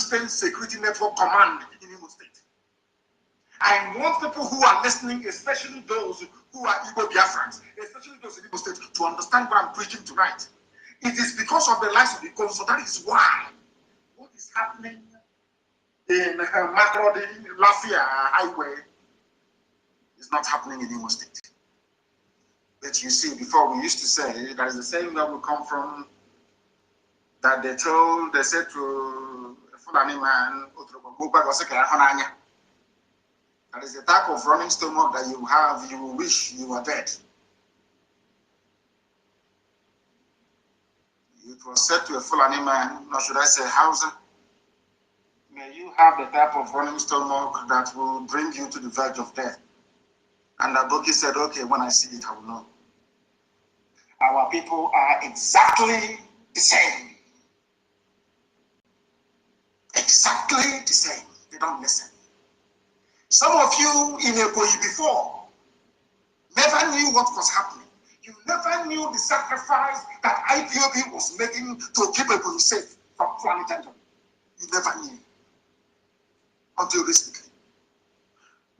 Eastern Security Network Command in Imo State. I want people who are listening, especially those who are Igbo Biafrans, especially those in Imo State, to understand what I'm preaching tonight. It is because of the lives of the EKOM, so that is why what is happening in Makrodi, Lafia Highway is not happening in Imo State. But you see, before we used to say, that is the saying that we come from, that they said to a Fulani man, that is the type of running stomach that you have, you wish you were dead. It was said to a Fulani man, or should I say Hausa, may you have the type of running stomach that will bring you to the verge of death. And Aboki said, okay, when I see it, I will know. Our people are exactly the same. Exactly the same. They don't listen. Some of you in EKID before never knew what was happening. You never knew the sacrifice that IPOB was making to keep EKID safe from Fulani Tendon. You never knew. Until recently.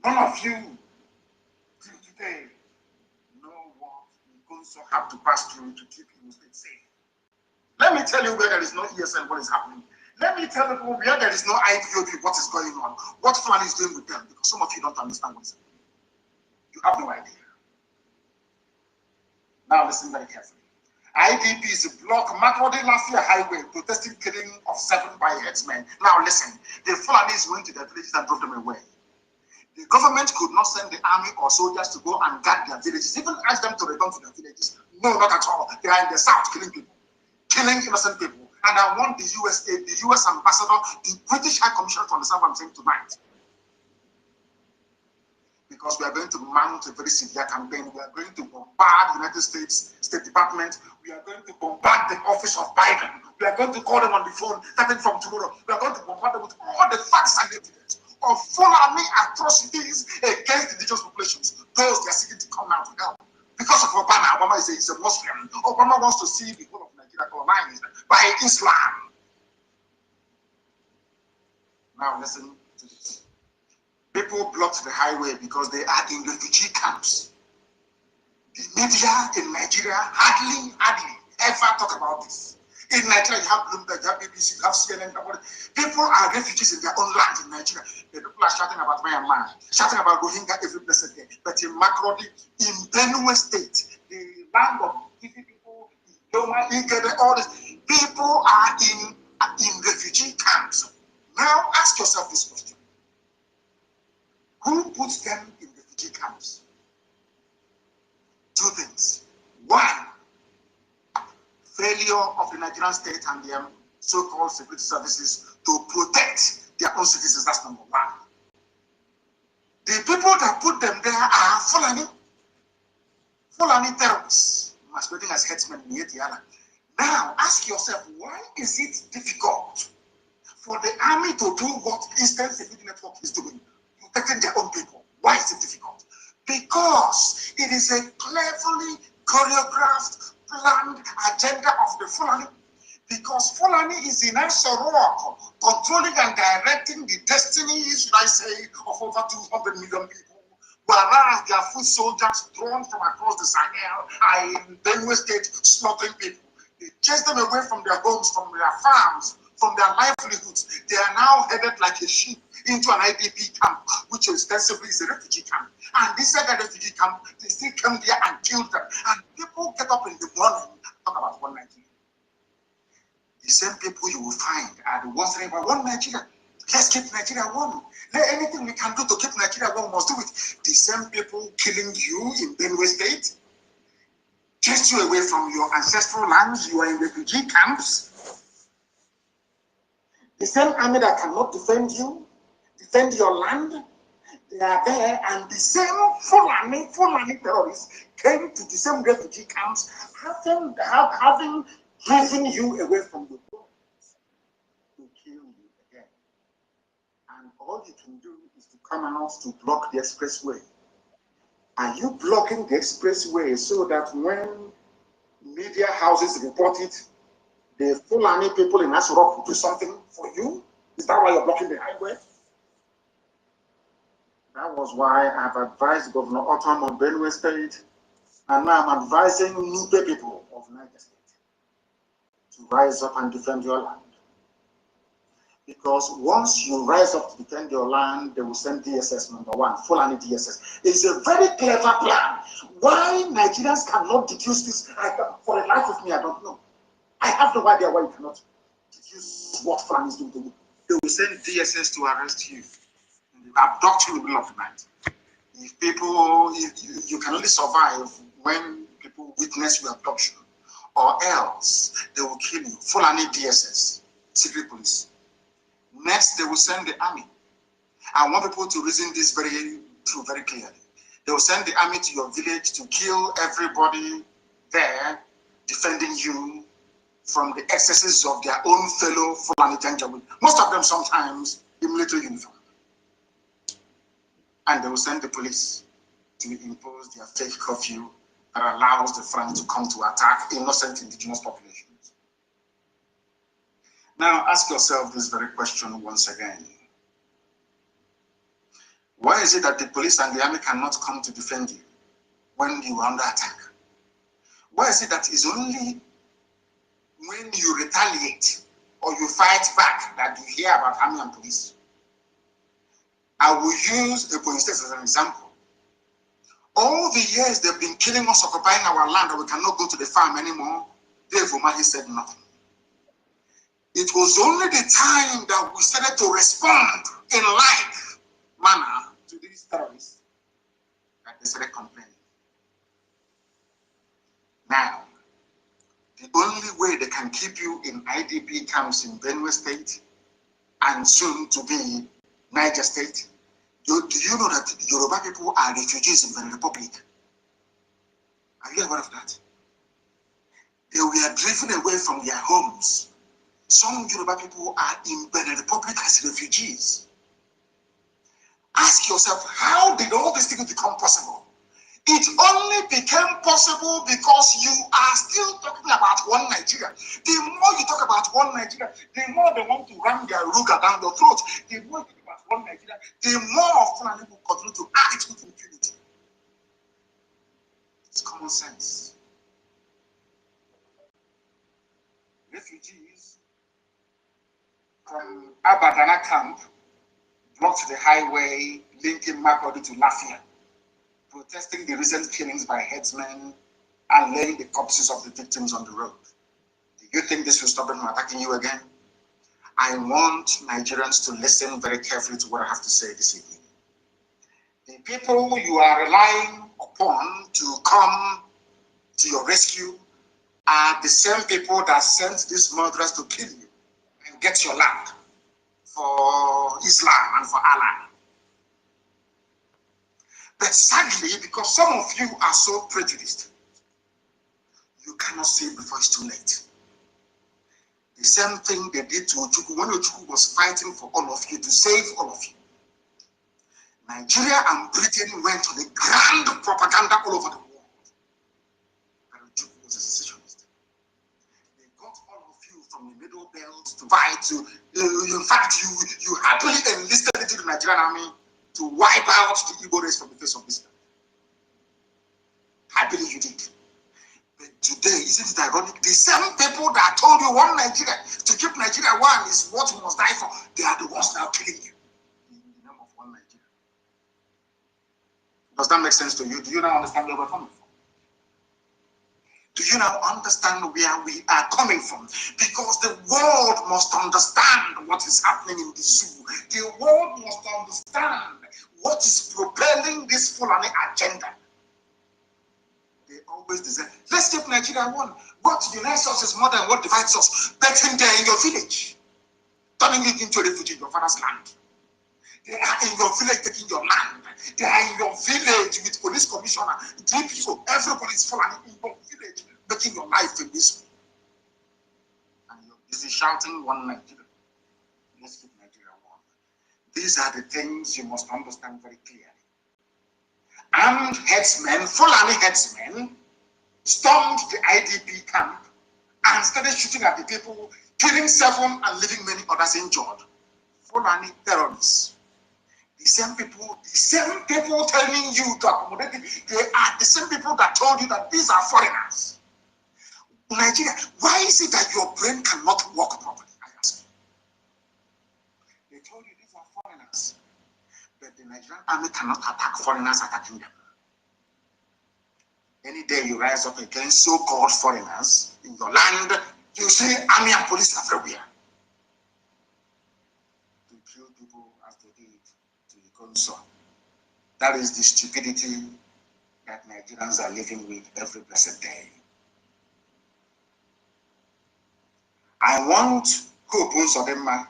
None of you till today know what EKOM have to pass through to keep Imo State safe. Let me tell you where there is no ESN, what is happening. Let me tell you where there is no IPOB, what is going on, what Fulani is doing with them, because some of you don't understand what is happening. You have no idea. Now listen very carefully. IDPs block Makrodi Lafia Highway, protesting killing of 7 by headsmen. Now listen, the Fulanis went to their villages and drove them away. The government could not send the army or soldiers to go and guard their villages, even ask them to return to their villages. No, not at all. They are in the south killing people, killing innocent people. And I want the USA, the US ambassador, the British High Commissioner to understand what I'm saying tonight. Because we are going to mount a very severe campaign. We are going to bombard the United States State Department. We are going to bombard the office of Biden. We are going to call them on the phone starting from tomorrow. We are going to bombard them with all the facts and evidence of Fulani atrocities against indigenous populations. Those they are seeking to come out to help. Because of Obama, Obama is a Muslim. Obama wants to see the whole of Nigeria colonized by Islam. Now listen to this. People blocked the highway because they are in refugee camps. The media in Nigeria hardly ever talk about this. In Nigeria, you have Bloomberg, you have BBC, you have CNN. People are refugees in their own land in Nigeria. The people are shouting about Myanmar, shouting about Rohingya every blessed day. But in Makrodi, in Benue State, the land of people, Doma, Ikede, all this, people are in refugee camps. Now ask yourself this question. Who puts them in refugee camps? 2 things. 1, failure of the Nigerian state and their so-called security services to protect their own citizens. That's number 1. The people that put them there are Fulani terrorists, masquerading as headsmen in Yetiala. Now ask yourself, why is it difficult for the army to do what Eastern Security Network is doing? Protecting their own people. Why is it difficult? Because it is a cleverly choreographed, planned agenda of the Fulani. Because Fulani is in Asorok, controlling and directing the destinies, should I say, of over 200 million people. Whereas their foot soldiers drawn from across the Sahel are in Benue State slaughtering people. They chase them away from their homes, from their farms, from their livelihoods. They are now headed like a sheep into an IDP camp, which ostensibly is a refugee camp. And this said that refugee camp, they still come there and kill them. And people get up in the morning and talk about one Nigeria. The same people you will find are the ones saying about one Nigeria. Let's keep Nigeria one. Anything we can do to keep Nigeria one, we must do it. The same people killing you in Benue State, chase you away from your ancestral lands, you are in refugee camps. The same army that cannot defend you, defend your land, they are there, and the same Fulani terrorists came to the same refugee camps, having driven you away from the boat to kill you again. And all you can do is to come out to block the expressway. Are you blocking the expressway so that when media houses report it, the Fulani people in Asorok will do something for you? Is that why you're blocking the highway? That was why I've advised Governor Otom of Benue State, and now I'm advising Nupe people of Niger State to rise up and defend your land. Because once you rise up to defend your land, they will send DSS #1, Fulani DSS. It's a very clever plan. Why Nigerians cannot deduce this, for the life of me, I don't know. I have no idea why you cannot deduce what Fulani is doing to you. They will send DSS to arrest you. They will abduct you in the middle of the night. If you can only survive when people witness your abduction, or else they will kill you. Fulani DSS, secret police. Next, they will send the army. I want people to reason this very clearly. They will send the army to your village to kill everybody there, defending you from the excesses of their own fellow Fulani Janjaweed. Most of them sometimes in military uniform. And they will send the police to impose their fake curfew that allows the Fulani to come to attack innocent indigenous populations. Now ask yourself this very question once again. Why is it that the police and the army cannot come to defend you when you are under attack? Why is it that it's only when you retaliate or you fight back that you hear about army and police? I will use Ebonyi State as an example. All the years they've been killing us, occupying our land, that we cannot go to the farm anymore, Dave Umahi said nothing. It was only the time that we started to respond in like manner to these terrorists that they started complaining. Now, the only way they can keep you in IDP camps in Benue State and soon to be Niger State, do you know that Yoruba people are refugees in the Republic? Are you aware of that? They were driven away from their homes. Some Yoruba people are in Benin Republic as refugees. Ask yourself, how did all these things become possible? It only became possible because you are still talking about one Nigeria. The more you talk about one Nigeria, the more they want to ram their ruga down your throat. The more you talk about one Nigeria, the more Fulani will continue to act with impunity. It's common sense. Refugees from Abadana camp blocked the highway linking Makurdi to Lafia, protesting the recent killings by headsmen and laying the corpses of the victims on the road. Do you think this will stop them from attacking you again? I want Nigerians to listen very carefully to what I have to say this evening. The people you are relying upon to come to your rescue are the same people that sent these murderers to kill you and get your land for Islam and for Allah. But sadly, because some of you are so prejudiced, you cannot see it before it's too late. The same thing they did to Ojukwu when Ojukwu was fighting for all of you, to save all of you. Nigeria and Britain went on a grand propaganda all over the world that Ojukwu was a secessionist. They got all of you from the Middle Belt to fight. In fact, you happily enlisted into the Nigerian army to wipe out the Igbo race from the face of this land. Happily you did. But today, isn't it ironic? The same people that told you one Nigeria, to keep Nigeria one is what we must die for, they are the ones now killing you in the name of one Nigeria. Does that make sense to you? Do you now understand where we're coming from? Do you now understand where we are coming from? Because the world must understand what is happening in the zoo. The world must understand what is propelling this Fulani agenda. They always desire, let's keep Nigeria one. What unites us is more than what divides us. But in there in your village, turning it into a refugee in your father's land. They are in your village taking your land. They are in your village with police commissioner, DPO, everybody is Fulani in your village, making your life a misery. And you're busy shouting one Nigeria. Let's keep Nigeria one. These are the things you must understand very clearly. Armed headsmen, Fulani headsmen, stormed the IDP camp and started shooting at the people, killing 7 and leaving many others injured. Fulani terrorists. The same people telling you to accommodate it, they are the same people that told you that these are foreigners. Nigeria, why is it that your brain cannot work properly? I ask you. They told you these are foreigners, but the Nigerian army cannot attack foreigners attacking them. Any day you rise up against so-called foreigners in your land, you see army and police everywhere to kill people as they did to IKOM. That is the stupidity that Nigerians are living with every blessed day. I want Hope Nsodema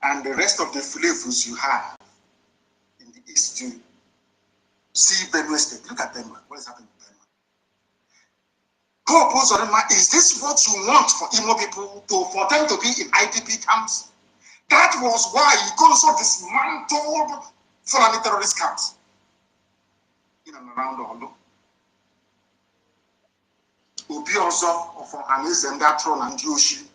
and the rest of the Fulefus you have in the East to see Benue State. Look at Benue. What is happening in Benue? Hope Nsodema, is this what you want for Imo people, for them to be in IDP camps? That was why IKOM dismantled Fulani terrorist camps in and around Olo. Obi also for Hanis and that throne and Yoshi.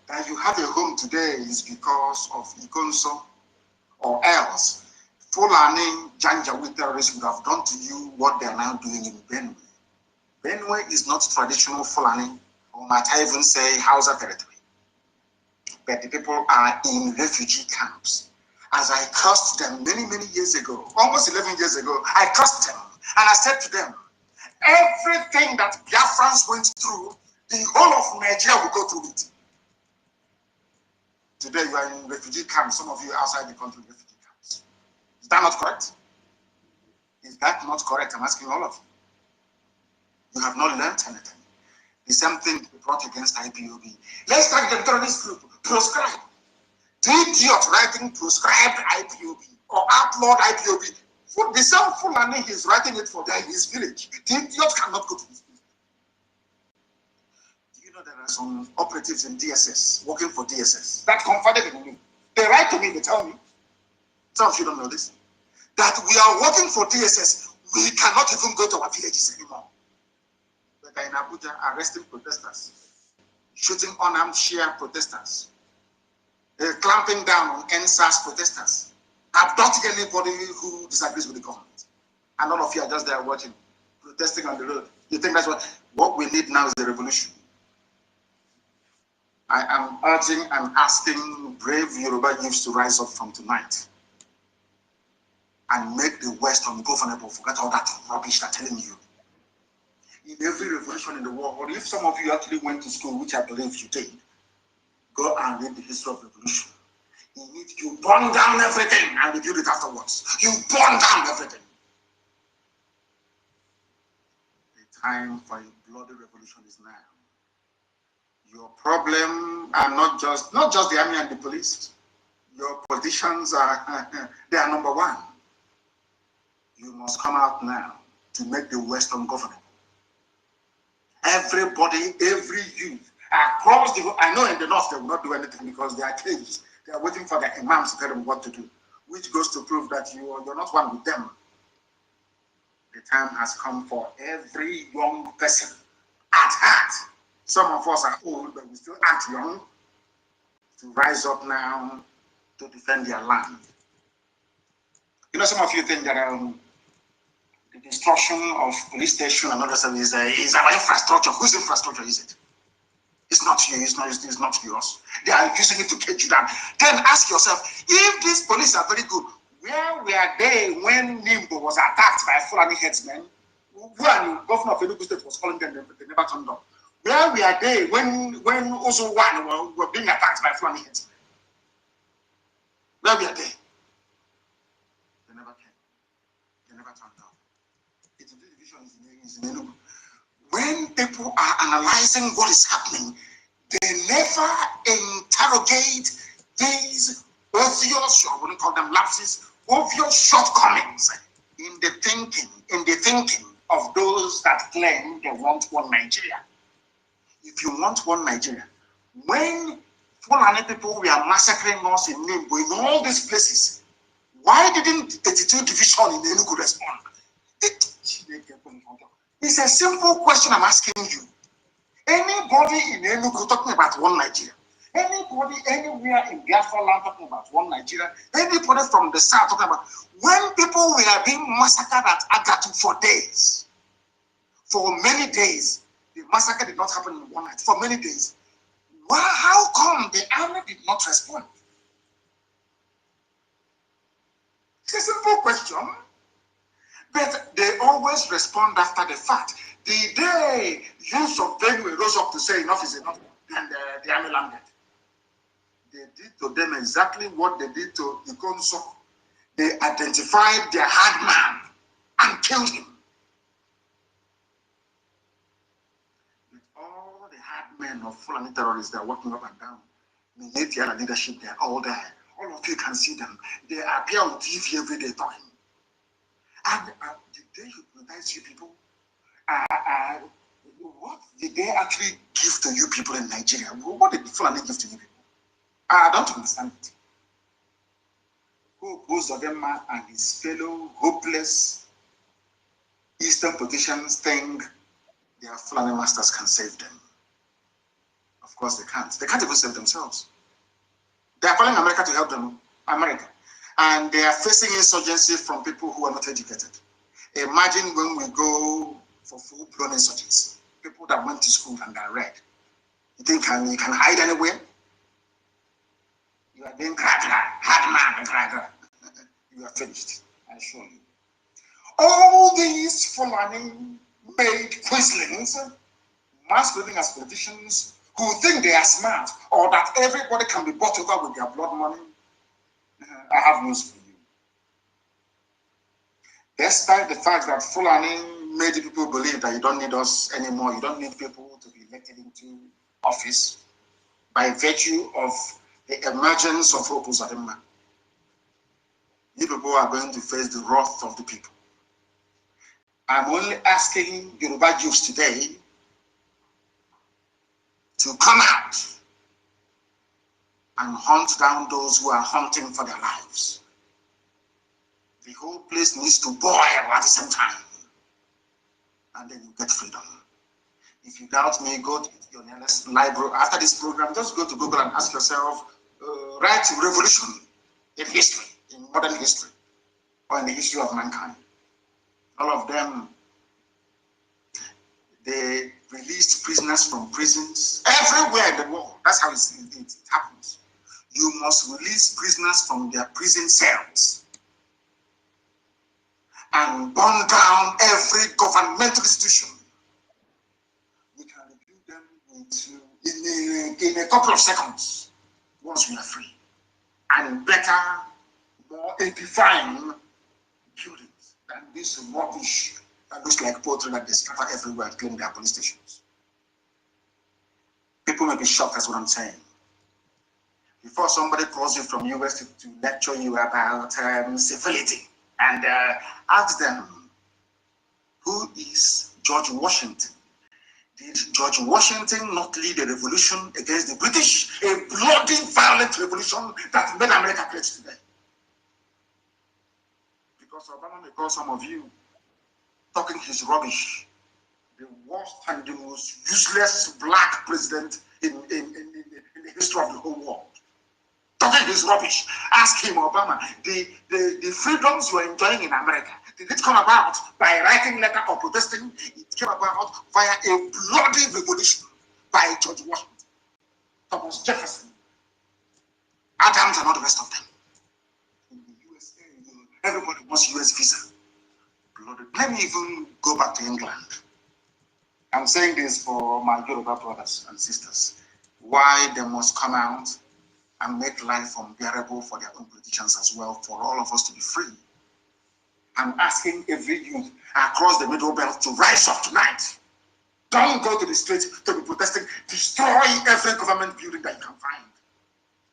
That you have a home today is because of IKOM, or else Fulani Janjaweed terrorists would have done to you what they are now doing in Benue. Benue is not traditional Fulani, or might I even say Hausa territory. But the people are in refugee camps. As I cursed them many years ago, almost 11 years ago, I cursed them and I said to them, everything that Biafrans went through, the whole of Nigeria will go through it. Today you are in refugee camps, some of you outside the country in refugee camps. Is that not correct? Is that not correct? I'm asking all of you. You have not learned anything. The same thing we brought against IPOB. Let's start the terrorist group, proscribe. The idiot writing proscribed IPOB or outlawed IPOB. For the same Fulani, he's writing it for them in his village. The idiot cannot go to his village. Do you know there are some operatives in DSS working for DSS that confided in me? They write to me, they tell me, some of you don't know this, that we are working for DSS. We cannot even go to our villages anymore. But they're in Abuja arresting protesters, shooting unarmed Shia protesters, clamping down on NSAS protesters, abducting anybody who disagrees with the government. And all of you are just there watching, protesting on the road. You think that's what we need now is a revolution? I am urging and asking brave Yoruba youths to rise up from tonight and make the West ungovernable. Forget all that rubbish they're telling you. In every revolution in the world, or if some of you actually went to school, which I believe you did, go and read the history of revolution. You burn down everything and rebuild it afterwards. You burn down everything. The time for a bloody revolution is now. Your problem are not just the army and the police. Your politicians are they are number one. You must come out now to make the West ungovernable. Everybody, every youth across the, I know in the north they will not do anything because they are caged. They are waiting for their imams to tell them what to do, which goes to prove that you're not one with them. The time has come for every young person at heart. Some of us are old, but we still act young, to rise up now to defend their land. You know, some of you think that the destruction of police station and other services is our infrastructure. Whose infrastructure is it? It's not you, it's not yours. They are using it to get you down. Then ask yourself, if these police are very good, where were they when Nimbo was attacked by Fulani headsmen? When the governor of Enugu State was calling them, they never turned up. Where were they when also one were being attacked by Fulani headsmen? Where were they? They never came. They never turned up. It's a division is in Enugu. When people are analyzing what is happening, they never interrogate these obvious, I wouldn't call them lapses, obvious shortcomings in the thinking of those that claim they want one Nigeria. If you want one Nigeria, when Fulani people were massacring us in Nimbo, in all these places, why didn't 82 Division in Enugu respond? It's a simple question I'm asking you. Anybody in Enugu talking about one Nigeria, Anybody anywhere in Biafra land talking about one Nigeria, anybody from the south talking about when people were being massacred at Agatu for days, for many days, the massacre did not happen in one night, for many days. Well, how come the army did not respond? It's a simple question, but they always respond after the fact. The day youths of Benue rose up to say enough is enough, and the army landed. They did to them exactly what they did to IKOM. They identified their hard man and killed him. With all the hard men of Fulani terrorists that are walking up and down, the ATL leadership, they are all there. All of you can see them. They appear on TV every day talking. And did they hypnotize you people? What did they actually give to you people in Nigeria? What did Fulani give to you people? I don't understand it. Who goes Odema and his fellow hopeless Eastern politicians think their Fulani masters can save them? Of course they can't. They can't even save themselves. They are calling America to help them, America. And they are facing insurgency from people who are not educated. Imagine when we go for full-blown insurgency, people that went to school and are read. You think you can hide anywhere? You are being hard man, you are finished, I assure you. All these Fulani made quislings, masquerading as politicians who think they are smart or that everybody can be bought over with their blood money, I have news for you. Despite the fact that Fulani made people believe that you don't need us anymore, you don't need people to be elected into office by virtue of the emergence of Opuzadema. You people are going to face the wrath of the people. I'm only asking Yoruba youths today to come out and hunt down those who are hunting for their lives. The whole place needs to boil at the same time, and then you get freedom. If you doubt me, go to your nearest library. After this program, just go to Google and ask yourself, write revolution in history, in modern history, or in the history of mankind. All of them, they released prisoners from prisons everywhere in the world. That's how it happens. You must release prisoners from their prison cells and burn down every governmental institution. We can rebuild them in a couple of seconds once we are free. And better, more edifying buildings than this rubbish that looks like poetry that they scatter everywhere and claim their police stations. People may be shocked, that's what I'm saying. Before somebody calls you from US to lecture you about civility, and ask them, who is George Washington? Did George Washington not lead a revolution against the British? A bloody, violent revolution that made America great today. Because Obama may call some of you talking his rubbish, the worst and the most useless black president in the history of the whole world. Talking his rubbish. Ask him, Obama, the freedoms you are enjoying in America, did it come about by writing letter or protesting? It came about via a bloody revolution by George Washington, Thomas Jefferson, Adams, and all the rest of them. In the USA, everybody wants US visa. Bloody. Let me even go back to England. I'm saying this for my Yoruba brothers and sisters. Why they must come out and make life unbearable for their own politicians as well, for all of us to be free. I'm asking every youth across the Middle Belt to rise up tonight. Don't go to the streets to be protesting. Destroy every government building that you can find.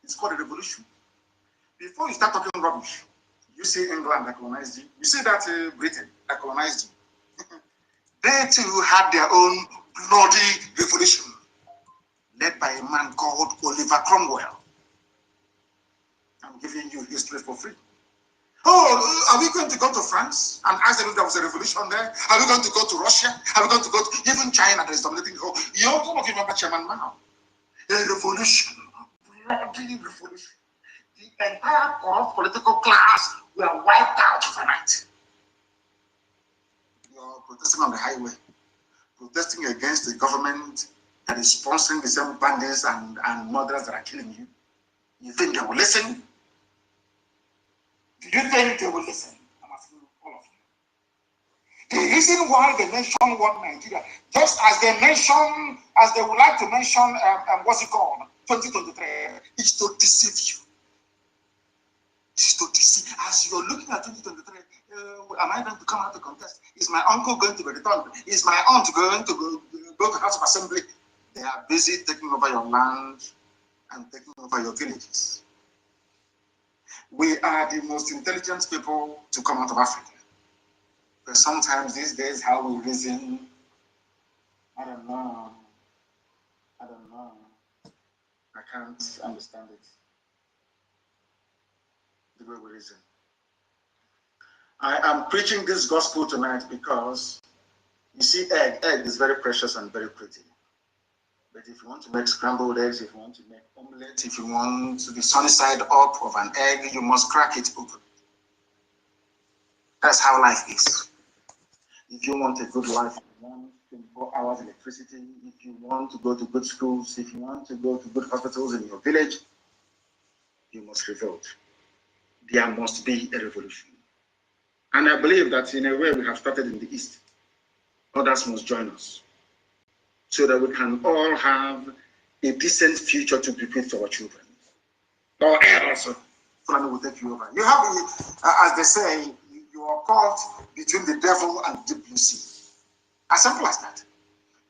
It's called a revolution. Before you start talking rubbish, you see England that colonized you. You see that Britain that colonized you. They too had their own bloody revolution, led by a man called Oliver Cromwell. I'm giving you history for free. Oh, are we going to go to France and ask them if there was a revolution there? Are we going to go to Russia? Are we going to go to even China that is dominating the whole? You all of you remember Chairman Mao? A revolution bloody revolution. The entire corrupt political class were wiped out overnight. You're protesting on the highway, protesting against the government that is sponsoring the same bandits and murderers that are killing you. You think they will listen? Do you think they will listen? I'm asking all of you. The reason why they mention one Nigeria, just as they mention, as they would like to mention, what's it called, 2023, is to deceive you. It's to deceive. As you're looking at 2023, am I going to come out to contest? Is my uncle going to be returned? Is my aunt going to go to House of Assembly? They are busy taking over your land and taking over your villages. We are the most intelligent people to come out of Africa. But sometimes these days, how we reason, I don't know. I can't understand it. The way we reason. I am preaching this gospel tonight because, you see, egg is very precious and very pretty. But if you want to make scrambled eggs, if you want to make omelette, if you want the sunny side up of an egg, you must crack it open. That's how life is. If you want a good life, you want 24 hours electricity, if you want to go to good schools, if you want to go to good hospitals in your village, you must revolt. There must be a revolution. And I believe that in a way we have started in the East. Others must join us, so that we can all have a decent future to bequeath to our children. Or else, Fulani will take you over. You have, as they say, you are caught between the devil and the deep blue sea. As simple as that.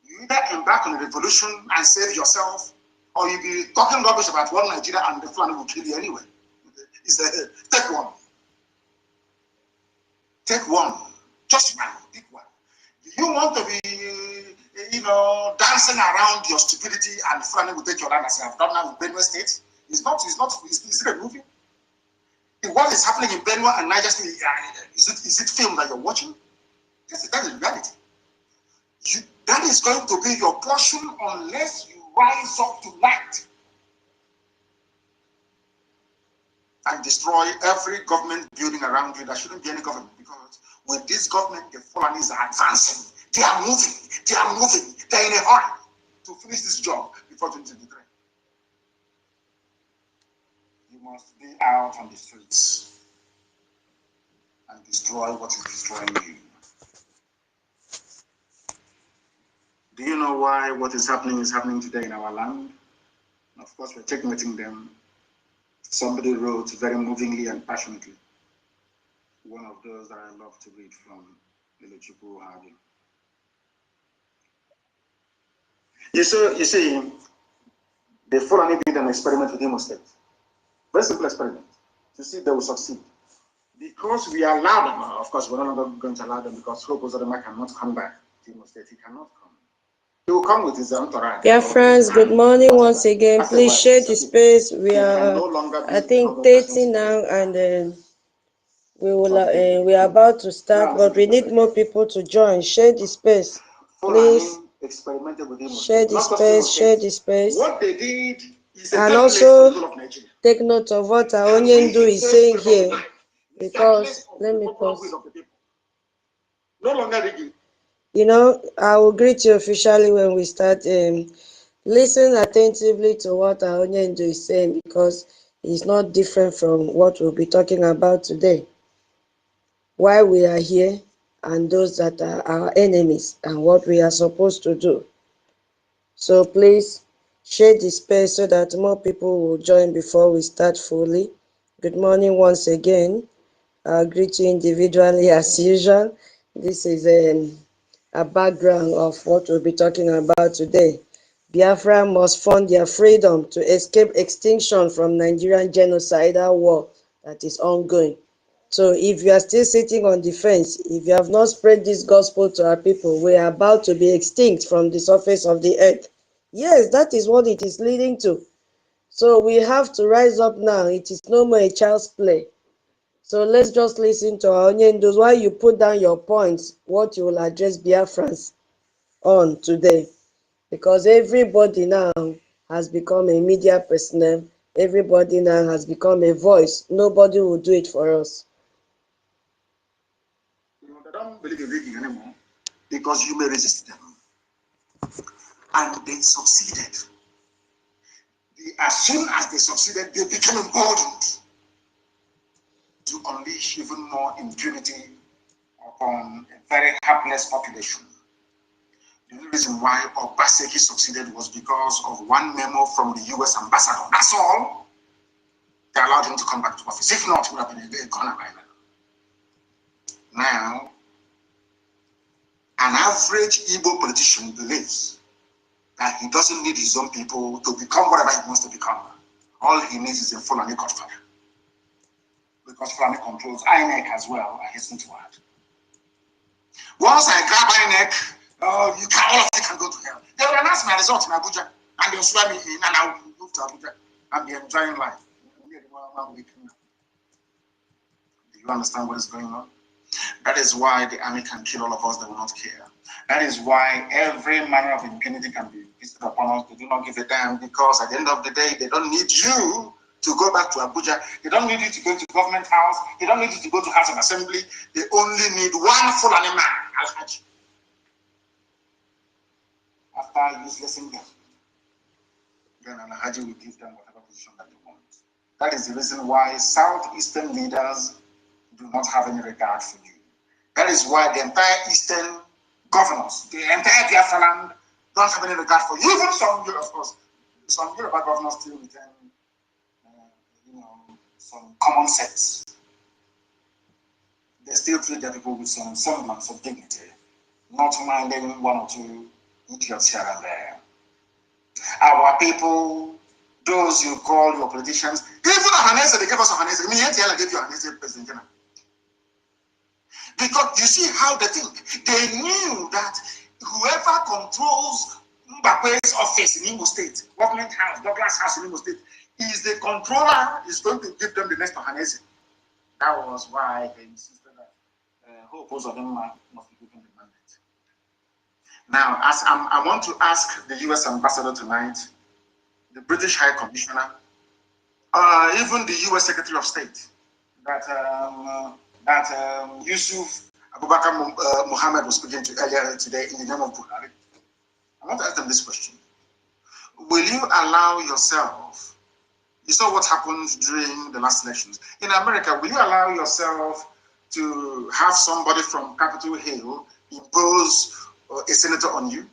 You either embark on a revolution and save yourself, or you be talking rubbish about one Nigeria and the Fulani will kill you anyway. Take one. Take one. Just one. Pick one. Do you want to be, dancing around your stupidity and Fulani will take your land as I have done now in Benue State? Is it a movie? What is happening in Benue and Niger State, is it film that you're watching? That is reality. That is going to be your portion unless you rise up tonight and destroy every government building around you. There shouldn't be any government, because with this government, the Fulanis are advancing. They are moving. They're in a hurry to finish this job before 2023. You must be out on the streets and destroy what is destroying you. Do you know why what is happening today in our land? Of course, we're checkmating them. Somebody wrote very movingly and passionately, one of those that I love to read from Ilochukwu Hagi. You see, the Fulani did an experiment with Imo State. Very simple experiment, to see if they will succeed. Because we allow them, of course, we're no longer going to allow them, because Hope Uzodinma cannot come back to Imo State. He cannot come. He will come with his entourage. Biafrans, good morning once again. Please share the space. We are, I think, 30 now, and we are about to start, but we need more people to join. Share the space, please. Share the space. What they did is and also take note of what our Onyendu is saying here, because let me pause. No longer rigging. I will greet you officially when we start. Listen attentively to what our Onyendu is saying, because it's not different from what we'll be talking about today. Why we are here, and those that are our enemies, and what we are supposed to do. So please share the space so that more people will join before we start fully. Good morning once again. I'll greet you individually as usual. This is a background of what we'll be talking about today. Biafra must fund their freedom to escape extinction from Nigerian genocidal war that is ongoing. So if you are still sitting on the fence, if you have not spread this gospel to our people, we are about to be extinct from the surface of the earth. Yes, that is what it is leading to. So we have to rise up now. It is no more a child's play. So let's just listen to our Onyendos while you put down your points, what you will address Biafrans on today. Because everybody now has become a media personnel, everybody now has become a voice. Nobody will do it for us. You know, they don't believe in rigging anymore because you may resist them. And they succeeded. As soon as they succeeded, they became emboldened to unleash even more impunity upon a very hapless population. The only reason why Obaseki succeeded was because of one memo from the US ambassador. That's all. They allowed him to come back to office. If not, he would have been gone by now. Now, an average Igbo politician believes that he doesn't need his own people to become whatever he wants to become. All he needs is a Fulani godfather. Because Fulani controls INEC as well, I hasten to add. Once I grab INEC, all of you can go to hell. They will announce my result in Abuja, and they'll swear me in, and I will move to Abuja and be enjoying life. Do you understand what is going on? That is why the army can kill all of us, they will not care. That is why every manner of impunity can be visited upon us. They do not give a damn, because at the end of the day, they don't need you to go back to Abuja. They don't need you to go to government house. They don't need you to go to House of Assembly. They only need one Fulani man, Al-Haji. After uselessing them, then Al-Haji will give them whatever position that they want. That is the reason why Southeastern leaders do not have any regard for you. That is why the entire Eastern governors, the entire Biafra land, don't have any regard for you. Even some, of course, some Yoruba governors still retain, some common sense. They still treat their people with some semblance of dignity, not minding one or two idiots here and there. Our people, those you call your politicians, even Ohanese, they gave us Ohanese. Me, I gave you Ohanese President General. Because you see how they think. They knew that whoever controls Mbakwe's office in Imo State, government house, Douglas House in Imo State, is the controller, is going to give them the next Ohanese. That was why they insisted that Hope of them must be given the mandate. Now, as I want to ask the US ambassador tonight, the British High Commissioner, even the US Secretary of State, that Yusuf Abubakar Mohammed was speaking to earlier today in the name of Buhari. I want to ask them this question. Will you allow yourself, you saw what happened during the last elections. In America, will you allow yourself to have somebody from Capitol Hill impose a senator on you,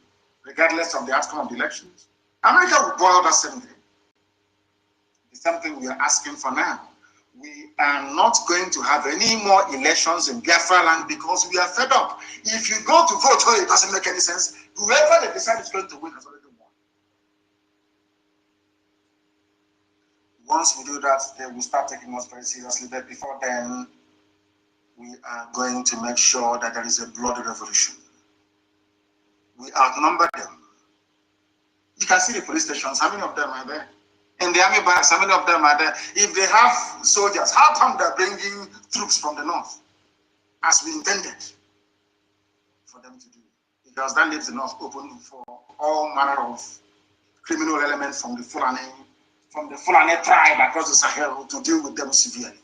regardless of the outcome of the elections? America will boil that same thing. The same thing we are asking for now. We are not going to have any more elections in Biafra land because we are fed up. If you go to vote, it doesn't make any sense. Whoever they decide is going to win has already won. Once we do that, they will start taking us very seriously. But before then, we are going to make sure that there is a bloody revolution. We outnumber them. You can see the police stations. How many of them are there? In the army barracks, how many of them are there? If they have soldiers, how come they're bringing troops from the north, as we intended for them to do? Because that leaves the north open for all manner of criminal elements from the Fulani tribe across the Sahel to deal with them severely.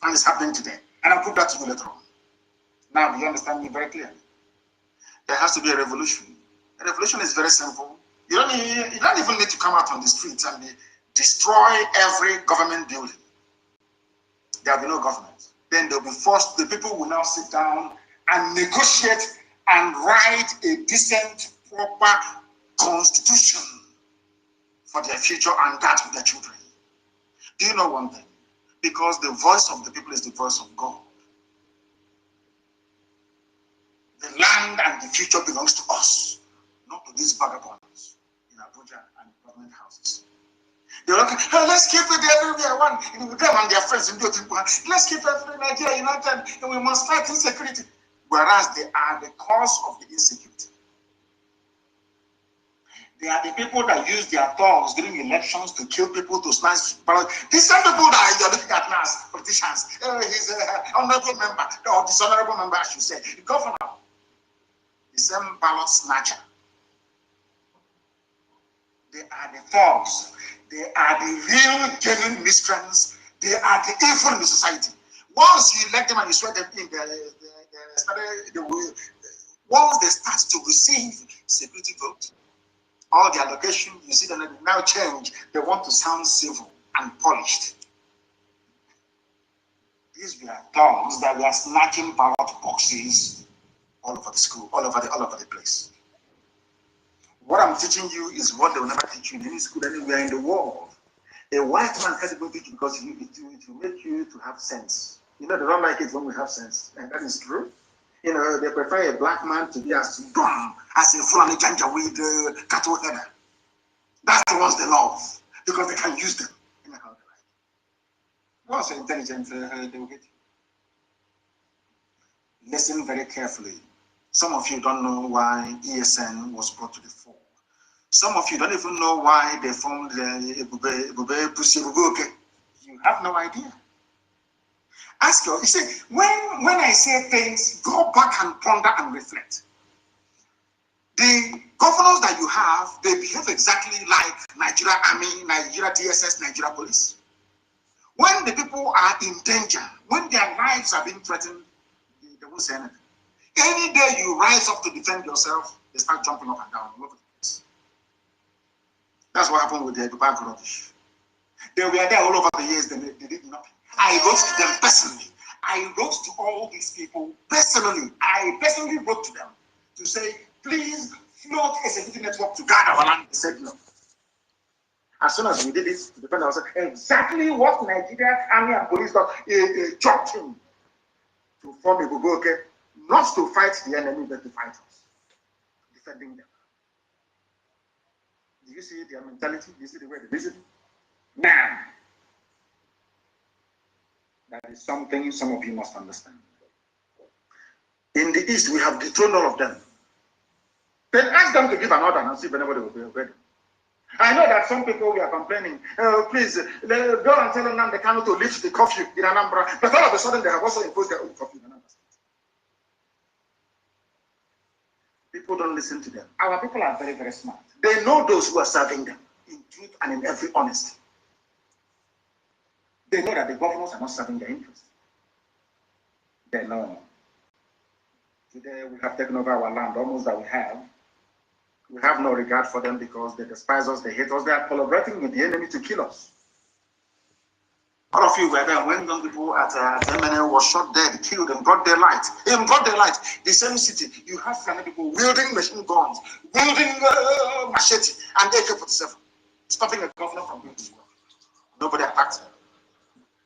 And it's happening today. And I'll put that to you later on. Now, do you understand me very clearly? There has to be a revolution. A revolution is very simple. You don't even need to come out on the streets and destroy every government building. There will be no government. Then they'll be forced, the people will now sit down and negotiate and write a decent, proper constitution for their future and that of their children. Do you know one thing? Because the voice of the people is the voice of God. The land and the future belongs to us, not to these vagabonds in Abuja and government houses. They're like, hey, let's keep it everywhere. With them and their friends, let's keep every Nigeria united, and we must fight insecurity. Whereas they are the cause of the insecurity. They are the people that use their thugs during elections to kill people, to snatch ballots. These same people that you're looking at now as politicians. He's an honorable member, or dishonorable member, I should say. The governor, the same ballot snatcher. They are the thugs. They are the real genuine miscreants. They are the evil in the society. Once you elect them and you swear them in, once they start to receive security vote, all the allocation, you see them now change. They want to sound civil and polished. These were thugs that were snatching ballot boxes all over the school, all over the place. What I'm teaching you is what they will never teach you in any school anywhere in the world. A white man can't even teach you because it will make you to have sense. You know, they don't like it when we have sense, and that is true. You know, they prefer a black man to be as dumb as a Fulani Janjaweed cattle header. That's the ones they love because they can use them in how they like. Once you're intelligent, they will get you. Listen very carefully. Some of you don't know why ESN was brought to the fore. Some of you don't even know why they formed the EKID. You have no idea. Ask you see, when I say things, go back and ponder and reflect. The governors that you have, they behave exactly like Nigeria Army, Nigeria DSS, Nigeria Police. When the people are in danger, when their lives are being threatened, they won't say anything. Any day you rise up to defend yourself, they start jumping up and down all over the place. That's what happened with the BRGIE. They were there all over the years, they did nothing. I wrote to them personally. I wrote to all these people personally. I personally wrote to them to say, please float a security network to guard our land. They said no. As soon as we did it to defend ourselves, exactly what Nigeria Army and Police jumped in to form a BRGIE, not to fight the enemy, but to fight us, defending them. Do you see their mentality? Do you see the way they visit? Now, that is something some of you must understand. In the East, we have dethroned all of them. Then ask them to give an order and see if anybody will be obeyed. I know that some people we are complaining, please go and tell them they cannot to lift the curfew in Anambra, but all of a sudden they have also imposed their own curfew in Anambra. People don't listen to them. Our people are very, very smart. They know those who are serving them in truth and in every honesty. They know that the governors are not serving their interests. They know. Today we have taken over our land, almost that we have. We have no regard for them because they despise us, they hate us, they are collaborating with the enemy to kill us. All of you were there when young people at MNL was shot dead, killed in broad daylight. In broad daylight, the same city, you have Fulani people wielding machine guns, wielding machete and AK-47, stopping a governor from doing his work. Nobody attacked him.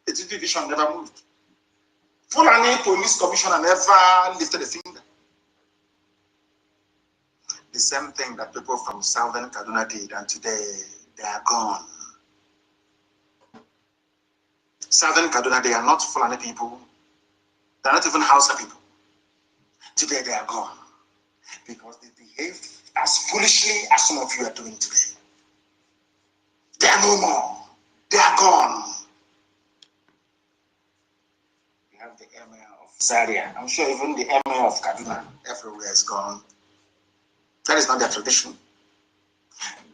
The division never moved. Fulani Police Commissioner never lifted a finger. The same thing that people from Southern Kaduna did, and today they are gone. Southern Kaduna, they are not Fulani people. They are not even Hausa people. Today they are gone because they behave as foolishly as some of you are doing today. They are no more. They are gone. You have the Emir of Zaria. I'm sure even the Emir of Kaduna everywhere is gone. That is not their tradition.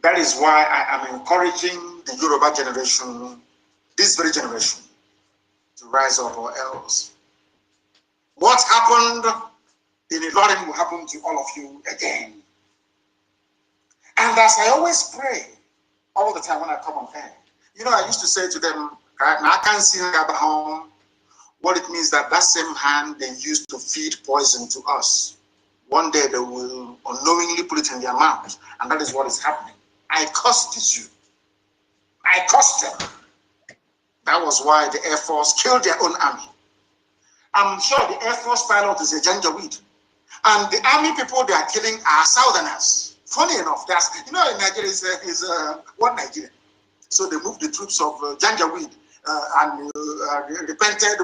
That is why I am encouraging the Yoruba generation, this very generation, to rise up, or else what happened in Ilorin will happen to all of you again. And as I always pray all the time when I come on air, you know, I used to say to them, I can't see home. What it means that same hand they used to feed poison to us, one day they will unknowingly put it in their mouths, and that is what is happening. I cursed you. I cursed them. That was why the Air Force killed their own army. I'm sure the Air Force pilot is a Janjaweed. And the army people they are killing are Southerners. Funny enough, in Nigeria is one Nigeria. So they moved the troops of Janjaweed and repented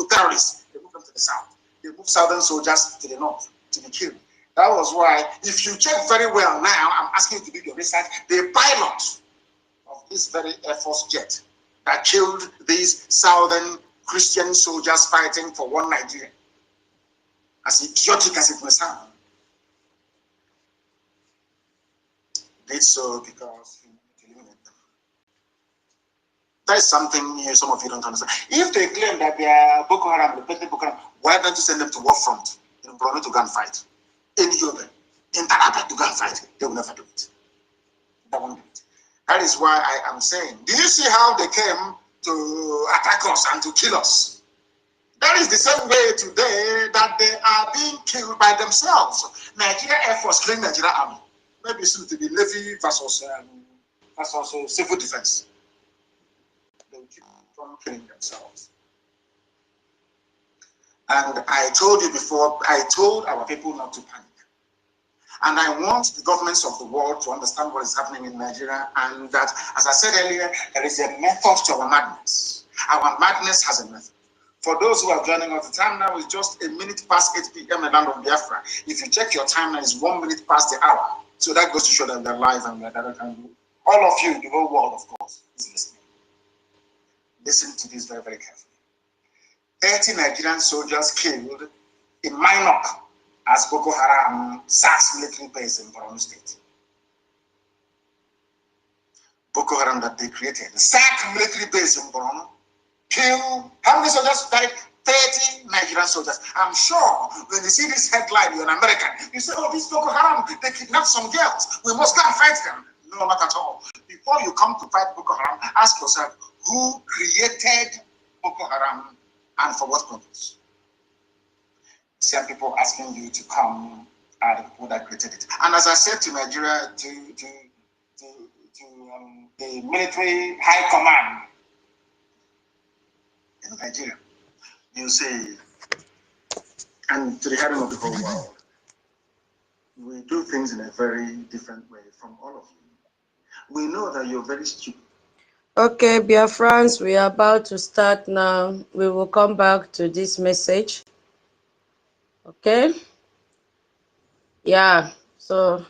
terrorists. They moved them to the south. They moved Southern soldiers to the north to be killed. That was why, if you check very well now, I'm asking you to do your research, the pilot of this very Air Force jet that killed these Southern Christian soldiers fighting for one Nigeria, as idiotic as it may sound, did so because he That is something some of you don't understand. If they claim that they are Boko Haram, Boko Haram, why don't you send them to war front in Borno to go and fight? In Yobe, in Taraba to go and fight? They will never do it. They won't do it. That is why I am saying, did you see how they came to attack us and to kill us? That is the same way today that they are being killed by themselves. Nigeria Air Force killing Nigeria Army. Maybe soon to be Navy versus civil defense. They will keep on killing themselves. And I told you before, I told our people not to panic. And I want the governments of the world to understand what is happening in Nigeria, and that, as I said earlier, there is a method to our madness. Our madness has a method. For those who are joining us, the time now is just a minute past 8 p.m. in the land of Biafra. If you check your time now, it's 1 minute past the hour. So that goes to show that we're live and we're direct. All of you, the whole world, of course, is listening. Listen to this very, very carefully. 30 Nigerian soldiers killed in Minok as Boko Haram sacks military base in Borno State. Boko Haram that they created, sack military base in Borno, kill, how many soldiers died? 30 Nigerian soldiers. I'm sure when you see this headline, you're an American, you say, oh, this Boko Haram, they kidnapped some girls. We must go and fight them. No, not at all. Before you come to fight Boko Haram, ask yourself, who created Boko Haram and for what purpose? Some people asking you to come are the people that created it. And as I said to Nigeria, to the military high command in Nigeria, you say, and to the hearing of the whole world, we do things in a very different way from all of you. We know that you're very stupid. Okay, Biafrans, we are about to start now. We will come back to this message. Okay? Yeah, so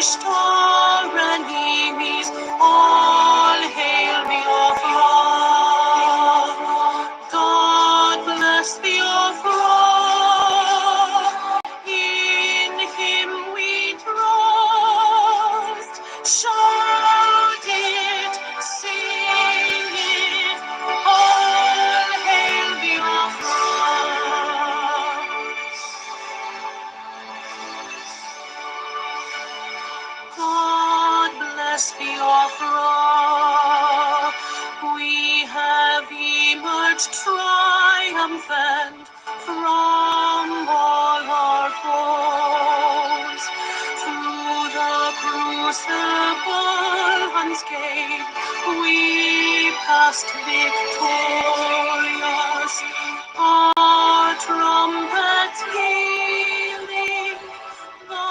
Ishtar and Emis, all hail Biafra. God bless Biafra. In Him we trust. Shout it, sing it, all hail Biafra. God bless Biafra. We have emerged triumphant from all our foes. Through the crucible unscathed, we passed victorious. Our trumpets pealing, the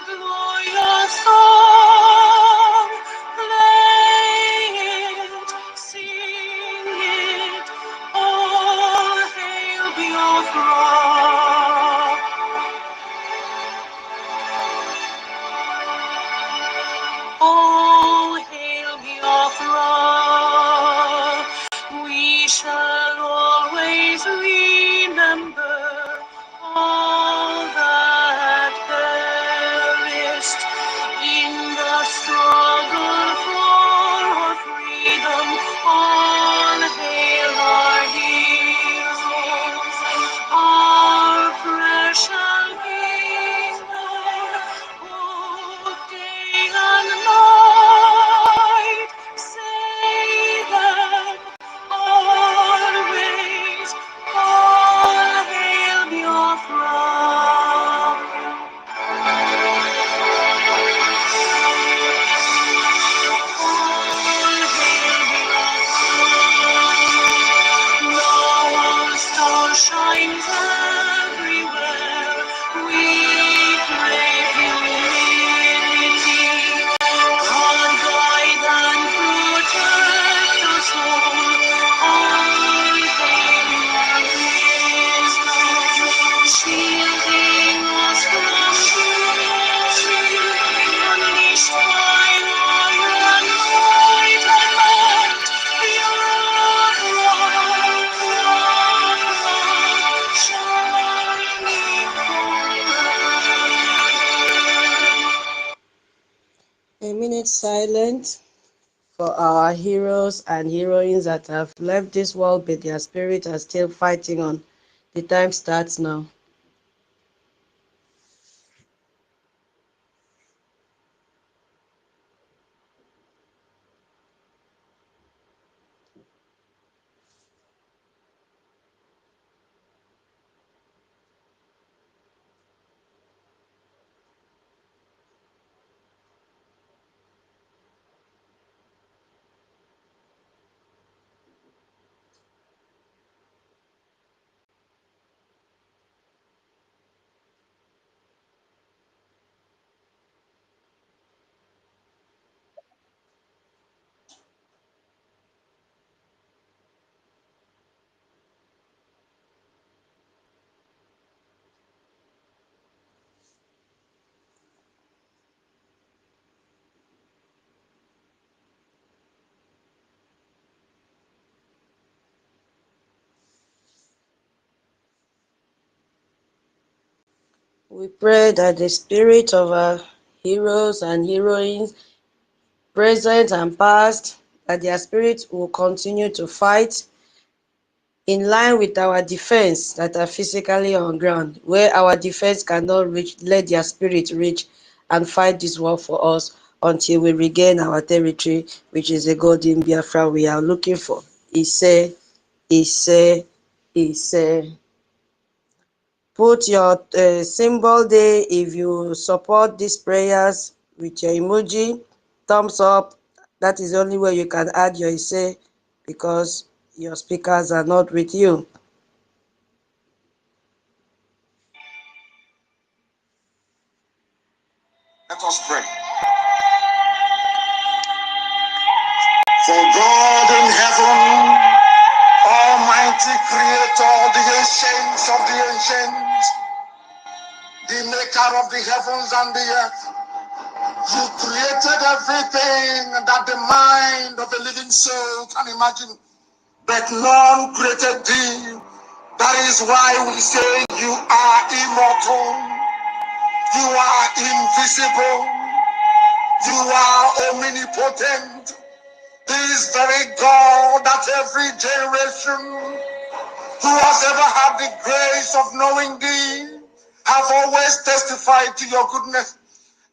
glorious song, play it, sing it, all hail Biafra. All hail Biafra. We shall always remember all that perished in the struggle for our freedom. All hail our heroes, our precious King, oh, day and night, say them always, all hail Biafra. Now our star shines everywhere. We crave humility. God guide and protect us all. All hail your wisdom, shielding us from glory, unleashed by iron might and might. A minute silent for our heroes and heroines that have left this world, but their spirit are still fighting on. The time starts now. We pray that the spirit of our heroes and heroines, present and past, that their spirit will continue to fight in line with our defense that are physically on ground. Where our defense cannot reach, let their spirit reach and fight this war for us until we regain our territory, which is the golden Biafra we are looking for. Ise, Ise, Ise. Put your symbol there if you support these prayers with your emoji, thumbs up. That is the only way you can add your Ise, because your speakers are not with you. Let us pray. For God in heaven, Almighty Creator, the ancients of the ancients, the maker of the heavens and the earth, You created everything that the mind of a living soul can imagine, but none created thee. That is why we say you are immortal, you are invisible, you are omnipotent. This very God that every generation who has ever had the grace of knowing thee have always testified to your goodness.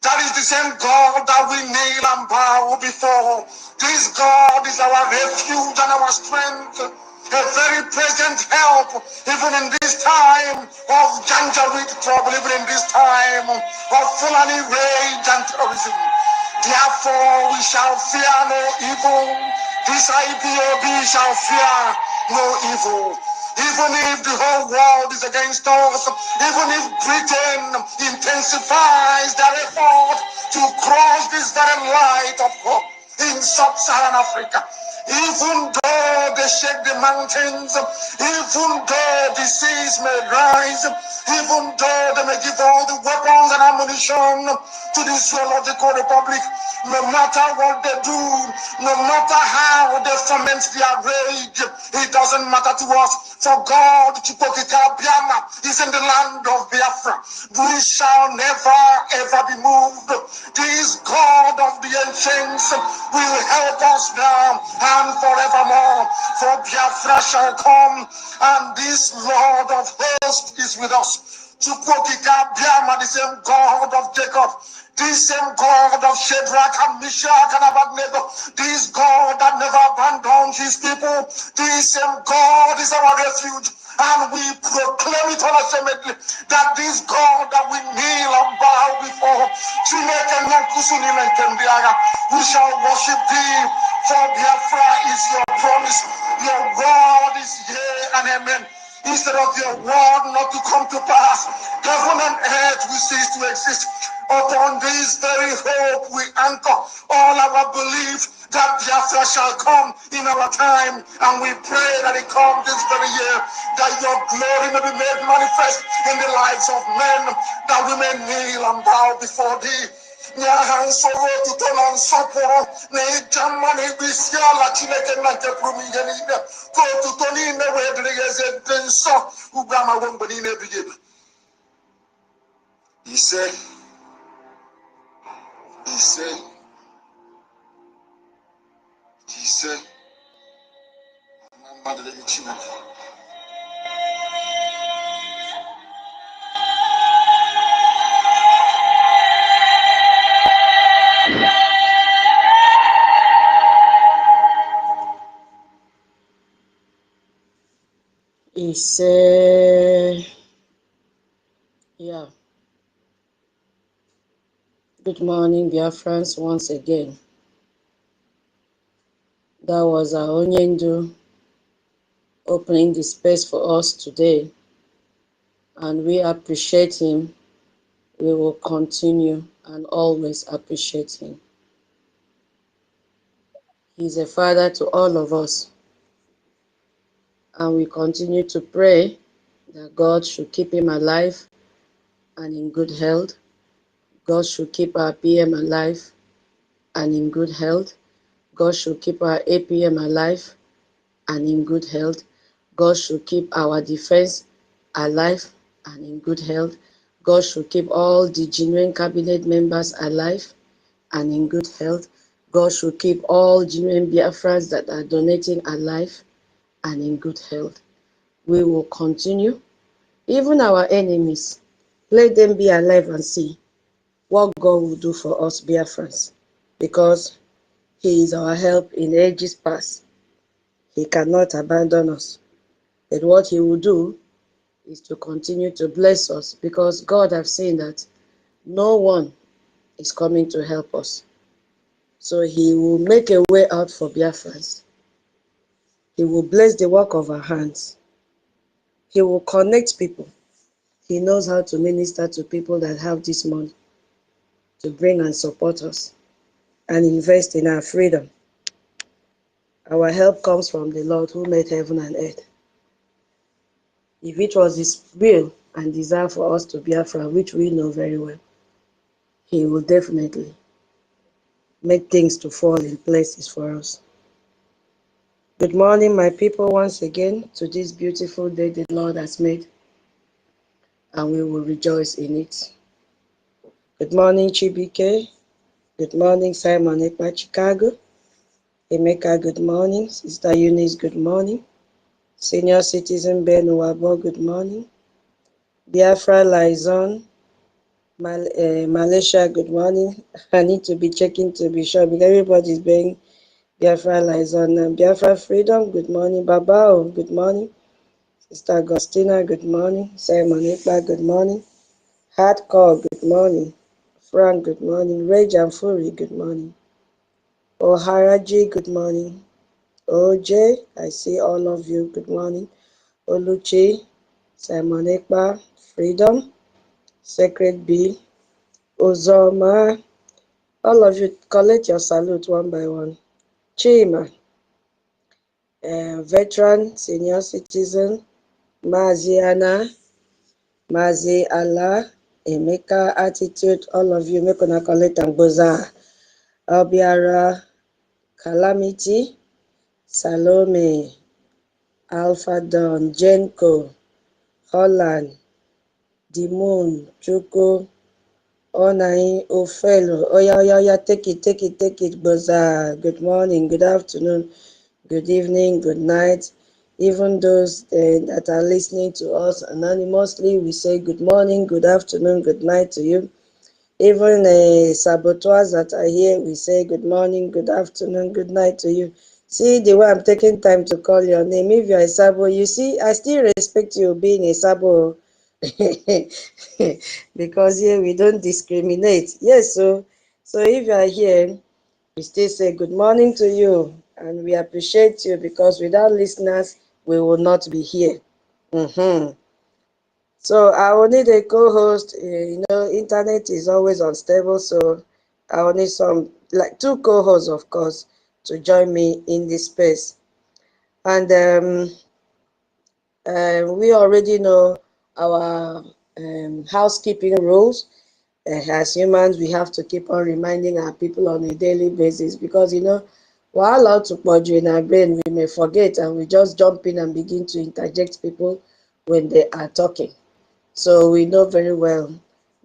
That is the same God that we kneel and bow before. This God is our refuge and our strength, a very present help, even in this time of Janjaweed trouble, even in this time of Fulani rage and terrorism. Therefore, we shall fear no evil. This IPOB shall fear no evil. Even if the whole world is against us, even if Britain intensifies their effort to cross this very light of hope in sub-Saharan Africa, even though they shake the mountains, even though the seas may rise, even though they may give all the weapons and ammunition to the zoological republic, no matter what they do, no matter how they ferment their rage, it doesn't matter to us. For God, Chukokika-Biama, is in the land of Biafra. We shall never ever be moved. This God of the ancients will help us now and forevermore. For Biafra shall come, and this Lord of hosts is with us. Chukokika-Biama, the same God of Jacob, this same God of Shadrach and Meshach and Abednego, this God that never abandons his people, this same God is our refuge. And we proclaim it unashamedly that this God that we kneel and bow before, we shall worship thee, for Biafra is your promise. Your word is yea and amen. Instead of your word not to come to pass, heaven and earth will cease to exist. Upon this very hope we anchor all our belief that Biafra shall come in our time, and we pray that it come this very year, that your glory may be made manifest in the lives of men, that we may kneel and bow before thee. Nyahansoro tutono nsoporo na ijama na ibisi ala Chineke na nke pụrụ m ihe niile ka otuto niile wee dịrị gị eze dị nsọ ugwu amawo mgbe niile ebighị ebi. Ise ise ise na mmadụ dị Chineke. Yeah. Good morning, Biafrans, once again. That was our Onyendu opening the space for us today, and we appreciate him. We will continue and always appreciate him. He's a father to all of us, and we continue to pray that God should keep him alive and in good health. God should keep our PM alive and in good health. God should keep our APM alive and in good health. God should keep our defense alive and in good health. God should keep all the genuine cabinet members alive and in good health. God should keep all genuine Biafrans that are donating alive and in good health. We will continue. Even our enemies, let them be alive and see what God will do for us Biafrans, because he is our help in ages past. He cannot abandon us. And what he will do is to continue to bless us, because God has seen that no one is coming to help us. So he will make a way out for Biafrans. He will bless the work of our hands. He will connect people. He knows how to minister to people that have this money to bring and support us and invest in our freedom. Our help comes from the Lord who made heaven and earth. If it was his will and desire for us to Biafra, which we know very well, he will definitely make things to fall in places for us. Good morning, my people, once again, to this beautiful day the Lord has made, and we will rejoice in it. Good morning, Chibike. Good morning, Simon Ekpa, Chicago. Emeka, good morning. Sister Eunice, good morning. Senior citizen Ben Uwabo, good morning. Biafra Liaison, Malaysia, good morning. I need to be checking to be sure because everybody is being Biafra Liaison and Biafra Freedom, good morning. Babao, good morning. Sister Agostina, good morning. Simon Ekpa, good morning. Hardcore, good morning. Frank, good morning. Rage and Fury, good morning. Oharaji, good morning. OJ, I see all of you, good morning. Oluchi, Simon Ekpa, Freedom, Sacred B, Ozoma, all of you, collect your salute one by one. Chima, veteran, senior citizen, Mazi Anna, Mazi Allah, Emeka, Attitude, all of you, make una collect and boza. Obiara, Calamity, Salome, Alpha Dawn, Jenko, Holland, Dimon, Chuko, Onai, Ofelo. Oya, take it, boza. Good morning, good afternoon, good evening, good night. Even those that are listening to us anonymously, we say good morning, good afternoon, good night to you. Even saboteurs that are here, we say good morning, good afternoon, good night to you. See the way I'm taking time to call your name. If you're a sabo, you see, I still respect you being a sabo. Because here we don't discriminate. Yes, so if you are here, we still say good morning to you, and we appreciate you because without listeners, we will not be here. So I will need a co-host. Internet is always unstable, so I will need some, like 2 co-hosts, of course, to join me in this space. And we already know our housekeeping rules. As humans, we have to keep on reminding our people on a daily basis because, we're allowed to purge in our brain. We may forget and we just jump in and begin to interject people when they are talking. So we know very well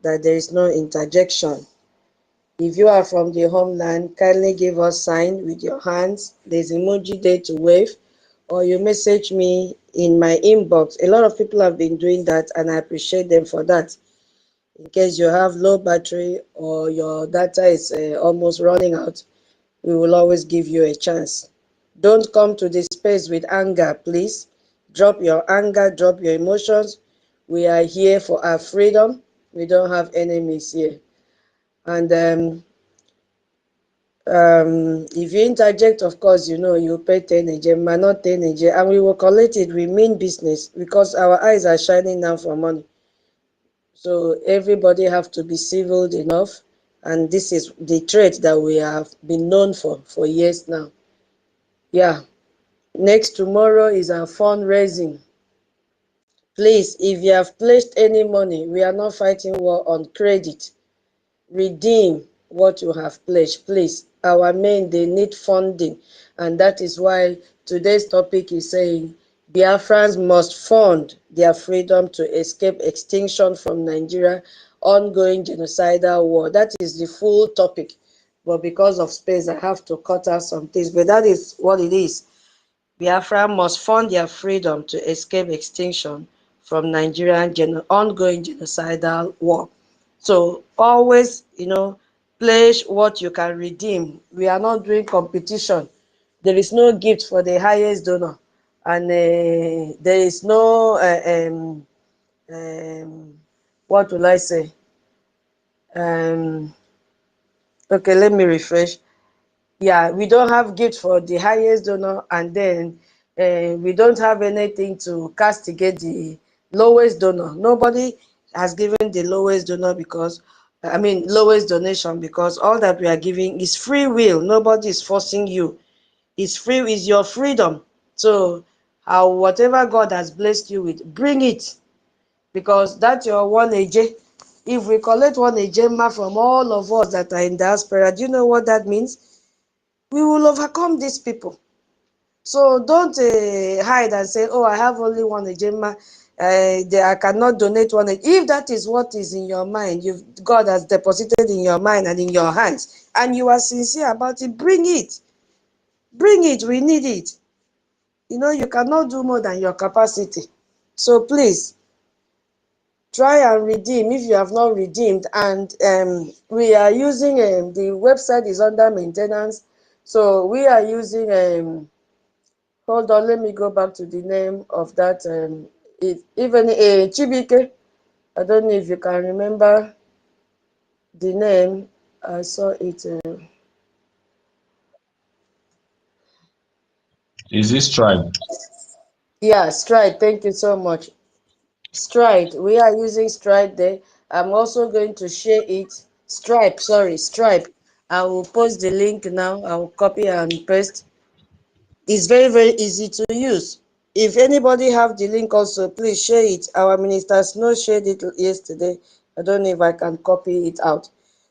that there is no interjection. If you are from the homeland, kindly give us sign with your hands. There's emoji there to wave, or you message me in my inbox. A lot of people have been doing that, and I appreciate them for that. In case you have low battery or your data is almost running out, we will always give you a chance. Don't come to this space with anger, please. Drop your anger, drop your emotions. We are here for our freedom. We don't have enemies here. And if you interject, of course, you pay 10 not 10 and we will collect it. We mean business because our eyes are shining now for money. So everybody have to be civil enough, and this is the trait that we have been known for years now. Yeah. Next tomorrow is our fundraising. Please, if you have placed any money, we are not fighting war on credit. Redeem what you have pledged, please. Our men, they need funding, and that is why today's topic is saying Biafrans must fund their freedom to escape extinction from Nigeria, ongoing genocidal war. That is the full topic, but because of space, I have to cut out some things, but that is what it is. Biafra must fund their freedom to escape extinction from Nigerian ongoing genocidal war. So always, pledge what you can redeem. We are not doing competition. There is no gift for the highest donor, and there is no what will I say? Okay, let me refresh. Yeah, we don't have gift for the highest donor, and then we don't have anything to castigate the lowest donor. Nobody has given the lowest donor because, lowest donation, because all that we are giving is free will. Nobody is forcing you. It's free, is your freedom. So whatever God has blessed you with, bring it, because that's your 1 AJ. If we collect one agenda from all of us that are in diaspora, do you know what that means? We will overcome these people. So don't hide and say, oh, I have only one agenda. I cannot donate one. If that is what is in your mind, God has deposited in your mind and in your hands, and you are sincere about it, bring it. Bring it. We need it. You know, you cannot do more than your capacity. So please, try and redeem if you have not redeemed. And we are using, the website is under maintenance. So we are using, hold on, let me go back to the name of that. Even Chibike, I don't know if you can remember the name. I saw it. Is this tribe? Yeah, Stride. Thank you so much. Stride. We are using Stride there. I'm also going to share it. Stripe, sorry, Stripe. I will post the link now. I will copy and paste. It's very, very easy to use. If anybody have the link also, please share it. Our minister Snow shared it yesterday. I don't know if I can copy it out.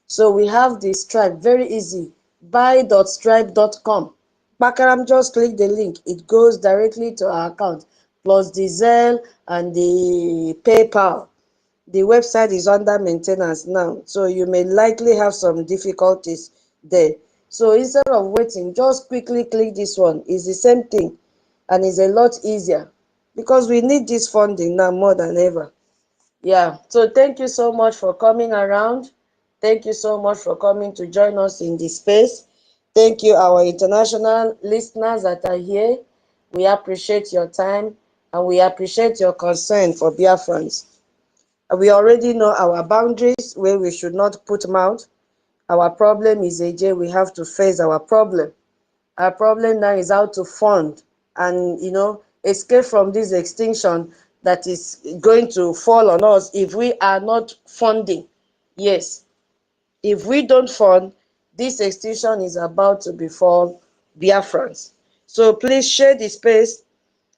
So we have the Stripe, very easy. buy.stripe.com. Bakaram, just click the link. It goes directly to our account, plus the Zelle and the PayPal. The website is under maintenance now, so you may likely have some difficulties there. So instead of waiting, just quickly click this one. It's the same thing, and it's a lot easier because we need this funding now more than ever. Yeah, so thank you so much for coming around. Thank you so much for coming to join us in this space. Thank you, our international listeners that are here. We appreciate your time and we appreciate your concern for Biafrans. We already know our boundaries where we should not put mouth. Our problem is AJ, we have to face our problem. Our problem now is how to fund and, you know, escape from this extinction that is going to fall on us if we are not funding. Yes, if we don't fund, this extinction is about to befall Biafrans. So please share the space.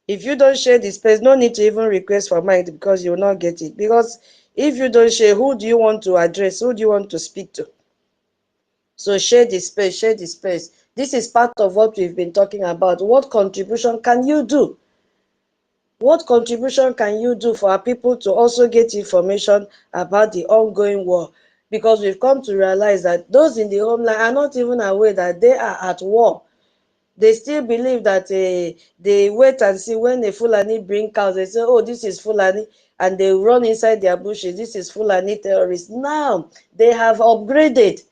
If you don't share the space, no need to even request for mine because you will not get it. Because if you don't share, who do you want to address? Who do you want to speak to? So share the space, share the space. This is part of what we've been talking about. What contribution can you do? What contribution can you do for our people to also get information about the ongoing war? Because we've come to realize that those in the homeland are not even aware that they are at war. They still believe that they wait and see when the Fulani bring cows. They say, oh, this is Fulani. And they run inside their bushes. This is Fulani terrorists. Now, they have upgraded.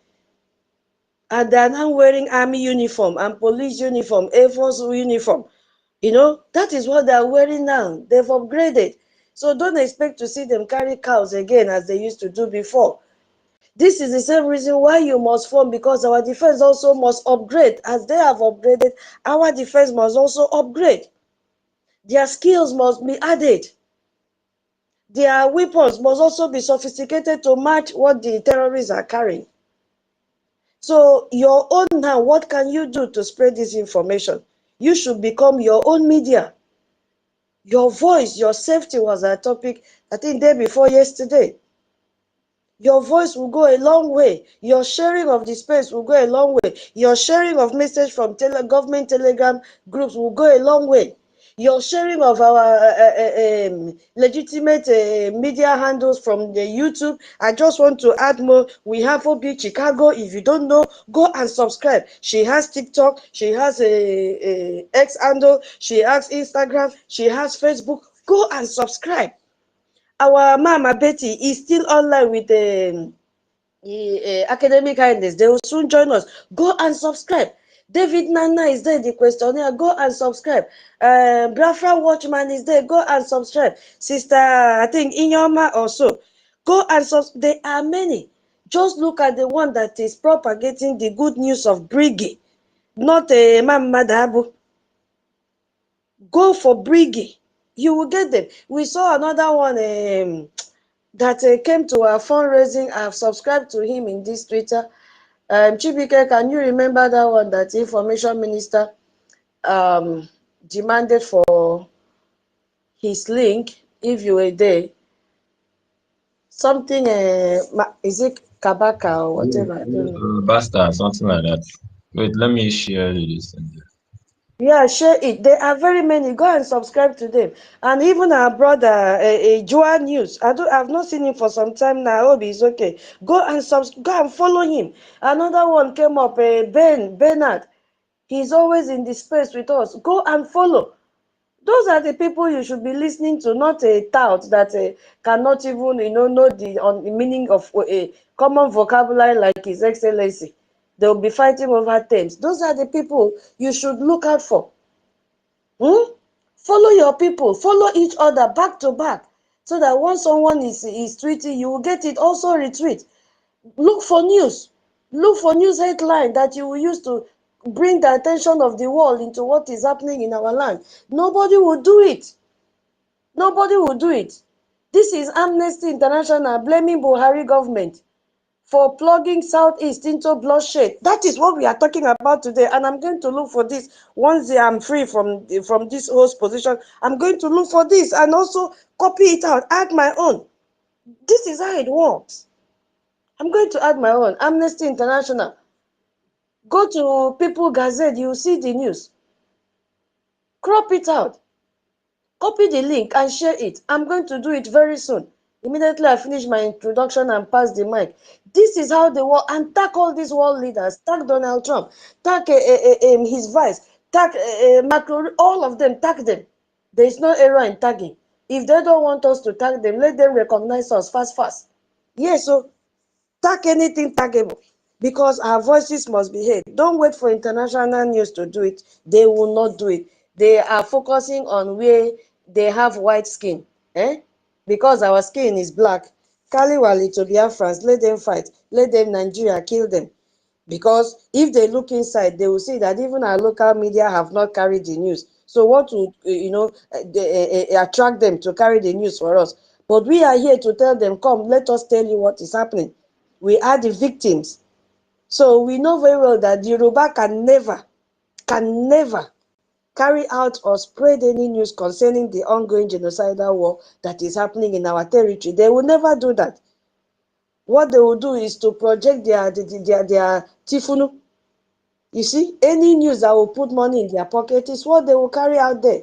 And they are now wearing army uniform and police uniform, Air Force uniform. You know, that is what they are wearing now. They've upgraded. So don't expect to see them carry cows again as they used to do before. This is the same reason why you must form, because our defense also must upgrade. As they have upgraded, our defense must also upgrade. Their skills must be added. Their weapons must also be sophisticated to match what the terrorists are carrying. So your own now, what can you do to spread this information? You should become your own media. Your voice, your safety was our topic, I think, day before yesterday. Your voice will go a long way. Your sharing of the space will go a long way. Your sharing of message from government telegram groups will go a long way. Your sharing of our legitimate media handles from the YouTube. I just want to add more. We have OB Chicago. If you don't know, go and subscribe. She has TikTok. She has a X handle. She has Instagram. She has Facebook. Go and subscribe. Our Mama Betty is still online with academic kindness. They will soon join us. Go and subscribe. David Nana is there, the questionnaire. Go and subscribe. Biafra Watchman is there. Go and subscribe. Sister, I think Inyoma also. Go and subscribe. There are many. Just look at the one that is propagating the good news of BRGIE, not Mama Dabu. Go for BRGIE. You will get them. We saw another one that came to our fundraising. I've subscribed to him in this Twitter. Chibike, can you remember that one that the information minister demanded for his link? If you were there, something, is it Kabaka or whatever? I don't know. Basta, something like that. Wait, let me share this. Yeah, share it. There are very many. Go and subscribe to them. And even our brother, Joa News. I've not seen him for some time now. I hope he's okay. Go and follow him. Another one came up, Bernard. He's always in the space with us. Go and follow. Those are the people you should be listening to, not a tout that cannot even, know the meaning of a common vocabulary like His Excellency. They'll be fighting over terms. Those are the people you should look out for. Follow your people. Follow each other back to back, so that once someone is tweeting, you will get it. Also retweet. Look for news. Look for news headline that you will use to bring the attention of the world into what is happening in our land. Nobody will do it. Nobody will do it. This is Amnesty International blaming Buhari government for plugging Southeast into bloodshed. That is what we are talking about today. And I'm going to look for this once I'm free from this host position. I'm going to look for this and also copy it out, add my own. This is how it works. I'm going to add my own. Amnesty International. Go to People Gazette, you will see the news. Crop it out. Copy the link and share it. I'm going to do it very soon. Immediately I finish my introduction and pass the mic. This is how the world, and tag all these world leaders, tag Donald Trump, tag his vice, tag Macron, all of them, tag them. There is no error in tagging. If they don't want us to tag them, let them recognize us fast. Yes, so tag anything taggable, because our voices must be heard. Don't wait for international news to do it. They will not do it. They are focusing on where they have white skin. Because our skin is black. Kaliwali to Biafrans, let them fight. Let them Nigeria kill them. Because if they look inside, they will see that even our local media have not carried the news. So what would, attract them to carry the news for us? But we are here to tell them, come, let us tell you what is happening. We are the victims. So we know very well that Yoruba can never carry out or spread any news concerning the ongoing genocidal war that is happening in our territory. They will never do that. What they will do is to project their tifunu. You see, any news that will put money in their pocket is what they will carry out there.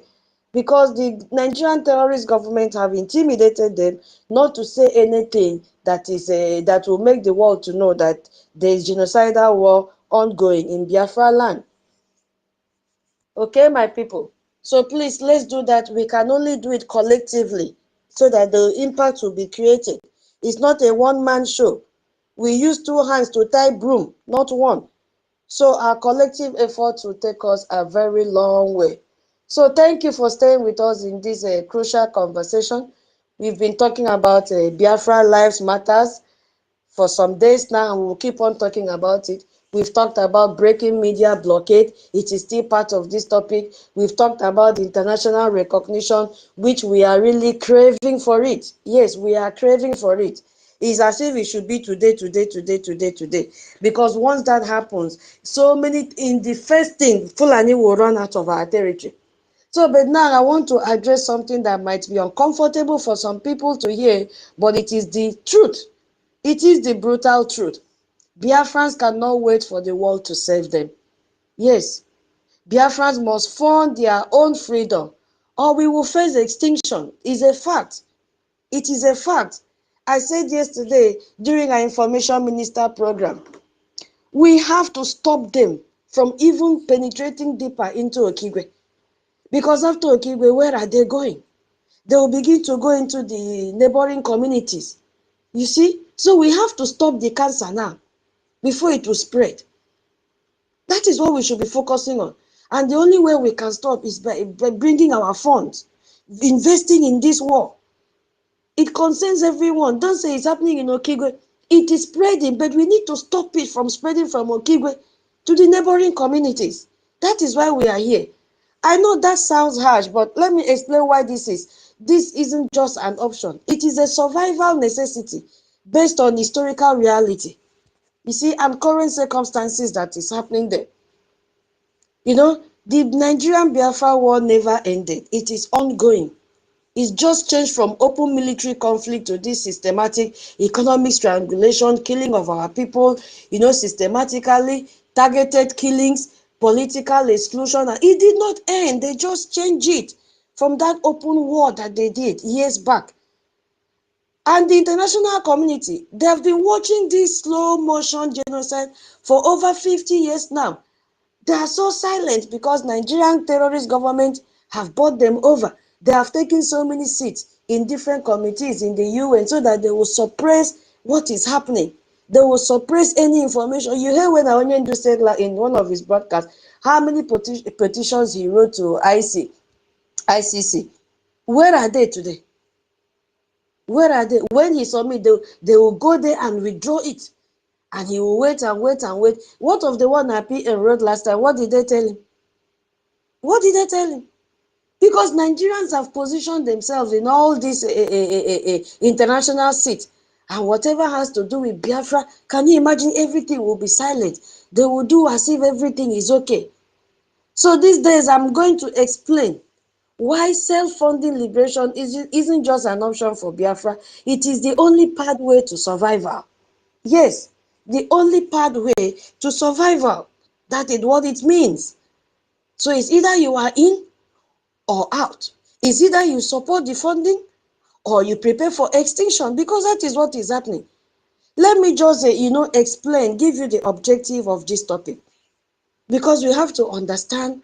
Because the Nigerian terrorist government have intimidated them not to say anything that is that will make the world to know that there is genocidal war ongoing in Biafra land. Okay, my people. So please, let's do that. We can only do it collectively so that the impact will be created. It's not a one-man show. We use two hands to tie broom, not one. So our collective efforts will take us a very long way. So thank you for staying with us in this crucial conversation. We've been talking about Biafra Lives Matters for some days now, and we'll keep on talking about it. We've talked about breaking media blockade. It is still part of this topic. We've talked about international recognition, which we are really craving for it. Yes, we are craving for it. It's as if it should be today. Because once that happens, so many, in the first thing, Fulani will run out of our territory. So, but now I want to address something that might be uncomfortable for some people to hear, but it is the truth. It is the brutal truth. Biafrans cannot wait for the world to save them. Yes, Biafrans must fund their own freedom, or we will face extinction. It's a fact. It is a fact. I said yesterday during our information minister program, we have to stop them from even penetrating deeper into Okigwe. Because after Okigwe, where are they going? They will begin to go into the neighboring communities. You see? So we have to stop the cancer now before it will spread. That is what we should be focusing on. And the only way we can stop is by bringing our funds, investing in this war. It concerns everyone. Don't say it's happening in Okigwe. It is spreading, but we need to stop it from spreading from Okigwe to the neighboring communities. That is why we are here. I know that sounds harsh, but let me explain why this is. This isn't just an option. It is a survival necessity based on historical reality. You see, and current circumstances that is happening there. You know, the Nigerian Biafra war never ended. It is ongoing. It's just changed from open military conflict to this systematic economic strangulation, killing of our people, systematically targeted killings, political exclusion. And it did not end. They just changed it from that open war that they did years back. And the international community, they have been watching this slow motion genocide for over 50 years now. They are so silent because Nigerian terrorist government have bought them over. They have taken so many seats in different committees in the UN so that they will suppress what is happening. They will suppress any information. You hear when Aonyendu said in one of his broadcasts how many petitions he wrote to ICC. Where are they today? Where are they? When he submit, they will go there and withdraw it. And he will wait and wait and wait. What of the one Happy wrote last time? What did they tell him? What did they tell him? Because Nigerians have positioned themselves in all these international seats. And whatever has to do with Biafra, can you imagine everything will be silent? They will do as if everything is okay. So these days, I'm going to explain why self-funding liberation isn't just an option for Biafra. It is the only pathway to survival. Yes, the only pathway to survival. That is what it means. So it's either you are in or out. It's either you support the funding or you prepare for extinction, because that is what is happening. Let me just explain, give you the objective of this topic, because we have to understand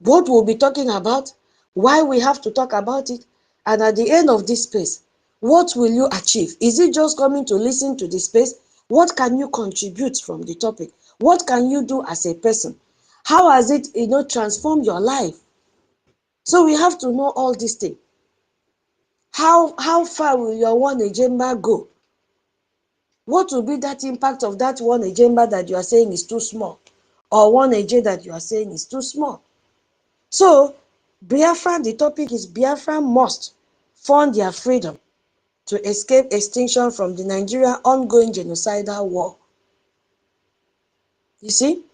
what we'll be talking about, why we have to talk about it, and at the end of this space, what will you achieve? Is it just coming to listen to the space? What can you contribute from the topic? What can you do as a person? How has it transformed your life? So we have to know all these things. How far will your one agenda go? What will be that impact of that one agenda that you are saying is too small, or one agenda that you are saying is too small? So Biafra, the topic is Biafra must fund their freedom to escape extinction from the Nigeria ongoing genocidal war. You see,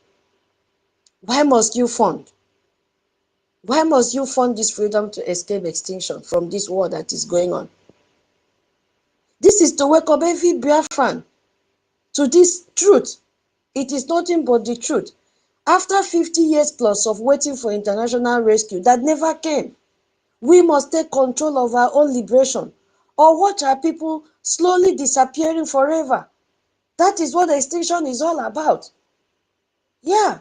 why must you fund? Why must you fund this freedom to escape extinction from this war that is going on? This is to wake up every Biafran to this truth. It is nothing but the truth. After 50 years plus of waiting for international rescue that never came, we must take control of our own liberation, or watch our people slowly disappearing forever. That is what extinction is all about. Yeah,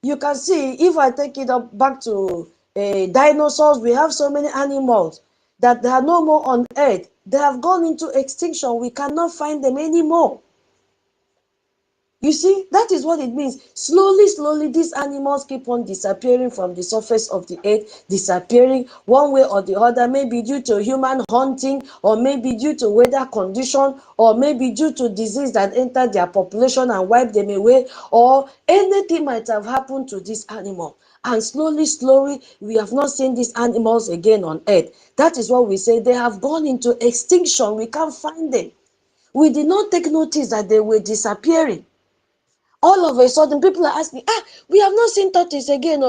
you can see, if I take it up back to dinosaurs, we have so many animals that they are no more on earth. They have gone into extinction. We cannot find them anymore. You see, that is what it means. Slowly, slowly, these animals keep on disappearing from the surface of the earth, disappearing one way or the other, maybe due to human hunting, or maybe due to weather condition, or maybe due to disease that entered their population and wiped them away, or anything might have happened to this animal. And slowly, slowly, we have not seen these animals again on earth. That is what we say. They have gone into extinction. We can't find them. We did not take notice that they were disappearing. All of a sudden, people are asking, we have not seen tortoise again.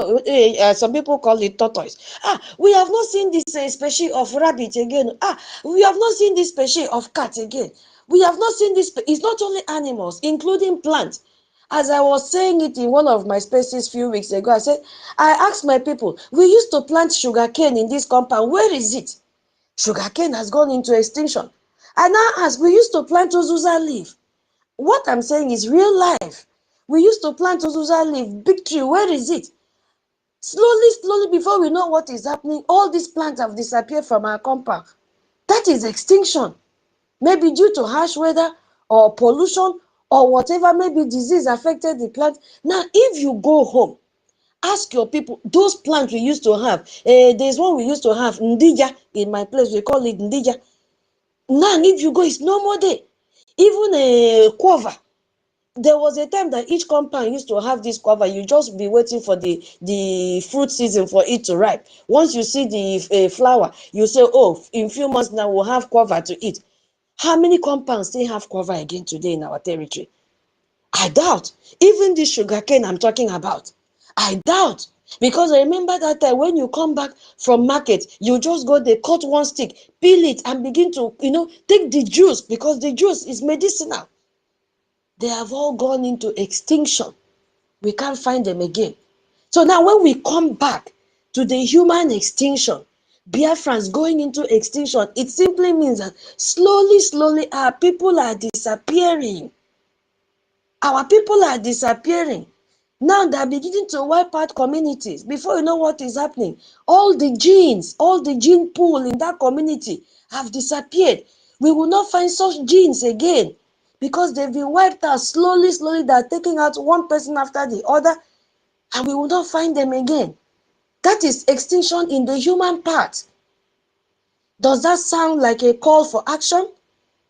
Some people call it tortoise. We have not seen this species of rabbit again. We have not seen this species of cat again. We have not seen this. It's not only animals, including plants. As I was saying it in one of my spaces a few weeks ago, I asked my people, we used to plant sugarcane in this compound. Where is it? Sugarcane has gone into extinction. I now ask, we used to plant Ozuza leaf. What I'm saying is real life. We used to plant Ozuza leaf, big tree. Where is it? Slowly, slowly, before we know what is happening, all these plants have disappeared from our compound. That is extinction. Maybe due to harsh weather or pollution or whatever, maybe disease affected the plant. Now, if you go home, ask your people, those plants we used to have, there's one we used to have, Ndija, in my place, we call it Ndija. Now, if you go, it's no more there. Even a guava. There was a time that each compound used to have this guava. You just be waiting for the fruit season for it to ripe. Once you see the flower, you say, oh, in few months now we'll have guava to eat. How many compounds still have guava again today in our territory? I doubt. Even this sugarcane I'm talking about, I doubt. Because I remember that time when you come back from market, you just go there, cut one stick, peel it, and begin to, take the juice, because the juice is medicinal. They have all gone into extinction. We can't find them again. So now when we come back to the human extinction, Biafrans going into extinction, it simply means that slowly, our people are disappearing. Our people are disappearing. Now they're beginning to wipe out communities. Before you know what is happening, all the gene pool in that community have disappeared. We will not find such genes again because they've been wiped out slowly. They're taking out one person after the other, and we will not find them again. That is extinction in the human part. Does that sound like a call for action?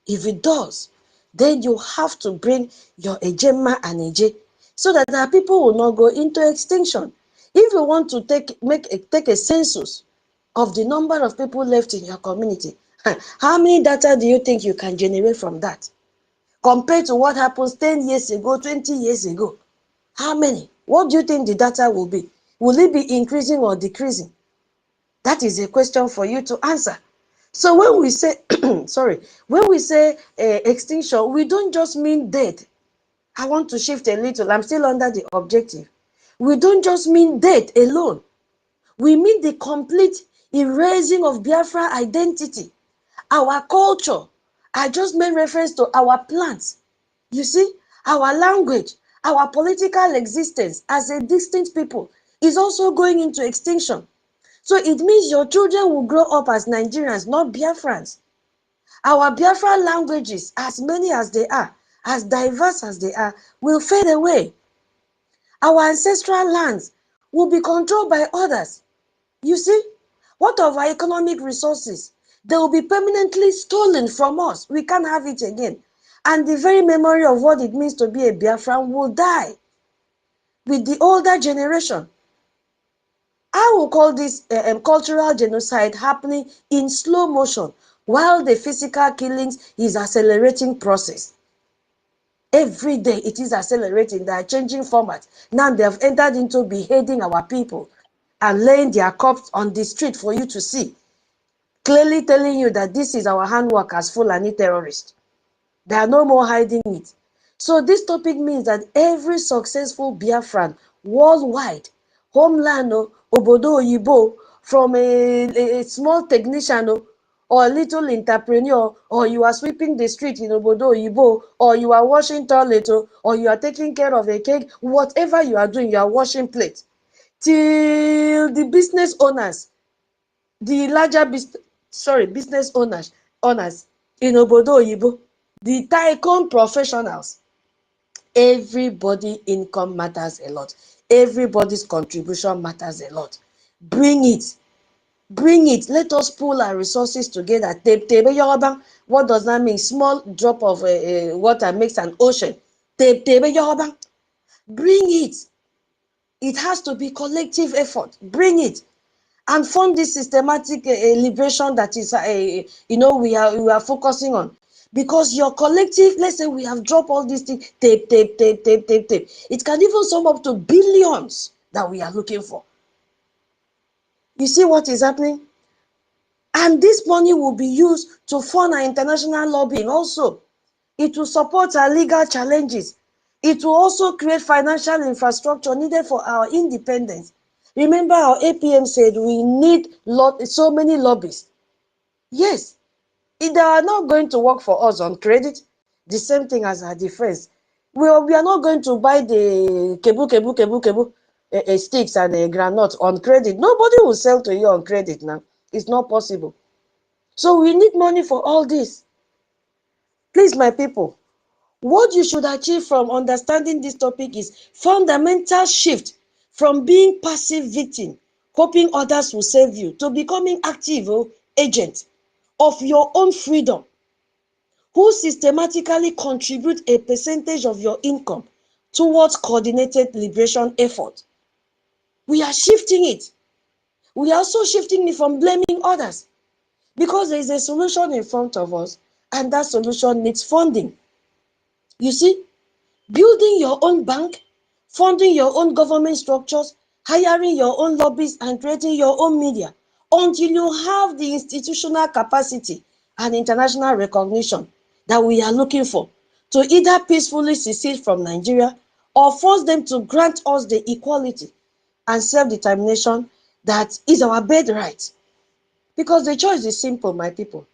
If it does, then you have to bring your Ejema and Eje so that our people will not go into extinction. If you want to take a census of the number of people left in your community, how many data do you think you can generate from that? Compared to what happens 10 years ago, 20 years ago, how many? What do you think the data will be? Will it be increasing or decreasing? That is a question for you to answer. So when we say, when we say extinction, we don't just mean death. I want to shift a little. I'm still under the objective. We don't just mean death alone. We mean the complete erasing of Biafra identity. Our culture. I just made reference to our plants. You see, our language, our political existence as a distinct people is also going into extinction. So it means your children will grow up as Nigerians, not Biafrans. Our Biafra languages, as many as they are, as diverse as they are, will fade away. Our ancestral lands will be controlled by others. You see, what of our economic resources? They will be permanently stolen from us. We can't have it again. And the very memory of what it means to be a Biafran will die with the older generation. I will call this cultural genocide happening in slow motion while the physical killings is accelerating process. Every day it is accelerating. They are changing format. Now they have entered into beheading our people and laying their corpse on the street for you to see. Clearly telling you that this is our handwork as Fulani terrorists. They are no more hiding it. So this topic means that every successful Biafran worldwide, homeland, obodo oyibo, from a small technician or a little entrepreneur, or you are sweeping the street in obodo oyibo, or you are washing toilet, or you are taking care of a cake, whatever you are doing, you are washing plates. Till the business owners, the larger business owners in obodo oyibo, the IKOM professionals, everybody income matters a lot. Everybody's contribution matters a lot. Bring it. Let us pool our resources together. What does that mean? Small drop of water makes an ocean. Bring it. It has to be collective effort. Bring it. And fund this systematic liberation that is, we are focusing on. Because your collective, let's say we have dropped all these things, tape. It can even sum up to billions that we are looking for. You see what is happening? And this money will be used to fund our international lobbying also. It will support our legal challenges. It will also create financial infrastructure needed for our independence. Remember our APM said we need so many lobbyists. Yes, if they are not going to work for us on credit, the same thing as our defense. We are not going to buy the kebu sticks and a granite on credit. Nobody will sell to you on credit now. It's not possible. So we need money for all this. Please, my people, what you should achieve from understanding this topic is fundamental shift from being passive victim, hoping others will save you, to becoming active agent of your own freedom, who systematically contribute a percentage of your income towards coordinated liberation effort. We are shifting it. We are also shifting it from blaming others, because there is a solution in front of us, and that solution needs funding. You see, building your own bank, funding your own government structures hiring your own lobbyists and creating your own media until you have the institutional capacity and international recognition that we are looking for to either peacefully secede from Nigeria or force them to grant us the equality and self-determination that is our birthright. Because the choice is simple, my people.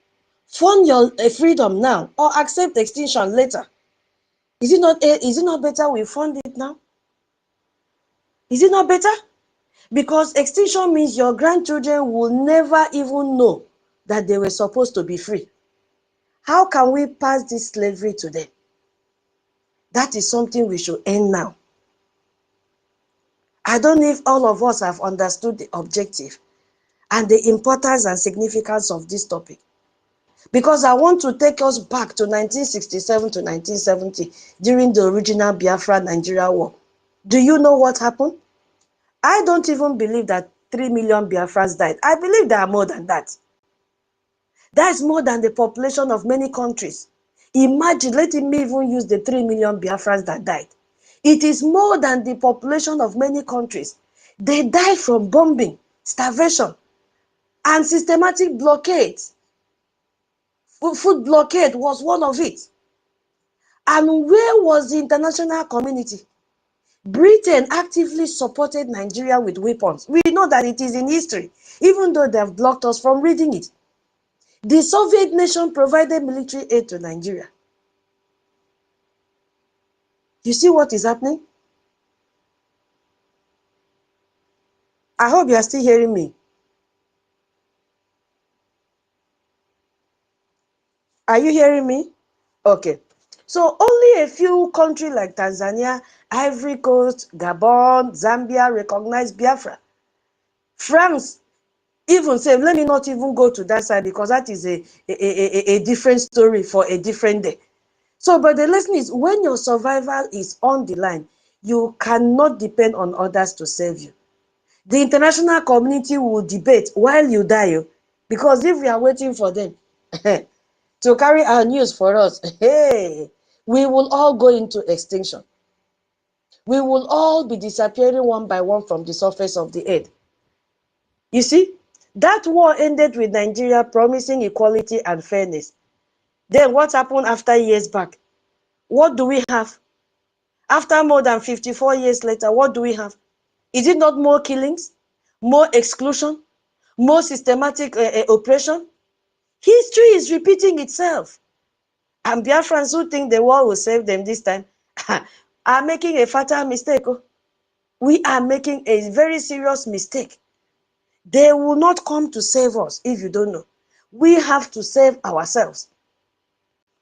Fund your freedom now or accept extinction later. Is it not better we fund it now? Is it not better? Because extinction means your grandchildren will never even know that they were supposed to be free. How can we pass this slavery to them? That is something we should end now. I don't know if all of us have understood the objective and the importance and significance of this topic. Because I want to take us back to 1967 to 1970 during the original Biafra-Nigeria war. Do you know what happened? I don't even believe that 3 million Biafrans died. I believe there are more than that. That is more than the population of many countries. Imagine, let me even use the 3 million Biafrans that died. It is more than the population of many countries. They died from bombing, starvation, and systematic blockades. Food blockade was one of it. And where was the international community? Britain actively supported Nigeria with weapons. We know that it is in history, even though they have blocked us from reading it. The Soviet nation provided military aid to Nigeria. You see what is happening? I hope you are still hearing me. Are you hearing me? Okay. So only a few countries like Tanzania, Ivory Coast, Gabon, Zambia recognized Biafra. France even said, let me not even go to that side because that is a different story for a different day. So, but the lesson is when your survival is on the line, you cannot depend on others to save you. The international community will debate while you die, because if we are waiting for them to carry our news for us, hey, we will all go into extinction. We will all be disappearing one by one from the surface of the earth. You see, that war ended with Nigeria promising equality and fairness. Then what happened after years back? What do we have? After more than 54 years later, what do we have? Is it not more killings, more exclusion, more systematic oppression? History is repeating itself. And Biafrans who think the war will save them this time are making a fatal mistake. We are making a very serious mistake. They will not come to save us if you don't know. We have to save ourselves.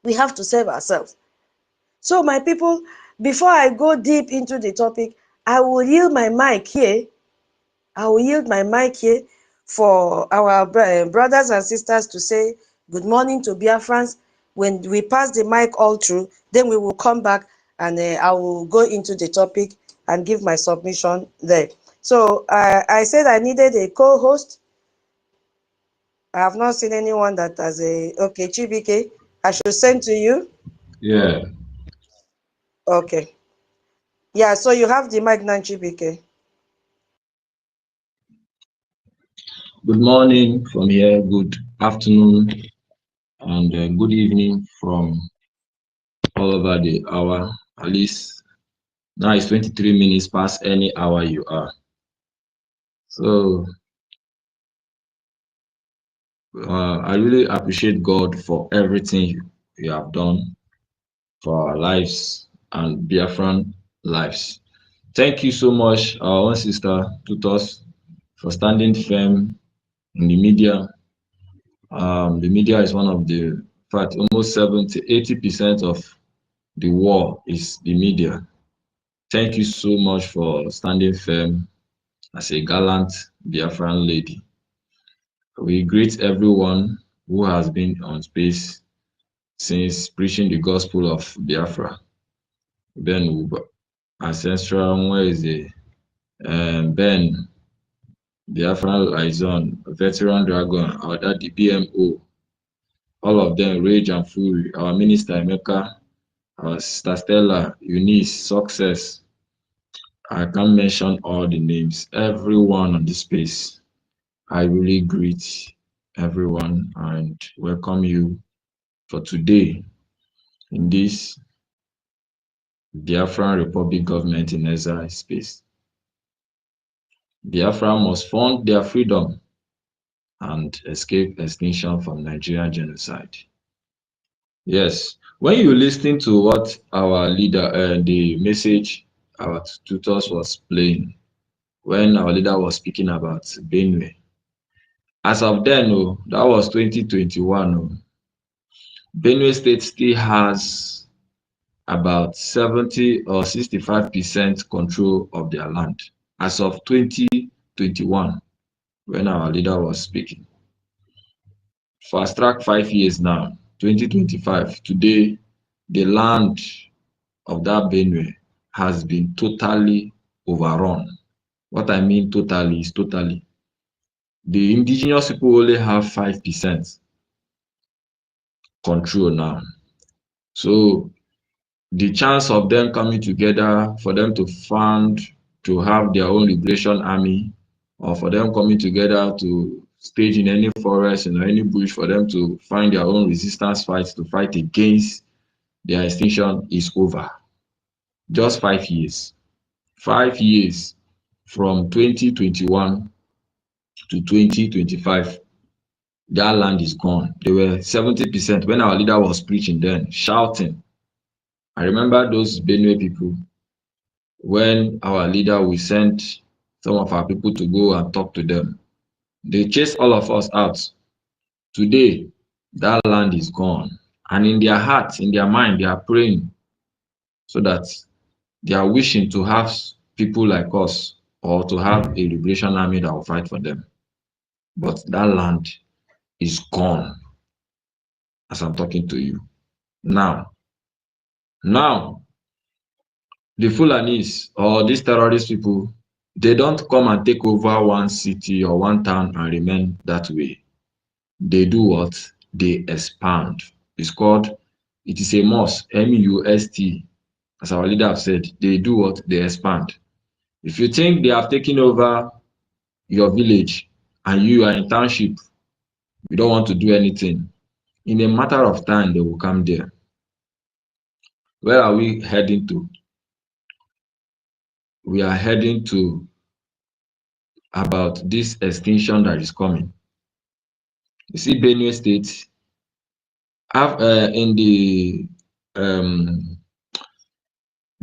We have to save ourselves. So my people, before I go deep into the topic, I will yield my mic here. I will yield my mic here for our brothers and sisters to say good morning to Biafrans. When we pass the mic all through, then we will come back and I will go into the topic and give my submission there. So I said I needed a co-host. I have not seen anyone that has a, okay, Chibike, I should send to you. Yeah. Okay. Yeah, so you have the mic now, Chibike. Good morning from here, good afternoon, and good evening from all over the hour. At least now it's 23 minutes past any hour you are. So I really appreciate God for everything you have done for our lives and Biafran lives. Thank you so much, our own sister Tutos, for standing firm in the media. The media is one of the, in fact, almost 70–80% of the war is the media. Thank you so much for standing firm as a gallant Biafran lady. We greet everyone who has been on space since preaching the gospel of Biafra. Ben Uba, Ancestral Mweze, Ben, Biafran Liaison, Veteran Dragon, our daddy BMO, all of them, Rage and Fury, our minister Emeka, our sister Stella, Eunice, Success, I can't mention all the names. Everyone on this space, I really greet everyone and welcome you for today in this Biafran Republic government in exile space. Biafra must fund their freedom and escape extinction from Nigerian genocide. Yes, when you listen to what our leader, the message our tutors was playing, when our leader was speaking about Benue, as of then, oh, that was 2021. Oh, Benue State still has about 70 or 65% control of their land as of 2021, when our leader was speaking. Fast track 5 years now, 2025, today, the land of that Benue has been totally overrun. What I mean totally is totally. The indigenous people only have 5% control now. So the chance of them coming together for them to fund, to have their own liberation army, or for them coming together to stage in any forest, in any bush, for them to find their own resistance fights to fight against their extinction is over. Just 5 years. 5 years from 2021 to 2025, that land is gone. They were 70% when our leader was preaching then, shouting. I remember those Benue people, when our leader, we sent some of our people to go and talk to them. They chased all of us out. Today, that land is gone. And in their hearts, in their mind, they are praying so that they are wishing to have people like us or to have a liberation army that will fight for them. But that land is gone as I'm talking to you. Now, the Fulanis or these terrorist people, they don't come and take over one city or one town and remain that way. They do what? They expand. It is a must, M-U-S-T, as our leader have said. They do what? They expand. If you think they have taken over your village and you are in township, you don't want to do anything, in a matter of time, they will come there. Where are we heading to? We are heading to about this extinction that is coming. You see, Benue State in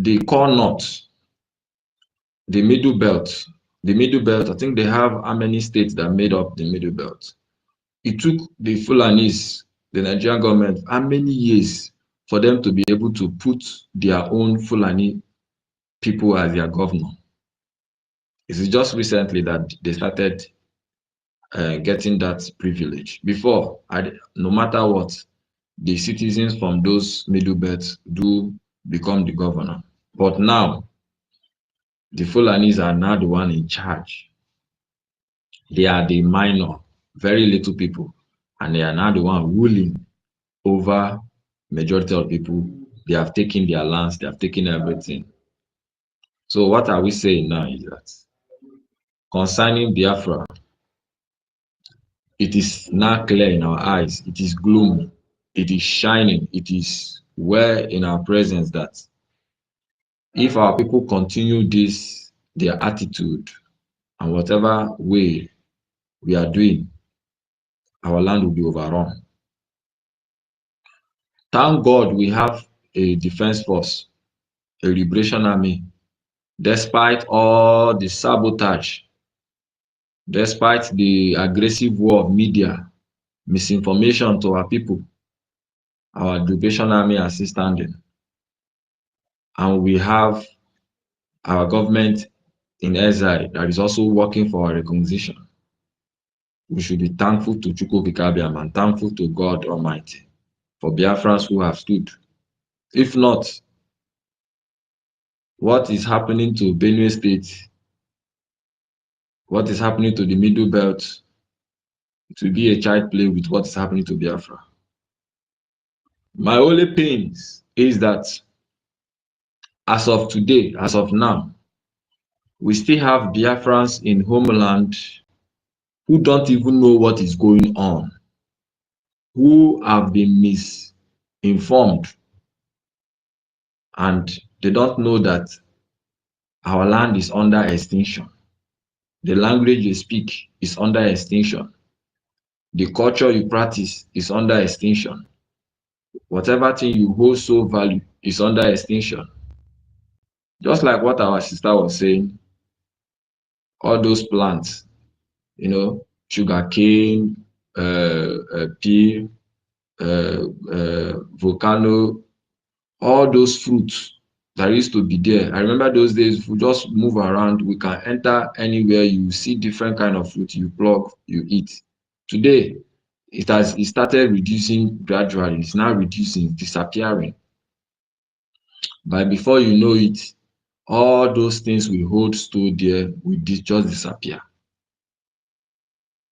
the core north, the middle belt. The middle belt, I think they have how many states that made up the middle belt. It took the Fulanis, the Nigerian government, how many years for them to be able to put their own Fulani people as their governor. It is just recently that they started getting that privilege. Before, no matter what, the citizens from those middle belts do become the governor. But now, the Fulanis are now the one in charge. They are the minor, very little people, and they are now the one ruling over majority of people. They have taken their lands, they have taken everything. So what are we saying now is that concerning Biafra, it is now clear in our eyes, it is gloomy, it is shining, it is well in our presence that if our people continue this, their attitude, and whatever way we are doing, our land will be overrun. Thank God we have a defense force, a liberation army, despite all the sabotage, despite the aggressive war of media, misinformation to our people, our liberation army are still standing. And we have our government in exile that is also working for our reconciliation. We should be thankful to Chukwu Okike and thankful to God Almighty for Biafrans who have stood. If not, what is happening to Benue State, what is happening to the Middle Belt, it will be a child play with what is happening to Biafra. My only pain is that as of today, as of now, We still have Biafrans in homeland who don't even know what is going on, who have been misinformed, and they don't know that our land is under extinction. The language you speak is under extinction. The culture you practice is under extinction. Whatever thing you hold so value is under extinction. Just like what our sister was saying, all those plants, sugar cane, pea, volcano, all those fruits that used to be there. I remember those days, if we just move around, we can enter anywhere, you see different kind of fruit, you pluck, you eat. Today, it started reducing gradually. It's now reducing, disappearing. But before you know it, all those things we hold stored there will just disappear.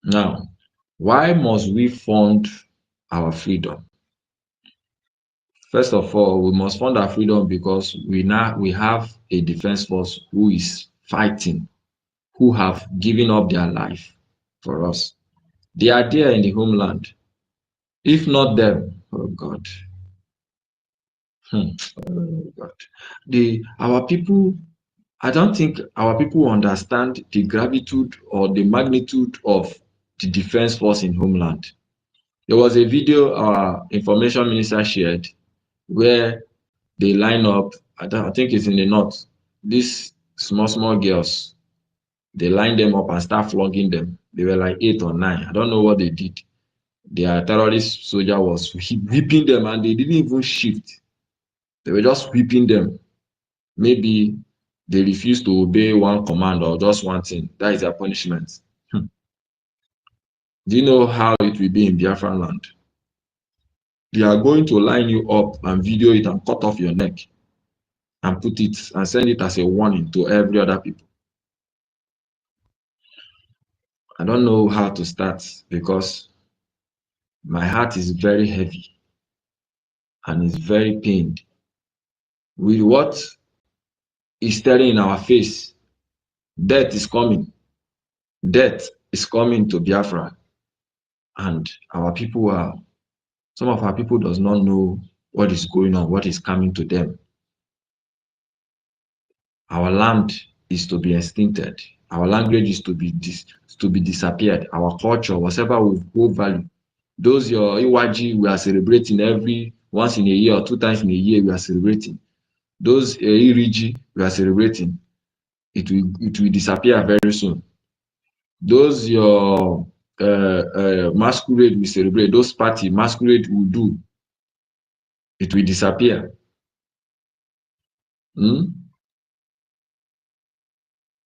Now, why must we fund our freedom? First of all, we must fund our freedom because we have a defense force who is fighting, who have given up their life for us. They are there in the homeland. If not them, oh God. Oh God. Our people, I don't think our people understand the gravitude or the magnitude of the defense force in homeland. There was a video our information minister shared where they line up, I think it's in the north, these small girls, they line them up and start flogging them. They were like 8 or 9. I don't know what they did. Their terrorist soldier was whipping them and they didn't even shift. They were just whipping them. Maybe they refused to obey one command or just one thing. That is their punishment. Do you know how it will be in Biafran land? They are going to line you up and video it and cut off your neck and put it and send it as a warning to every other people. I don't know how to start because my heart is very heavy and is very pained with what is staring in our face. Death is coming. Death is coming to Biafra. And some of our people does not know what is going on, what is coming to them. Our land is to be extincted. Our language is to be disappeared. Our culture, whatever we hold value. Those your EKID we are celebrating every once in a year or 2 times in a year we are celebrating. Those BRGIE we are celebrating. It will disappear very soon. Those your masquerade we celebrate, those party masquerade we do, it will disappear.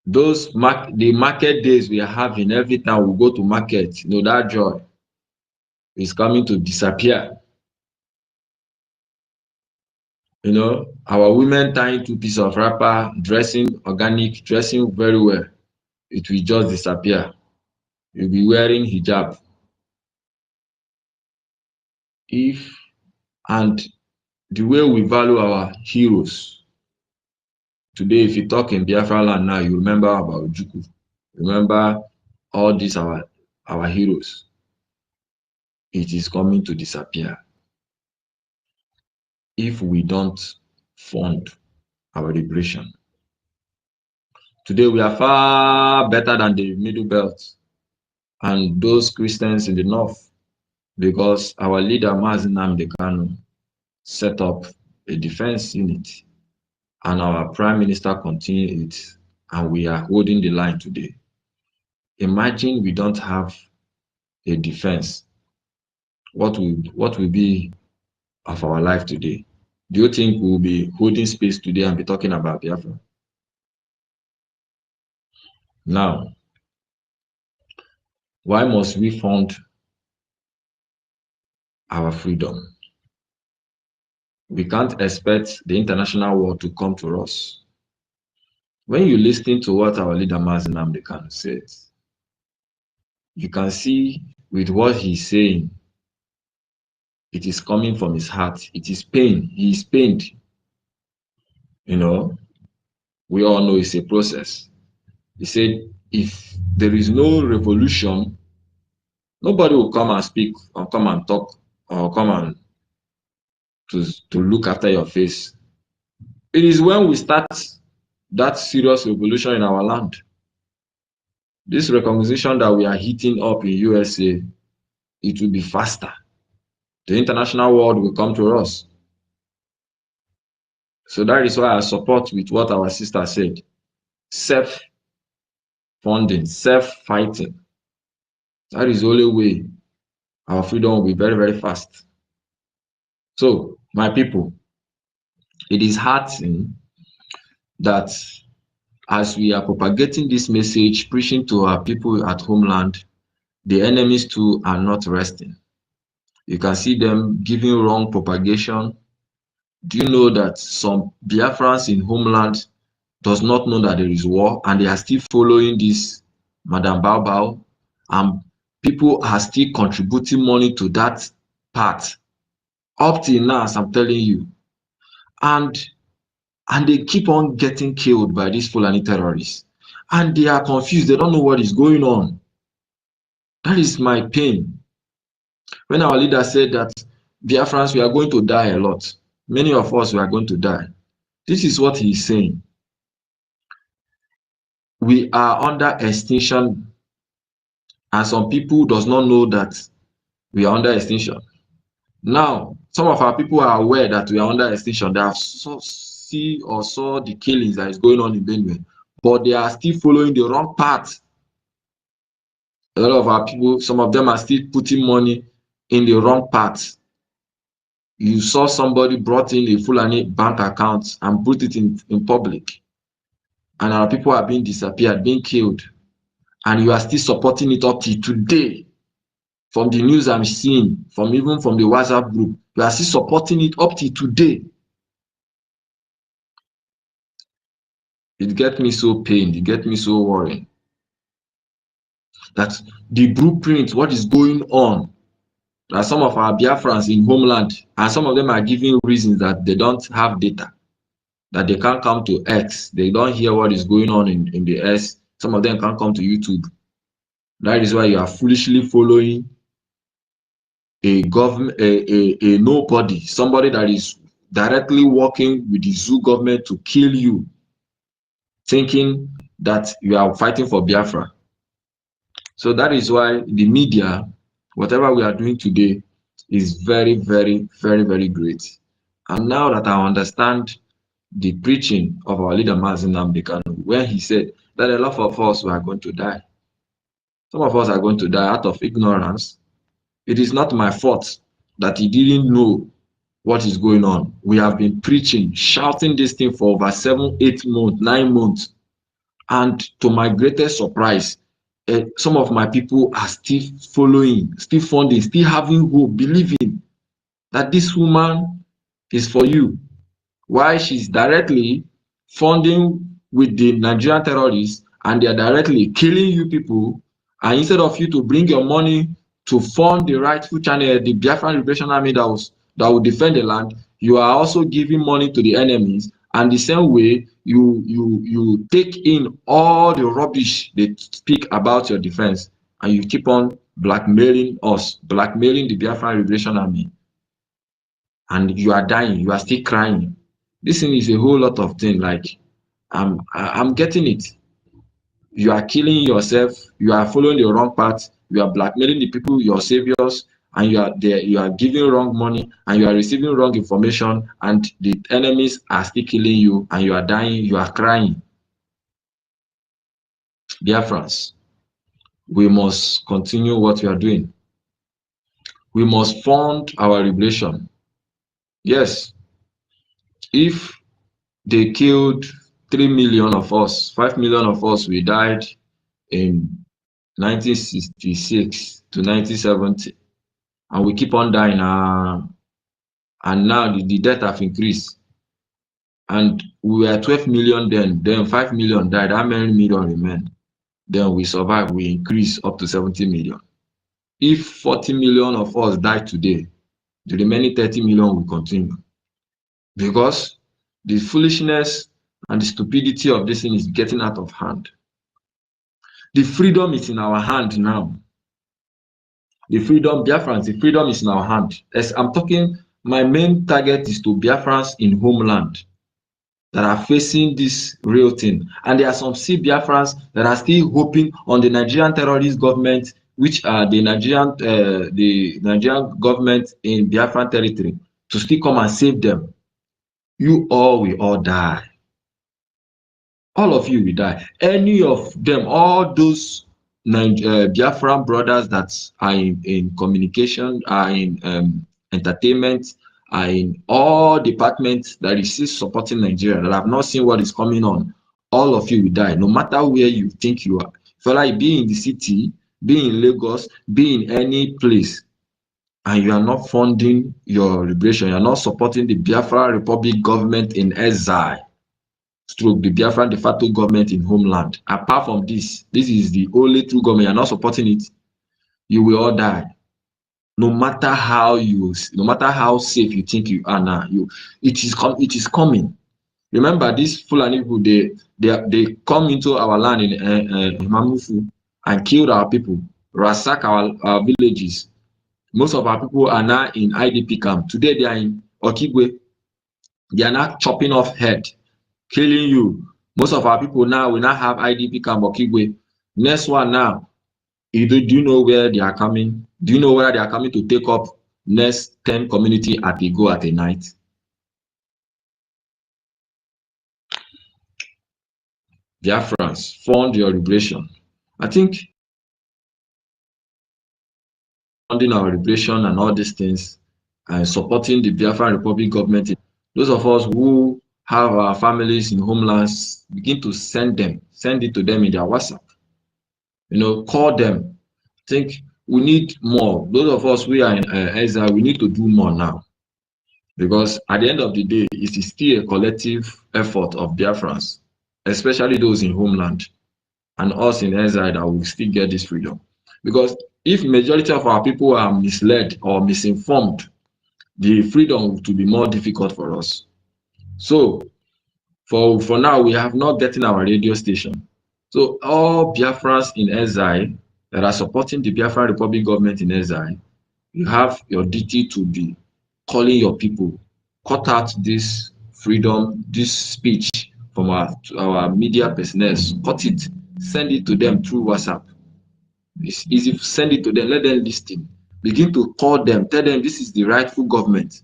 Those the market days we are having, every time we go to market, that joy is coming to disappear. Our women tying 2 pieces of wrapper, dressing organic, dressing very well, it will just disappear. You'll be wearing hijab. And the way we value our heroes, today, if you talk in Biafra land now, you remember about Juku. Remember all these our heroes. It is coming to disappear if we don't fund our liberation. Today, we are far better than the Middle Belt and those Christians in the north because our leader, ANNANG, set up a defense unit and our prime minister continued it, and we are holding the line today. Imagine we don't have a defense. What will be of our life today? Do you think we'll be holding space today and be talking about Biafra? Now, why must we fund our freedom? We can't expect the international world to come to us. When you listen to what our leader ANNANG says, you can see with what he's saying, it is coming from his heart. It is pain. He is pained. We all know it's a process. He said, if there is no revolution, nobody will come and speak or come and talk or come and to look after your face. It is when we start that serious revolution in our land, this recognition that we are heating up in USA, it will be faster. The international world will come to us. So that is why I support with what our sister said. Self-funding, self-fighting. That is the only way our freedom will be very, very fast. So, my people, it is heartening that as we are propagating this message, preaching to our people at homeland, the enemies too are not resting. You can see them giving wrong propagation. Do you know that some Biafrans in homeland does not know that there is war, and they are still following this Madam Bao, and people are still contributing money to that part up till now, as I'm telling you, and they keep on getting killed by these Fulani terrorists, and they are confused. They don't know what is going on. That is my pain. When our leader said that Biafrans, we are going to die a lot, many of us, we are going to die. This is what he is saying. We are under extinction, and some people does not know that we are under extinction. Now, some of our people are aware that we are under extinction. They have saw the killings that is going on in Benue, but they are still following the wrong path. A lot of our people, some of them are still putting money in the wrong path. You saw somebody brought in a Fulani bank account and put it in public, and our people are being disappeared, being killed, and you are still supporting it up to today. From the news I'm seeing, even from the WhatsApp group, you are still supporting it up to today. It gets me so pained, it gets me so worried. That the blueprint, what is going on, that some of our Biafrans in homeland, and some of them are giving reasons that they don't have data, that they can't come to X, they don't hear what is going on in the S, some of them can't come to YouTube. That is why you are foolishly following a government, a nobody, somebody that is directly working with the zoo government to kill you, thinking that you are fighting for Biafra. So that is why the media, whatever we are doing today, is very, very, very, very great. And now that I understand the preaching of our leader Mazi Nnamdi Kanu, when he said that a lot of us are going to die. Some of us are going to die out of ignorance. It is not my fault that he didn't know what is going on. We have been preaching, shouting this thing for over 7, 8 months, 9 months. And to my greatest surprise, some of my people are still following, still funding, still having hope, believing that this woman is for you. Why? She's directly funding with the Nigerian terrorists, and they are directly killing you people. And instead of you to bring your money to fund the rightful channel, the Biafran Liberation Army that will defend the land, you are also giving money to the enemies. And the same way, you take in all the rubbish they speak about your defense, and you keep on blackmailing us, blackmailing the Biafran Liberation Army. And you are dying, you are still crying. This thing is a whole lot of things. Like, I'm getting it. You are killing yourself, you are following the wrong path, you are blackmailing the people, your saviors, and you are giving wrong money, and you are receiving wrong information, and the enemies are still killing you, and you are dying, you are crying. Dear friends, we must continue what we are doing. We must fund our liberation. Yes, if they killed 3 million of us, 5 million of us, we died in 1966 to 1970, and we keep on dying, and now the death have increased, and we were 12 million then 5 million died. How many million remain? Then we survive, we increase up to 70 million. If 40 million of us die today, the remaining 30 million will continue, because the foolishness and the stupidity of this thing is getting out of hand. The freedom is in our hand now. The freedom, Biafrans, the freedom is in our hand. As I'm talking, my main target is to Biafrans in homeland that are facing this real thing. And there are some Biafrans that are still hoping on the Nigerian terrorist government, which are the Nigerian government in Biafran territory, to still come and save them. You all will all die. All of you will die. Any of them, all those Biafran brothers that are in communication, are in entertainment, are in all departments that is still supporting Nigeria, that have not seen what is coming on, all of you will die, no matter where you think you are. If you like, be in the city, be in Lagos, be in any place, and you are not funding your liberation, you are not supporting the Biafra Republic government in exile, stroke the Biafran de facto government in homeland. Apart from this, this is the only true government. You're not supporting it, you will all die. No matter how safe you think you are now, it is coming. Remember, these Fulani people, they come into our land in Mamufu and killed our people, ransack our villages. Most of our people are now in IDP camp. Today they are in Okigwe. They are now chopping off head, killing you. Most of our people now will not have IDP camp Okigwe. Next one now, do you know where they are coming? Do you know where they are coming to take up next 10 community at a go at a night? Biafrans, fund your liberation. I think funding our liberation and all these things and supporting the Biafran Republic government, those of us who have our families in homelands, begin to send it to them in their WhatsApp. Call them. I think we need more. Those of us who are in exile, we need to do more now. Because at the end of the day, it is still a collective effort of Biafrans, especially those in homeland and us in exile, that will still get this freedom. Because if majority of our people are misled or misinformed, the freedom will be more difficult for us. So for now, we have not gotten our radio station. So all Biafrans in exile that are supporting the Biafran Republic government in exile, you have your duty to be calling your people. Cut out this freedom, this speech from our media personnel. Cut it, send it to them through WhatsApp. It's easy to send it to them, let them listen. Begin to call them, tell them this is the rightful government.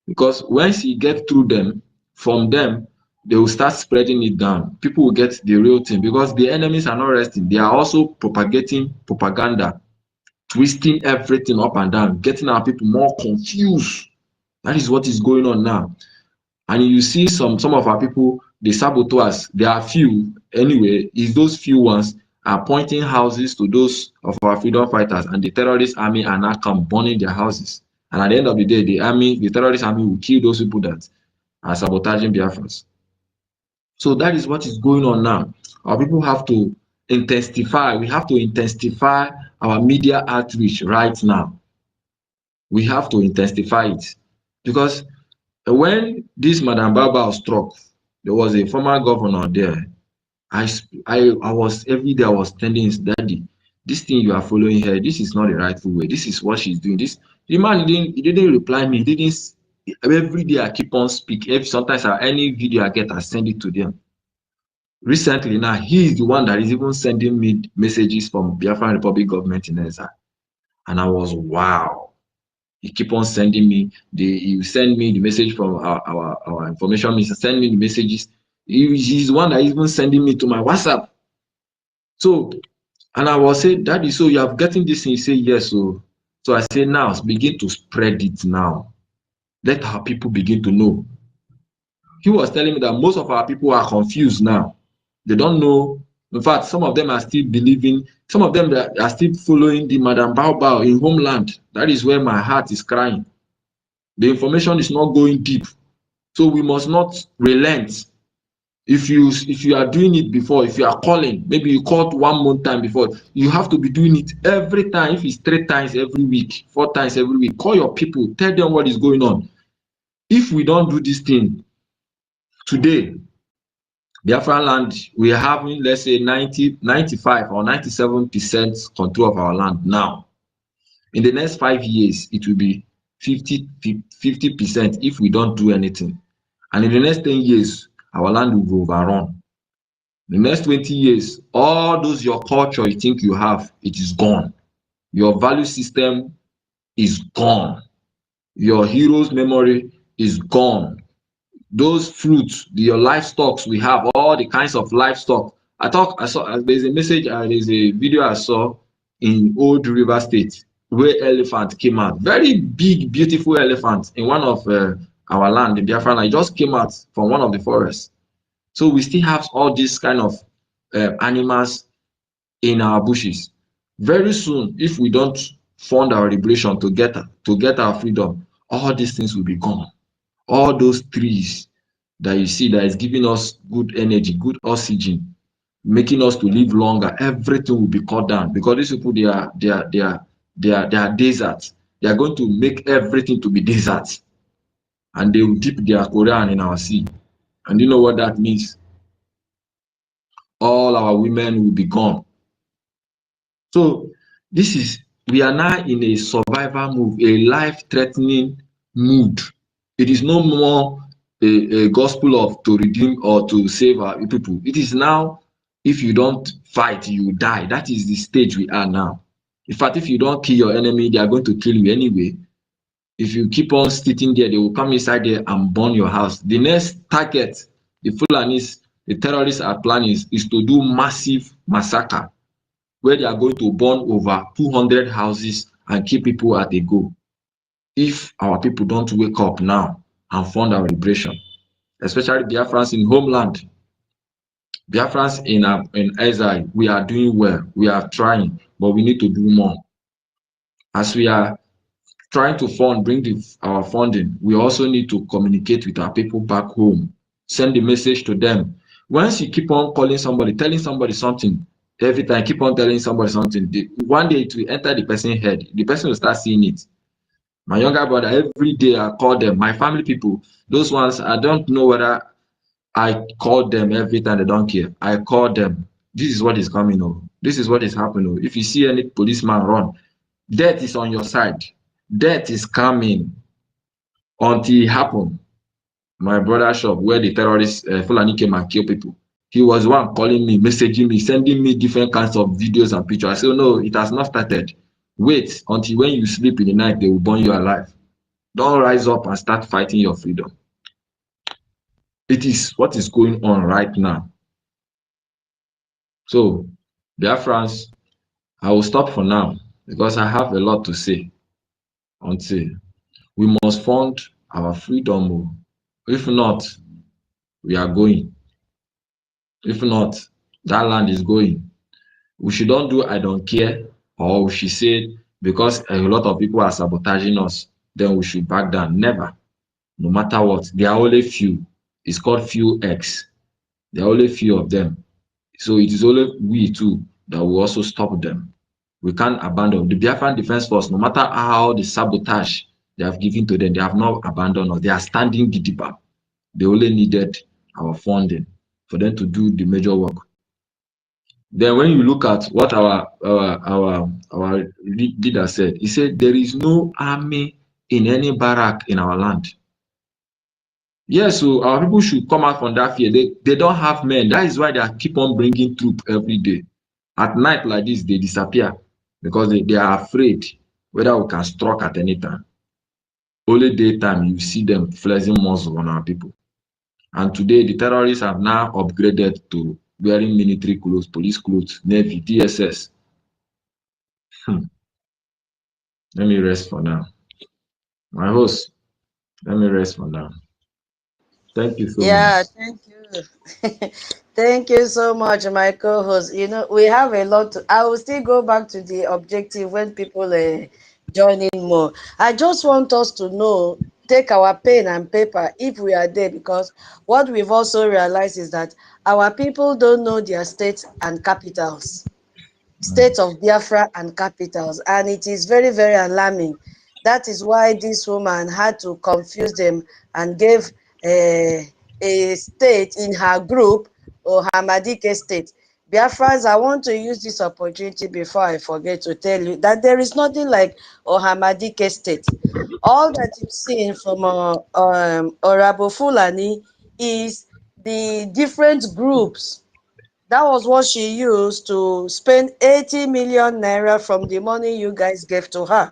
Because once you get through them, from them, they will start spreading it down. People will get the real thing, because the enemies are not resting. They are also propagating propaganda, twisting everything up and down, getting our people more confused. That is what is going on now. And you see some of our people, the saboteurs, there are few anyway, is those few ones are pointing houses to those of our freedom fighters, and the terrorist army are now come burning their houses. And at the end of the day, the terrorist army will kill those people that are sabotaging Biafrans. So that is what is going on now. Our people have to intensify. We have to intensify our media outreach right now. We have to intensify it, because when this Madam Baba struck, there was a former governor there. I was every day I was telling his daddy, this thing you are following here, this is not the rightful way. This is what she's doing. The man didn't reply me. Every day I keep on speaking. Sometimes any video I get, I send it to them. Recently now, he is the one that is even sending me messages from Biafran Republic government in exile. And I was, wow. He keep on sending me he send me the message from our information minister, send me the messages. He's the one that is even sending me to my WhatsApp. So, and I was saying, Daddy, so you have gotten this thing? He say yes. So I say, now begin to spread it now. Let our people begin to know. He was telling me that most of our people are confused now. They don't know. In fact, some of them are still believing, some of them are still following the Madam Bao in homeland. That is where my heart is crying. The information is not going deep. So we must not relent. If you are doing it before, if you are calling, maybe you called 1 month time before, you have to be doing it every time. If it's 3 times every week, 4 times every week, call your people, tell them what is going on. If we don't do this thing today, Biafran land, we are having, let's say, 90, 95 or 97% control of our land now. In the next 5 years, it will be 50% if we don't do anything. And in the next 10 years, our land will be overrun. In the next 20 years, all those your culture you think you have, it is gone. Your value system is gone. Your hero's memory is gone. Those fruits, your livestock we have, all the kinds of livestock. I saw there's a message, there's a video I saw in Old River State where elephant came out. Very big, beautiful elephant in one of our land in Biafra. I just came out from one of the forests. So we still have all these kind of animals in our bushes. Very soon, if we don't fund our liberation to get our freedom, all these things will be gone. All those trees that you see that is giving us good energy, good oxygen, making us to live longer, everything will be cut down because these people they are deserts. They are going to make everything to be deserts, and they will dip their Quran in our sea. And you know what that means? All our women will be gone. So we are now in a survival move, a life-threatening mood. It is no more a gospel of to redeem or to save our people. It is now, if you don't fight, you die. That is the stage we are now. In fact, if you don't kill your enemy, they are going to kill you anyway. If you keep on sitting there, they will come inside there and burn your house. The next target, the Fulanis, the terrorists are planning is to do massive massacre, where they are going to burn over 200 houses and kill people at a go. If our people don't wake up now and fund our liberation, especially Biafrans in homeland, Biafrans in exile, we are doing well, we are trying, but we need to do more. As we are trying to bring our funding, we also need to communicate with our people back home, send the message to them. Once you keep on calling somebody, telling somebody something, every time keep on telling somebody something, one day it will enter the person's head, the person will start seeing it. My younger brother, every day I call them, my family people, those ones, I don't know whether I call them every time, they don't care. I call them, this is what is coming, this is what is happening. If you see any policeman run, death is on your side. Death is coming until it happens. My brother's shop, where the terrorists Fulani came and killed people, he was one calling me, messaging me, sending me different kinds of videos and pictures. I said, no, it has not started. Wait until when you sleep in the night, they will burn you alive. Don't rise up and start fighting your freedom. It is what is going on right now. So, Biafrans, I will stop for now because I have a lot to say. Until we must fund our freedom. If not, we are going. If not, that land is going. We should not do I don't care, or we should say because a lot of people are sabotaging us, then we should back down. Never. No matter what. There are only few. It's called few X. There are only few of them. So it is only we too that will also stop them. We can't abandon. The Biafran Defense Force, no matter how the sabotage they have given to them, they have not abandoned us. They are standing gidigba. They only needed our funding for them to do the major work. Then when you look at what our leader said, he said there is no army in any barrack in our land. Yes, so our people should come out from that fear. They don't have men. That is why they keep on bringing troops every day. At night like this, they disappear because they are afraid whether we can strike at any time. Only daytime you see them flexing muscle on our people. And today the terrorists have now upgraded to wearing military clothes, police clothes, Navy, DSS. Let me rest for now. My host, let me rest for now. Thank you so Yeah, much. thank you. Thank you so much, my co-host. You know, we have a lot to, I will still go back to the objective when people join in more. I just want us to know, take our pen and paper if we are there, because what we've also realized is that our people don't know their states and capitals. State of Biafra and capitals, and it is very, very alarming. That is why this woman had to confuse them and gave a state in her group Ohamadike State. Biafrans, I want to use this opportunity before I forget to tell you that there is nothing like Ohamadike State. All that you've seen from Orabo Fulani is the different groups. That was what she used to spend 80 million naira from the money you guys gave to her.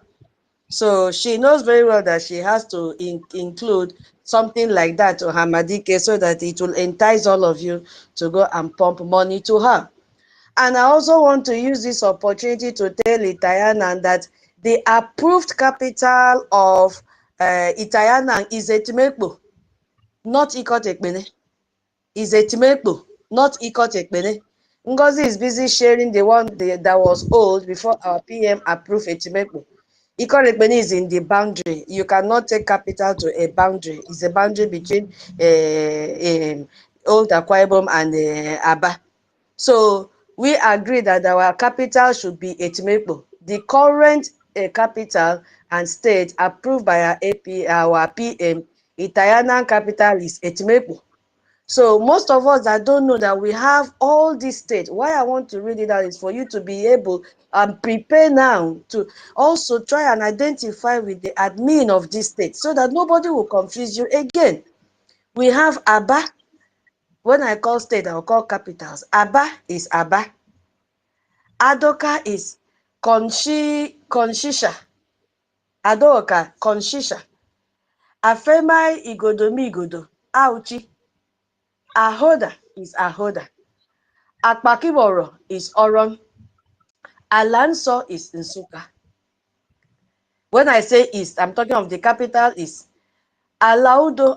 So she knows very well that she has to include something like that to Hamadike so that it will entice all of you to go and pump money to her. And I also want to use this opportunity to tell Itayanan that the approved capital of Itayanan is Etimekpo, not Ikotekpene. Is Etimekpo, not Ikotekpene. Ngozi is busy sharing the one that was old before our PM approved Etimekpo. Ikotekpene is in the boundary. You cannot take capital to a boundary. It's a boundary between Old Akwa Ibom and Aba. So we agree that our capital should be Etimekpo. The current capital and state approved by our PM, Itayanan capital is Etimekpo. So most of us that don't know that we have all these states, why I want to read it out is for you to be able and prepare now to also try and identify with the admin of this state so that nobody will confuse you again. We have Aba. When I call state, I'll call capitals. Aba is Aba. Adoka is Konshisha. Adoka, Konshisha. Afemai Igodomigodo. Auchi. Ahoda is Ahoda. Akpakiboro is Oron. Alanso is Nsuka. When I say east, I'm talking of the capital is Aludo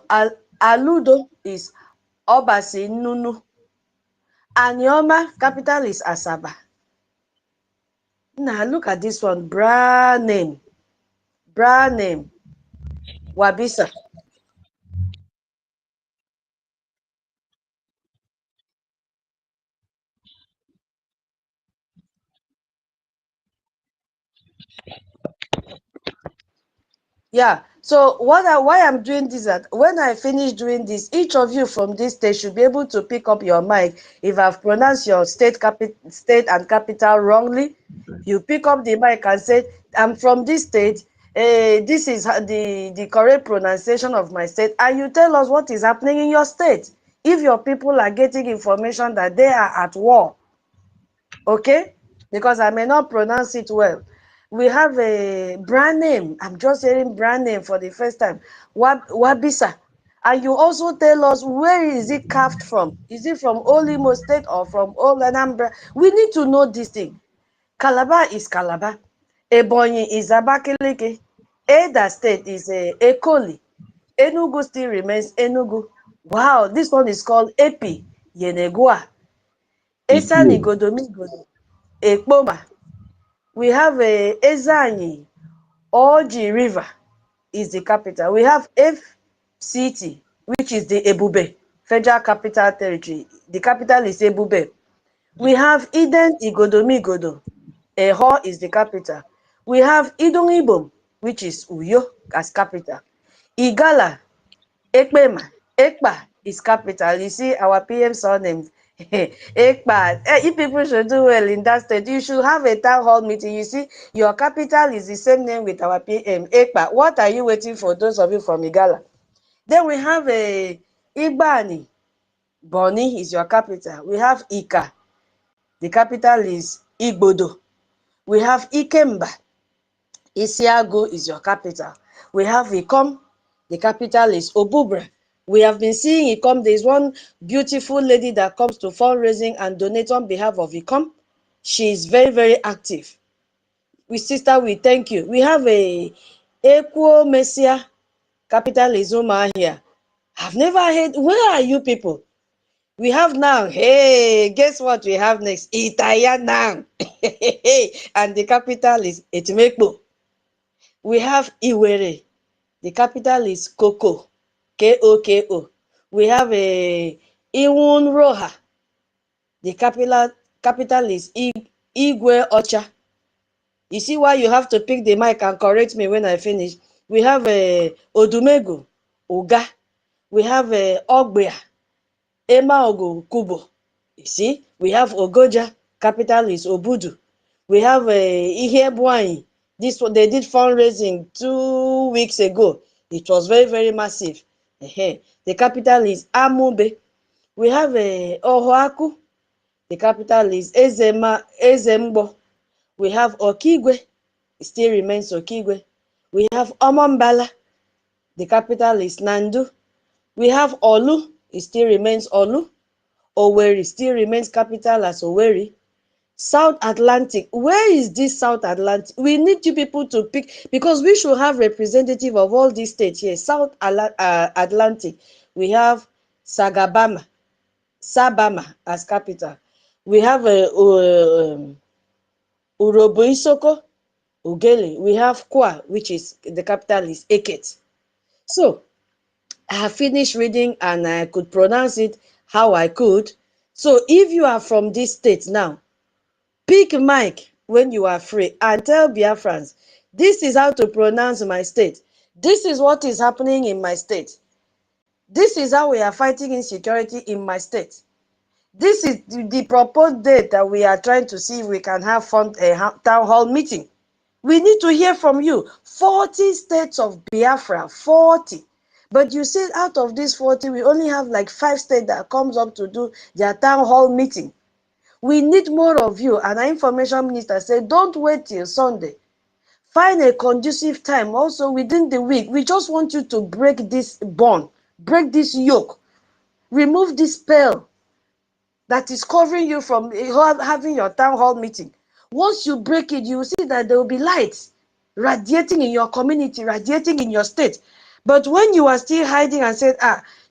is Obasi Nunu. Anioma, capital is Asaba. Now look at this one, brand name. Wabisa. Yeah, so why I'm doing this, that when I finish doing this, each of you from this state should be able to pick up your mic. If I've pronounced your state and capital wrongly, you pick up the mic and say, I'm from this state, this is the correct pronunciation of my state, and you tell us what is happening in your state. If your people are getting information that they are at war, okay? Because I may not pronounce it well. We have a brand name. I'm just hearing brand name for the first time. Wabisa. And you also tell us where is it carved from? Is it from Olimo State or from Old Anambra? We need to know this thing. Calabar is Calabar. Ebonyi is Abakaliki. Ada State is Ekoli. Enugu still remains Enugu. Wow, this one is called Epi Yenegua. Esan Igodomigodo. Ekpoma. We have Ezanyi. Oji River is the capital. We have FCT, which is the Ebube, Federal Capital Territory. The capital is Ebube. We have Eden Igodomigodo. Eho is the capital. We have Idongibom, which is Uyo as capital. Igala, Ekpema, Ekpa is capital. You see our PM surname. Ekpa. If people should do well in that state, you should have a town hall meeting. You see, your capital is the same name with our PM. Ekpa. What are you waiting for, those of you from Igala? Then we have a Igbani. Boni is your capital. We have Ika. The capital is Igbodo. We have Ikemba. Isiago is your capital. We have IKOM. The capital is Obubra. We have been seeing IKOM. There is one beautiful lady that comes to fundraising and donate on behalf of IKOM. She is very, very active. Sister, we thank you. We have a Equo Messia. Capital is Umahia. I've never heard. Where are you people? We have now, hey, guess what we have next? Itaya now. And the capital is Etimekpo. We have Iwere. The capital is Koko. K-O-K-O. We have a Iwun Roha. The capital is Igwe Ocha. You see why you have to pick the mic and correct me when I finish. We have a Odumegu, Uga. We have a Ogbea, Emaogo, Kubo. You see, we have OGOJA, capital is Obudu. We have BRGIE. This one, they did fundraising 2 weeks ago. It was very, very massive. The capital is Amube. We have Ohoaku. The capital is Ezembo. We have Okigwe. It still remains Okigwe. We have Omambala. The capital is Nandu. We have Olu. It still remains Olu. Owerri still remains capital as Owerri. South Atlantic. Where is this South Atlantic? We need you people to pick, because we should have representative of all these states here. South Atlantic. We have Sabama as capital. We have Urobo Isoko, Ugele. We have Kwa, which is the capital is Eket. So I have finished reading and I could pronounce it how I could. So if you are from this state now, pick mic when you are free and tell Biafrans, this is how to pronounce my state. This is what is happening in my state. This is how we are fighting insecurity in my state. This is the proposed date that we are trying to see if we can have a town hall meeting. We need to hear from you. 40 states of Biafra, 40. But you see, out of these 40, we only have like 5 states that comes up to do their town hall meeting. We need more of you. And our information minister said, don't wait till Sunday. Find a conducive time also within the week. We just want you to break this bond, break this yoke, remove this spell that is covering you from having your town hall meeting. Once you break it, you will see that there will be lights radiating in your community, radiating in your state. But when you are still hiding and said,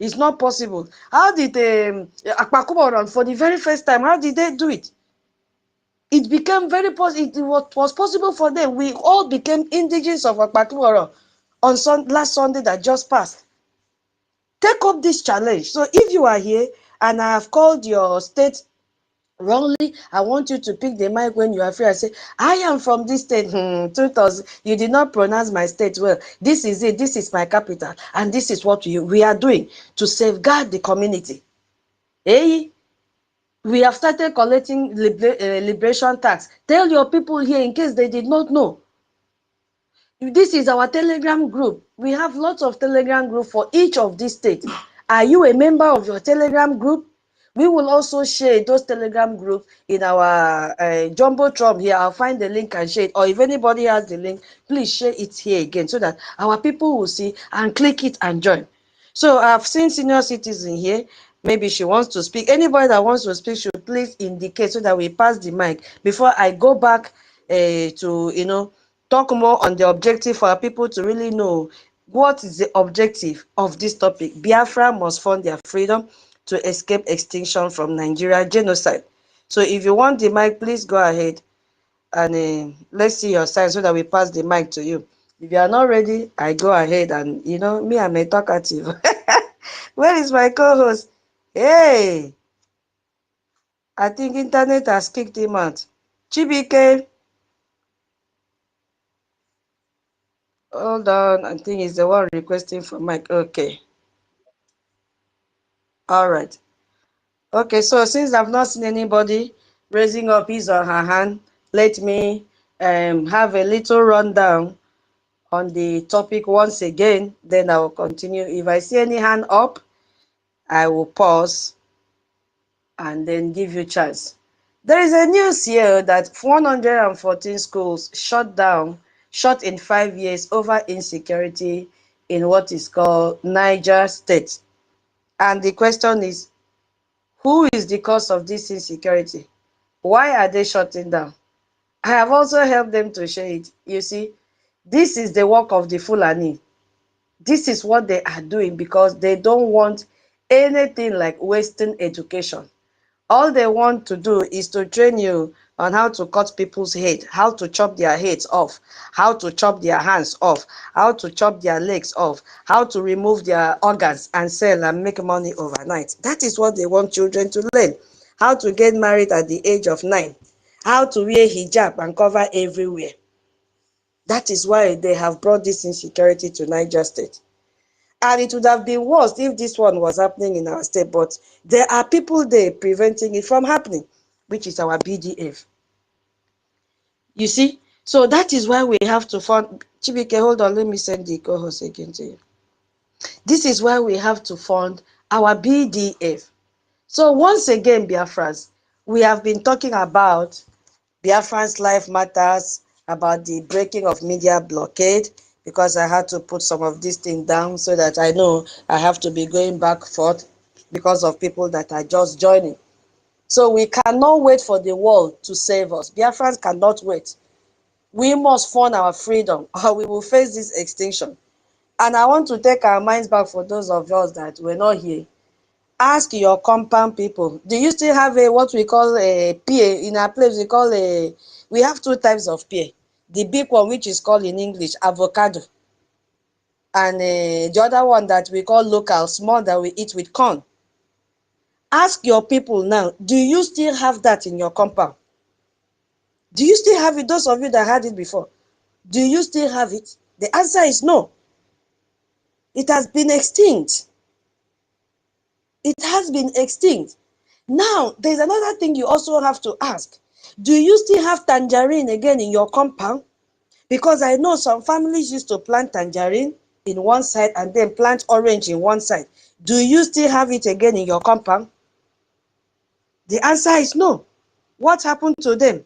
it's not possible. How did Akpakubo for the very first time, how did they do it? It became very possible. It was possible for them. We all became indigenous of Akpakubo on last Sunday that just passed. Take up this challenge. So if you are here and I have called your state wrongly, I want you to pick the mic when you are free and say, I am from this state. 2000, you did not pronounce my state well. This is it. This is my capital. And this is what we are doing to safeguard the community. Hey, we have started collecting liberation tax. Tell your people here in case they did not know. This is our Telegram group. We have lots of Telegram group for each of these states. Are you a member of your Telegram group? We will also share those Telegram groups in our Jumbotron here. I'll find the link and share it. Or if anybody has the link, please share it here again so that our people will see and click it and join. So I've seen senior citizen here. Maybe she wants to speak. Anybody that wants to speak should please indicate so that we pass the mic before I go back to, talk more on the objective for our people to really know what is the objective of this topic. Biafra must fund their freedom to escape extinction from Nigeria genocide. So if you want the mic, please go ahead and let's see your sign so that we pass the mic to you. If you are not ready, I go ahead and, me, I'm a talkative. Where is my co-host? Hey, I think internet has kicked him out. Chibike. Hold on, I think he's the one requesting for mic. Okay. All right. Okay, so since I've not seen anybody raising up his or her hand, let me have a little rundown on the topic once again, then I will continue. If I see any hand up, I will pause and then give you a chance. There is a news here that 114 schools shut in 5 years over insecurity in what is called Niger State. And the question is, who is the cause of this insecurity? Why are they shutting down? I have also helped them to share it. You see, this is the work of the Fulani. This is what they are doing because they don't want anything like Western education. All they want to do is to train you on how to cut people's head, how to chop their heads off, how to chop their hands off, how to chop their legs off, how to remove their organs and sell and make money overnight. That is what they want children to learn. How to get married at the age of 9, how to wear hijab and cover everywhere. That is why they have brought this insecurity to Niger State. And it would have been worse if this one was happening in our state, but there are people there preventing it from happening, which is our BDF. You see? So that is why we have to fund. Chibike, hold on, let me send the co-host again to you. This is why we have to fund our BDF. So once again, Biafrans, we have been talking about Biafrans Life Matters, about the breaking of media blockade, because I had to put some of these things down so that I know I have to be going back forth because of people that are just joining. So we cannot wait for the world to save us. Biafrans cannot wait. We must fund our freedom or we will face this extinction. And I want to take our minds back for those of us that were not here. Ask your compound people, do you still have a what we call a pear? In our place we call we have two types of pear. The big one, which is called in English avocado, and the other one that we call local, small, that we eat with corn. Ask your people now, do you still have that in your compound? Do you still have it? Those of you that had it before, do you still have it? The answer is no. It has been extinct. It has been extinct. Now, there's another thing you also have to ask. Do you still have tangerine again in your compound? Because I know some families used to plant tangerine in one side and then plant orange in one side. Do you still have it again in your compound? The answer is no. What happened to them?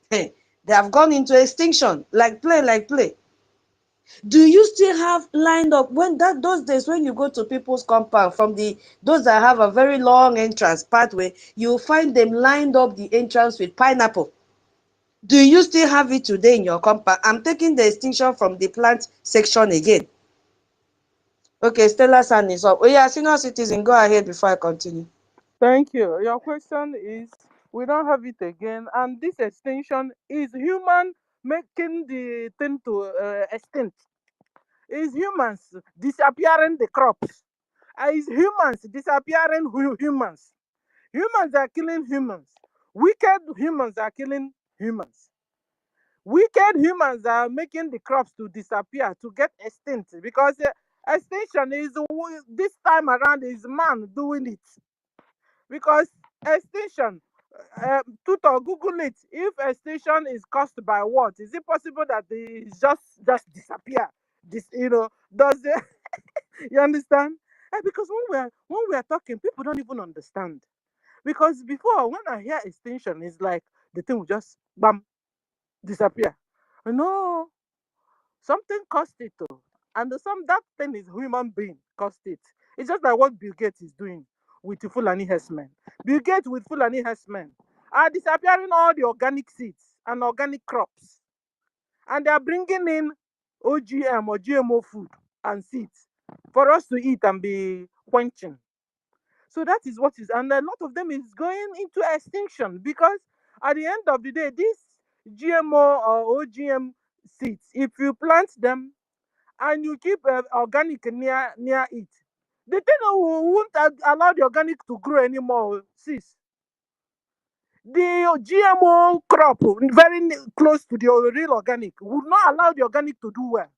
Hey, they have gone into extinction, like play. Do you still have lined up when those days when you go to people's compound from those that have a very long entrance pathway, you find them lined up the entrance with pineapple? Do you still have it today in your compound? I'm taking the extinction from the plant section again. Okay, Stella San is up. Oh yeah, senior citizen, go ahead before I continue. Thank you. Your question is, we don't have it again, and this extinction is human making the thing to extinct. Is humans disappearing the crops? Is humans disappearing humans? Humans are killing humans. Wicked humans are killing humans. Wicked humans are making the crops to disappear, to get extinct, because extinction is this time around is man doing it. Because extinction, tutor Google it. If extinction is caused by what, is it possible that they just disappear? This, does it, you understand? Because when we are talking, people don't even understand. Because before, when I hear extinction, it's like the thing will just bam disappear. No, something caused it too. And that thing is human being caused it. It's just like what Bill Gates is doing with the Fulani herdsmen. Bill Gates with Fulani herdsmen are disappearing all the organic seeds and organic crops. And they are bringing in OGM or GMO food and seeds for us to eat and be quenching. So that is what is, and a lot of them is going into extinction because at the end of the day, these GMO or OGM seeds, if you plant them and you keep organic near it, the thing won't allow the organic to grow anymore. Sis, the GMO crop very close to the real organic would not allow the organic to do well.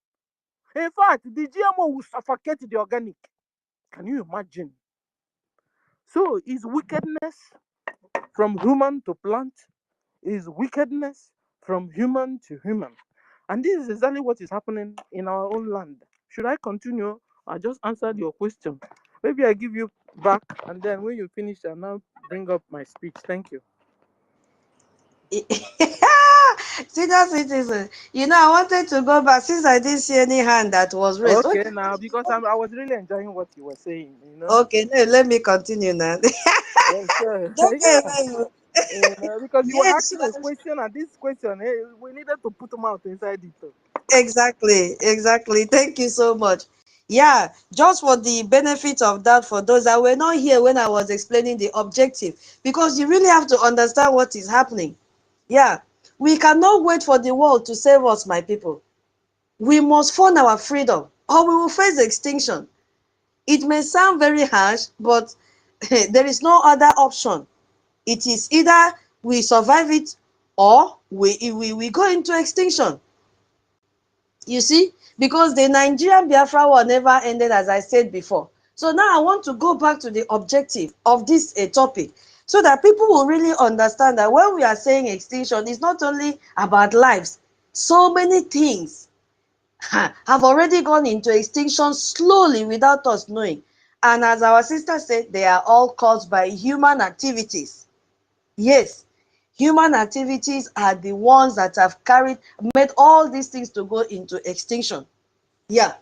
In fact, the GMO will suffocate the organic. Can you imagine? So, is wickedness from human to plant? Is wickedness from human to human? And this is exactly what is happening in our own land. Should I continue? I just answered your question. Maybe I give you back, and then when you finish, I'll now bring up my speech. Thank you. Senior citizen, I wanted to go back since I didn't see any hand that was raised. Okay, Okay, now because I was really enjoying what you were saying, okay, no, let me continue now. Yes, sir. Don't get Yeah. away. Because you were Yes, asking a question, and this question, we needed to put them out inside it. exactly. Thank you so much. Yeah, just for the benefit of that, for those that were not here when I was explaining the objective, because you really have to understand what is happening. Yeah, we cannot wait for the world to save us, my people. We must fund our freedom, or we will face extinction. It may sound very harsh, but there is no other option. It is either we survive it or we go into extinction. You see, because the Nigerian Biafra war never ended, as I said before. So now I want to go back to the objective of this topic, so that people will really understand that when we are saying extinction, it's not only about lives. So many things have already gone into extinction slowly without us knowing. And as our sister said, they are all caused by human activities. Yes, human activities are the ones that have made all these things to go into extinction. Yeah.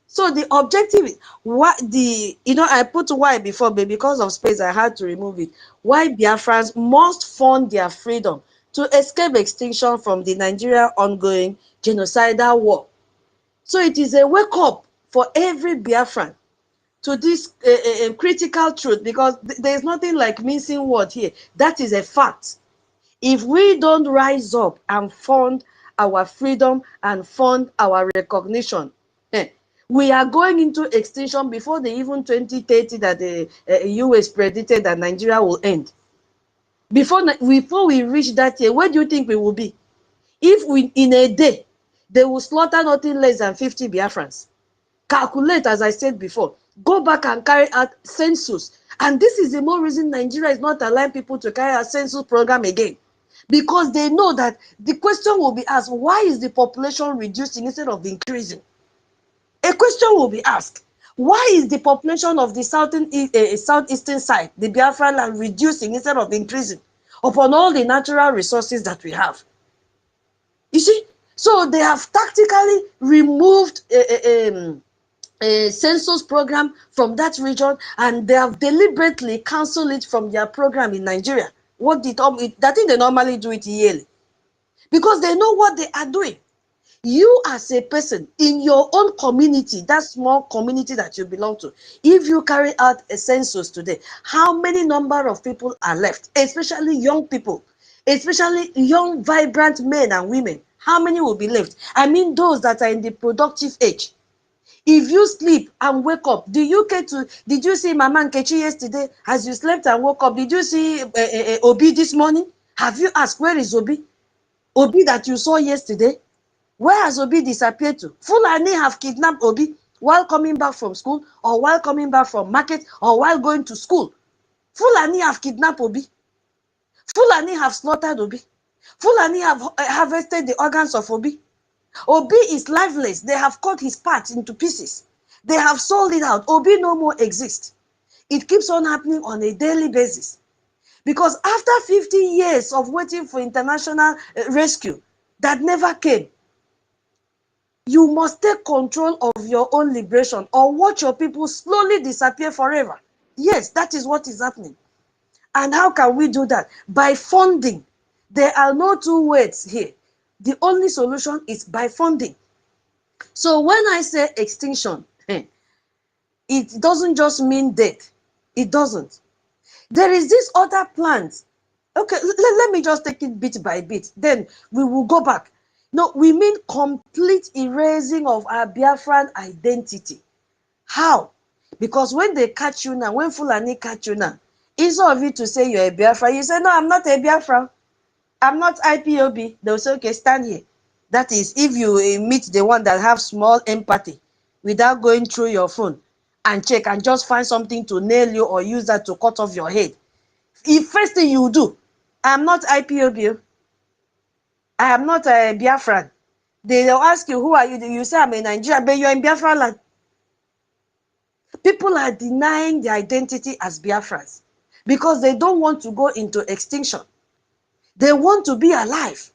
So the objective is I put why before, but because of space, I had to remove it. Why Biafrans must fund their freedom to escape extinction from the Nigeria ongoing genocidal war. So it is a wake up for every Biafran to this critical truth, because there is nothing like mincing word here. That is a fact. If we don't rise up and fund our freedom and fund our recognition, we are going into extinction before the even 2030 that the US predicted that Nigeria will end. Before we reach that year, where do you think we will be? If in a day, they will slaughter nothing less than 50 Biafrans. Calculate, as I said before, go back and carry out census. And this is the more reason Nigeria is not allowing people to carry out census program again. Because they know that the question will be asked, why is the population reducing instead of increasing? A question will be asked, why is the population of the southeastern side, the Biafra land, reducing instead of increasing upon all the natural resources that we have? You see, so they have tactically removed a census program from that region, and they have deliberately cancelled it from their program in Nigeria. I think they normally do it yearly, because they know what they are doing. You as a person in your own community, that small community that you belong to, if you carry out a census today, how many number of people are left, especially young people, especially young vibrant men and women? How many will be left? I mean those that are in the productive age. If you sleep and wake up, did you see Mama Nkechi yesterday? As you slept and woke up, did you see Obi this morning? Have you asked, where is Obi? Obi that you saw yesterday? Where has Obi disappeared to? Fulani have kidnapped Obi while coming back from school, or while coming back from market, or while going to school. Fulani have kidnapped Obi. Fulani have slaughtered Obi. Fulani have harvested the organs of Obi. Obi is lifeless. They have cut his parts into pieces. They have sold it out. Obi no more exists. It keeps on happening on a daily basis. Because after 50 years of waiting for international rescue that never came, you must take control of your own liberation, or watch your people slowly disappear forever. Yes, that is what is happening. And how can we do that? By funding. There are no two ways here. The only solution is by funding. So when I say extinction, it doesn't just mean death. It doesn't. There is this other plant. Okay, let me just take it bit by bit. Then we will go back. No, we mean complete erasing of our Biafran identity. How? Because when they catch you now, when Fulani catch you now, instead of you to say you're a Biafra, you say, no, I'm not a Biafra. I'm not IPOB. They'll say, okay, stand here. That is, if you meet the one that have small empathy without going through your phone and check and just find something to nail you or use that to cut off your head. If first thing you do, I'm not IPOB. I am not a Biafran. They'll ask you, who are you? You say, I'm a Nigerian, but you're in Biafra land. People are denying their identity as Biafrans because they don't want to go into extinction. They want to be alive.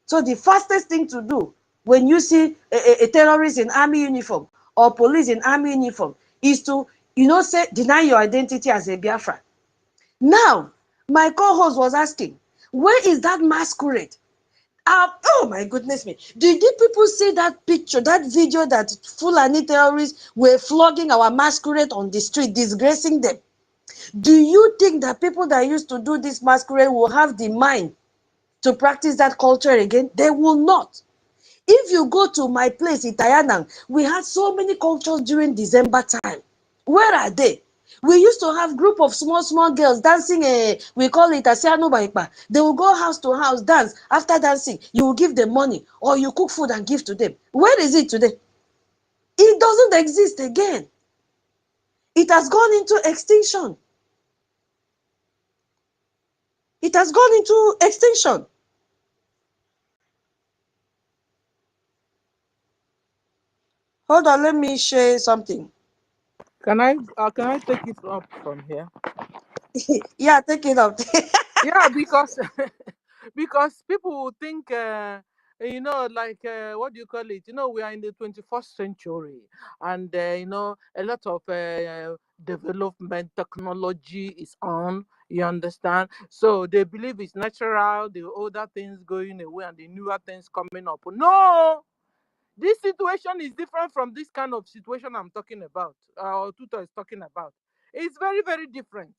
So the fastest thing to do when you see a terrorist in army uniform or police in army uniform is to, say, deny your identity as a Biafran. Now, my co-host was asking, where is that masquerade? Oh my goodness me. Did people see that picture, that video that Fulani terrorists were flogging our masquerade on the street, disgracing them? Do you think that people that used to do this masquerade will have the mind to practice that culture again? They will not. If you go to my place in ANNANG, we had so many cultures during December time. Where are they? We used to have group of small girls dancing, we call it Asiano Baipa. They will go house to house, dance. After dancing, you will give them money or you cook food and give to them. Where is it today? It doesn't exist again. It has gone into extinction. It has gone into extinction. Hold on, let me share something. Can I take it up from here? Yeah, take it up. Yeah, because because people will think, like, what do you call it? We are in the 21st century, and a lot of development technology is on. You understand? So they believe it's natural, the older things going away and the newer things coming up. No, this situation is different from this kind of situation I'm talking about, or Tutor is talking about. It's very, very different.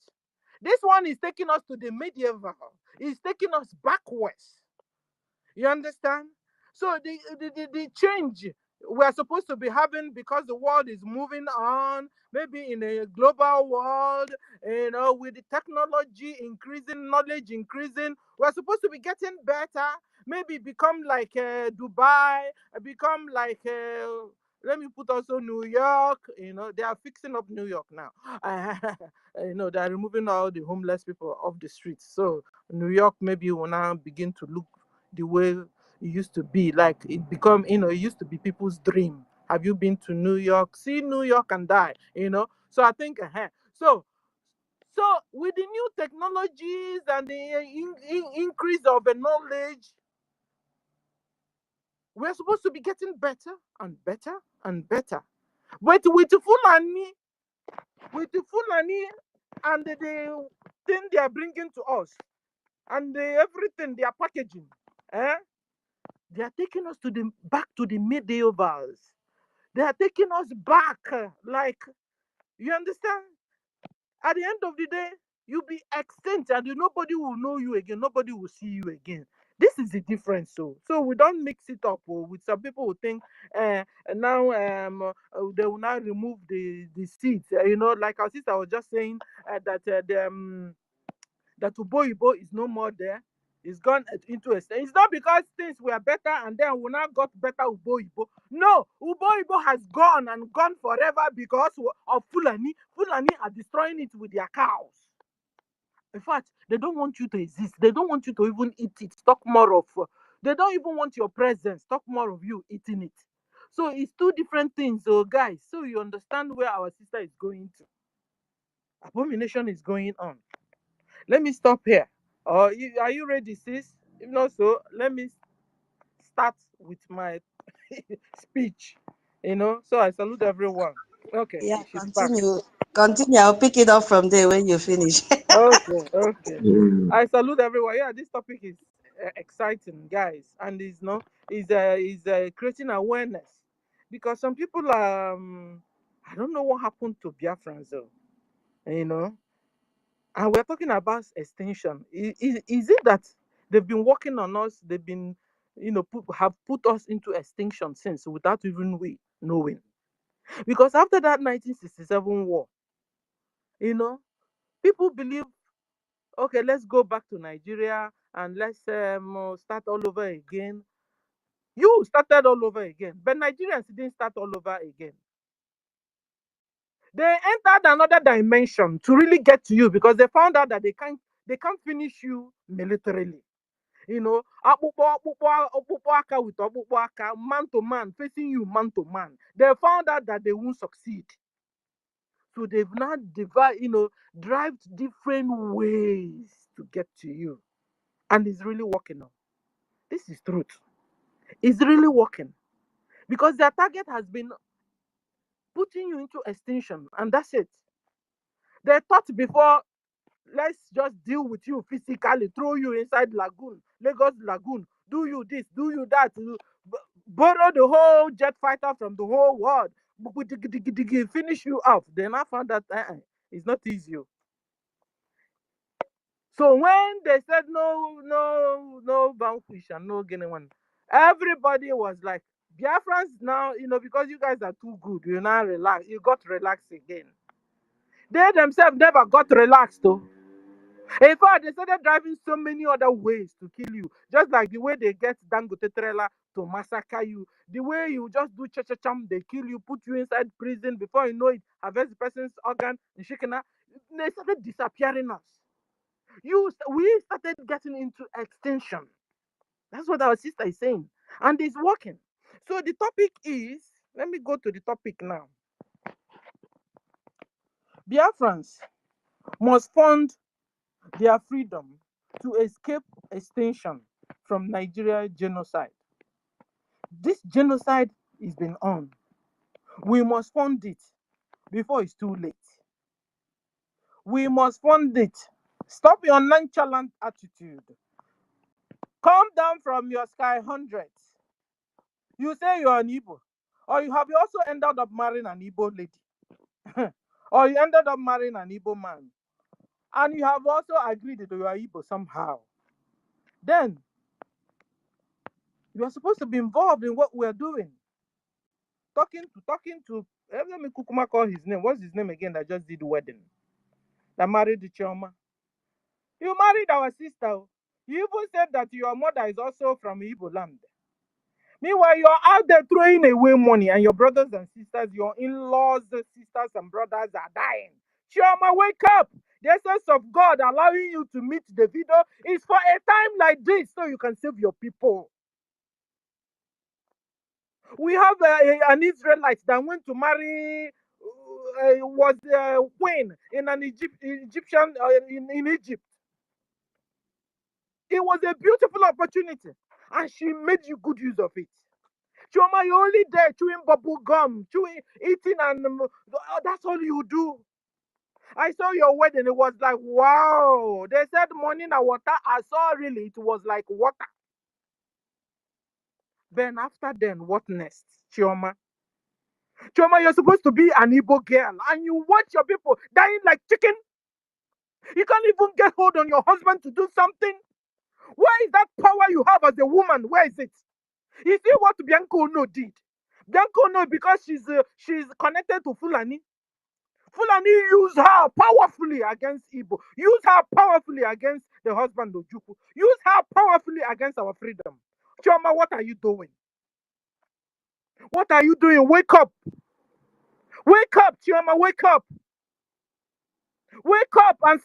This one is taking us to the medieval. It's taking us backwards. You understand? So the change we're supposed to be having, because the world is moving on, maybe in a global world, with the technology increasing, knowledge increasing, we're supposed to be getting better, maybe become like Dubai, become like let me put also New York. They are fixing up New York now. They are removing all the homeless people off the streets. So New York maybe will now begin to look the way it used to be. Like it become, it used to be people's dream. Have you been to New York? See New York and die. So I think, so with the new technologies and the increase of the knowledge, we're supposed to be getting better and better and better. But with the Fulani and the thing they are bringing to us, and everything they are packaging, they are taking us back to the medievals. They are taking us back, like, you understand? At the end of the day, you'll be extinct and nobody will know you again. Nobody will see you again. This is the difference. So we don't mix it up. With some people who think now they will now remove the seeds. Like our sister was just saying that Uboibo is no more there. It's gone into a state. It's not because things were better and then we now got better Uboibo. No, Uboibo has gone and gone forever because of Fulani. Fulani are destroying it with their cows. In fact, they don't want you to exist. They don't want you to even eat it. Talk more of. They don't even want your presence. Talk more of you eating it. So it's two different things, guys. So you understand where our sister is going to. Abomination is going on. Let me stop here. Are you ready, sis? If not so, let me start with my speech. So I salute everyone. Okay, Yeah, she's back. continue. Continue. I'll pick it up from there when you finish. Okay. Mm. I salute everyone. Yeah, this topic is exciting, guys, and is creating awareness, because some people I don't know what happened to Biafrans though. You know, and we're talking about extinction. Is it that they've been working on us? They've been, have put us into extinction since without even we knowing. Because after that 1967 war, you know, people believe, okay, let's go back to Nigeria and let's start all over again. You started all over again, but Nigerians didn't start all over again. They entered another dimension to really get to you because they found out that they can't finish you militarily. Akpụkpọ aka with ọkpụkpọ aka, man to man, facing you man to man. They found out that they won't succeed. So they've now drive different ways to get to you. And it's really working now. This is truth. It's really working. Because their target has been putting you into extinction, and that's it. They thought before, let's just deal with you physically, throw you inside lagoon, Lagos lagoon, do you this, do you that, borrow the whole jet fighter from the whole world, finish you off. Then I found that it's not easy. So when they said no vanquish and no getting one, everybody was like, Biafrans now, because you guys are too good, you now relax, you got relaxed again. They themselves never got relaxed though. In fact, they started driving so many other ways to kill you. Just like the way they get Dangote trailer to massacre you. The way you just do cha-cha-cham, they kill you, put you inside prison. Before you know it, harvest the person's organ, and shikena. They started disappearing us. We started getting into extinction. That's what our sister is saying. And it's working. So the topic is, let me go to the topic now. Biafrans must fund their freedom to escape extinction from Nigeria genocide. This genocide is been on. We must fund it before it's too late. We must fund it. Stop your nonchalant attitude. Come down from your sky hundreds. You say you're an Igbo, or you have also ended up marrying an Igbo lady, or you ended up marrying an Igbo man, and you have also agreed that you are Igbo somehow. Then you are supposed to be involved in what we are doing. Talking to. Let me Kukuma call his name. What's his name again? That just did the wedding. That married the Chioma. You married our sister. You even said that your mother is also from Igbo land. Meanwhile, you're out there throwing away money, and your brothers and sisters, your in-laws, sisters and brothers are dying. Chioma, wake up! The essence of God allowing you to meet the video is for a time like this, so you can save your people. We have an Israelite that went to marry was queen in an Egyptian in Egypt. It was a beautiful opportunity, and she made you good use of it. Choma, you're only there chewing bubble gum, eating, and that's all you do. I saw your wedding. It was like, wow. They said money na water. I saw really it was like water. Then after then, what next, Chioma? Chioma, you're supposed to be an Igbo girl, and you watch your people dying like chicken. You can't even get hold on your husband to do something. Where is that power you have as a woman? Where is it? You see what Bianca Ono did? Bianca Ono, because she's connected to Fulani. Fulani use her powerfully against Igbo. Use her powerfully against the husband of Juku. Use her powerfully against our freedom. Chioma, what are you doing? What are you doing? Wake up. Wake up, Chioma, wake up. Wake up and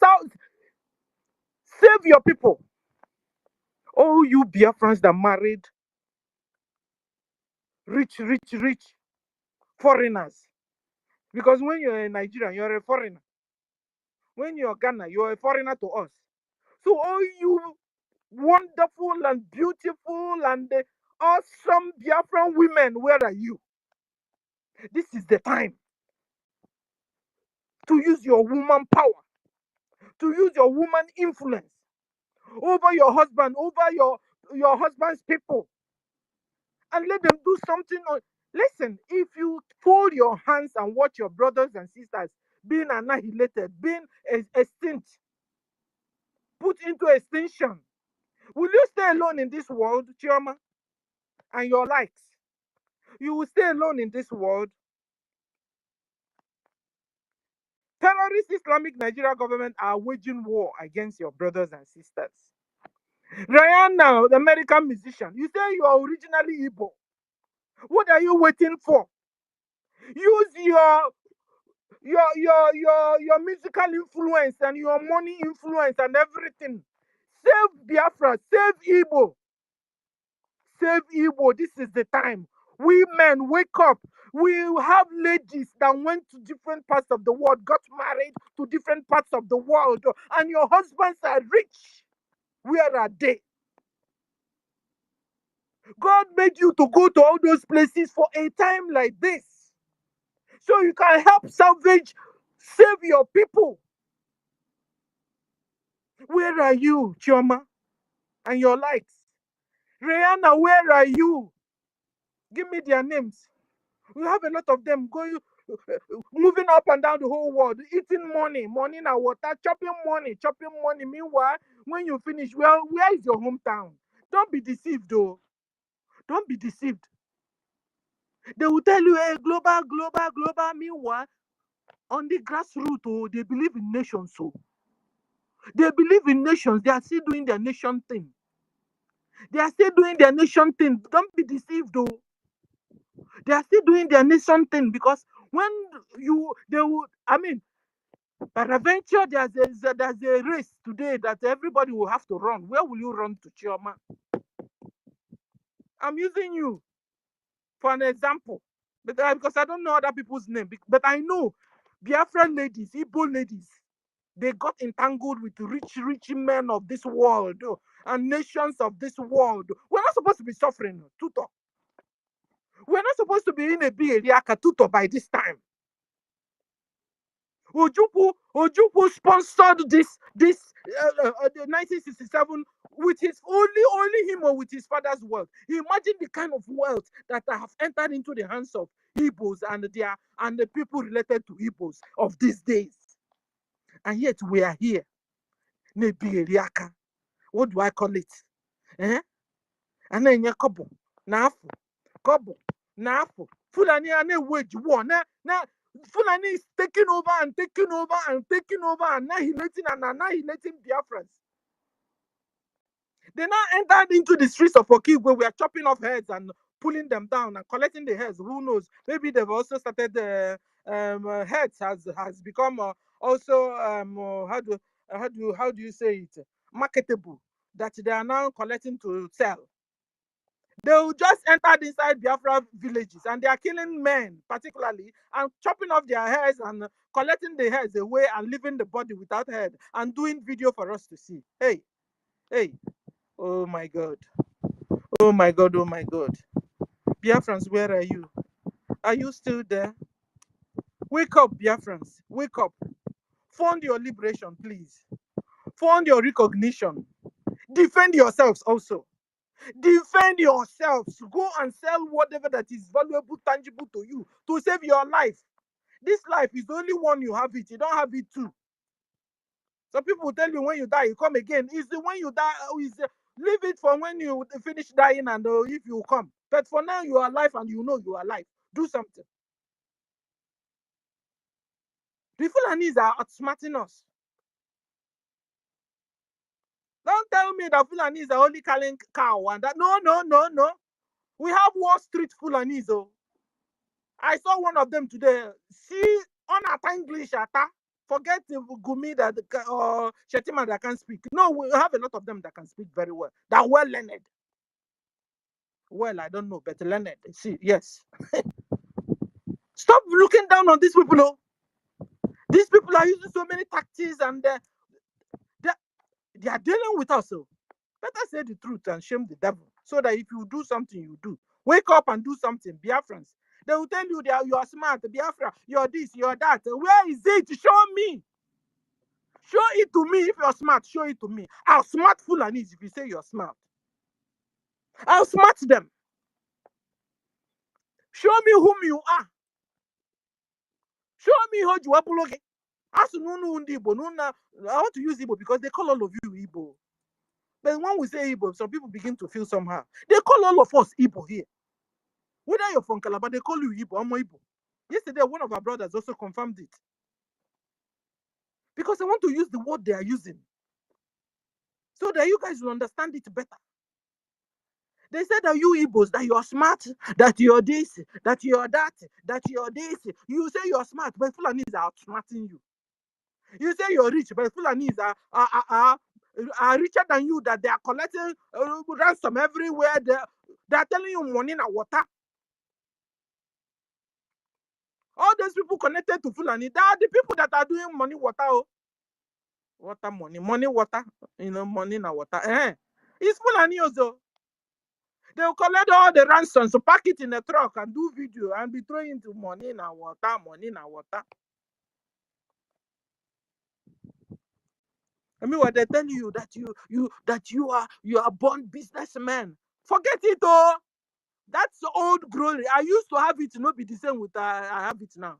save your people. Oh, you Biafrans that married rich foreigners. Because when you're in Nigeria, you're a foreigner. When you're Ghana, you're a foreigner to us. So all you wonderful and beautiful and awesome Biafran women, where are you? This is the time to use your woman power, to use your woman influence over your husband, over your husband's people, and let them do something. Listen, if you fold your hands and watch your brothers and sisters being annihilated, being extinct, put into extinction, will you stay alone in this world, Chioma, and your likes? You will stay alone in this world. Terrorist Islamic Nigeria government are waging war against your brothers and sisters. Rihanna, the American musician, you say you are originally Igbo. What are you waiting for? Use your musical influence and your money influence and everything. Save Biafra, save Igbo. Save Igbo. This is the time. We men, wake up. We have ladies that went to different parts of the world, got married to different parts of the world, and your husbands are rich. Where are they? God made you to go to all those places for a time like this, so you can help save your people. Where are you, Chioma? And your likes? Rihanna, where are you? Give me their names. We have a lot of them going, moving up and down the whole world, eating money na water, chopping money. Meanwhile, when you finish, well, where is your hometown? Don't be deceived, though. Don't be deceived. They will tell you, hey, global. Meanwhile, on the grassroots, oh, they believe in nations. So they believe in nations. They are still doing their nation thing. They are still doing their nation thing. Don't be deceived, though. They are still doing their nation thing because when they would, I mean, peradventure, there's a race today that everybody will have to run. Where will you run to, Chioma? I'm using you for an example, because I don't know other people's name, but I know Biafran ladies, Igbo ladies, they got entangled with rich men of this world and nations of this world. We're not supposed to be suffering, Tutor. We're not supposed to be in a big area, Tutor, by this time. Ojukwu sponsored this 1967 with his only him or with his father's wealth. Imagine the kind of wealth that have entered into the hands of Igbos and the people related to Igbos of these days. And yet we are here. Nebiriaka. What do I call it? And then you kobo, nafu, kobo, nafu. Fulani ane wage war. Na Fulani is taking over and taking over and taking over and annihilating Biafrans. They now entered into the streets of Okigwe where we are chopping off heads and pulling them down and collecting the heads. Who knows? Maybe they've also started heads has become also how do you say it, marketable, that they are now collecting to sell. They will just enter inside Biafra villages and they are killing men particularly and chopping off their heads and collecting the heads away and leaving the body without head and doing video for us to see. Hey, oh my God. Oh my God, oh my God. Biafrans, where are you? Are you still there? Wake up, Biafrans. Wake up. Fund your liberation, please. Fund your recognition. Defend yourselves also. Defend yourselves. Go and sell whatever that is valuable, tangible to you to save your life. This life is the only one you have it. You don't have it too. Some people will tell you when you die, you come again. It's the when you die, leave it for when you finish dying and if you come. But for now, you are alive and you know you are alive. Do something. The Fulanis are outsmarting us. Don't tell me that Fulanis are only calling cow and that. No. We have Wall Street Fulanis. Oh. I saw one of them today. See, on a English, forget Gumi that or Shetima that can speak. No, we have a lot of them that can speak very well. That well learned. Well, I don't know, but learned. See, yes. Stop looking down on these people. Oh. These people are using so many tactics and they are dealing with us. So better say the truth and shame the devil. So that if you do something, you do. Wake up and do something. Biafrans. They will tell you that you are smart. Biafra, you're this, you're that. Where is it? Show me. Show it to me if you're smart. Show it to me. I'll smart Fulanis if you say you're smart. I'll smart them. Show me whom you are. Show me how you are. I want to use Igbo because they call all of you Igbo. But when we say Igbo, some people begin to feel somehow. They call all of us Igbo here. Whether you're from Calabar, they call you Igbo. I'm Igbo. Yesterday, one of our brothers also confirmed it. Because I want to use the word they are using. So that you guys will understand it better. They said that you Igbos, that you are smart, that you are this, that you are that, that you are this. You say you are smart, but Fulanis are outsmarting you. You say you're rich, but Fulanis are richer than you, that they are collecting ransom everywhere. They are telling you money na water. All those people connected to Fulani, they are the people that are doing money water. Oh. Water money, water, money na water. It's Fulani also. They'll collect all the ransoms, so pack it in a truck and do video and be throwing into money na water, money na water. I mean, what they tell you that you are born businessman. Forget it, oh. That's old glory. I used to have it, not be the same with I have it now.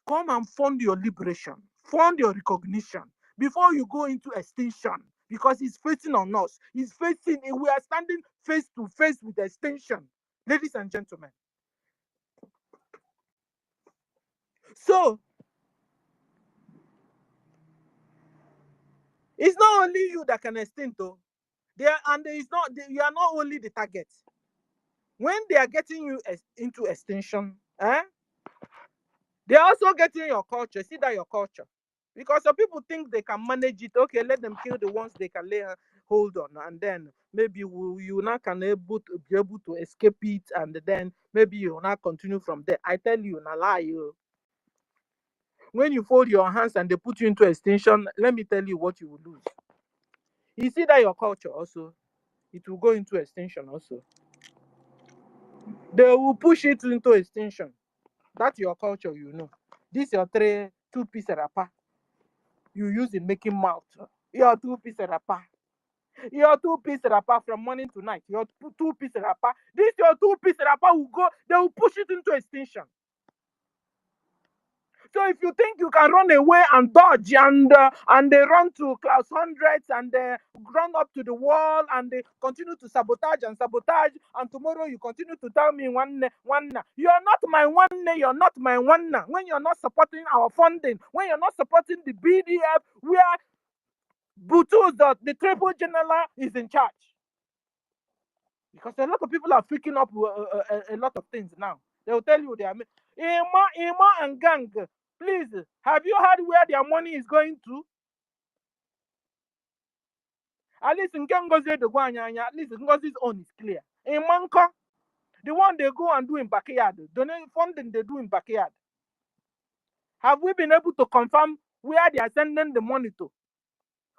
Come and fund your liberation, fund your recognition before you go into extinction, because it's facing on us. We are standing face to face with extinction. Ladies and gentlemen, So it's not only you that can extinct, though. It's not you are not only the target. When they are getting you into extinction, they're also getting your culture. See that your culture. Because some people think they can manage it. Okay, let them kill the ones they can lay hold on, and then maybe you now can be able to escape it, and then maybe you will not continue from there. I tell you, na lie you. When you fold your hands and they put you into extinction, let me tell you what you will lose. You see that your culture also, it will go into extinction also. They will push it into extinction. That's your culture, you know. This your two-piece wrapper you use in making mouth. Your two-piece wrapper. Your two-piece wrapper from morning to night. Your two-piece wrapper. This your two-piece wrapper will go. They will push it into extinction. So if you think you can run away and dodge and they run to class hundreds and they run up to the wall and they continue to sabotage and tomorrow you continue to tell me one, you're not my one, you're not my one. When you're not supporting our funding, when you're not supporting the BDF, where Butus, the triple general, is in charge. Because a lot of people are freaking up a lot of things now. They will tell you they are Ima and gang. Please, have you heard where their money is going to? At least in NGOZI, at least NGOZI's own is clear. In Manko, the one they go and do in backyard, donate funding they do in backyard. Have we been able to confirm where they are sending the money to?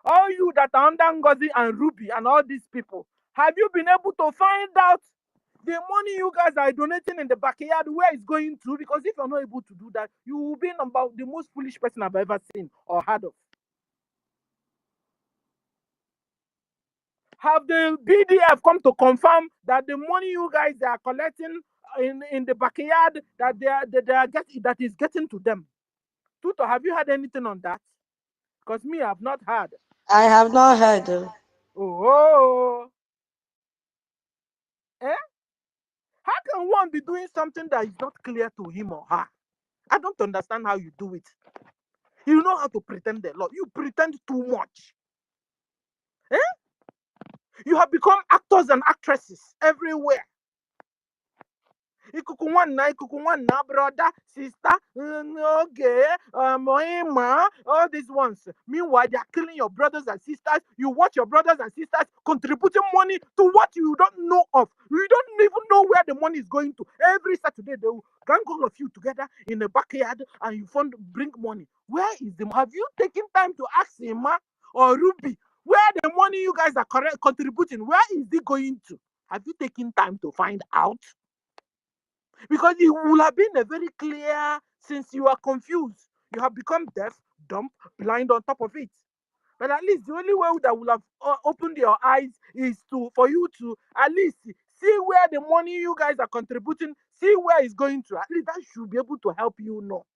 All you that are under NGOZI and Ruby and all these people, have you been able to find out the money you guys are donating in the backyard, where it's going to? Because if you're not able to do that, you will be about the most foolish person I've ever seen or heard of. Have the BDF come to confirm that the money you guys are collecting in the backyard that that is getting to them? Tuto, have you heard anything on that? Because me, I've not heard. I have not heard. Oh. How can one be doing something that is not clear to him or her? I don't understand how you do it. You know how to pretend a lot. You pretend too much. You have become actors and actresses everywhere. Ikuku nwanna, brother, sister, okay, all these ones. Meanwhile, they are killing your brothers and sisters. You watch your brothers and sisters contributing money to what you don't know of. You don't even know where the money is going to. Every Saturday, they will gang all of you together in the backyard and you bring money. Where is them? Have you taken time to ask Emma or Ruby where the money you guys are contributing, where is it going to? Have you taken time to find out? Because it would have been a very clear, since you are confused. You have become deaf, dumb, blind on top of it. But at least the only way that would have opened your eyes is for you to at least see where the money you guys are contributing, see where it's going to. At least that should be able to help you know.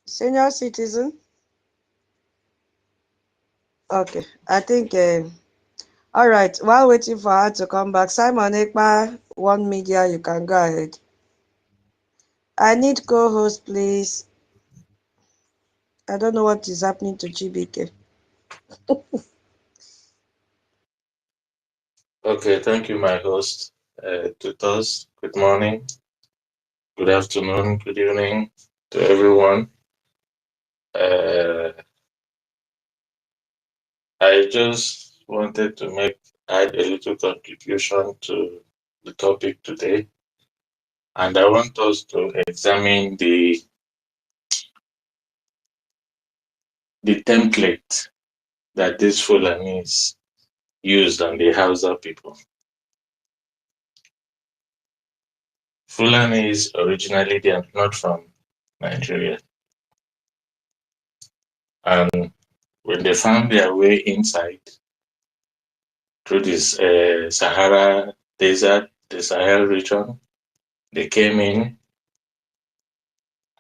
Senior citizen? Okay, I think, all right, while waiting for her to come back, Simon Ekpa, One Media, you can go ahead. I need co-host, please. I don't know what is happening to GBK. Okay, thank you, my host. Tutors, good morning, good afternoon, good evening to everyone. I just wanted to add a little contribution to the topic today, and I want us to examine the template that this Fulanis used on the Hausa people. Fulanis originally they are not from Nigeria. And when they found their way inside through this Sahara desert, the Sahel region, they came in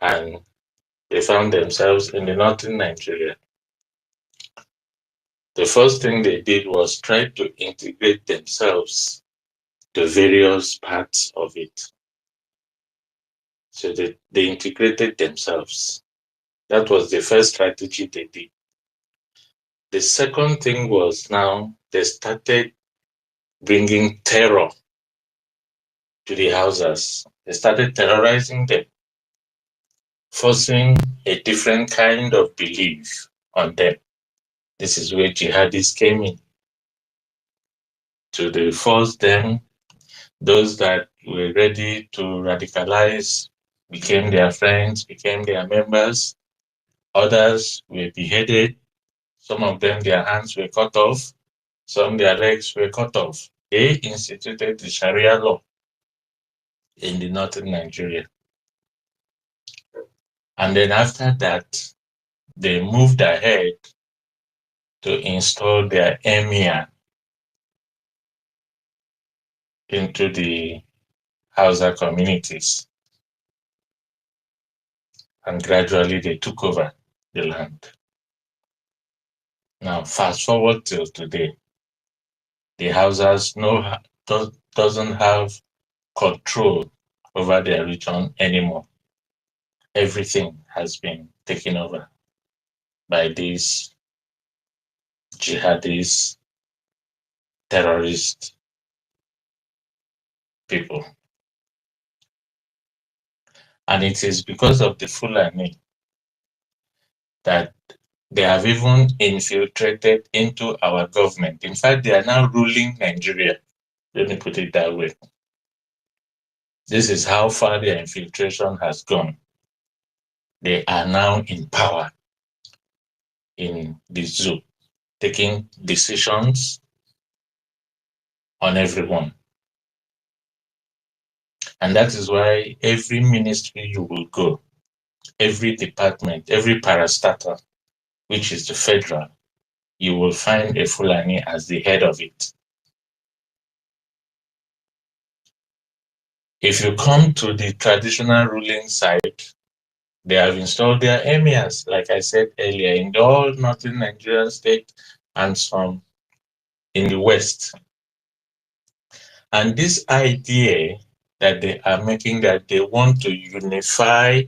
and they found themselves in the northern Nigeria. The first thing they did was try to integrate themselves to various parts of it. So they integrated themselves. That was the first strategy they did. The second thing was now they started bringing terror to the Hausas. They started terrorizing them, forcing a different kind of belief on them. This is where jihadists came in. So they forced them, those that were ready to radicalize became their friends, became their members. Others were beheaded. Some of them, their hands were cut off. Some, their legs were cut off. They instituted the Sharia law in the northern Nigeria. And then after that, they moved ahead to install their emir into the Hausa communities. And gradually they took over the land. Now, fast forward till today, the Hausas doesn't have control over their region anymore. Everything has been taken over by these jihadist, terrorist people. And it is because of the Fulani that they have even infiltrated into our government. In fact, they are now ruling Nigeria. Let me put it that way. This is how far their infiltration has gone. They are now in power in the zoo, taking decisions on everyone. And that is why every ministry you will go, every department, every parastatal, which is the federal, you will find a Fulani as the head of it. If you come to the traditional ruling side, they have installed their emirs, like I said earlier, in all northern Nigerian states and some in the west. And this idea that they are making, that they want to unify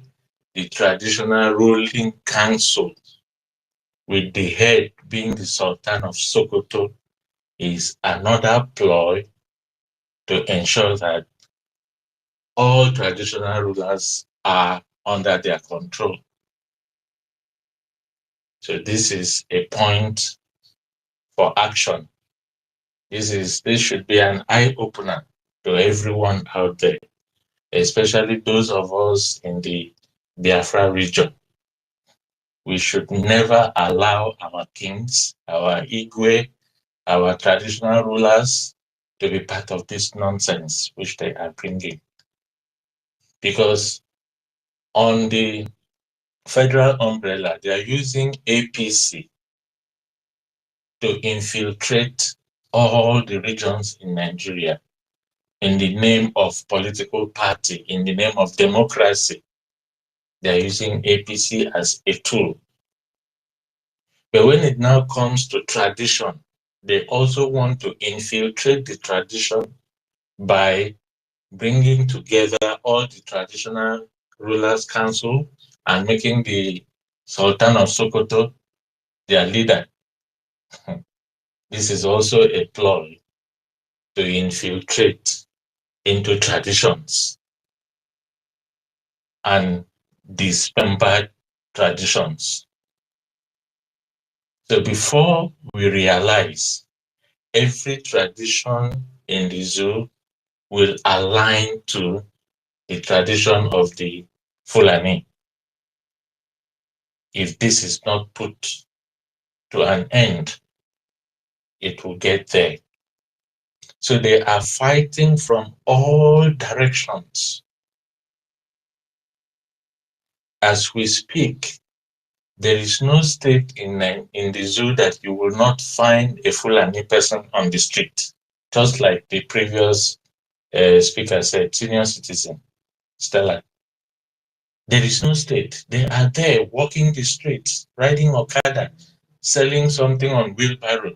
the traditional ruling council with the head being the Sultan of Sokoto, is another ploy to ensure that all traditional rulers are under their control. So this is a point for action. This should be an eye-opener to everyone out there, especially those of us in the Biafra region. We should never allow our kings, our Igwe, our traditional rulers to be part of this nonsense which they are bringing. Because on the federal umbrella, they are using APC to infiltrate all the regions in Nigeria in the name of political party, in the name of democracy. They are using APC as a tool. But when it now comes to tradition, they also want to infiltrate the tradition by bringing together all the traditional rulers' council and making the Sultan of Sokoto their leader. This is also a ploy to infiltrate into traditions and dismembered traditions. So before we realize, every tradition in the zoo will align to the tradition of the Fulani. If this is not put to an end, it will get there. So they are fighting from all directions as we speak, there is no state in the zoo that you will not find a Fulani person on the street. Just like the previous speaker said, senior citizen, Stella. There is no state. They are there walking the streets, riding Okada, selling something on wheelbarrow,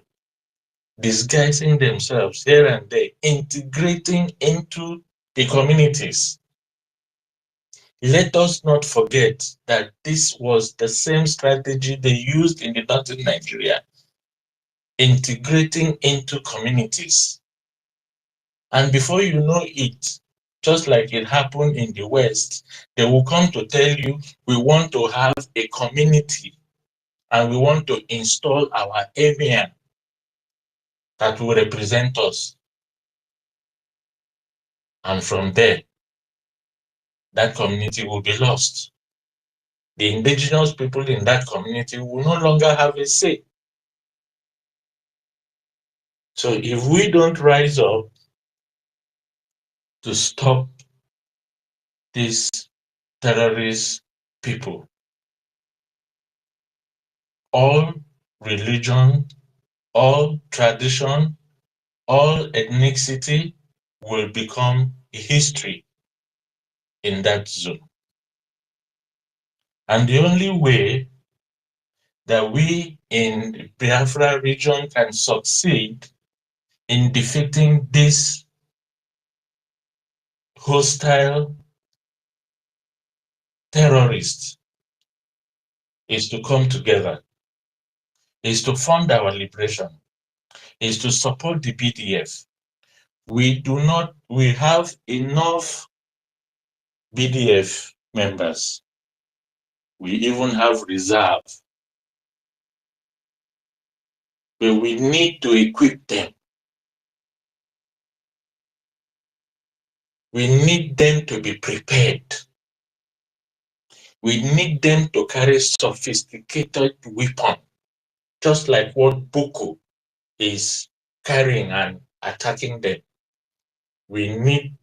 disguising themselves here and there, integrating into the communities. Let us not forget that this was the same strategy they used in the northern Nigeria, integrating into communities. And before you know it, just like it happened in the West, they will come to tell you, we want to have a community and we want to install our emir that will represent us. And from there, that community will be lost. The indigenous people in that community will no longer have a say. So if we don't rise up to stop these terrorist people, all religion, all tradition, all ethnicity will become history in that zone. And the only way that we in the Biafra region can succeed in defeating this hostile terrorists is to come together, is to fund our liberation, is to support the BDF. We have enough BDF members. We even have reserve. But we need to equip them. We need them to be prepared. We need them to carry sophisticated weapons, just like what Boko is carrying and attacking them. We need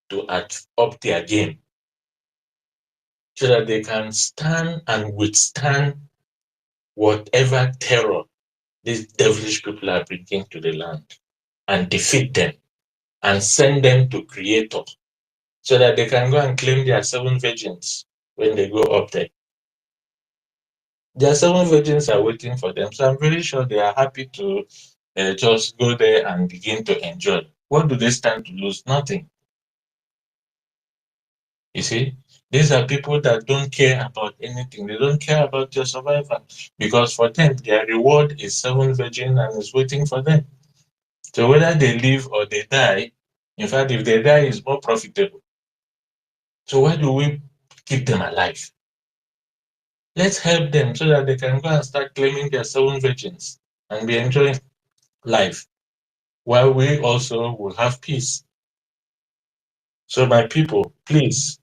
to up their game so that they can stand and withstand whatever terror these devilish people are bringing to the land, and defeat them and send them to Creator so that they can go and claim their 7 virgins when they go up there. Their 7 virgins are waiting for them, so I'm very sure they are happy to just go there and begin to enjoy. What do they stand to lose? Nothing. You see, these are people that don't care about anything. They don't care about your survival, because for them, their reward is 7 virgins and is waiting for them. So whether they live or they die, in fact, if they die, it's more profitable. So why do we keep them alive? Let's help them so that they can go and start claiming their 7 virgins and be enjoying life, while we also will have peace. So my people, please,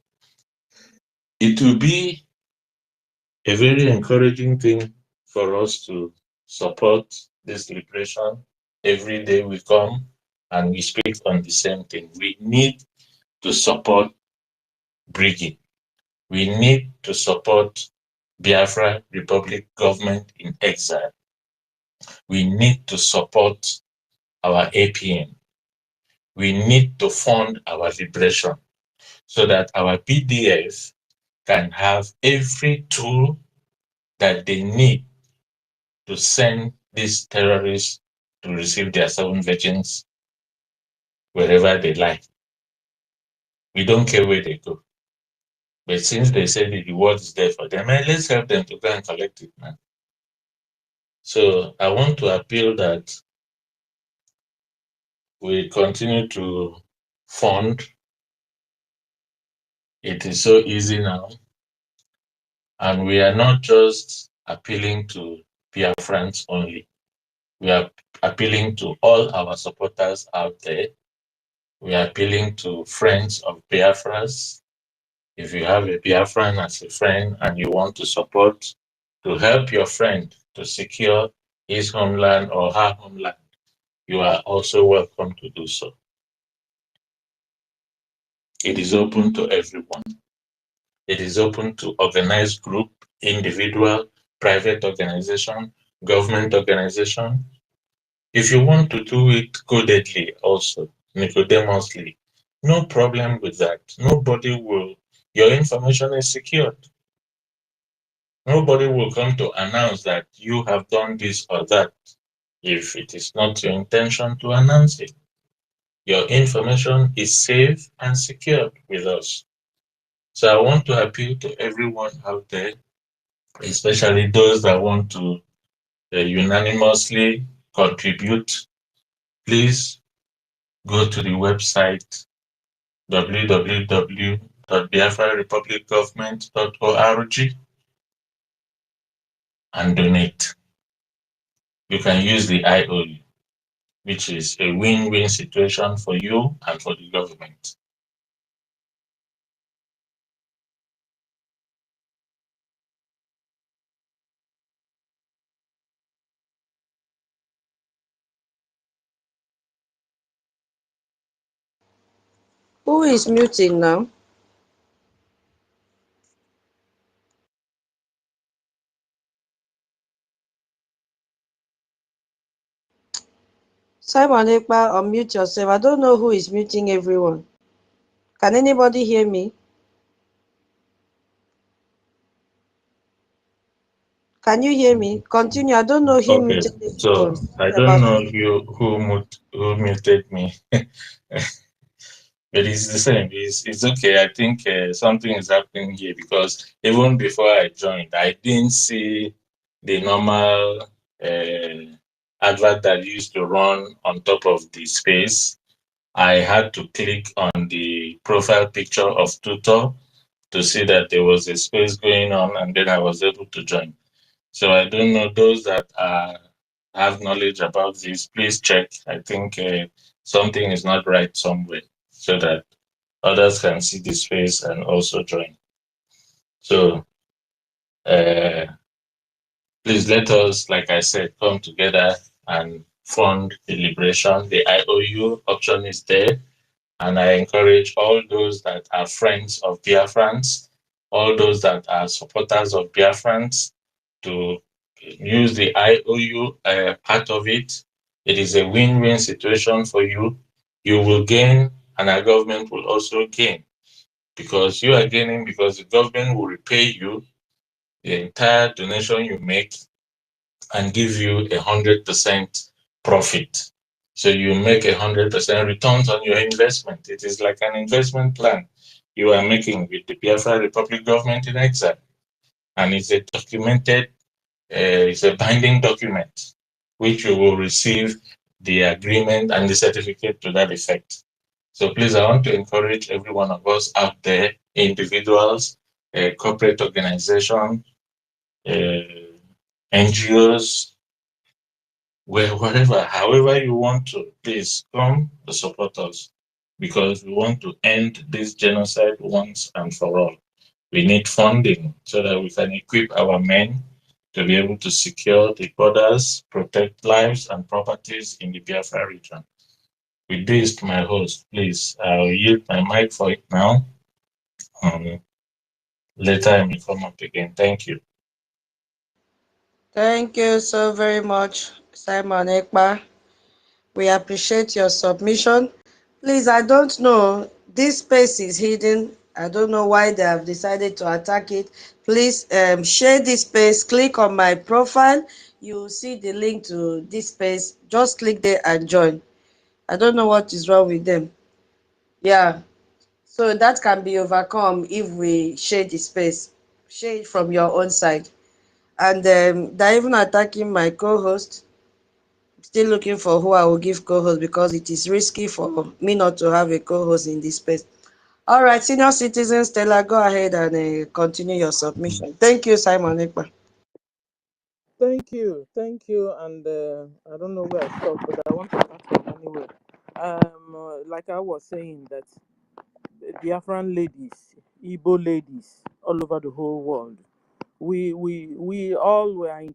it will be a very encouraging thing for us to support this liberation. Every day we come and we speak on the same thing. We need to support BRGIE. We need to support Biafra Republic government in exile. We need to support our APM. We need to fund our liberation so that our BDF can have every tool that they need to send these terrorists to receive their 7 virgins wherever they like. We don't care where they go. But since they say the reward is there for them, let's help them to go and collect it, man. So I want to appeal that we continue to fund. It is so easy now. And we are not just appealing to Biafrans only. We are appealing to all our supporters out there. We are appealing to friends of Biafras. If you have a Biafran as a friend and you want to support, to help your friend to secure his homeland or her homeland, you are also welcome to do so. It is open to everyone. It is open to organized group, individual, private organization, government organization. If you want to do it codedly also, Nicodemously, no problem with that. Your information is secured. Nobody will come to announce that you have done this or that if it is not your intention to announce it. Your information is safe and secured with us. So I want to appeal to everyone out there, especially those that want to unanimously contribute. Please go to the website www.biafrarepublicgovernment.org and donate. You can use the IOU, which is a win-win situation for you and for the government. Who is muting now? Simon Ekpa, unmute yourself. I don't know who is muting everyone. Can anybody hear me? Can you hear me? Continue. I don't know him Okay, muted so everyone. I Sorry don't about know that. who muted me. But it's the same. It's okay. I think something is happening here because even before I joined, I didn't see the normal advert that used to run on top of the space. I had to click on the profile picture of Tutor to see that there was a space going on, and then I was able to join. So I don't know those that have knowledge about this. Please check. I think something is not right somewhere, so that others can see the space and also join. So please let us, like I said, come together and fund the liberation. The IOU option is there. And I encourage all those that are friends of Biafrans, all those that are supporters of Biafrans to use the IOU part of it. It is a win-win situation for you. You will gain, and our government will also gain, because you are gaining because the government will repay you the entire donation you make and give you 100% profit. So you make 100% returns on your investment. It is like an investment plan you are making with the Biafra Republic government in exile. And it's a documented, it's a binding document, which you will receive the agreement and the certificate to that effect. So please, I want to encourage every one of us out there, individuals, corporate organizations, NGOs, wherever, however you want to, please come to support us, because we want to end this genocide once and for all. We need funding so that we can equip our men to be able to secure the borders, protect lives and properties in the Biafra region. With this, my host, please, I'll yield my mic for it now. Later, I may come up again. Thank you. Thank you so very much, Simon Ekpa. We appreciate your submission. Please, I don't know. This space is hidden. I don't know why they have decided to attack it. Please share this space. Click on my profile. You will see the link to this space. Just click there and join. I don't know what is wrong with them. Yeah. So that can be overcome if we share the space. Share it from your own side. And they're even attacking my co-host. Still looking for who I will give co-host because it is risky for me not to have a co-host in this space. All right, senior citizen Stella, go ahead and continue your submission. Thank you, Simon Ekpa. Thank you, and I don't know where I stopped, but I want to start from anywhere. Like I was saying, that Biafran ladies, Igbo ladies, all over the whole world, we all were in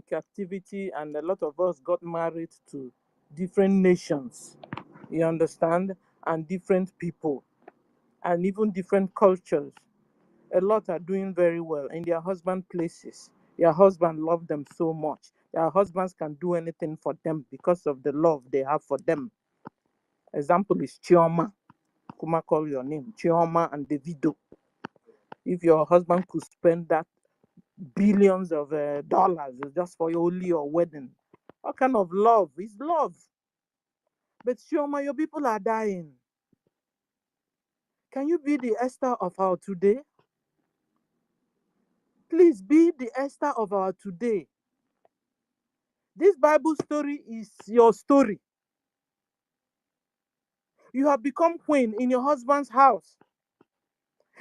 captivity, and a lot of us got married to different nations. You understand, and different people, and even different cultures. A lot are doing very well in their husband places. Their husband love them so much. Their husbands can do anything for them because of the love they have for them. Example is Chioma. Kuma call your name. Chioma and Davido. If your husband could spend that billions of dollars just for only your wedding, what kind of love? It's love. But Chioma, your people are dying. Can you be the Esther of our today? Please be the Esther of our today. This Bible story is your story. You have become queen in your husband's house.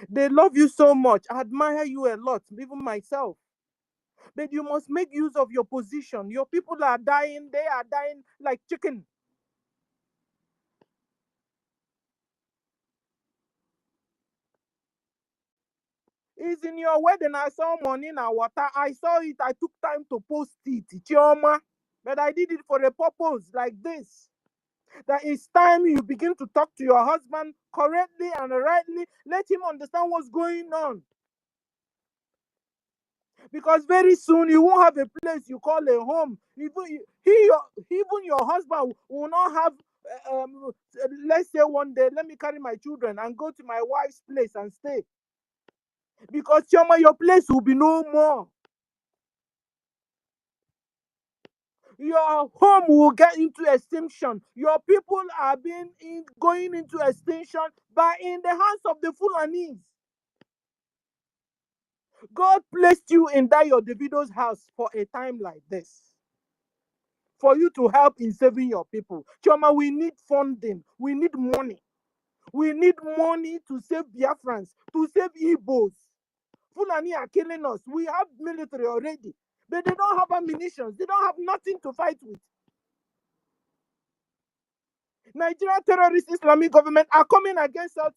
They love you so much. I admire you a lot, even myself. But you must make use of your position. Your people are dying. They are dying like chicken. It's in your wedding. I saw money in our water. I saw it. I took time to post it. Chioma. But I did it for a purpose like this. That it's time you begin to talk to your husband correctly and rightly. Let him understand what's going on. Because very soon you won't have a place you call a home. Even your husband will not have. Let's say one day, let me carry my children and go to my wife's place and stay. Because Chioma, your place will be no more. Your home will get into extinction. Your people are going into extinction by in the hands of the Fulanis. God placed you in that your Davido's house for a time like this, for you to help in saving your people. Chioma, we need funding. We need money. We need money to save Biafrans, to save Igbos. Fulani are killing us. We have military already, but they don't have ammunition. They don't have nothing to fight with. Nigerian terrorist Islamic government are coming against us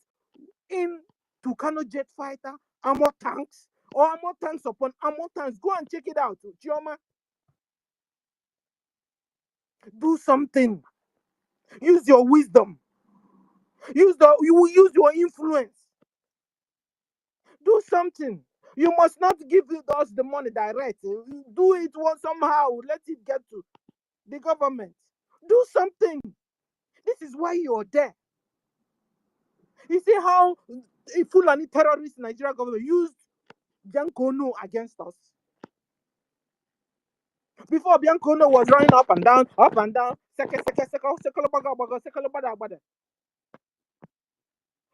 in Tucano jet fighter, armor tanks, or armor tanks upon armor tanks. Go and check it out. Chioma, do something. Use your wisdom. You will use your influence. Do something. You must not give us the money direct. Do it somehow. Let it get to the government. Do something. This is why you're there. You see how a Fulani terrorist Nigerian government used Biancono against us. Before Biancono was running up and down,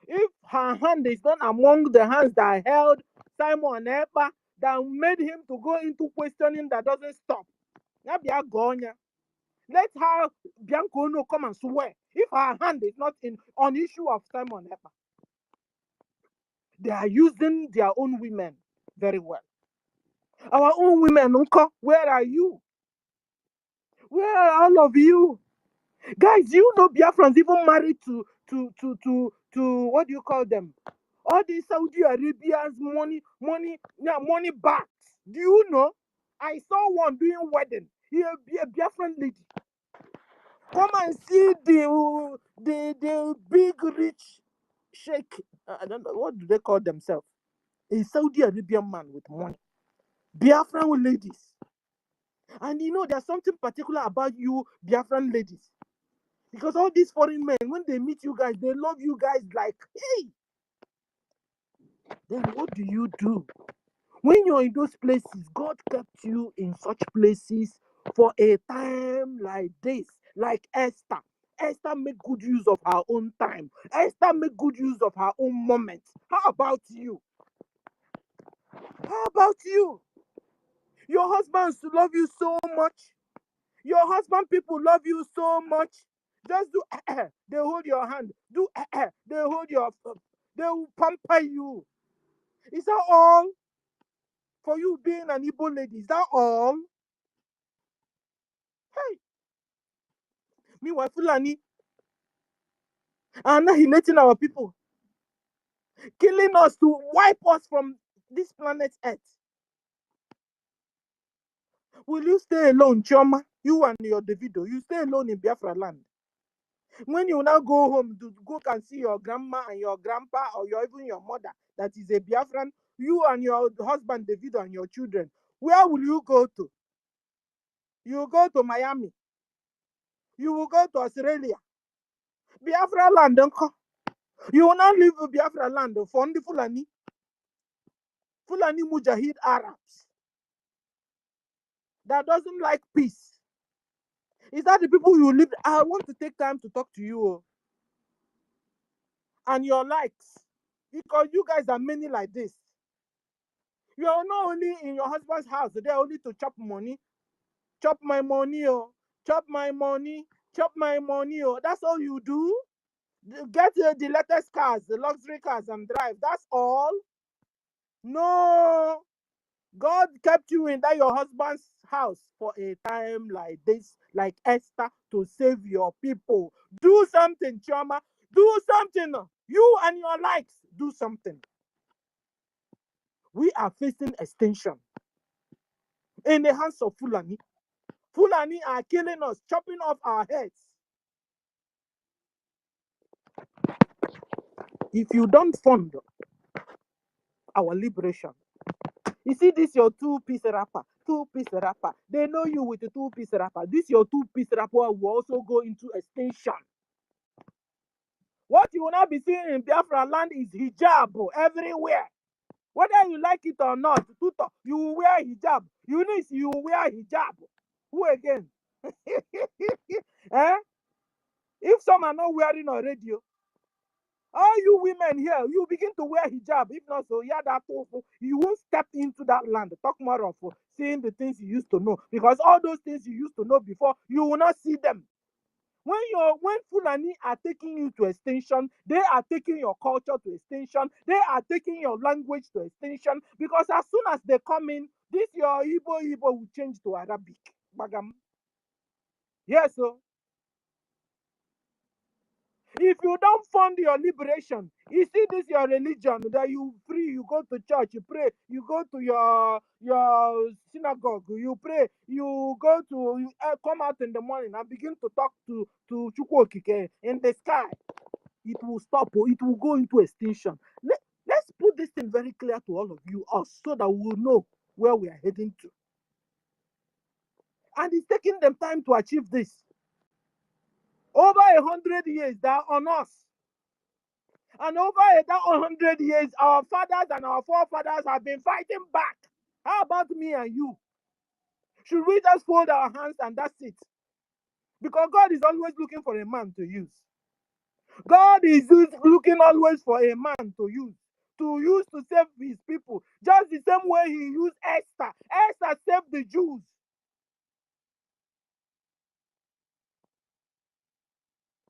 if her hand is not among the hands that held Simon Ekpa, that made him to go into questioning that doesn't stop. Let her Biancono come and swear if her hand is not on issue of Simon Ekpa. They are using their own women very well. Our own women, where are you? Where are all of you? Guys, you know Biafrans even married to what do you call them? All these Saudi Arabians money back. Do you know? I saw one doing wedding. He a Biafran lady. Come and see the big rich sheikh. I don't know, what do they call themselves? A Saudi Arabian man with money. Biafran ladies. And you know, there's something particular about you Biafran ladies. Because all these foreign men, when they meet you guys, they love you guys like, hey. Then what do you do? When you're in those places, God kept you in such places for a time like this, like Esther. Esther made good use of her own time. Esther made good use of her own moment. How about you? How about you? Your husbands love you so much. Your husband people love you so much. Just do they hold your hand. Do they hold your they will pamper you. Is that all? For you being an Igbo lady, is that all? Hey. Meanwhile, Fulani are annihilating our people, killing us to wipe us from this planet Earth. Will you stay alone, Chioma? You and your Davido, you stay alone in Biafra land. When you now go home to go and see your grandma and your grandpa or even your mother that is a Biafran, You and your husband, David, and your children. Where will you go to? You will go to Miami. You will go to Australia. Biafra land, uncle. You will not leave Biafra land for the Fulani Mujahid Arabs that doesn't like peace. Is that the people you live? I want to take time to talk to you and your likes, because you guys are many like this. You are not only in your husband's house, they're only to chop money. Chop my money, chop my money, chop my money. That's all you do. Get the latest cars, the luxury cars, and drive. That's all. No. God kept you in that your husband's house for a time like this, like Esther, to save your people. Do something, Choma. Do something. You and your likes, do something. We are facing extinction in the hands of Fulani. Fulani are killing us, chopping off our heads. If you don't fund our liberation, you see this your two-piece rapper. They know you with the two-piece rapper. This your two-piece rapper will also go into extinction. What you will not be seeing in Biafra land is hijab everywhere. Whether you like it or not, you will wear hijab. Eunice, you will wear hijab. Who again? Eh? If some are not wearing already, all you women here, you begin to wear hijab. If not so, yeah, that you won't step into that land. Talk more of seeing the things you used to know. Because all those things you used to know before, you will not see them. When Fulani are taking you to extinction, they are taking your culture to extinction. They are taking your language to extinction. Because as soon as they come in, this your Igbo will change to Arabic. Bagam. Yes, so if you don't fund your liberation, you see this your religion that you free, you go to church, you pray, you go to your synagogue, you pray, you go to come out in the morning and begin to talk to Chukwokike in the sky. It will stop, it will go into extinction. Let's put this thing very clear to all of you, us, so that we will know where we are heading to. And it's taking them time to achieve this. Over 100 years, they are on us. And over that 100 years, our fathers and our forefathers have been fighting back. How about me and you? Should we just fold our hands and that's it? Because God is always looking for a man to use. God is looking always for a man to use to save his people. Just the same way he used Esther. Esther saved the Jews.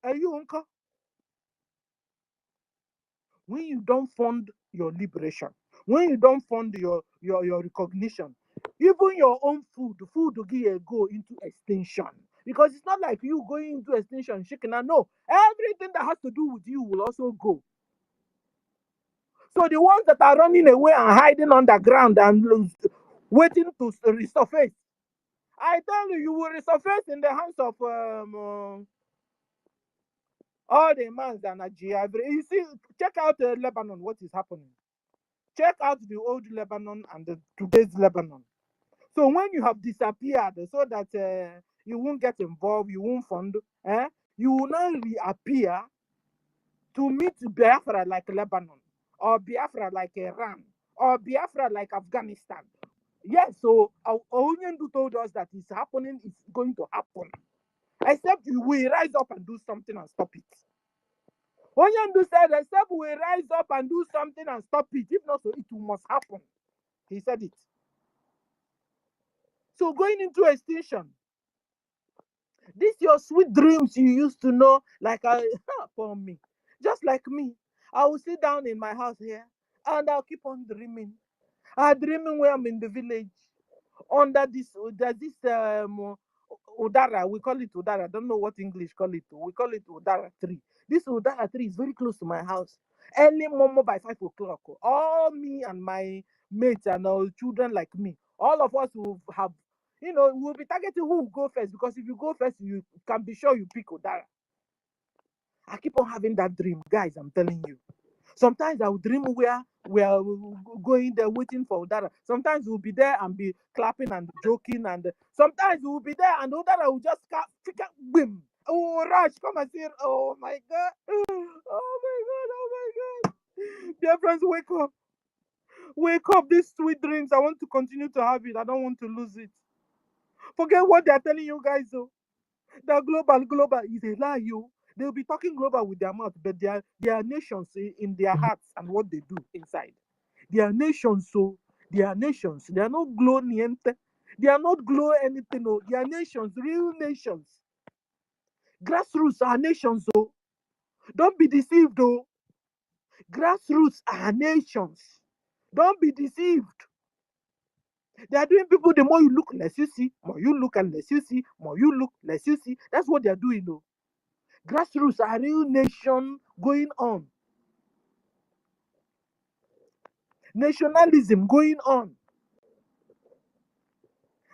Are you, uncle? When you don't fund your liberation, when you don't fund your recognition, even your own food will go into extinction. Because it's not like you going into extinction, Shikina. No, everything that has to do with you will also go. So the ones that are running away and hiding underground and waiting to resurface, I tell you, you will resurface in the hands of all the mans that are GIBIBIO. You see, check out Lebanon, what is happening. Check out the old Lebanon and today's Lebanon. So when you have disappeared, so that you won't get involved, you won't fund, you will now reappear to meet Biafra like Lebanon, or Biafra like Iran, or Biafra like Afghanistan. Yes, so Onyendu told us that it's happening, it's going to happen. Except we rise up and do something and stop it. Onyendu said, except we rise up and do something and stop it. If not, so it must happen. He said it. So going into extinction, this your sweet dreams you used to know, like for me, just like me, I will sit down in my house here and I'll keep on dreaming. I'm dreaming where I'm in the village under this. There's this udara. We call it udara. I don't know what English call it. We call it udara tree. This udara tree is very close to my house. Early morning by 5 o'clock, all me and my mates and our children like me, all of us will have, we'll be targeting who will go first, because if you go first, you can be sure you pick udara. I keep on having that dream, guys. I'm telling you. Sometimes I will dream where we are going there waiting for Udara. Sometimes we'll be there and be clapping and joking, and sometimes we'll be there and Udara will just bim. Oh, Raj, come and see it. Oh my God. Oh my God. Oh my God. Dear friends, wake up. Wake up. These sweet dreams, I want to continue to have it. I don't want to lose it. Forget what they are telling you guys, though. The global is a lie, you. They'll be talking global with their mouth, but they are nations in their hearts and what they do inside. They are nations, so they are nations. They are not glow niente. They are not glow anything. No. They are nations, real nations. Grassroots are nations, so don't be deceived, though. Grassroots are nations. Don't be deceived. They are doing people, the more you look, less you see. More you look and less you see. More you look, less you see. That's what they are doing, though. Grassroots are real nation going on. Nationalism going on.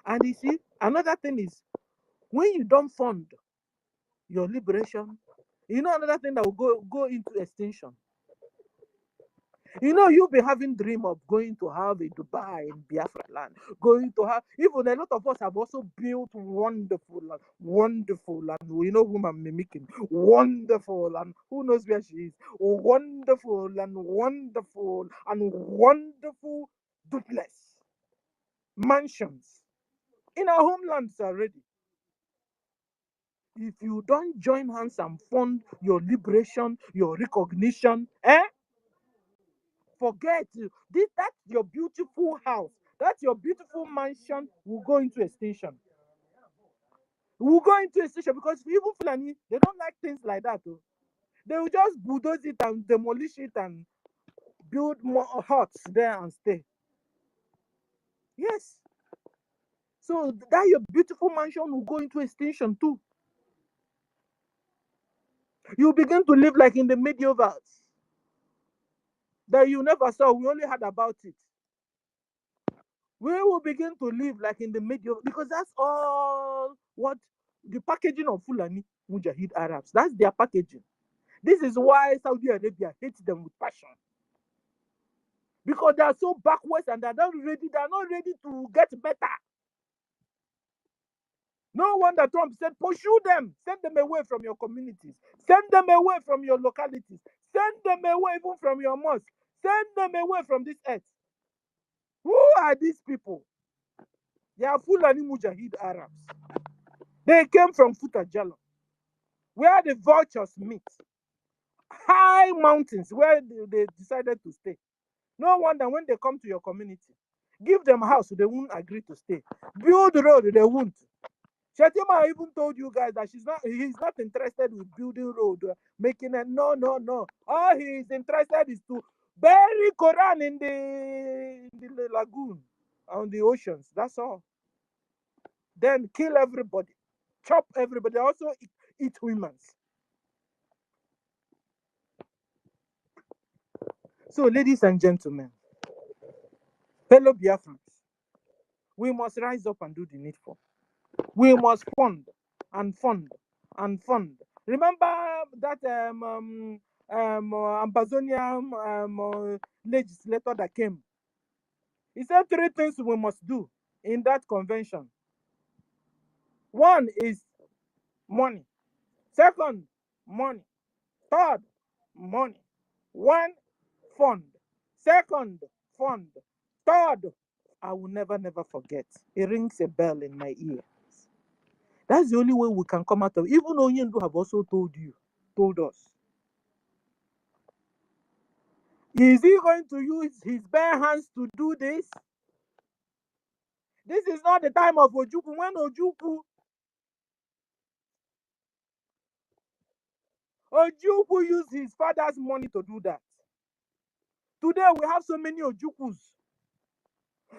And you see, another thing is, when you don't fund your liberation, you know another thing that will go into extinction. You know, you'll be having dream of going to have a Dubai in Biafra land, going to have, even a lot of us have also built wonderful land. We know whom I'm mimicking. Wonderful, and who knows where she is. Wonderful duplex mansions in our homelands already. If you don't join hands and fund your liberation, your recognition, forget you. That's your beautiful house. That's your beautiful mansion will go into extinction. Will go into extinction because even Fulani, they don't like things like that. Oh. They will just bulldoze it and demolish it and build more huts there and stay. Yes. So that your beautiful mansion will go into extinction too. You begin to live like in the medievals that you never saw. We only heard about it. We will begin to live like in the medieval, because that's all what the packaging of Fulani Mujahid Arabs. That's their packaging. This is why Saudi Arabia hates them with passion. Because they are so backwards and they are not ready to get better. No wonder Trump said, pursue them, send them away from your communities, send them away from your localities, send them away even from your mosque, send them away from this earth. Who are these people? They are Fulani Mujahid Arabs. They came from Futajalo, where the vultures meet. High mountains where they decided to stay. No wonder when they come to your community, give them a house, they won't agree to stay. Build the road, they won't. Shetima even told you guys that he's not interested with building road, making it. No. All he is interested is to bury Quran in the lagoon, on the oceans. That's all. Then kill everybody, chop everybody. Also eat humans. So, ladies and gentlemen, fellow Biafrans, we must rise up and do the needful. We must fund and fund and fund. Remember that Ambazonian legislator that came? He said 3 things we must do in that convention. One is money. Second, money. Third, money. One, fund. Second, fund. Third, I will never forget. It rings a bell in my ear. That's the only way we can come out of it. Even Onyendu have also told us. Is he going to use his bare hands to do this? This is not the time of Ojukwu. When Ojukwu used his father's money to do that. Today we have so many Ojukwus.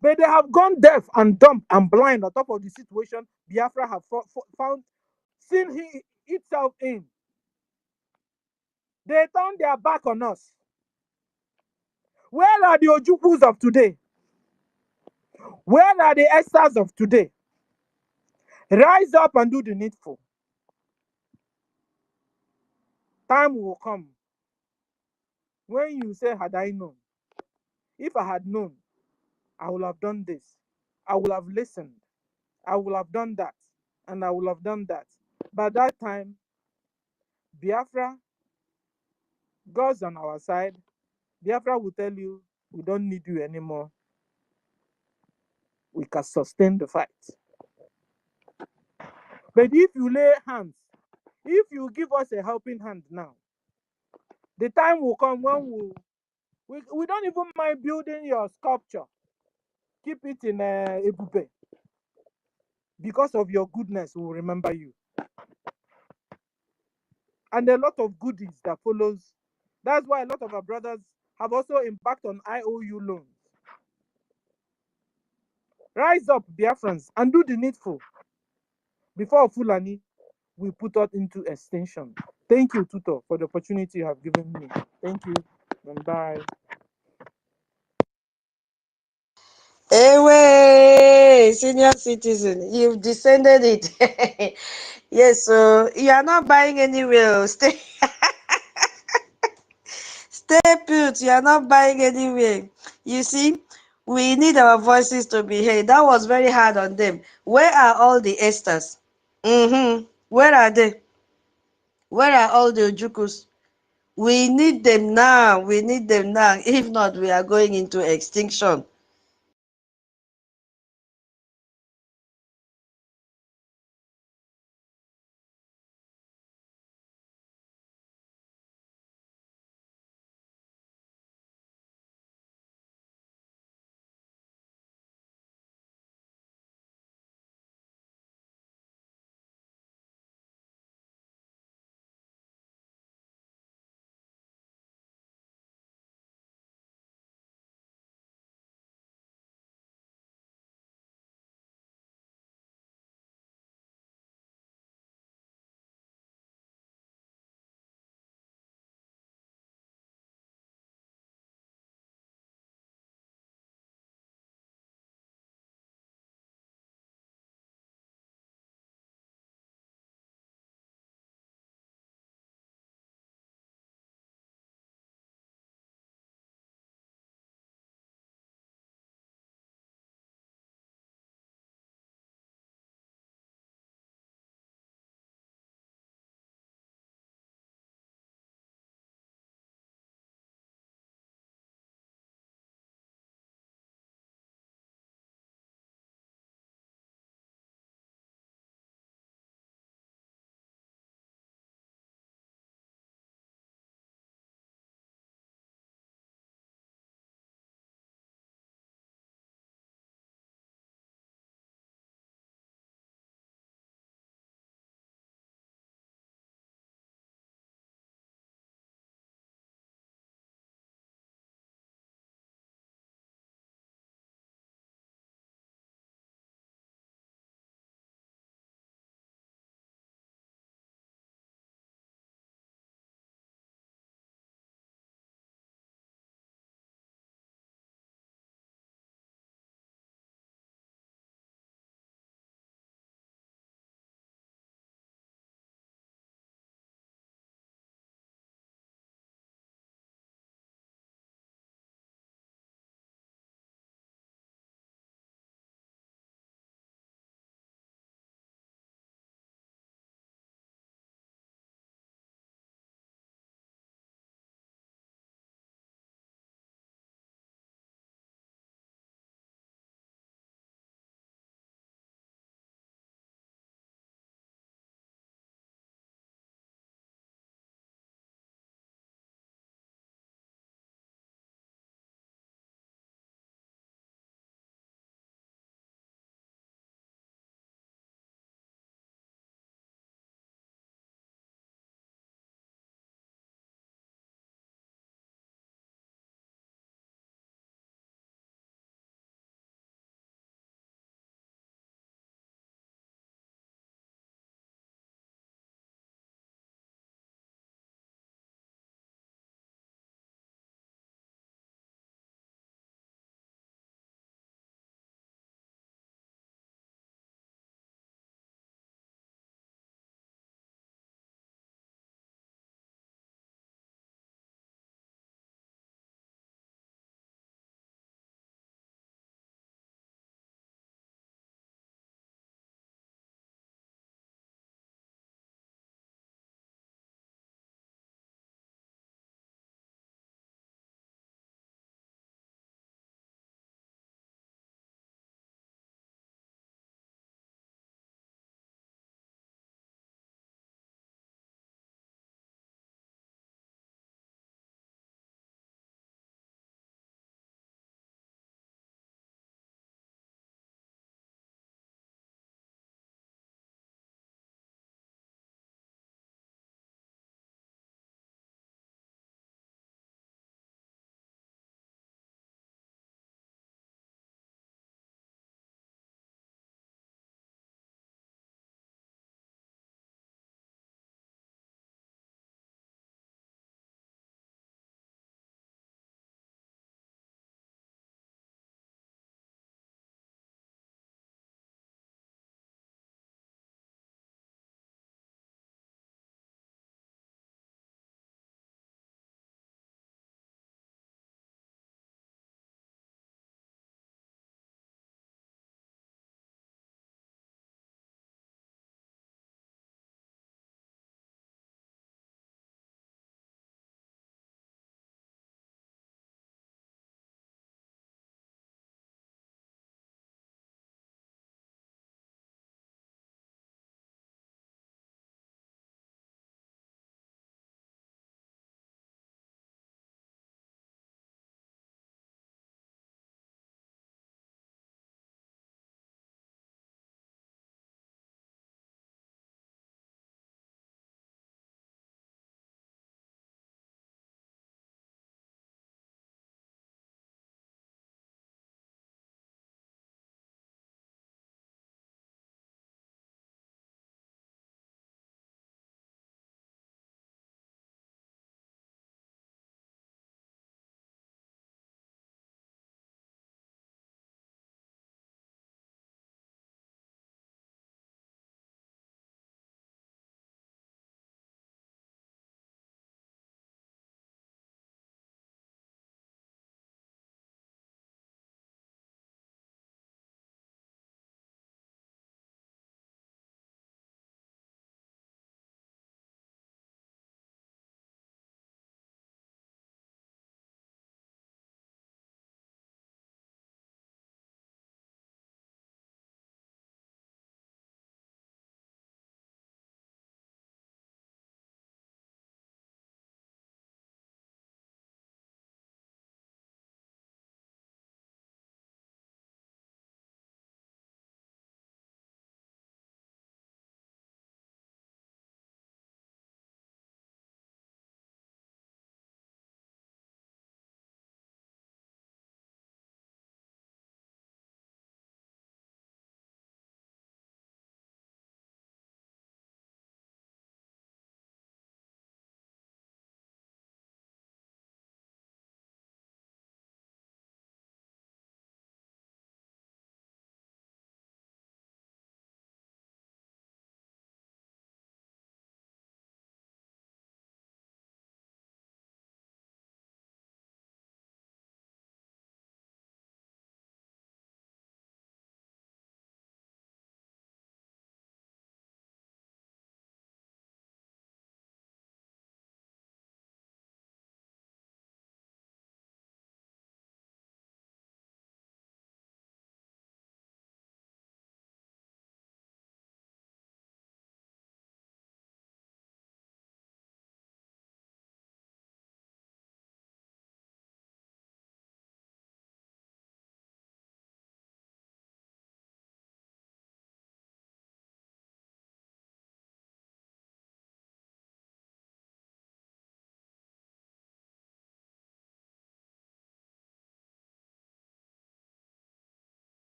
But they have gone deaf and dumb and blind on top of the situation Biafra have seen itself in. They turned their back on us. Where are the Ojukwus of today? Where are the Esthers of today? Rise up and do the needful. Time will come when you say, had I known. If I had known, I would have done this. I would have listened. I would have done that. And I would have done that. By that time, Biafra, God's on our side. Biafra will tell you, we don't need you anymore. We can sustain the fight. But if you lay hands, if you give us a helping hand now, the time will come when we don't even mind building your sculpture. Keep it in Ebube. Because of your goodness, we will remember you. And a lot of goodies that follows. That's why a lot of our brothers have also embarked on IOU loans. Rise up, Biafrans, and do the needful before Fulani will put us into extinction. Thank you, Tutor, for the opportunity you have given me. Thank you, and bye. Anyway, senior citizen, you've descended it. Yes, so you are not buying anywhere. Stay, stay put. You are not buying anywhere. You see, we need our voices to be heard. That was very hard on them. Where are all the Esthers? Where are they? Where are all the Ojukus? We need them now. We need them now. If not, we are going into extinction.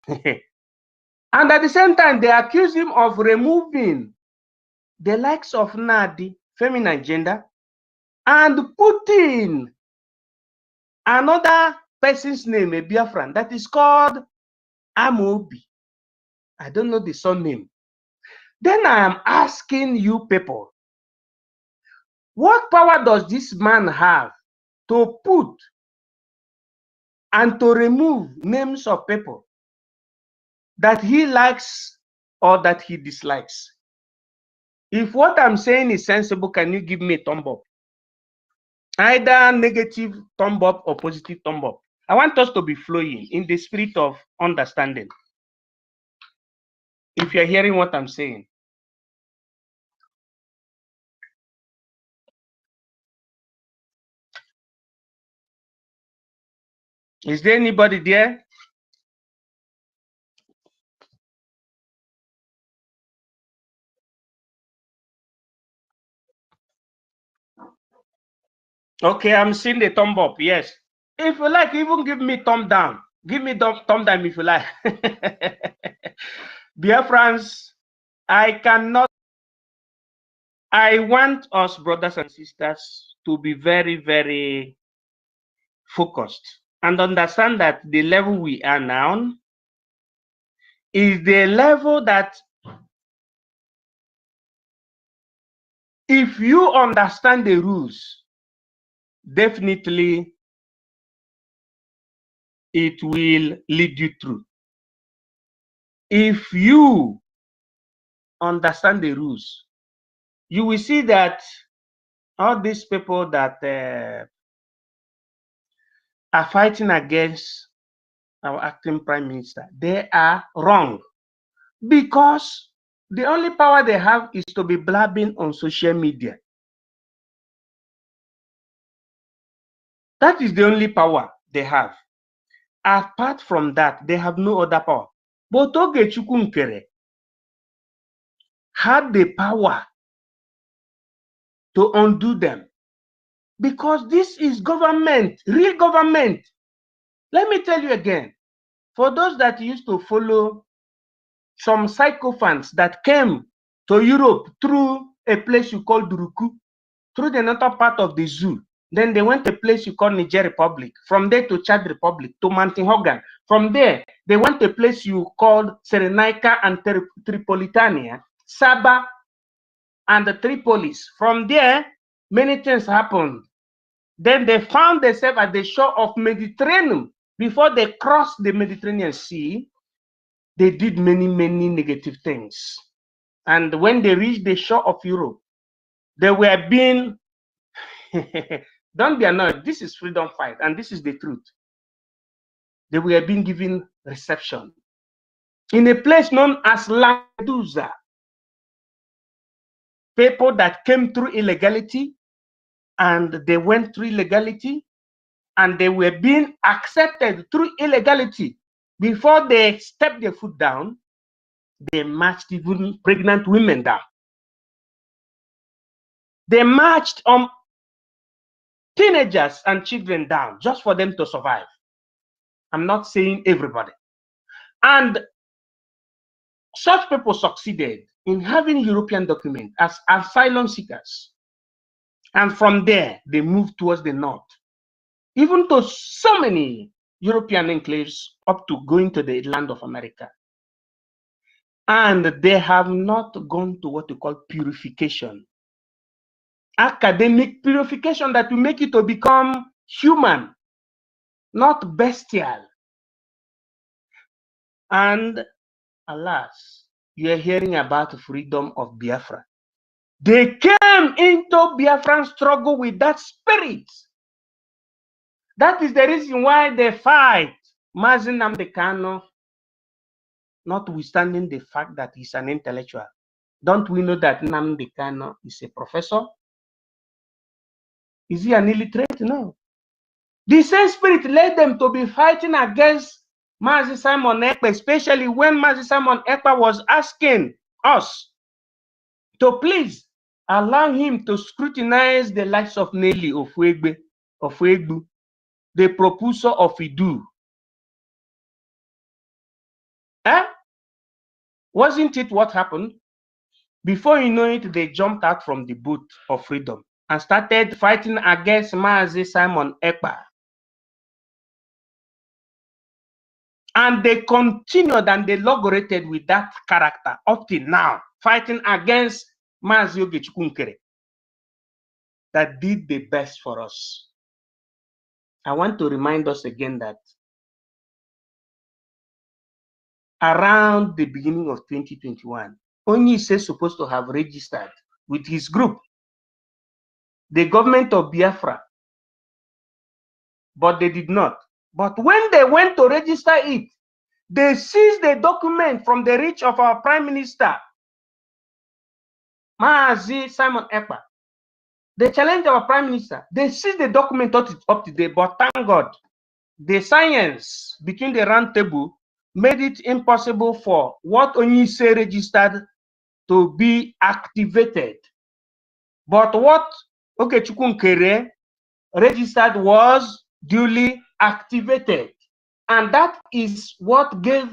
And at the same time, they accuse him of removing the likes of Nadi, feminine gender, and putting another person's name, a Biafran, that is called Amobi. I don't know the surname. Then I am asking you people, what power does this man have to put and to remove names of people that he likes or that he dislikes? If what I'm saying is sensible, can you give me a thumb up? Either negative thumb up or positive thumb up. I want us to be flowing in the spirit of understanding. If you're hearing what I'm saying. Is there anybody there? Okay, I'm seeing the thumb up. Yes. If you like, even give me thumb down. Give me thumb down if you like. Biafrans, I want us, brothers and sisters, to be very, very focused and understand that the level we are now is the level that if you understand the rules, definitely it will lead you through. If you understand the rules, you will see that all these people that are fighting against our acting prime minister, they are wrong, because the only power they have is to be blabbing on social media. That is the only power they have. Apart from that, they have no other power. But Ogechukwu Nkere had the power to undo them, because this is government, real government. Let me tell you again, for those that used to follow some sycophants that came to Europe through a place you call Duruku, through the northern part of the zoo, then they went to a place you call Niger Republic, from there to Chad Republic, to Mantinhogan. From there, they went to a place you called Serenaica and Tripolitania, Saba and the Tripolis. From there, many things happened. Then they found themselves at the shore of Mediterranean. Before they crossed the Mediterranean Sea, they did many, many negative things. And when they reached the shore of Europe, they were being, don't be annoyed, this is freedom fight, and this is the truth. They were being given reception in a place known as Lampedusa. People that came through illegality, and they went through illegality, and they were being accepted through illegality. Before they stepped their foot down, they marched even pregnant women down. They marched teenagers and children down just for them to survive. I'm not saying everybody. And such people succeeded in having European documents as asylum seekers. And from there, they moved towards the north, even to so many European enclaves up to going to the land of America. And they have not gone to what we call purification. Academic purification that will make you to become human, not bestial. And alas, you are hearing about freedom of Biafra. They came into Biafran struggle with that spirit. That is the reason why they fight Mazi Nnamdi Kanu, notwithstanding the fact that he's an intellectual. Don't we know that Nnamdi Kanu is a professor? Is he an illiterate? No. The same spirit led them to be fighting against Mazi Simon Ekpa, especially when Mazi Simon Ekpa was asking us to please allow him to scrutinize the likes of Nelly Ofuegbu, the proposer of Idu. Eh? Wasn't it what happened? Before you know it, they jumped out from the boot of freedom and started fighting against Mazi Simon Ekpa. And they continued and they inaugurated with that character up till now, fighting against Mazi Ogechukwu that did the best for us. I want to remind us again that around the beginning of 2021, Onyise is supposed to have registered with his group, the government of Biafra, but they did not. But when they went to register it, they seized the document from the reach of our Prime Minister, Mazi Simon Ekpa. They challenged our Prime Minister. They seized the document up to date, but thank God, the science between the round table made it impossible for what Onyise registered to be activated. But what Ogechukwu registered was duly activated. And that is what gave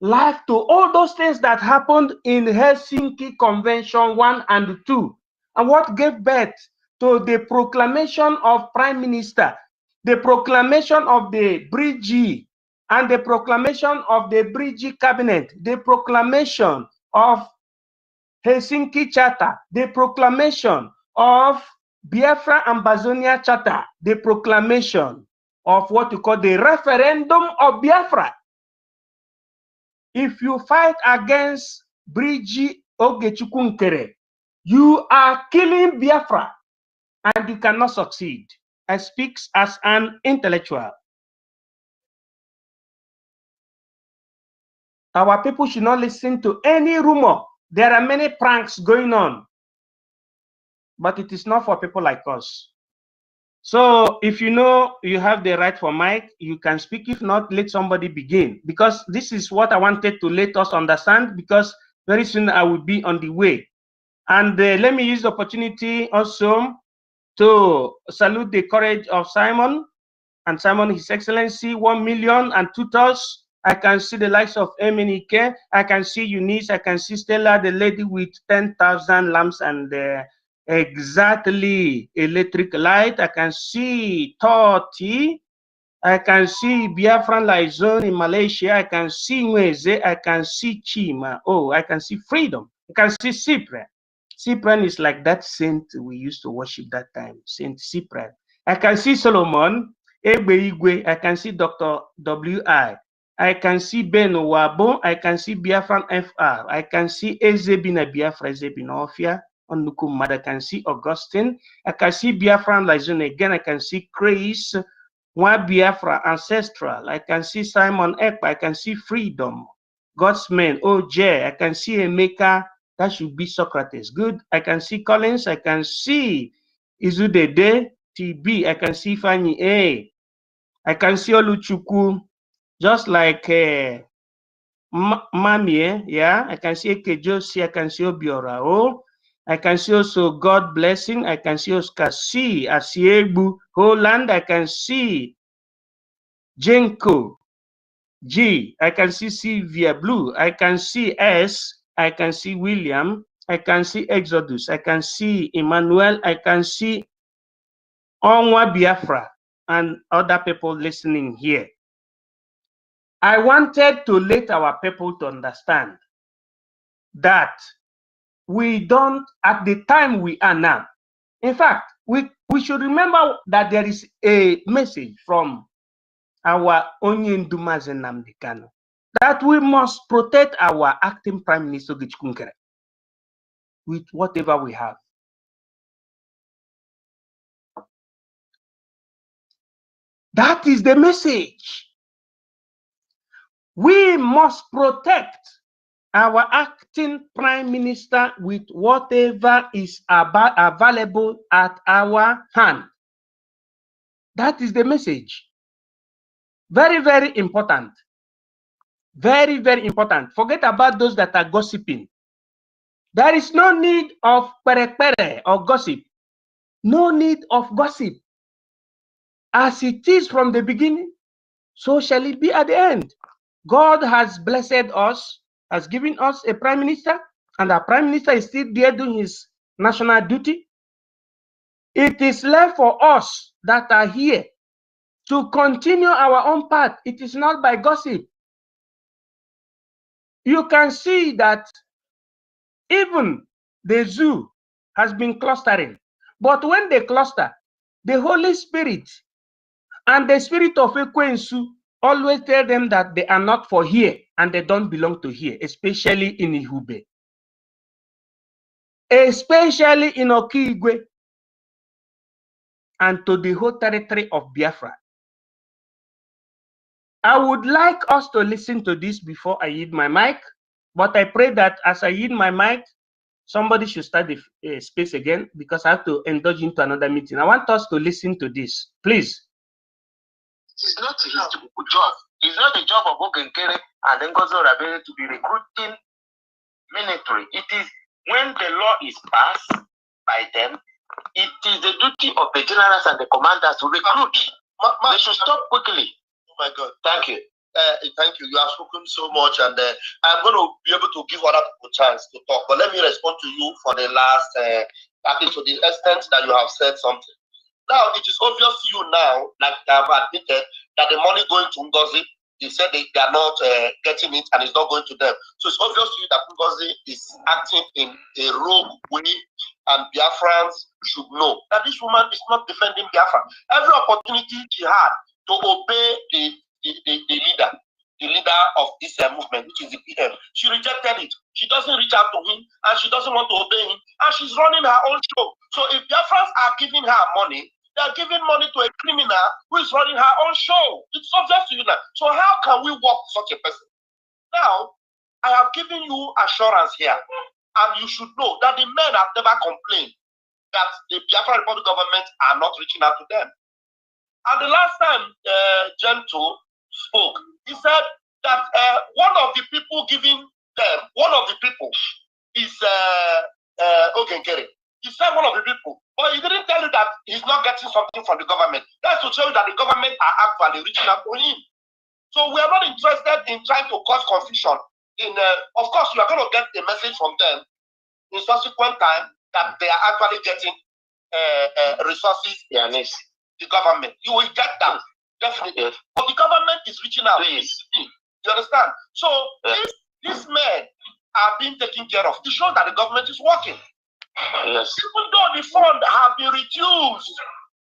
life to all those things that happened in Helsinki Convention 1 and 2. And what gave birth to the proclamation of Prime Minister, the proclamation of the BRGIE, and the proclamation of the BRGIE Cabinet, the proclamation of Helsinki Charter, the proclamation of Biafra Ambazonia Charter, the proclamation of what you call the referendum of Biafra. If you fight against BRGIE Ogechukwu, you are killing Biafra and you cannot succeed. I speak as an intellectual. Our people should not listen to any rumor. There are many pranks going on, but it is not for people like us. So if you know you have the right for mic, you can speak. If not, let somebody begin, because this is what I wanted to let us understand, because very soon I will be on the way. And let me use the opportunity also to salute the courage of Simon. And Simon, His Excellency, 1 million and 2 thoughts. I can see the likes of Emenike. I can see Eunice. I can see Stella, the lady with 10,000 lamps and exactly electric light. I can see Toti. I can see Biafran Laizone in Malaysia. I can see Nweze. I can see Chima. Oh, I can see Freedom. I can see Cyprian. Cyprian is like that saint we used to worship that time, Saint Cyprian. I can see Solomon. Egbe, I can see Dr. W.I. I can see Ben Wabo. I can see Biafran FR. I can see Ezebina Biafra, Ezebina Ofia, Onukumad. I can see Augustine. I can see Biafran Laizone again. I can see Chris, Mwa Biafra Ancestral. I can see Simon Ekpa. I can see Freedom, God's Man, OJ. I can see Emeka. That should be Socrates. Good. I can see Collins. I can see Izudede, TB. I can see Fanny A. I can see Oluchukwu, just like Mami, yeah. I can see Ekejosi, I can see Obiora. Oh, I can see also God Blessing. I can see Oscar C, Asiebu, Holland. I can see Jenko G. I can see Sylvia Blue. I can see S. I can see William. I can see Exodus. I can see Emmanuel. I can see Onwa Biafra and other people listening here. I wanted to let our people to understand that we don't, at the time we are now, in fact, we should remember that there is a message from our Onyendu Mazi Nnamdi Kanu that we must protect our acting Prime Minister Ogechukwu with whatever we have. That is the message. We must protect our acting Prime Minister with whatever is available at our hand. That is the message. Very, very important. Very, very important. Forget about those that are gossiping. There is no need of pere or gossip. No need of gossip. As it is from the beginning, so shall it be at the end. God has blessed us, has given us a prime minister, and our prime minister is still there doing his national duty. It is left for us that are here to continue our own path. It is not by gossip. You can see that even the zoo has been clustering. But when they cluster, the Holy Spirit and the spirit of Ekwensu always tell them that they are not for here and they don't belong to here, especially in Ihube, especially in Okigwe, and to the whole territory of Biafra. I would like us to listen to this before I yield my mic, but I pray that as I yield my mic, somebody should start the space again, because I have to indulge into another meeting. I want us to listen to this, please. It's not his job. It's not the job of Ogenkere and NGOZI to be recruiting military. It is when the law is passed by them, it is the duty of the generals and the commanders to recruit. They should stop quickly. Oh my God. Thank you. Thank you. You have spoken so much, and I'm going to be able to give other people a chance to talk. But let me respond to you for the last, at least to the extent that you have said something. Now, it is obvious to you now, like they have admitted, that the money going to NGOZI, they said they are not getting it and it's not going to them. So it's obvious to you that NGOZI is acting in a rogue way, and Biafrans should know that this woman is not defending Biafra. Every opportunity she had to obey the leader of this movement, which is the PM, she rejected it. She doesn't reach out to him, and she doesn't want to obey him, and she's running her own show. So if Biafrans are giving her money, they are giving money to a criminal who is running her own show. It's obvious to you now. So how can we work with such a person? Now, I have given you assurance here, and you should know that the men have never complained that the Biafra Republic government are not reaching out to them. And the last time Gento spoke, he said that one of the people giving them, one of the people is Ogenkere. He said one of the people, but he didn't tell you that he's not getting something from the government. That's to show you that the government are actually reaching out to him. So we are not interested in trying to cause confusion. Of course, you are going to get a message from them in subsequent time that they are actually getting resources. The government, you will get that definitely. Yes. But the government is reaching out. Please. You understand? So if these men are being taken care of, it shows that the government is working. Yes. Even though the fund have been reduced,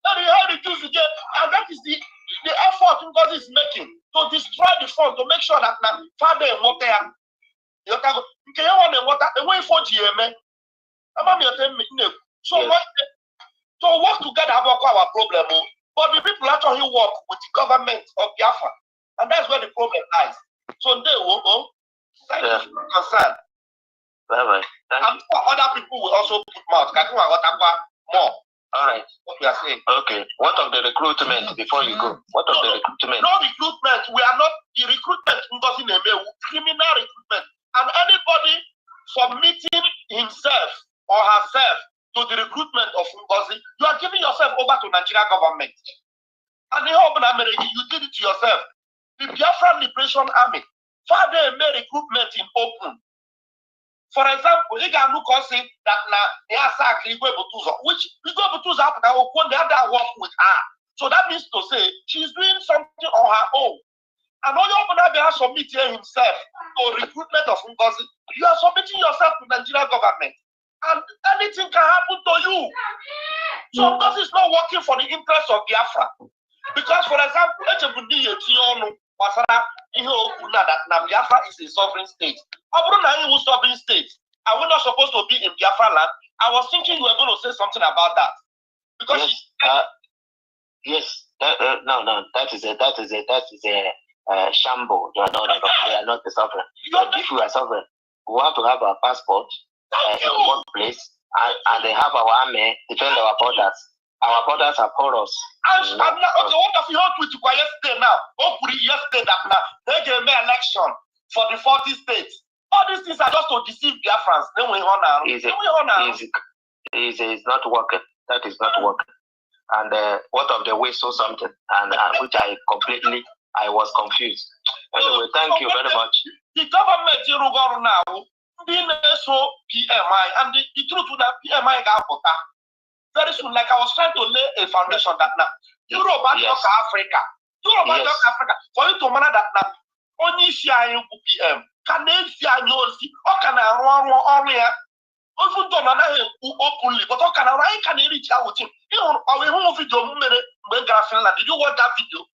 and that is the effort NGOZI is making to destroy the fund, to make sure that father and water, so to work together about our problem, but the people actually work with the government of Biafra, and that's where the problem lies. So they will go. Thank you for your concern. Bye-bye. And other people will also put mouth. More. All right. What we are saying. Okay. What of the recruitment before you go? What of the recruitment? No recruitment. We are not the recruitment. Criminal recruitment. And anybody submitting himself or herself to the recruitment of NGOZI, you are giving yourself over to Nigerian government. And the whole America, you did it to yourself. The Biafran Liberation Army, father made recruitment in open. For example, you can look and say that which Igwe have to work with her. So that means to say she's doing something on her own. And all your opener has submitted himself to recruitment of NGOZI. You are submitting yourself to the Nigerian government. And anything can happen to you. So NGOZI is not working for the interest of Biafra. Because, for example, Biafra is a sovereign state. Sovereign state. Are we not supposed to be in Biafra land? I was thinking you were going to say something about that. Because yes, no, that is a shamble. They are not the sovereign. If we are sovereign, we want to have our passport in one place, and they have our army defend our borders. Our borders are porous. Okay, what have you heard with yesterday now? Yesterday that now they gave me election for the 40 states. All these things are just to deceive Biafrans. Then we honor. It's not working. That is not working. And what of the way so something, and which I completely I was confused. Anyway, thank you very much. The government in Rugor now, being so PMI, and the truth with that PMI got very soon, like I was trying to lay a foundation that now, Europe and Africa, Africa, for you to manage that now, only CIU PM, can they see NGOZI, or can I run here? Also, don't openly, but how can I reach out with him? You know, our home video, did you watch that video?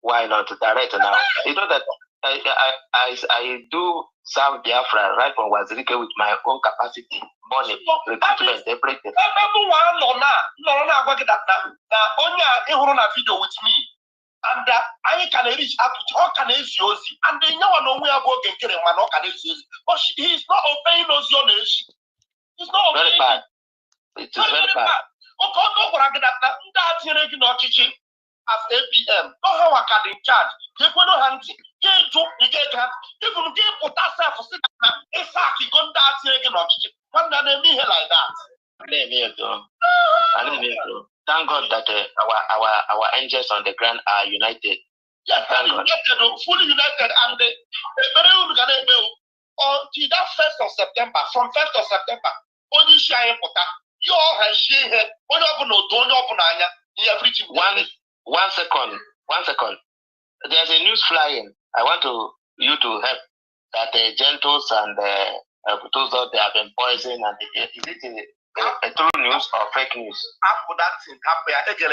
Why not direct now? You know that I do serve Biafra right from Wazirike with my own capacity, money, recruitment, everything. Everyone no only a video with me, and I can reach out to all can NGOZI, and they know we are going to get one all can NGOZI, but he is not obeying those your nation. It's not very bad. It is very bad. As APM, no how I can in charge. They put no hands. They took the gate. Even they put ourselves for sitting. Exactly, gone that again. One that they mean like that. Thank God that our angels on the ground are united. Yes, united, fully united, and the until that 1st of September, from 1st of September, only share you all have share only open no don't open everything. One second. There's a news flying. I want you to help that the gentles and those that they have been poisoned, and is it a true news or fake news? After that thing happened, I just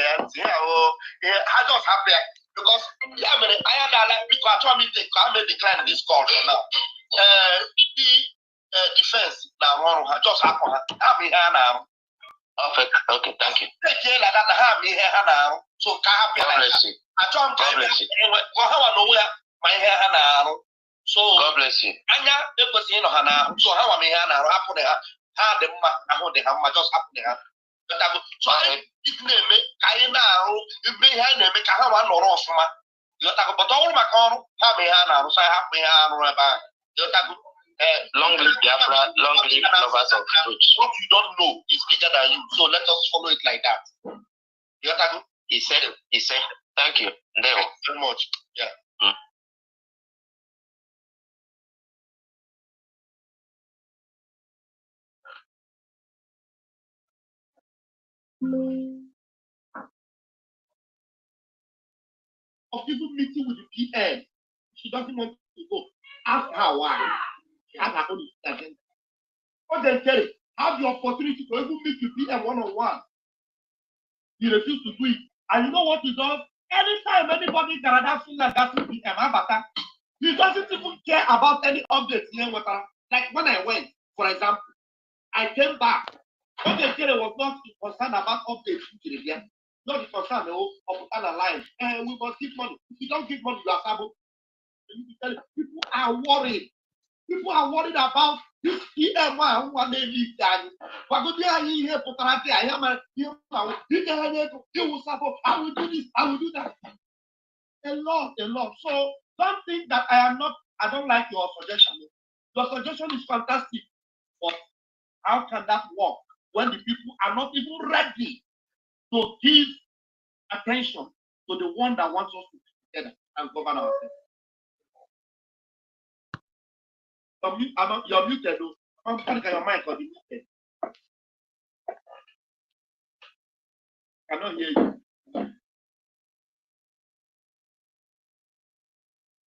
happy because I had people are trying to decline this call now. The defense now I just happened. Now. Okay, thank you. So God bless you. God bless you. My hair so God bless you. Anya ekwesịghị ịnọ ha n'ahụ so ha nwame ihe a na-arụ hapụ na ha dị mma ahụ dị ha mma just hapụ na ha so anyị na-eme ka anyị na-arụ ebe ihe anyị na-eme ka ha nwa nọrọ ọfụma ịghọtago but ọ bụrụ maka ọrụ ha ma ihe a na-arụ so anyị hapụ ihe a arụ ebe ahụ ịghọtago. Long live Biafra, long live lovers of truth. What you don't know is bigger than you, so let us follow it like that. Ịghọtago. He said, thank you. Thank you very much. Yeah. Of people meeting with the PM, she doesn't want to go. Ask her why. She has her own agenda. But then tell it, have the opportunity to even meet the PM one-on-one. He refused to do it. And you know what he does? Anytime anybody can have seen like that PM, he doesn't even care about any updates here. Like when I went, for example, I came back. What they said was not concerned about updates. Not concerned of analyze. We must give money. If you don't give money, you are trouble. People are worried. People are worried about this PM who are they leave that. But go there here for therapy. I am I will do this, I will do that. A lot. So don't think that I don't like your suggestion. Your suggestion is fantastic. But how can that work when the people are not even ready to give attention to the one that wants us to be together and govern ourselves? You're muted, though. I'm trying to get your mic on the muted. I cannot hear you.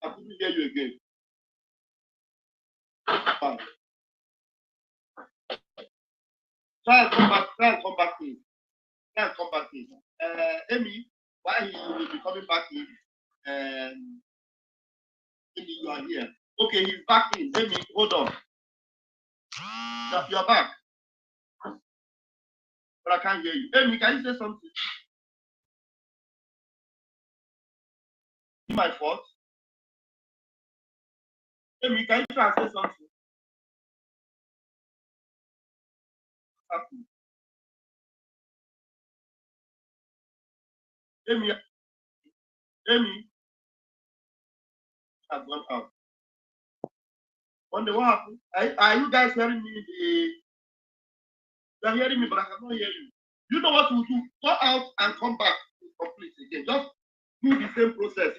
I couldn't hear you again. Fine. Try and come back in. Amy, why he will be coming back in? Amy, you are here. Okay, he's back in. Amy, hold on. You're back. But I can't hear you. Amy, can you say something? Is it my fault? Amy, can you try and say something? Amy, I've gone out. Wonder what happened? Are you guys hearing me? You're hearing me, but I cannot hear you. You know what to do? Go out and come back to complete again. Just do the same process.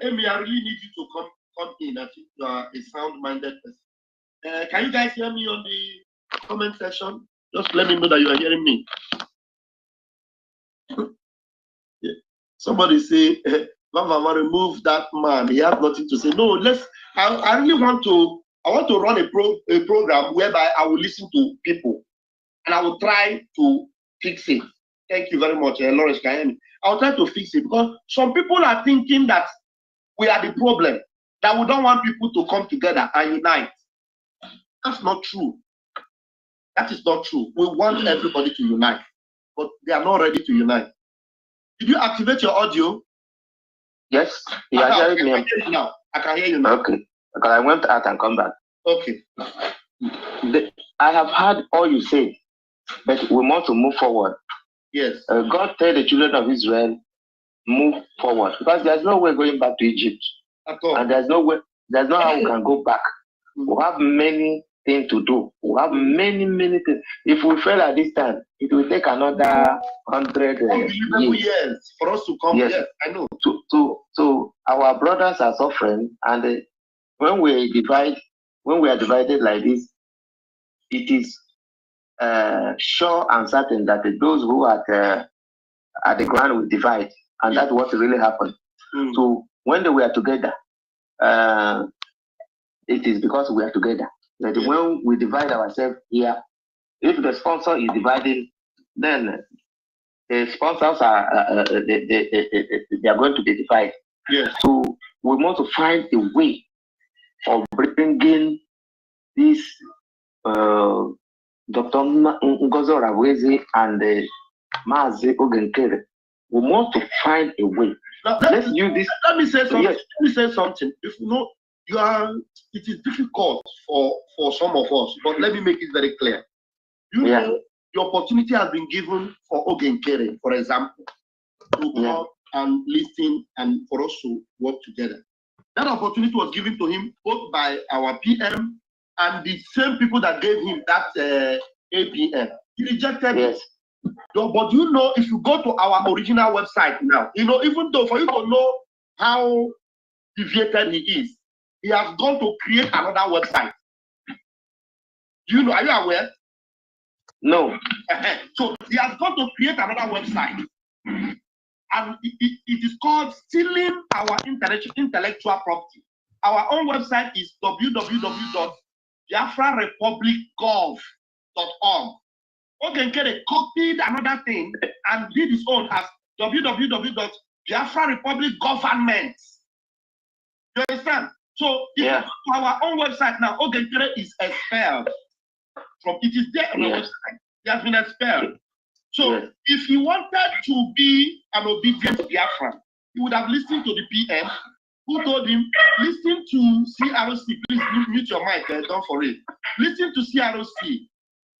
Amy, I really need you to come in. I think you are a sound-minded person. Can you guys hear me on the comment section? Just let me know that you are hearing me. Yeah. Somebody say, Mama, remove that man. He has nothing to say. No, I really want to. I want to run a program whereby I will listen to people and I will try to fix it. Thank you very much, Lawrence. Can you hear me? I will try to fix it because some people are thinking that we are the problem, that we don't want people to come together and unite. That's not true. That is not true. We want everybody to unite, but they are not ready to unite. Did you activate your audio? Yes, you are hearing me now. I can hear you now. Okay, because I went out and come back. Okay. I have heard all you say, but we want to move forward. Yes. God tell the children of Israel, move forward, because there's no way going back to Egypt. At all. And there's no how we can go back. We have many things to do. We have many things. If we fail at this time, it will take another 100 years for us to come. Yes, I know. So our brothers are suffering, and when we are divided like this, it is sure and certain that those who are at the ground will divide, and that's what really happened. So when they were together, it is because we are together. That when we divide ourselves here, if the sponsor is dividing, then the sponsors are they are going to be divided. Yes. So we want to find a way of bringing this Dr. NGOZI and Mazi Ogenkere. We want to find a way. Now, let's use this. Let me say something. Yes. Let me say something. If you know, it is difficult for some of us, but let me make it very clear. You know, the opportunity has been given for Ogenkere, for example, to come and listen and for us to work together. That opportunity was given to him both by our PM and the same people that gave him that APM. He rejected it. But you know, if you go to our original website now, you know, even though for you to know how deviated he is, he has gone to create another website. Do you know? Are you aware? No. So he has gone to create another website. And it is called Stealing Our Intellectual Property. Our own website is www.biafrarepublicgov.org. Ogenkere copied another thing and did his own as www.biafrarepublicgovernment. You understand? So if you go to our own website now, Ogenkere is expelled. It is there on the website. He has been expelled. So if he wanted to be an obedient Biafran, he would have listened to the PM who told him, listen to CRC, please mute your mic, don't for it. Listen to CRC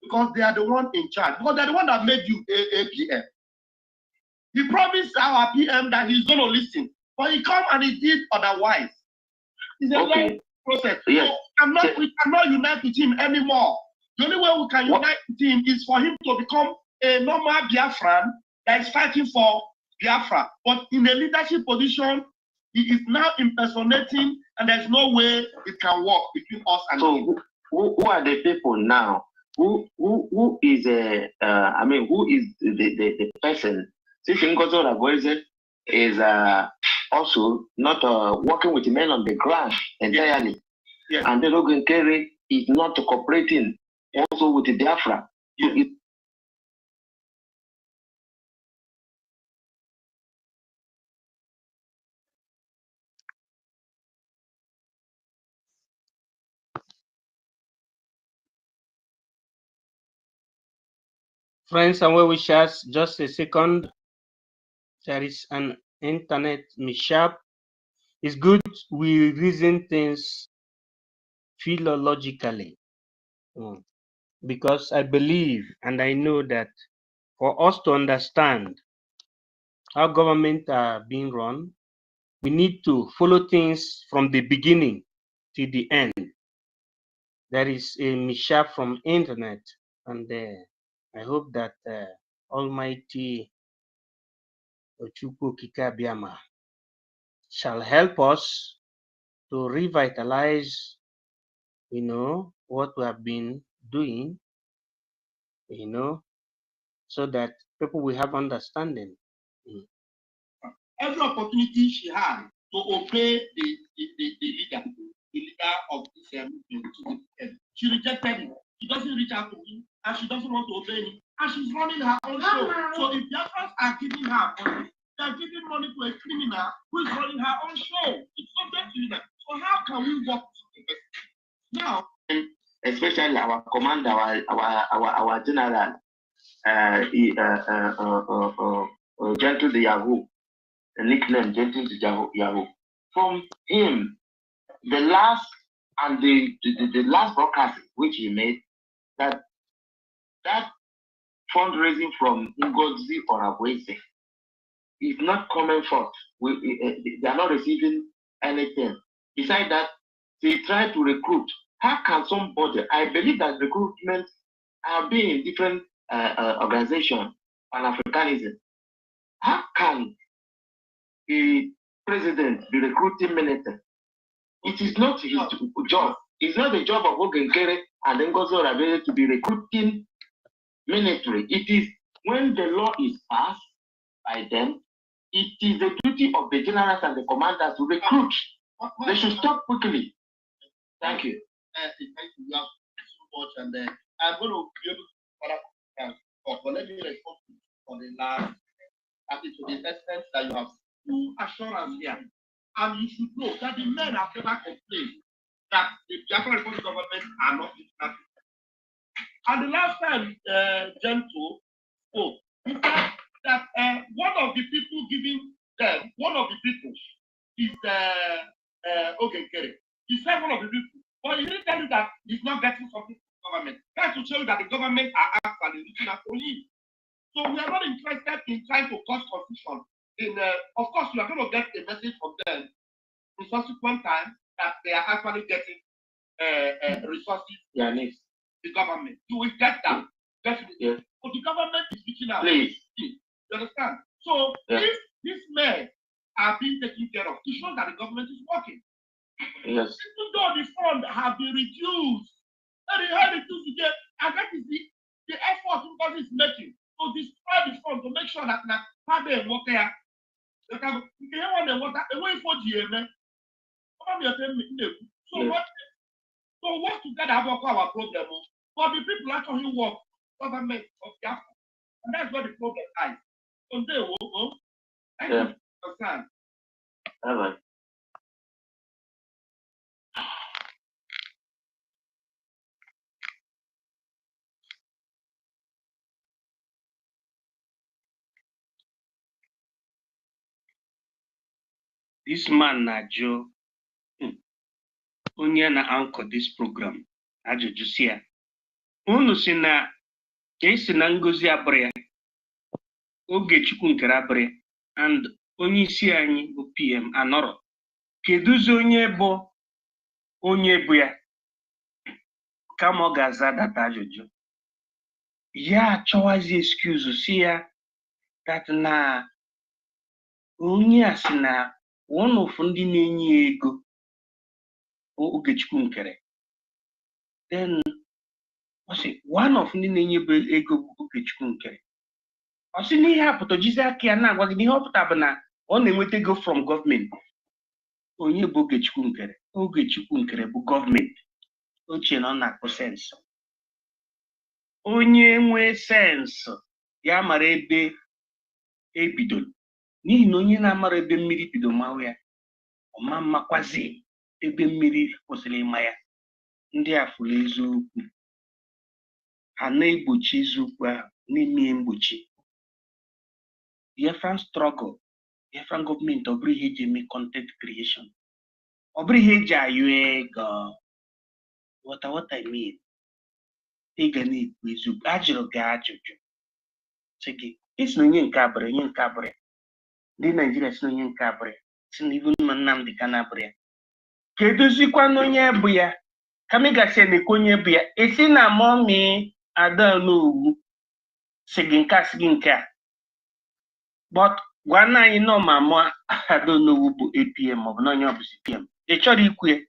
because they are the one in charge, because they're the one that made you a PM. He promised our PM that he's going to listen, but he come and he did otherwise. It's a long process. So we cannot unite with him anymore. The only way we can unite with him is for him to become a normal Biafran that is fighting for Biafra. But in a leadership position, he is now impersonating, and there's no way it can work between us and him. Who are the people now? Who is the person? Since NGOZI is also not working with men on the ground entirely, and then Ogenkere is not cooperating also with the Biafra. Friends and well-wishers, just a second. There is an internet mishap. It's good we reason things philologically, because I believe and I know that for us to understand how government are being run, we need to follow things from the beginning to the end. There is a mishap from internet, and I hope that Almighty Ochukwu Okike-Abịama shall help us to revitalize, what we have been doing, so that people will have understanding. Every opportunity she had to obey the leader of this movement, she rejected it. She doesn't reach out to him, and she doesn't want to obey him, and she's running her own show. So if Biafrans are giving her money, they're giving money to a criminal who is running her own show. It's subject to that. So how can we work together? Now, especially our commander, our general, Gentle the Yahoo, the nickname Gentle the Yahoo. From him, the last broadcast which he made, that fundraising from NGOZI or NGOZI is not coming forth. They are not receiving anything. Besides that, they try to recruit. How can somebody? I believe that recruitment have been in different organizations on Africanism. How can the president be recruiting military? It is not his job. It's not the job of Ogenkere and NGOZI or NGOZI to be recruiting military. It is when the law is passed by them, it is the duty of the generals and the commanders to recruit. They should stop quickly. Thank you. Thank you. You have so much, and I'm going to be able to let me respond for the last, to the extent that you have full assurance here. And you should know that the men have never complained that the Biafra Republic government are not international. And the last time, Gentle spoke, he said that one of the people giving them, one of the people is Ogenkere. He said one of the people, but he didn't tell you that he's not getting something from the government. That's to show you that the government are actually reaching out for him. So we are not interested in trying to cause confusion. Of course, you are going to get a message from them in subsequent time that they are actually getting resources. Yeah, needs. The government. You will get that. Definitely. Yeah. But the government is reaching out. Please. You understand? So if these men are being taken care of, it shows that the government is working. Yes. Even though the fund have been reduced, and they have reduced again, and that is the effort God is making to destroy the fund to make sure that how they work there. They can want the water away for GM. So work together about our problem. But the people actually work government of Biafra. And that's where the problem lies. So they will go. Thank you for understand. All right. This man Najo, onye na anchor this program, ajụjụ si ya. Unu si na esi na Ngozi abụrụ ya, Ogechukwu nkere abụrụ ya, and onye isi anyị bụ PM anọrọ. Keduzi onye bụ ya? Kama ọ ga-aza data ajụjụ. Ya achọwazi excuse si ya that na onye a si na one of ndị na-enye ego Ogechukwu nkere. Then ọ sị one of ndị na-enye ego bụ Ogechukwu nkere. Ọ sị na ihe apụta jizi aka ya na-agwa gị ihe ọ pụta bụ na ọ na-enweta ego from gọọmenti. Onye bụ Ogechukwu nkere? Ogechukwu nkere bụ gọọmenti. Ochie na ọ na-akpụ sensị. Onye nwe sensị ya mara ebe ebidoro. N'ihi na onye na-amara ebe mmiri bido mawa ya, ọ ma mmakwazi ebe mmiri kwụsịrị ịma ya. Ndị a fụrụ eziokwu. Ha na-egbochi eziokwu ahụ, na-eme mgbochi. Biafran struggle, Biafran gọọmenti ọ bụrụ ihe eji eme content creation. Ọ bụrụ ihe eji ayụ ego. What I mean? Ị ga na-ekwu eziokwu. Ajụrụ gị ajụjụ. Sị gị, isi na onye nke abụrụ, onye nke abụrụ. Ndị Naijiria si na onye nke abụrụ. Si na ibu Nnamdi Kanu abụrụ ya. Keduzikwa na onye bụ ya? Kama ị gasị na-ekwu onye bụ ya. Esi na mọmị Ada n'owu. Siginka. But one I know mama, I don't know who APM of no APM. A chori que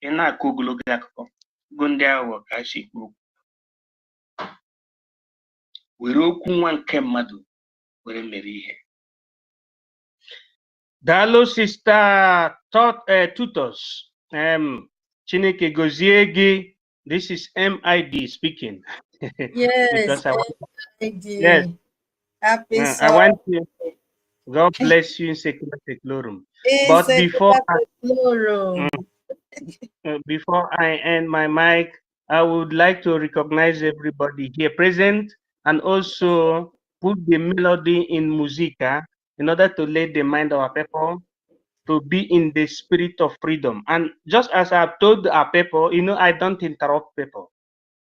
in a Koglo Gako. Gunda work, I see. We roku one madu, we marry. Dalo sister tutors. Chineke Goziegi. This is MID speaking. Yes, Because MID. Yes. Happy I want to. God bless you in Secula Seclorum. But before I end my mic, I would like to recognize everybody here present and also put the melody in musica in order to let the mind of our people to be in the spirit of freedom. And just as I've told our people, I don't interrupt people.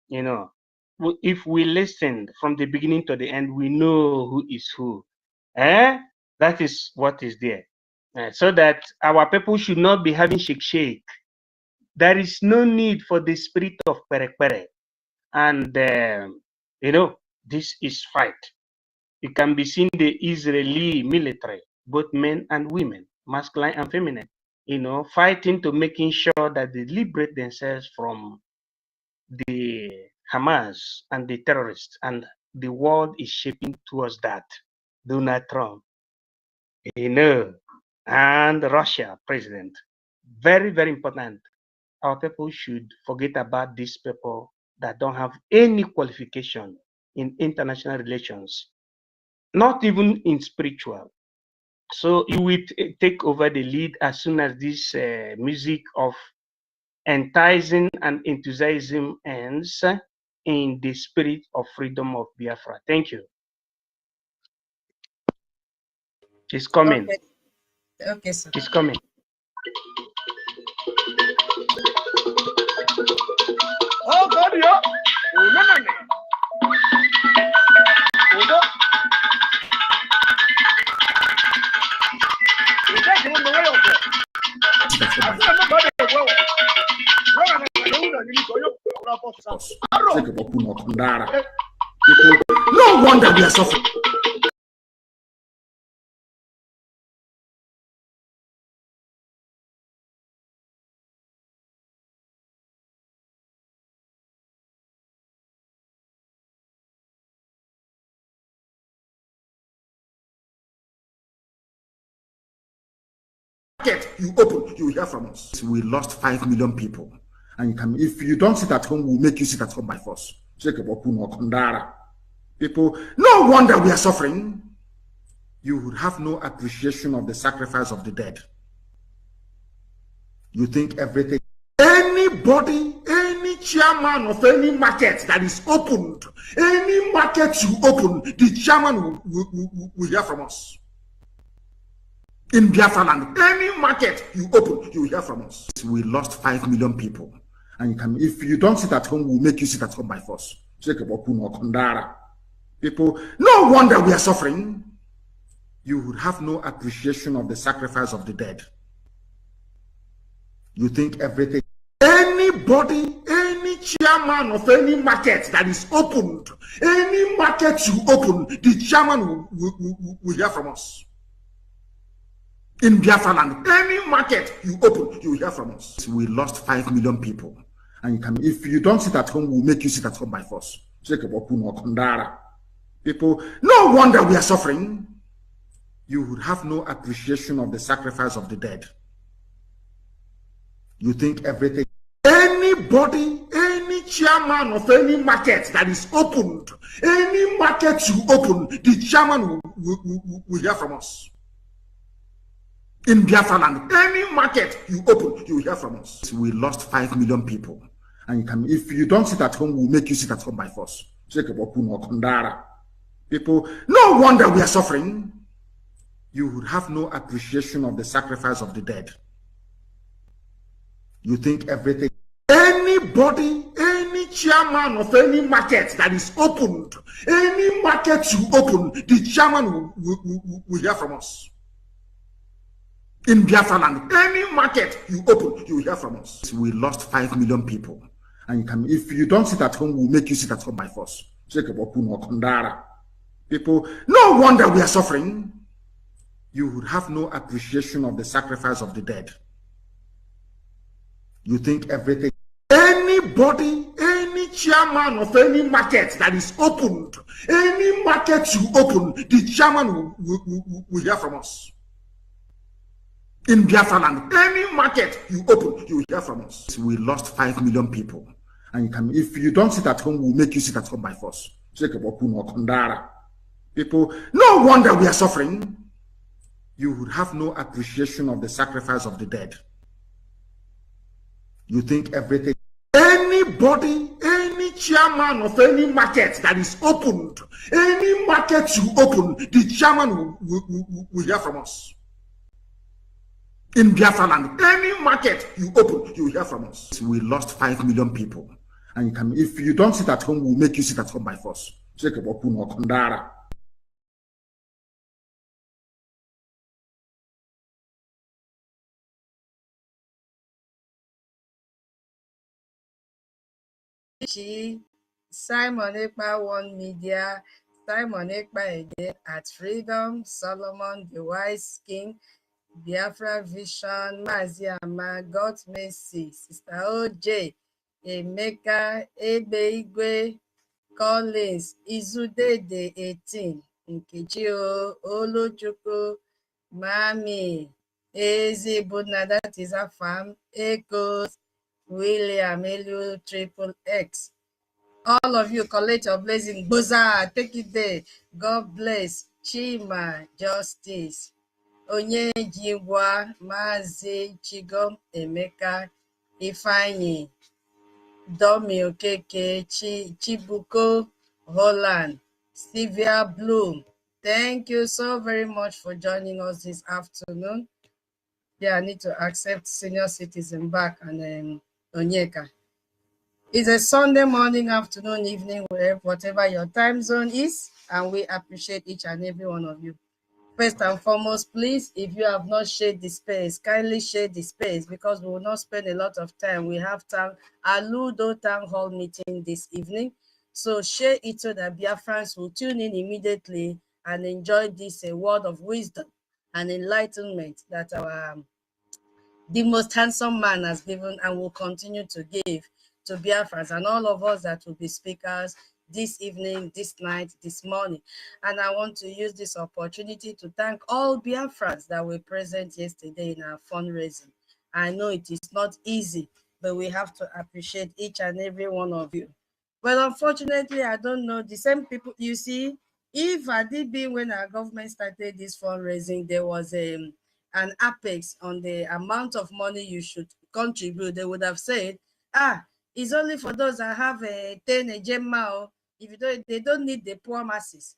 If we listened from the beginning to the end, we know who is who. That is what is there. So that our people should not be having shake. There is no need for the spirit of pere. And, this is fight. You can be seen the Israeli military, both men and women, masculine and feminine, fighting to making sure that they liberate themselves from the Hamas and the terrorists. And the world is shaping towards that. Donald Trump, and Russia president. Very, very important. Our people should forget about these people that don't have any qualification in international relations, not even in spiritual. So you will take over the lead as soon as this music of enticing and enthusiasm ends in the spirit of freedom of Biafra. Thank you. It's coming. Okay, sir. It's coming. Oh, God, yeah. No wonder we are suffering. You open, you hear from us. We lost 5 million people. And if you don't sit at home, we'll make you sit at home by force. People, no wonder we are suffering. You would have no appreciation of the sacrifice of the dead. You think everything, anybody, any chairman of any market that is opened, any market you open, the chairman will hear from us. In Biafra land, any market you open, you will hear from us. We lost 5 million people. And if you don't sit at home, we'll make you sit at home by force. People, no wonder we are suffering. You would have no appreciation of the sacrifice of the dead. You think everything, anybody, any chairman of any market that is opened, any market you open, the chairman will hear from us. In Biafra land, any market you open, you will hear from us. We lost 5 million people. And if you don't sit at home, we'll make you sit at home by force. People, no wonder we are suffering. You would have no appreciation of the sacrifice of the dead. You think everything, anybody, any chairman of any market that is opened, any market you open, the chairman will hear from us. In Biafra land, any market you open, you will hear from us. We lost 5 million people. And if you don't sit at home, we'll make you sit at home by force. People, no wonder we are suffering. You would have no appreciation of the sacrifice of the dead. You think everything, anybody, any chairman of any market that is opened, any market you open, the chairman will hear from us. In Biafra land, any market you open, you will hear from us. We lost 5 million people. And if you don't sit at home, we'll make you sit at home by force. People, no wonder we are suffering. You would have no appreciation of the sacrifice of the dead. You think everything, anybody, any chairman of any market that is opened, any market you open, the chairman will hear from us. In Biafra land, any market you open, you will hear from us. We lost 5 million people. And you can, if you don't sit at home, we'll make you sit at home by force. People, no wonder we are suffering. You would have no appreciation of the sacrifice of the dead. You think everything, anybody, any chairman of any market that is opened, any market you open, the chairman will hear from us. In Biafra land, any market you open, you will hear from us. We lost 5 million people. And you can, if you don't sit at home, we'll make you sit at home by force. Simon Ekpa One Media, Simon Ekpa again at Freedom, Solomon, the Wise King, Biafra Vision, Maziama, God's Mercy, Sister OJ, Emeka, Ebeigwe, Collins, Izudede 18, Nkechio, Olojuko, Mami, Ezibuna, that is a farm, Echoes, William, Elu, Triple X. All of you, collect your blessing. Boza, take it there. God bless. Chima, Justice. Onye Jingwa, Mazi, Chigom, Emeka, Ifeanyi, Domi Okeke, Chibuko, Holland, Sylvia Bloom. Thank you so very much for joining us this afternoon. Yeah, I need to accept senior citizen back and Onyeka. It's a Sunday morning, afternoon, evening, whatever your time zone is, and we appreciate each and every one of you. First and foremost, please, if you have not shared the space, kindly share the space because we will not spend a lot of time. We have a Ludo Town Hall meeting this evening. So share it so that Biafrans will tune in immediately and enjoy this word of wisdom and enlightenment that the most handsome man has given and will continue to give to Biafrans and all of us that will be speakers this evening, this night, this morning. And I want to use this opportunity to thank all Biafrans that were present yesterday in our fundraising. I know it is not easy, but we have to appreciate each and every one of you. Well, unfortunately, I don't know the same people. You see, if I did be when our government started this fundraising, there was an apex on the amount of money you should contribute, they would have said, it's only for those that have a 10 ejema. If you don't, they don't need the poor masses.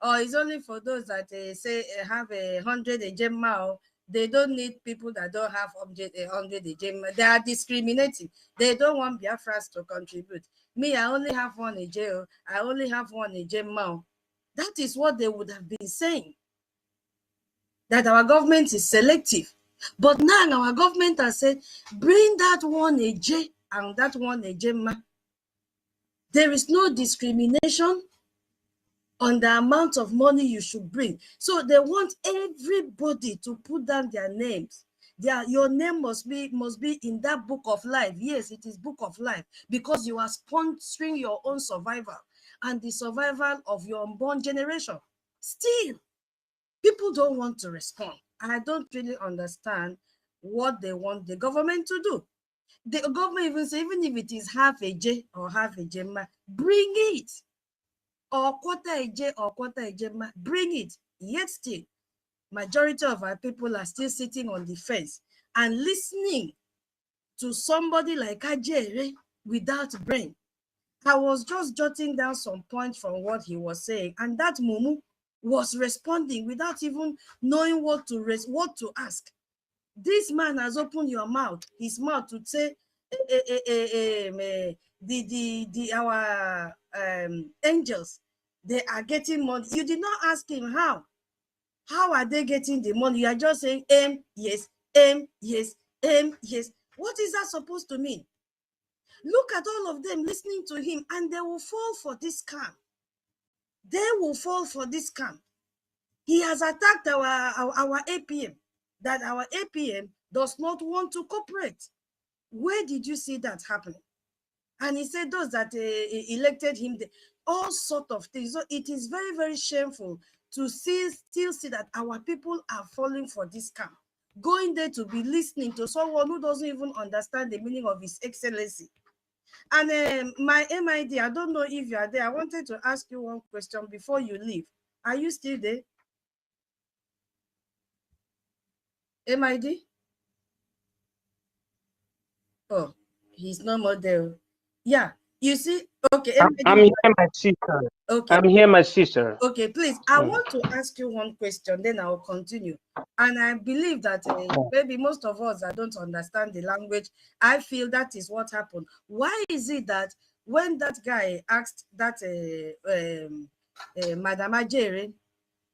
Or it's only for those that say have 100 ejema. They don't need people that don't have 100 ejema. They are discriminating. They don't want Biafrans to contribute. Me, I only have 1 ejema. I only have 1 ejema. That is what they would have been saying. That our government is selective. But now our government has said, bring that 1 ej and that 1 ejema. There is no discrimination on the amount of money you should bring. So they want everybody to put down their names. Your name must be in that book of life. Yes, it is book of life because you are sponsoring your own survival and the survival of your unborn generation. Still, people don't want to respond. I don't really understand what they want the government to do. The government even say, even if it is half a J or half a Gemma, bring it. Or quarter a J or quarter a Gemma, bring it. Yet still, majority of our people are still sitting on the fence and listening to somebody like Ajere without brain. I was just jotting down some points from what he was saying, and that Mumu was responding without even knowing what to ask. This man has opened his mouth to say, our angels, they are getting money. You did not ask him how. How are they getting the money? You are just saying, yes, yes, yes. What is that supposed to mean? Look at all of them listening to him, and they will fall for this scam. they will fall for this scam. He has attacked our APM, that our APM does not want to cooperate. Where did you see that happening? And he said those that elected him, all sort of things. So it is very, very shameful to still see that our people are falling for this scam. Going there to be listening to someone who doesn't even understand the meaning of His Excellency. And my MID, I don't know if you are there. I wanted to ask you one question before you leave. Are you still there? MID? Oh, he's no more there. Yeah, you see, okay. I'm here, my sister. Okay. I'm here, my sister. Okay, please, I want to ask you one question, then I'll continue. And I believe that maybe most of us that don't understand the language, I feel that is what happened. Why is it that when that guy asked that Madam Ajere,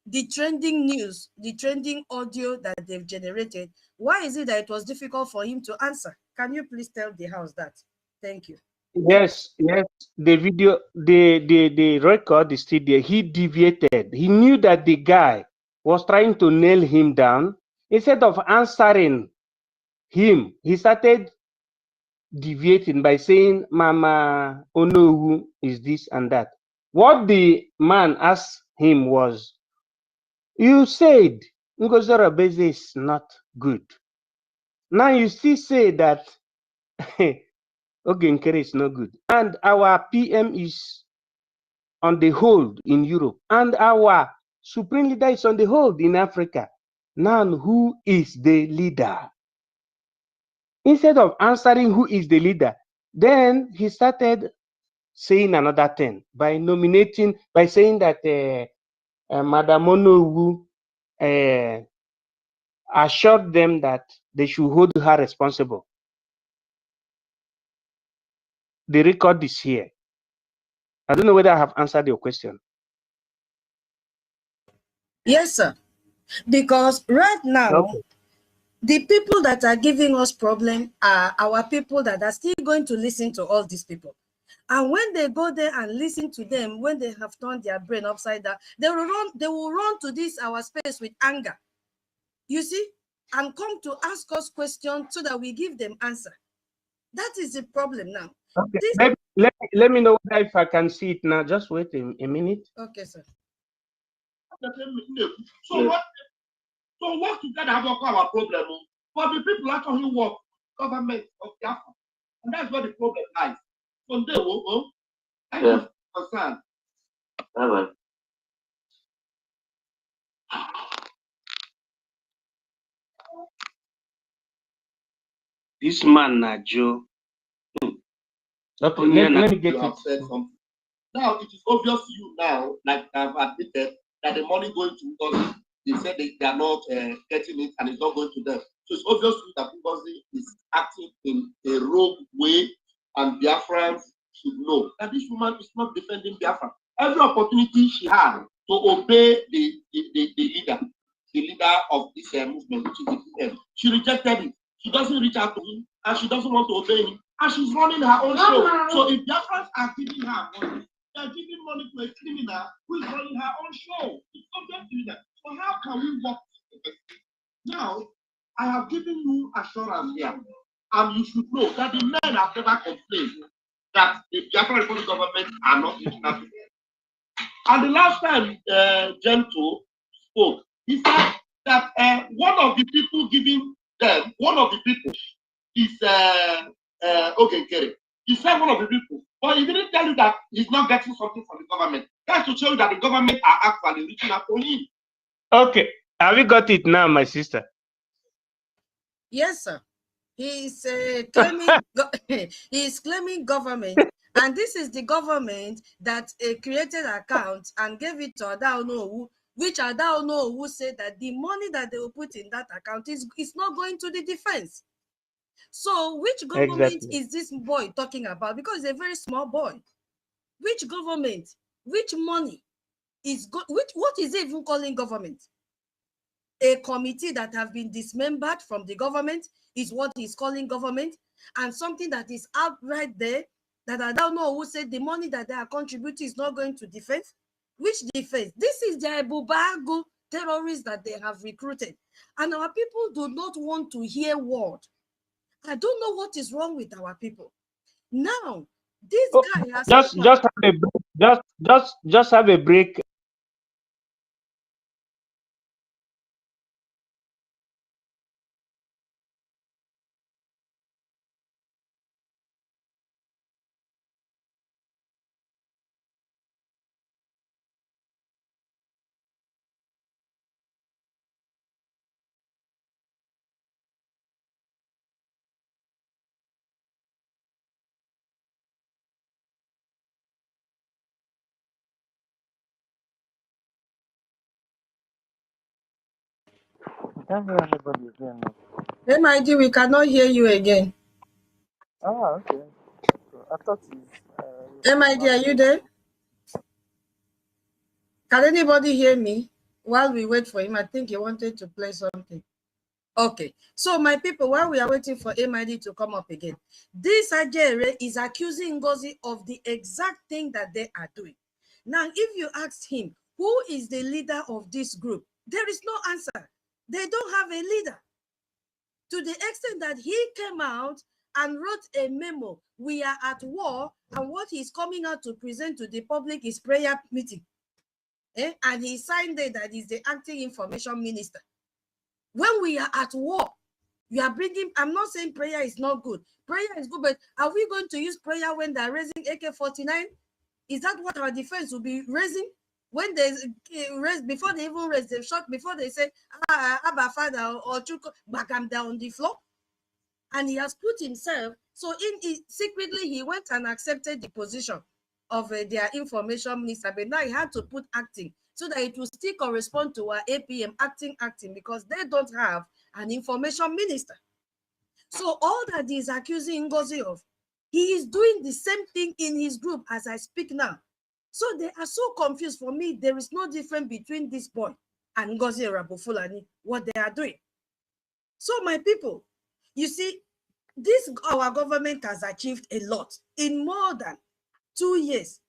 the trending news, the trending audio that they've generated, why is it that it was difficult for him to answer? Can you please tell the house that? Thank you. Yes, the video, the record is still there. He deviated. He knew that the guy was trying to nail him down. Instead of answering him, he started deviating by saying, Mama Onowu is this and that. What the man asked him was, you said NGOZI Rabeze is not good. Now you still say that Ogenkere is not good. And our PM is on the hold in Europe. And our supreme leader is on the hold in Africa. Now who is the leader? Instead of answering who is the leader, then he started saying another thing by nominating, by saying that Madam Onowu assured them that they should hold her responsible. The record is here. I don't know whether I have answered your question. Yes, sir. Because right now, okay, the people that are giving us problem are our people that are still going to listen to all these people. And when they go there and listen to them, when they have turned their brain upside down, they will run to this our space with anger. You see, and come to ask us questions so that we give them answer. That is the problem now. Okay. Let me know if I can see it now. Just wait a minute. Okay, sir. So what together have our problem? But the people actually work government of Biafra. And that's where the problem lies. So they will go. I am concerned. Bye-bye. This man, Joe. Okay, let me get it. Now it is obvious to you now, like I've admitted, that the money going to NGOZI, they said they are not getting it and it's not going to them. So it's obvious to you that NGOZI is acting in a rogue way, and Biafrans should know that this woman is not defending Biafra. Every opportunity she had to obey the leader of this movement, which is the PM, she rejected it. She doesn't reach out to him, and she doesn't want to obey him, and she's running her own show. So if Biafrans are giving her money, they are giving money to a criminal who is running her own show. It's obvious to that. So how can we work together? Now, I have given you assurance here, and you should know that the men have never complained that the Biafran Republic government are not looking at it. And the last time Gento spoke, he said that one of the people giving them, one of the people is Ogenkere. He said one of the people, but he didn't tell you that he's not getting something from the government. That's to show you that the government are actually reaching out for him. Okay, have you got it now, my sister? Yes, sir. He's claiming he's claiming government, and this is the government that created accounts and gave it to Adaonowu, which Adaonowu said that the money that they will put in that account is not going to the defense. So which government is this boy talking about? Because he's a very small boy. Which government? Which money is what is he even calling government? A committee that have been dismembered from the government is what he's calling government, and something that is outright there that I don't know who said the money that they are contributing is not going to defense. Which defense? This is the Bubago terrorists that they have recruited. And our people do not want to hear word. I don't know what is wrong with our people. Now, this guy has just have a break. Just have a break. I can't hear anybody again. MID, we cannot hear you again. Ah, okay. I thought MID, are you there? Can anybody hear me? While we wait for him, I think he wanted to play something. Okay, so my people, while we are waiting for MID to come up again, this Ajere is accusing NGOZI of the exact thing that they are doing. Now, if you ask him, who is the leader of this group? There is no answer. They don't have a leader. To the extent that he came out and wrote a memo, we are at war, and what he's coming out to present to the public is prayer meeting. And he signed it that he's the acting information minister. When we are at war, we are bringing, I'm not saying prayer is not good. Prayer is good, but are we going to use prayer when they're raising AK-49? Is that what our defense will be raising? When they raise, before they even raise the shot, before they say, Abba Father or Chuko, back him down on the floor. And he has put himself, so secretly he went and accepted the position of their information minister, but now he had to put acting so that it will still correspond to our APM acting, because they don't have an information minister. So all that he is accusing NGOZI of, he is doing the same thing in his group as I speak now. So they are so confused. For me, there is no difference between this boy and NGOZI Rabufulani, what they are doing. So my people, you see, our government has achieved a lot in more than 2 years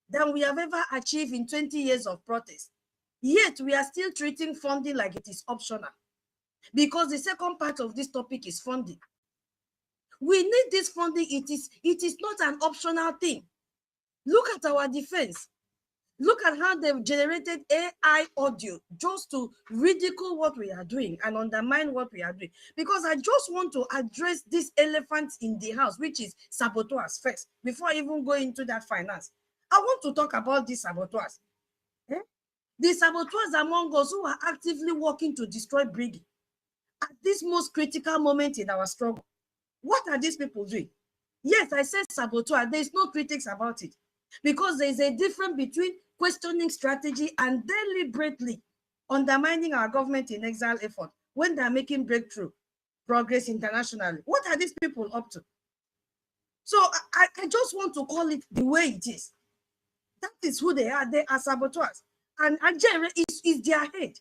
than we have ever achieved in 20 years of protest. Yet we are still treating funding like it is optional, because the second part of this topic is funding. We need this funding. It is not an optional thing. Look at our defense. Look at how they've generated AI audio just to ridicule what we are doing and undermine what we are doing. Because I just want to address this elephant in the house, which is saboteurs first, before I even go into that finance. I want to talk about these saboteurs. The saboteurs among us who are actively working to destroy BRGIE at this most critical moment in our struggle. What are these people doing? Yes, I said saboteur. There is no critics about it, because there is a difference between questioning strategy and deliberately undermining our government in exile effort when they are making breakthrough progress internationally. What are these people up to? So I just want to call it the way it is. That is who they are. They are saboteurs. And Ajere is their head.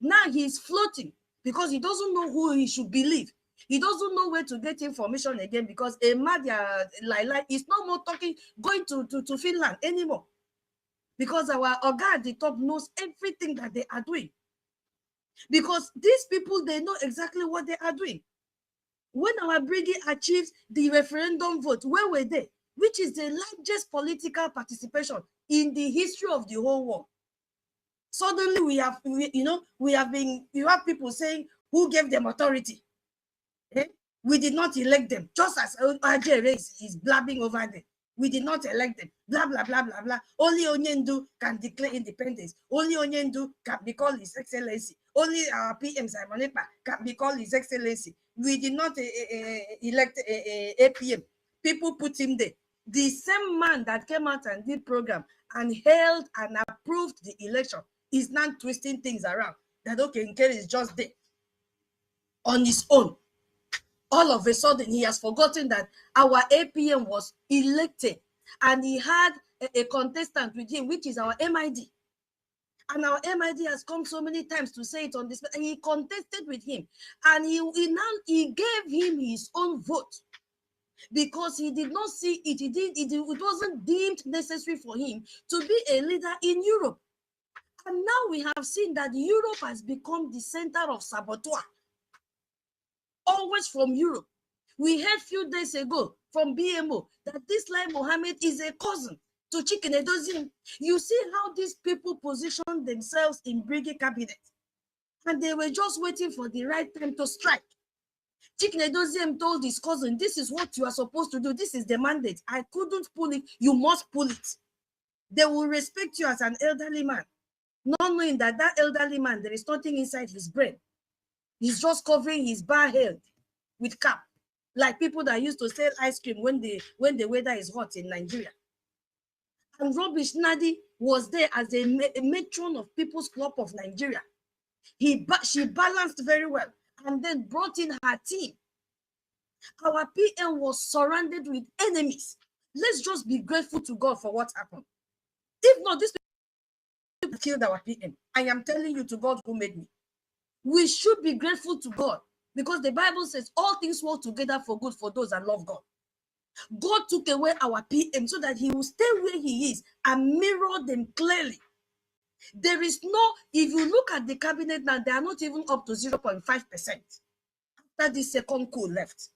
Now he is floating because he doesn't know who he should believe. He doesn't know where to get information again, because a media like is no more going to Finland anymore, because our Oga at the top knows everything that they are doing. Because these people, they know exactly what they are doing. When our BRGIE achieves the referendum vote, where were they? Which is the largest political participation in the history of the whole world. Suddenly you have people saying, who gave them authority? We did not elect them, just as Ajere is blabbing over there. We did not elect them, blah, blah, blah, blah, blah. Only Onyendu can declare independence. Only Onyendu can be called His Excellency. Only our PM Simonepa can be called His Excellency. We did not elect APM. People put him there. The same man that came out and did program and held and approved the election is now twisting things around. That okay, Nkeri is just there on his own. All of a sudden, he has forgotten that our APM was elected and he had a contestant with him, which is our MID. And our MID has come so many times to say it on this. And he contested with him, and he gave him his own vote because he did not see it. It wasn't deemed necessary for him to be a leader in Europe. And now we have seen that Europe has become the center of saboteur. Always from Europe. We heard a few days ago from BMO that this Lai Mohammed is a cousin to Chicken Edozim. You see how these people position themselves in BRGIE cabinet. And they were just waiting for the right time to strike. Chicken Edozim told his cousin, this is what you are supposed to do. This is the mandate. I couldn't pull it. You must pull it. They will respect you as an elderly man, not knowing that that elderly man, there is nothing inside his brain. He's just covering his bare head with cap, like people that used to sell ice cream when the weather is hot in Nigeria. And Rubbish Nadi was there as a matron of People's Club of Nigeria. She balanced very well and then brought in her team. Our PM was surrounded with enemies. Let's just be grateful to God for what happened. If not, this people killed our PM. I am telling you, to God who made me. We should be grateful to God, because the Bible says all things work together for good for those that love God. God took away our PM so that he will stay where he is and mirror them clearly. There is no, if you look at the cabinet now, they are not even up to 0.5%. After the second coup left,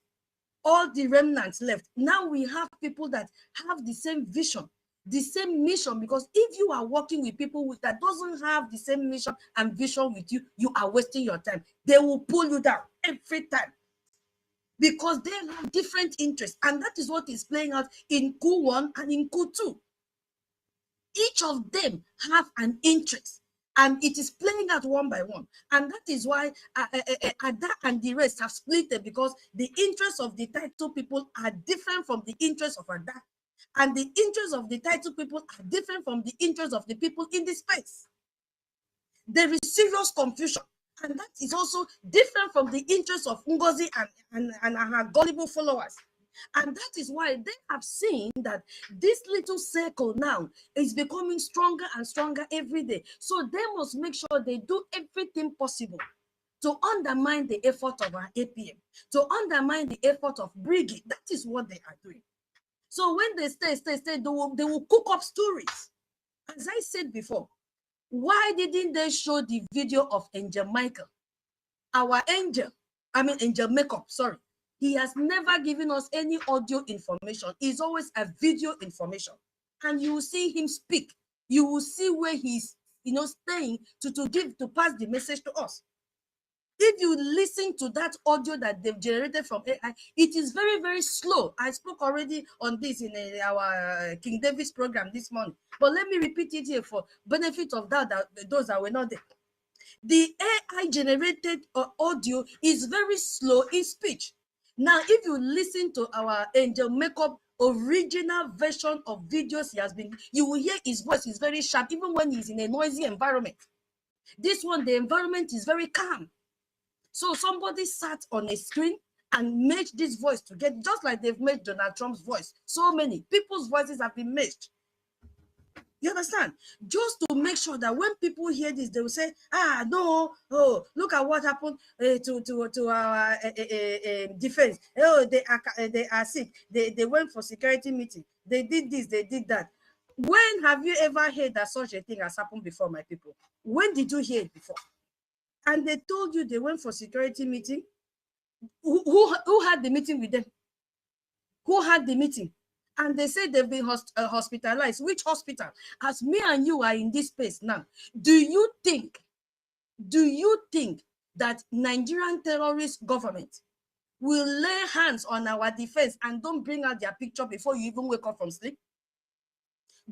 all the remnants left. Now we have people that have the same vision, the same mission, because if you are working with people that doesn't have the same mission and vision with you, you are wasting your time. They will pull you down every time because they have different interests, and that is what is playing out in coup 1 and in coup 2. Each of them have an interest, and it is playing out one by one, and that is why Ada and the rest have split it, because the interests of the title people are different from the interests of Ada. And the interests of the title people are different from the interests of the people in the space. There is serious confusion, and that is also different from the interests of NGOZI and her gullible followers. And that is why they have seen that this little circle now is becoming stronger and stronger every day. So they must make sure they do everything possible to undermine the effort of our APM, to undermine the effort of BRGIE. That is what they are doing. So when they stay, they will cook up stories. As I said before, why didn't they show the video of Angel Michael? Our angel, Angel Makeup, sorry. He has never given us any audio information. It's always a video information. And you will see him speak. You will see where he's, staying to pass the message to us. If you listen to that audio that they've generated from AI, it is very, very slow. I spoke already on this in our King David's program this morning. But let me repeat it here for benefit of those that were not there. The AI generated audio is very slow in speech. Now, if you listen to our Angel Makeup original version of videos you will hear his voice is very sharp, even when he's in a noisy environment. This one, the environment is very calm. So somebody sat on a screen and made this voice to get, just like they've made Donald Trump's voice. So many people's voices have been made. You understand? Just to make sure that when people hear this, they will say, no, look at what happened to our defense. Oh, they are sick. They went for security meeting. They did this, they did that. When have you ever heard that such a thing has happened before, my people? When did you hear it before? And they told you they went for security meeting. Who had the meeting with them? Who had the meeting? And they said they've been hospitalized. Which hospital? As me and you are in this space now, do you think that Nigerian terrorist government will lay hands on our defense and don't bring out their picture before you even wake up from sleep?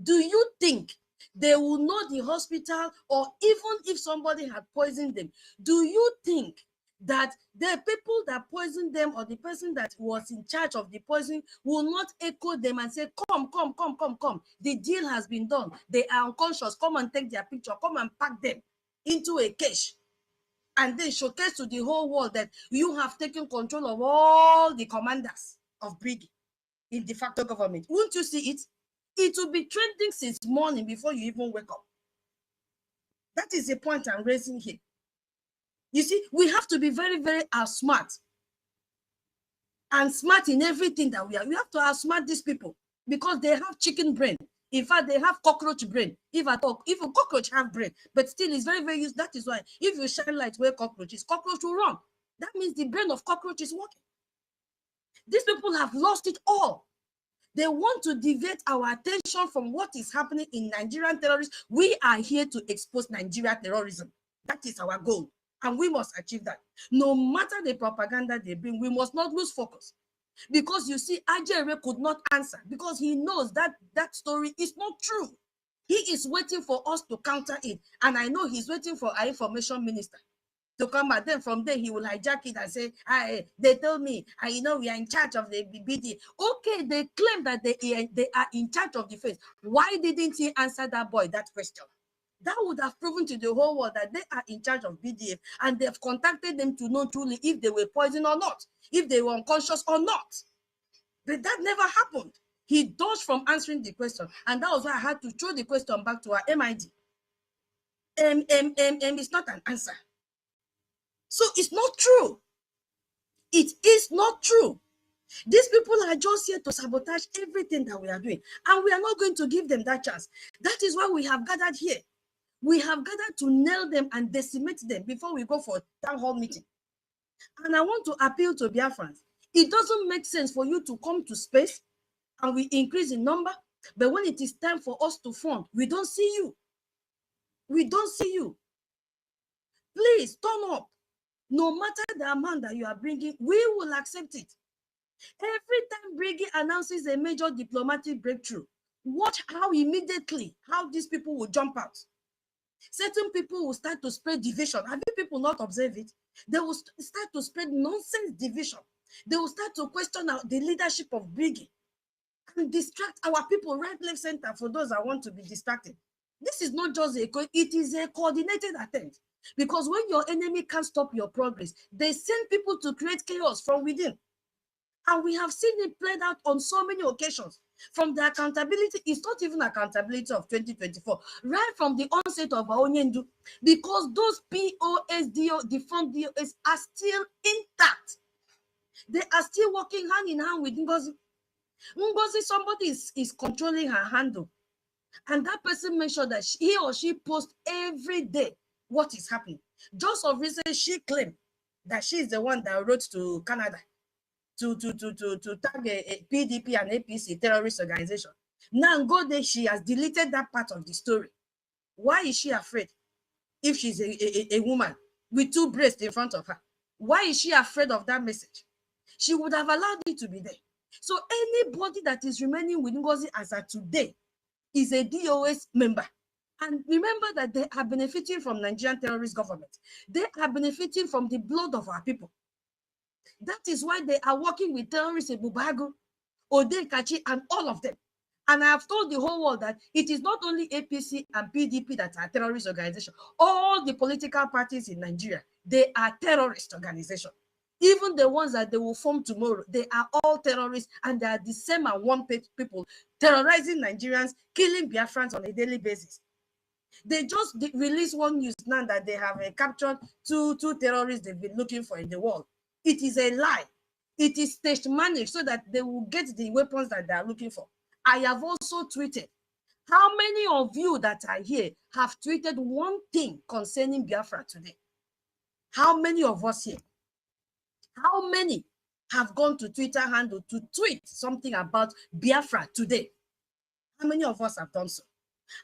Do you think they will know the hospital, or even if somebody had poisoned them, do you think that the people that poisoned them or the person that was in charge of the poison will not echo them and say, come, the deal has been done, they are unconscious, come and take their picture, come and pack them into a cage, and then showcase to the whole world that you have taken control of all the commanders of BRGIE in de facto government? Won't you see it? It will be trending since morning before you even wake up. That is the point I'm raising here. You see, we have to be very, very smart. And smart in everything that we are. We have to outsmart these people because they have chicken brain. In fact, they have cockroach brain. If a cockroach have brain, but still it's very, very used. That is why if you shine light where cockroach will run. That means the brain of cockroach is working. These people have lost it all. They want to deviate our attention from what is happening in Nigerian terrorism. We are here to expose Nigerian terrorism. That is our goal. And we must achieve that. No matter the propaganda they bring, we must not lose focus. Because you see, Ajere could not answer because he knows that that story is not true. He is waiting for us to counter it. And I know he's waiting for our information minister to come back. Then from there, he will hijack it and say, they told me, we are in charge of the BD. Okay, they claim that they are in charge of the face. Why didn't he answer that boy that question? That would have proven to the whole world that they are in charge of BDF and they've contacted them to know truly if they were poisoned or not, if they were unconscious or not. But that never happened. He dodged from answering the question, and that was why I had to throw the question back to our MID. It's not an answer. So it's not true. It is not true. These people are just here to sabotage everything that we are doing, and we are not going to give them that chance. That is why we have gathered here. We have gathered to nail them and decimate them before we go for a town hall meeting. And I want to appeal to Biafrans. It doesn't make sense for you to come to space and we increase in number, but when it is time for us to front, we don't see you. We don't see you. Please turn up. No matter the amount that you are bringing, we will accept it. Every time BRGIE announces a major diplomatic breakthrough, watch how immediately, how these people will jump out. Certain people will start to spread division. Have you people not observed it? They will start to spread nonsense division. They will start to question the leadership of BRGIE and distract our people right, left, center for those that want to be distracted. This is not just it is a coordinated attempt. Because when your enemy can't stop your progress, they send people to create chaos from within. And we have seen it played out on so many occasions. From the accountability, it's not even accountability of 2024, right from the onset of Onyendu, because those POS, the front DOS are still intact. They are still working hand in hand with NGOZI. NGOZI, somebody is controlling her handle. And that person makes sure that he or she posts every day what is happening. Just of recent, she claimed that she is the one that wrote to Canada to tag a PDP and APC terrorist organization. Now go there, she has deleted that part of the story. Why is she afraid? If she's a woman with two breasts in front of her, why is she afraid of that message? She would have allowed it to be there. So anybody that is remaining with NGOZI as of today is a DOS member. And remember that they are benefiting from Nigerian terrorist government. They are benefiting from the blood of our people. That is why they are working with terrorists in Bubago, Odekachi, and all of them. And I have told the whole world that it is not only APC and PDP that are terrorist organizations. All the political parties in Nigeria, they are terrorist organizations. Even the ones that they will form tomorrow, they are all terrorists, and they are the same and one people terrorizing Nigerians, killing Biafrans on a daily basis. They just released one news now that they have captured two terrorists they've been looking for in the world. It is a lie. It is staged managed so that they will get the weapons that they are looking for. I have also tweeted. How many of you that are here have tweeted one thing concerning Biafra today? How many of us here? How many have gone to Twitter handle to tweet something about Biafra today? How many of us have done so?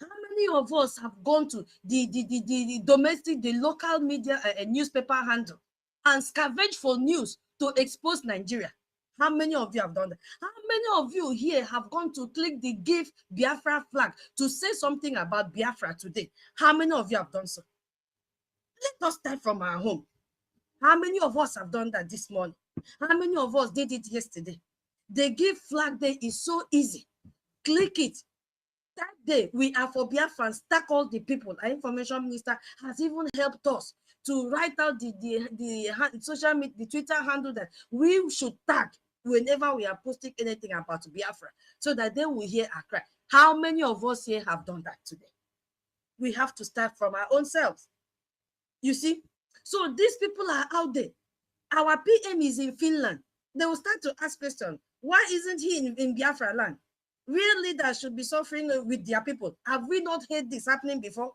How many of us have gone to the domestic, the local media, newspaper handle and scavenged for news to expose Nigeria? How many of you have done that? How many of you here have gone to click the Give Biafra flag to say something about Biafra today? How many of you have done so? Let us start from our home. How many of us have done that this morning? How many of us did it yesterday? The Give flag day is so easy. Click it. That day, we are for Biafrans, tag all the people. Our information minister has even helped us to write out the social media, the Twitter handle that we should tag whenever we are posting anything about Biafra, so that they will hear our cry. How many of us here have done that today? We have to start from our own selves. You see? So these people are out there. Our PM is in Finland. They will start to ask questions. Why isn't he in Biafra land? Real leaders should be suffering with their people. Have we not heard this happening before?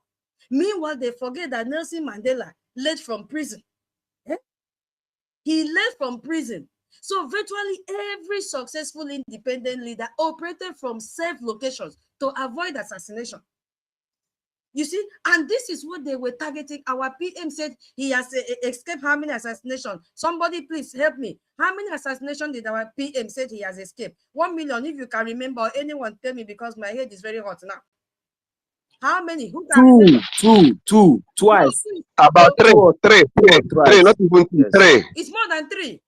Meanwhile, they forget that Nelson Mandela led from prison. Eh? He led from prison. So virtually every successful independent leader operated from safe locations to avoid assassination. You see, and this is what they were targeting. Our PM said he has escaped how many assassinations? Somebody please help me. How many assassinations did our PM said he has escaped? 1 million, if you can remember, or anyone tell me, because my head is very hot now. How many? Who can remember? Two, twice. No, About three, not even two, Yes. three. it's more than three.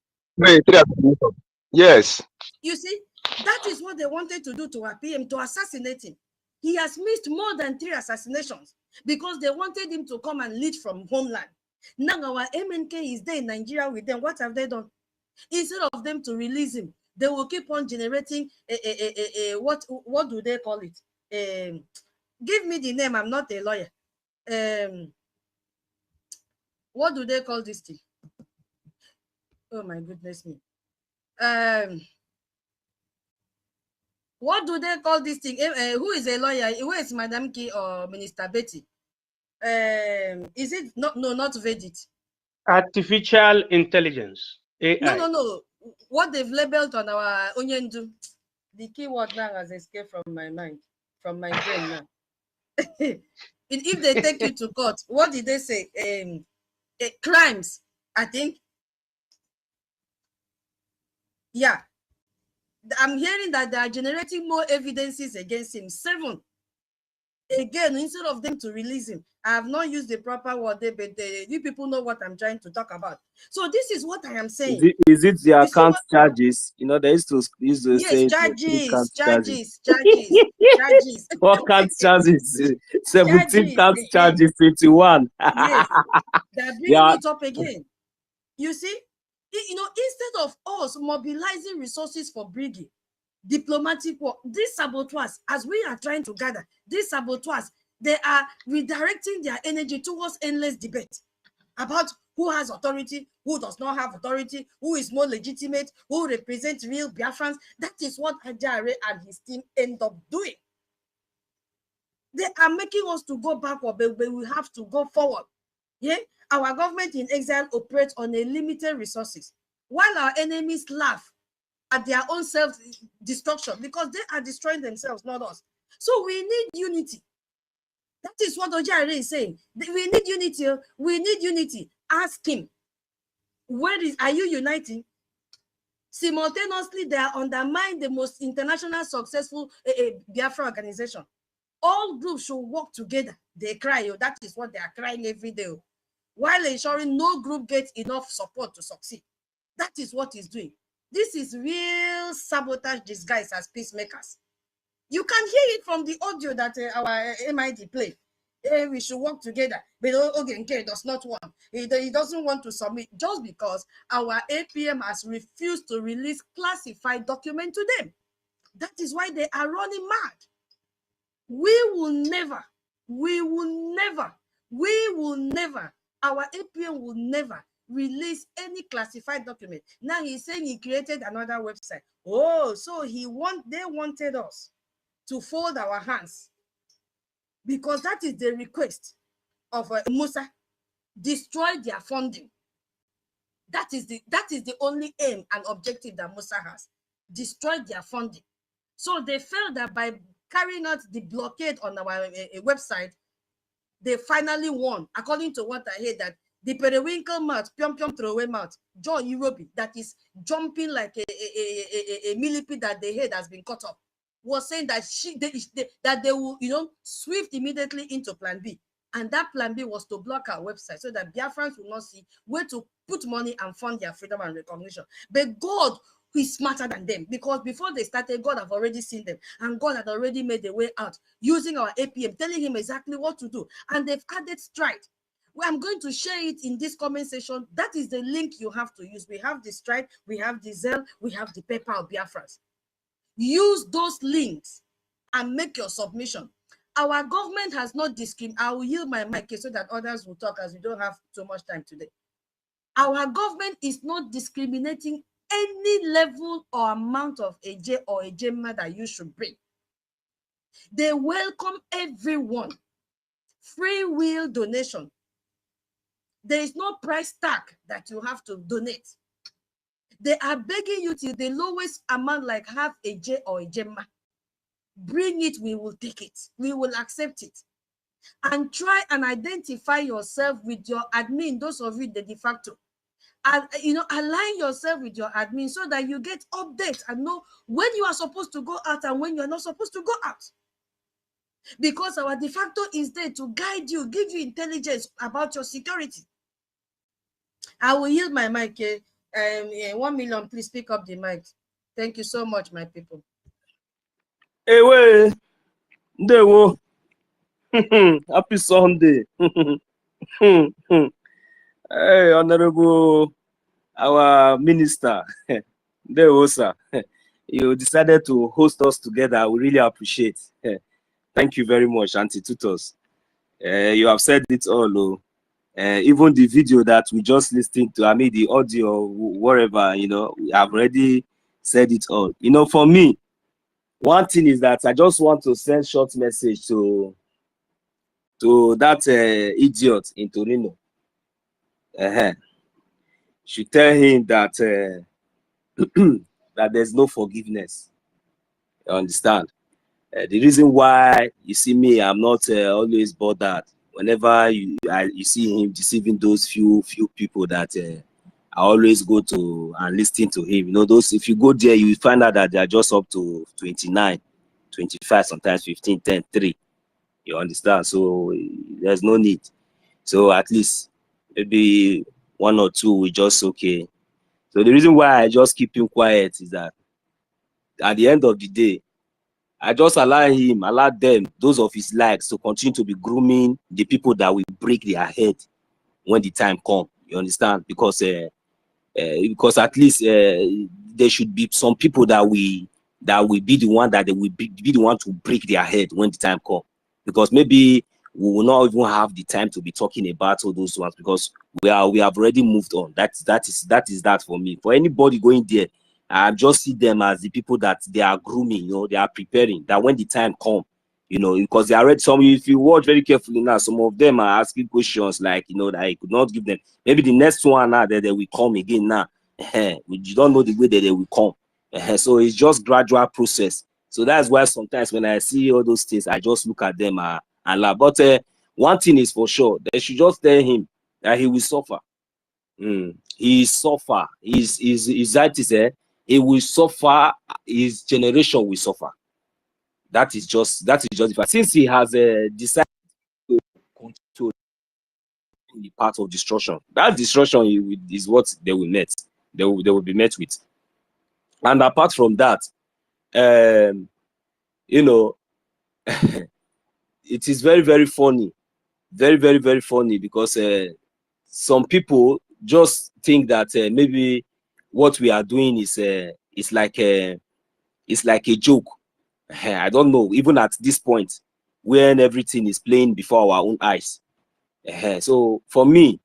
Three assassinations. Yes. You see, that is what they wanted to do to our PM, to assassinate him. He has missed more than 3 assassinations because they wanted him to come and lead from homeland. Now our MNK is there in Nigeria with them. What have they done? Instead of them to release him, they will keep on generating what do they call it? Give me the name. I'm not a lawyer. What do they call this thing? Oh my goodness me. What do they call this thing? Who is a lawyer? Who is Madam Key or Minister Betty? Is it not? No, not Vedit. Artificial intelligence, AI. No. What they've labeled on our Onyendu, the keyword now has escaped from my mind, from my brain now. If they take you to court, what did they say? Crimes, I think. Yeah. I'm hearing that they are generating more evidences against him. 7. Again, instead of them to release him, I have not used the proper word, but you people know what I'm trying to talk about. So this is what I am saying. Is it the account charges? You know, they used to say charges. What account charges? 17 account charges, 21. Yes, they're bringing it up again. You see, instead of us mobilizing resources for BRGIE, diplomatic work, these saboteurs, as we are trying to gather, these saboteurs, they are redirecting their energy towards endless debate about who has authority, who does not have authority, who is more legitimate, who represents real Biafrans. That is what Ajare and his team end up doing. They are making us to go backward, but we have to go forward. Yeah, our government in exile operates on a limited resources, while our enemies laugh at their own self-destruction because they are destroying themselves, not us. So we need unity. That is what Ojare is saying. We need unity. We need unity. Ask him, are you uniting? Simultaneously, they are undermining the most international successful Biafra organization. All groups should work together. They cry. That is what they are crying every day, while ensuring no group gets enough support to succeed. That is what he's doing. This is real sabotage disguised as peacemakers. You can hear it from the audio that our MID played. We should work together. But Ogenke does not want. He doesn't want to submit just because our APM has refused to release classified document to them. That is why they are running mad. We will never, our APM will never release any classified document. Now he's saying he created another website. Oh, so they wanted us to fold our hands because that is the request of Musa. Destroy their funding. That is the only aim and objective that Musa has. Destroy their funding. So they felt that by carrying out the blockade on our website, they finally won, according to what I heard, that the periwinkle mouth, pium throwaway mouth, John Europe, that is jumping like a millipede that the head has been cut off, was saying that they will, swift immediately into plan B. And that plan B was to block our website so that Biafrans will not see where to put money and fund their freedom and recognition. But God, who is smarter than them, because before they started, God have already seen them, and God had already made a way out using our APM, telling him exactly what to do. And they've added Stride. Well, I'm going to share it in this comment section. That is the link you have to use. We have the Stride, we have the Zelle, we have the PayPal Biafrans. Use those links and make your submission. Our government has not discriminated. I will yield my mic so that others will talk, as we don't have too much time today. Our government is not discriminating any level or amount of AJ or AJMA that you should bring. They welcome everyone. Free will donation. There is no price tag that you have to donate. They are begging you to the lowest amount, like half a J or a Gemma. Bring it, we will take it. We will accept it. And try and identify yourself with your admin, those of you the de facto. And, align yourself with your admin so that you get updates and know when you are supposed to go out and when you are not supposed to go out. Because our de facto is there to guide you, give you intelligence about your security. I will yield my mic. 1 million, please pick up the mic. Thank you so much, my people. Hey, Ndewo. Happy Sunday. Hey, Honorable, our minister. Ndewo, sir. You decided to host us together. We really appreciate. Thank you very much, Auntie Tutos. You have said it all. Even the video that we just listened to, I mean, the audio, whatever, we have already said it all. For me, one thing is that I just want to send short message to that idiot in Torino. Should tell him that that there's no forgiveness. You understand? The reason why you see me, I'm not always bothered. Whenever you see him deceiving those few people that I always go to and listen to him. Those, if you go there, you find out that they are just up to 29, 25, sometimes 15, 10, 3. You understand? So there's no need. So at least maybe 1 or 2 we just okay. So the reason why I just keep him quiet is that at the end of the day, I just allow them, those of his likes, to continue to be grooming the people that will break their head when the time comes. You understand? Because at least there should be some people that will be the one that they will be the one to break their head when the time comes. Because maybe we will not even have the time to be talking about all those ones, because we have already moved on. That is that for me. For anybody going there, I just see them as the people that they are grooming, they are preparing, that when the time comes, because they are ready. If you watch very carefully now, some of them are asking questions like, that I could not give them. Maybe the next one now that they will come again now. You don't know the way that they will come. So it's just gradual process. So that's why sometimes when I see all those things, I just look at them and laugh. But one thing is for sure, they should just tell him that he will suffer. He suffer. He will suffer. His generation will suffer. That is just the fact. Since he has decided to continue the path of destruction, that destruction is what they will met. They will be met with. And apart from that, it is very, very funny, very, very, very funny, because some people just think that maybe what we are doing is like a joke. I don't know, even at this point when everything is playing before our own eyes. So for me,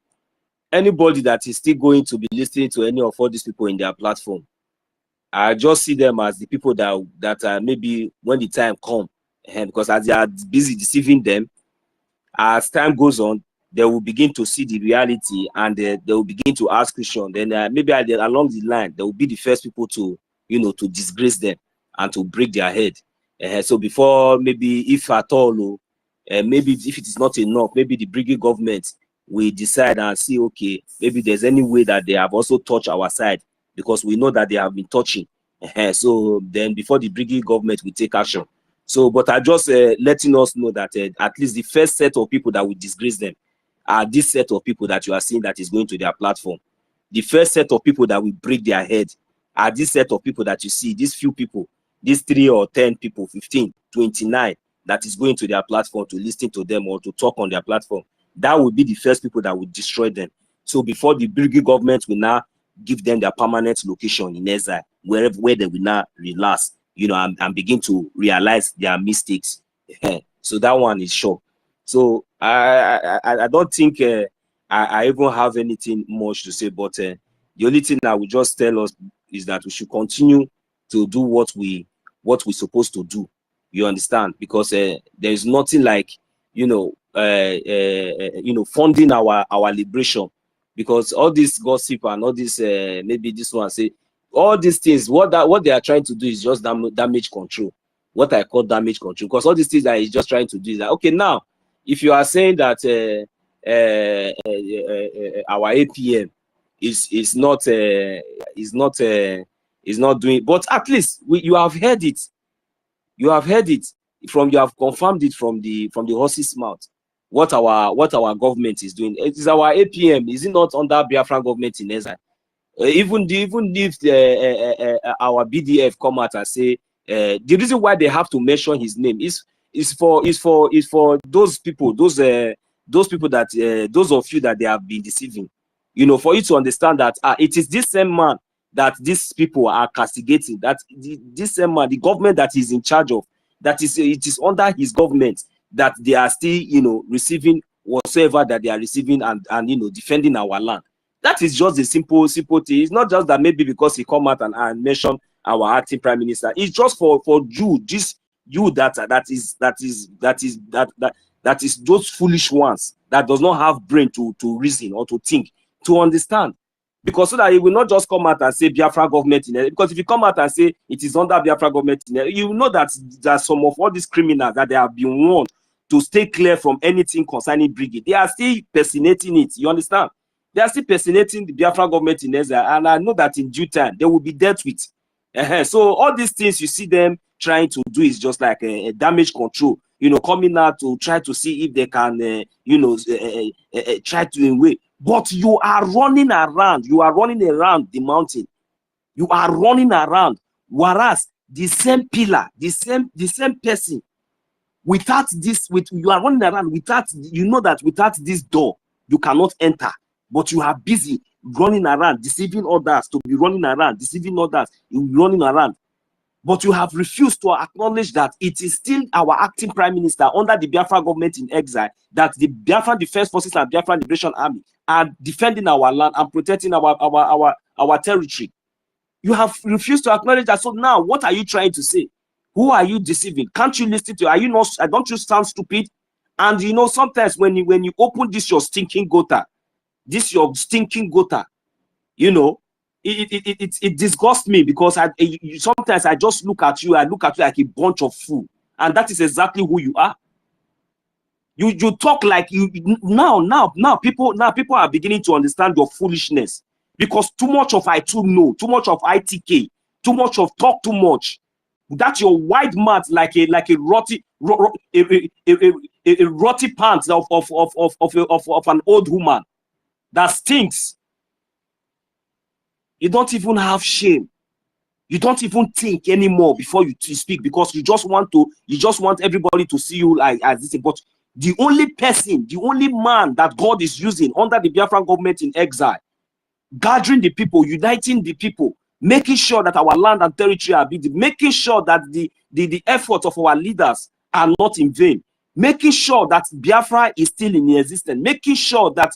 anybody that is still going to be listening to any of all these people in their platform, I just see them as the people that maybe when the time comes, because as they are busy deceiving them, as time goes on, they will begin to see the reality, and they will begin to ask questions. Then maybe along the line, they will be the first people to to disgrace them and to break their head. So before, maybe if at all, maybe if it is not enough, maybe the BRGIE government will decide and see, okay, maybe there's any way that they have also touched our side, because we know that they have been touching. So then before the BRGIE government will take action. So, but I just letting us know that at least the first set of people that will disgrace them are this set of people that you are seeing that is going to their platform. The first set of people that will break their head are this set of people that you see, these few people, these 3 or 10 people, 15, 29, that is going to their platform to listen to them or to talk on their platform. That will be the first people that will destroy them. So before the BRGIE government will now give them their permanent location in exile, where they will now relax, and begin to realize their mistakes. So that one is sure. So I don't think I even have anything much to say, but the only thing I will just tell us is that we should continue to do what we're supposed to do. You understand? Because there is nothing like, funding our liberation. Because all this gossip and all this, maybe this one say, all these things, what they are trying to do is just damage control. What I call damage control. Because all these things that he's just trying to do is that, okay, now, if you are saying that our APM is not doing, but at least you have heard it. You have heard it you have confirmed it from the horse's mouth. What our government is doing. It is our APM. Is it not under Biafran government in exile? Even if our BDF come out and say the reason why they have to mention his name is for those people, those people that those of you that they have been deceiving, for you to understand that it is this same man that these people are castigating, that this same man, the government that he's in charge of, it is under his government that they are still receiving whatsoever that they are receiving and defending our land. That is just a simple thing. It's not just that maybe because he come out and mention our acting prime minister. It's just for you, that is those foolish ones that does not have brain to reason or to think, to understand. Because so that he will not just come out and say Biafra government in it. Because if you come out and say it is under Biafra government in it, you know that some of all these criminals that they have been warned to stay clear from anything concerning BRGIE, they are still personating it. You understand? They are still personating the Biafra government in Ezra, and I know that in due time they will be dealt with. So all these things you see them trying to do is just like a damage control. Coming out to try to see if they can, try to win. But you are running around. You are running around the mountain. You are running around. Whereas the same pillar, the same person, without this, you are running around without, that without this door, you cannot enter. But you are busy running around, deceiving others, to be running around, deceiving others, running around. But you have refused to acknowledge that it is still our acting prime minister under the Biafra government in exile, that the Biafran Defense Forces and Biafran Liberation Army are defending our land and protecting our territory. You have refused to acknowledge that. So now, what are you trying to say? Who are you deceiving? Can't you listen to? Are you not? Don't you sound stupid? And sometimes when you open this your stinking gutter, it disgusts me, because sometimes I just look at you. I look at you like a bunch of fool, and that is exactly who you are. You talk like now people are beginning to understand your foolishness, because too much of I too know, too much of ITK, too much of talk too much. That's your wide mouth like a rotty pants of an old woman that stinks. You don't even have shame. You don't even think anymore before you speak, because you just want everybody to see you like as this. But the only man that God is using under the Biafran government in exile, gathering the people, uniting the people, making sure that our land and territory are built, making sure that the efforts of our leaders are not in vain, making sure that Biafra is still in existence, making sure that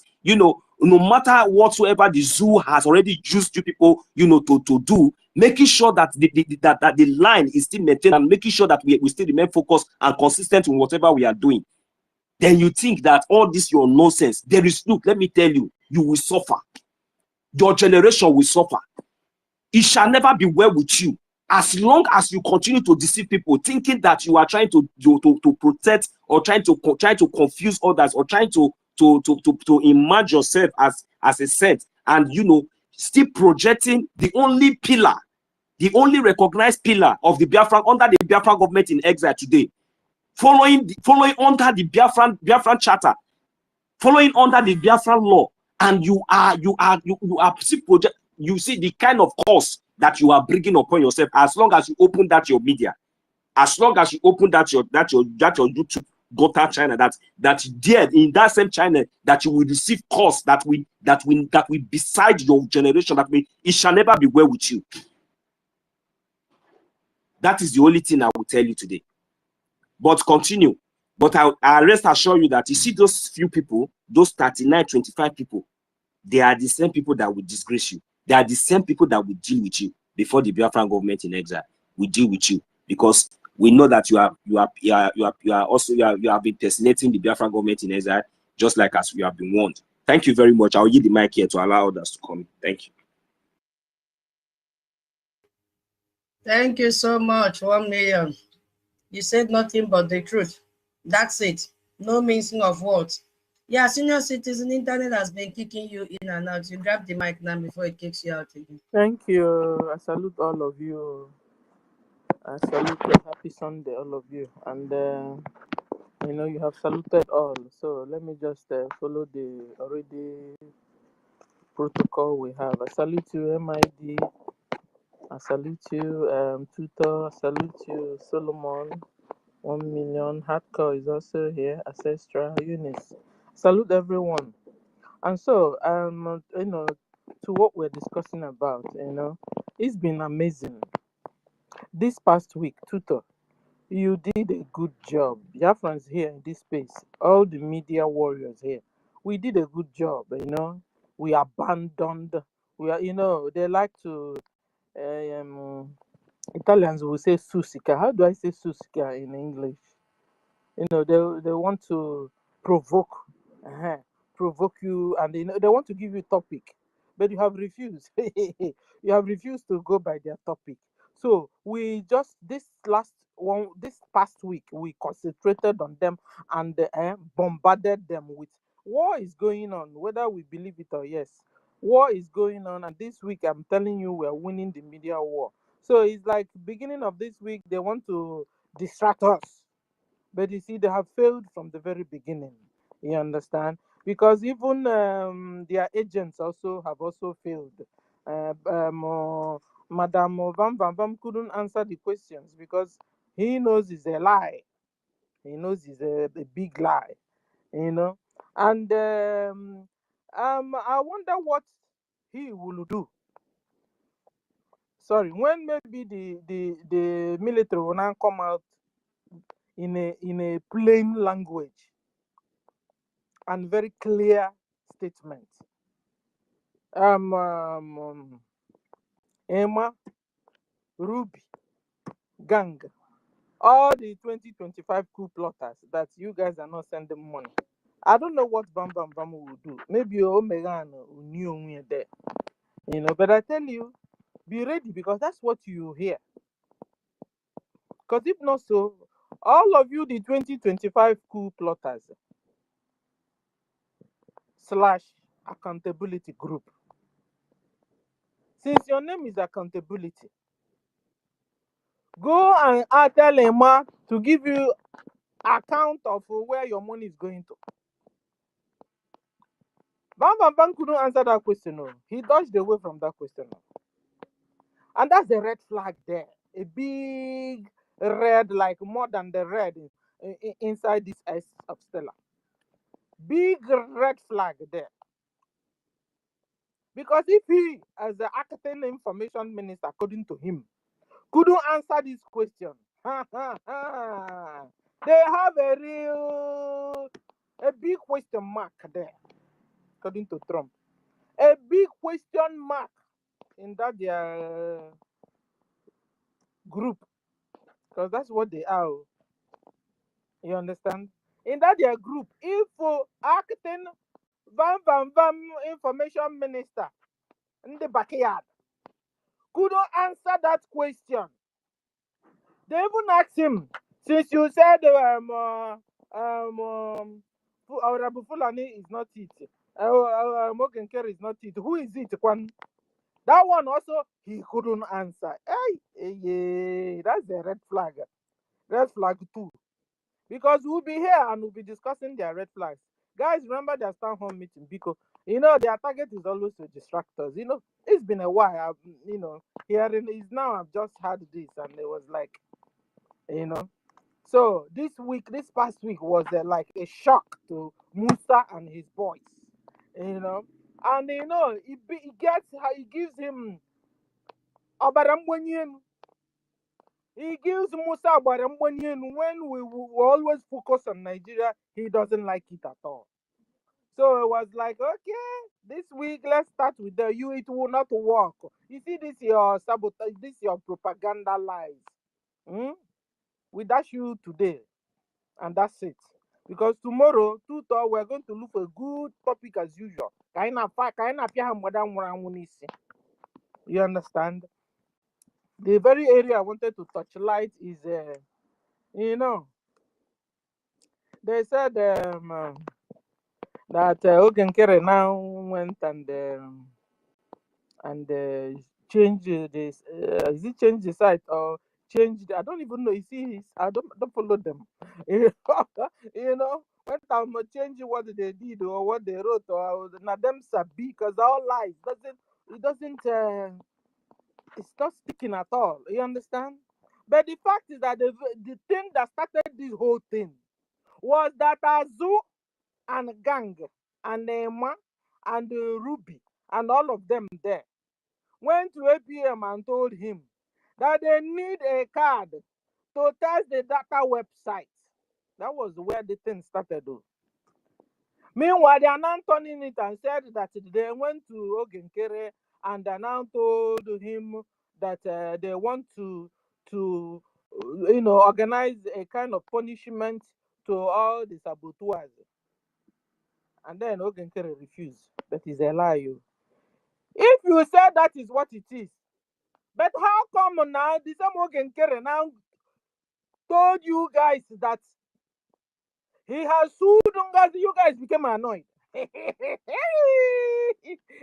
no matter whatsoever the zoo has already used you people, to do, making sure that the line is still maintained, and making sure that we still remain focused and consistent in whatever we are doing. Then you think that all this your nonsense. Look, let me tell you, you will suffer. Your generation will suffer. It shall never be well with you as long as you continue to deceive people, thinking that you are trying to protect, or trying to confuse others, or trying to imagine yourself as a saint, and still projecting the only pillar, the only recognized pillar of the Biafran under the Biafran government in exile today, following under the Biafran charter, following under the Biafran law, and you are still project. You see the kind of cost that you are bringing upon yourself as long as you open that your media, as long as you open that your YouTube gutter channel, that there in that same channel, that you will receive costs that will beside your generation, it shall never be well with you. That is the only thing I will tell you today. But continue. But I rest assure you that you see those few people, those 39, 25 people, they are the same people that will disgrace you. They are the same people that will deal with you before the Biafran government in exile will deal with you. Because We know that you have been personating the Biafra government in exile, just like as you have been warned. Thank you very much. I'll yield the mic here to allow others to come. Thank you. Thank you so much. 1 million. You said nothing but the truth. That's it. No mincing of words. Yeah, senior citizen, internet has been kicking you in and out. You grab the mic now before it kicks you out again. Thank you. I salute all of you. I salute you. Happy Sunday, all of you. And you have saluted all. So let me just follow the already protocol we have. I salute you, MID. I salute you, Tutor. I salute you, Solomon. 1 million. Hardcore is also here. Ancestral, Eunice. Salute everyone. And so, to what we're discussing about, it's been amazing. This past week, Tutor, you did a good job. Biafrans here in this space, all the media warriors here, we did a good job. We abandoned. We are, they like to. Italians will say susika. How do I say susika in English? They want to provoke, uh provoke you, and they want to give you topic, but you have refused. You have refused to go by their topic. So we just this past week we concentrated on them and bombarded them with war is going on, whether we believe it or yes. War is going on, and this week I'm telling you we're winning the media war. So it's like beginning of this week they want to distract us. But you see, they have failed from the very beginning. You understand? Because even their agents have also failed. Madam Van Van Van couldn't answer the questions because he knows it's a lie. He knows it's a big lie. And I wonder what he will do. Sorry, when maybe the military will now come out in a plain language and very clear statement. Emma, Ruby, Gang, all the 2025 coup plotters that you guys are not sending money. I don't know what Bam Bam Bam will do. Maybe Omega knew there. But I tell you, be ready because that's what you hear. Because if not so, all of you, the 2025 coup plotters / accountability group, since your name is accountability, go and tell Emma to give you account of where your money is going to. Bam Bam Bam couldn't answer that question. No. He dodged away from that question. No. And that's the red flag there. A big red, like more than the red inside this S of Stella. Big red flag there. Because if he, as the Acting Information Minister, according to him, couldn't answer this question, they have a big question mark there, according to Trump. A big question mark in that their group, because that's what they are. You understand? In that their group, if Acting Van Information Minister in the backyard couldn't answer that question, they even asked him, since you said Honorable Fulani is not it, Mokenkere is not it, who is it, Kwan? That one also, he couldn't answer. Hey, that's a red flag. Red flag too. Because we'll be here and we'll be discussing their red flags. Guys, remember their town hall meeting because, their target is always to distract us. It's been a while, hearing is now I've just had this and it was like, So this past week was like a shock to Musa and his boys, and he gives him Abarambonyen. He gives Musa Abarambonyen when we always focus on Nigeria. He doesn't like it at all. So it was like, okay, this week let's start with you. It will not work. You see, this your sabotage, this your propaganda lies. We dash you today, and that's it. Because tomorrow, we're going to look for a good topic as usual. You understand? The very area I wanted to touch light is, you know, they said that Ogenkere now went and change this. Is it change the site or change? I don't even know. You see, I don't follow them. You know, when I'm changing what they did or what they wrote or now them sabi because all lies it doesn't it's not sticking at all. You understand? But the fact is that the thing that started this whole thing was that Azu and Gang and Emma and Ruby and all of them there went to APM and told him that they need a card to test the data website. That was where the thing started though. Meanwhile, they are now turning it and said that they went to Ogenkere and they now told him that they want to organize a kind of punishment to all the saboteurs. And then Ogenkere refused. That is a lie. If you say that is what it is, but how come now the same Ogenkere now told you guys that he has sued Ngozi? You guys became annoyed.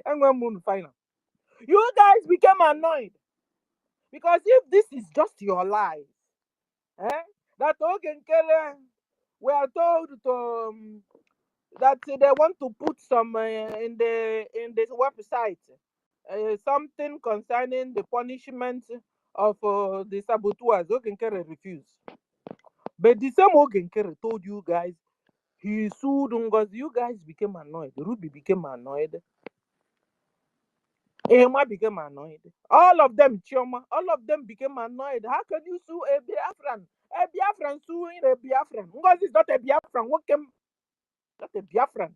And when moon final, you guys became annoyed because if this is just your lies, that Ogenkere were told to that they want to put some in the website something concerning the punishment of the saboteurs. Ogenkere refused. But the same Ogenkere told you guys he sued Ngozi. You guys became annoyed. Ruby became annoyed. Emma became annoyed. All of them, Chioma, all of them became annoyed. How can you sue a Biafran? A Biafran suing a Biafran. Ngozi is not a Biafran. What came? Not a Biafran.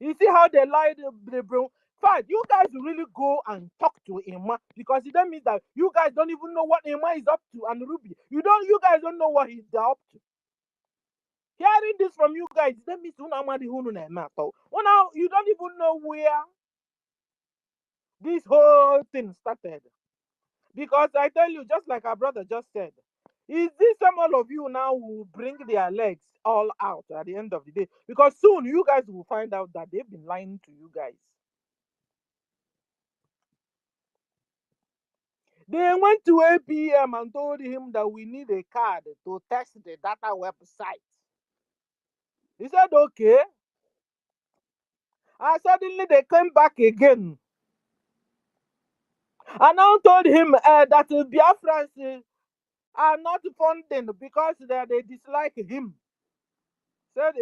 You see how they lied, the bro. Fine, you guys really go and talk to Emma because it means that you guys don't even know what Emma is up to and Ruby. You guys don't know what he's up to. Hearing this from you guys, that means you don't even know where this whole thing started. Because I tell you, just like our brother just said, is this some all of you now will bring their legs all out at the end of the day? Because soon you guys will find out that they've been lying to you guys. They went to APM and told him that we need a card to test the data website. He said, okay. And suddenly they came back again. And now told him that the Biafrans are not funding because they dislike him. Said,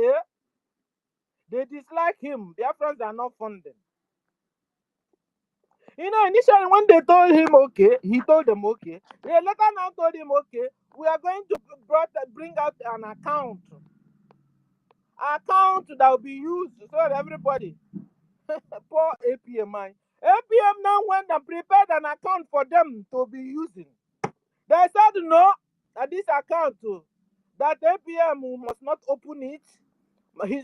they dislike him. Biafrans are not funding. Initially when they told him okay, he told them okay. They later now told him okay, we are going to bring out an account that will be used so that everybody, poor APM, APM now went and prepared an account for them to be using. They said no, that this account, that APM must not open it. He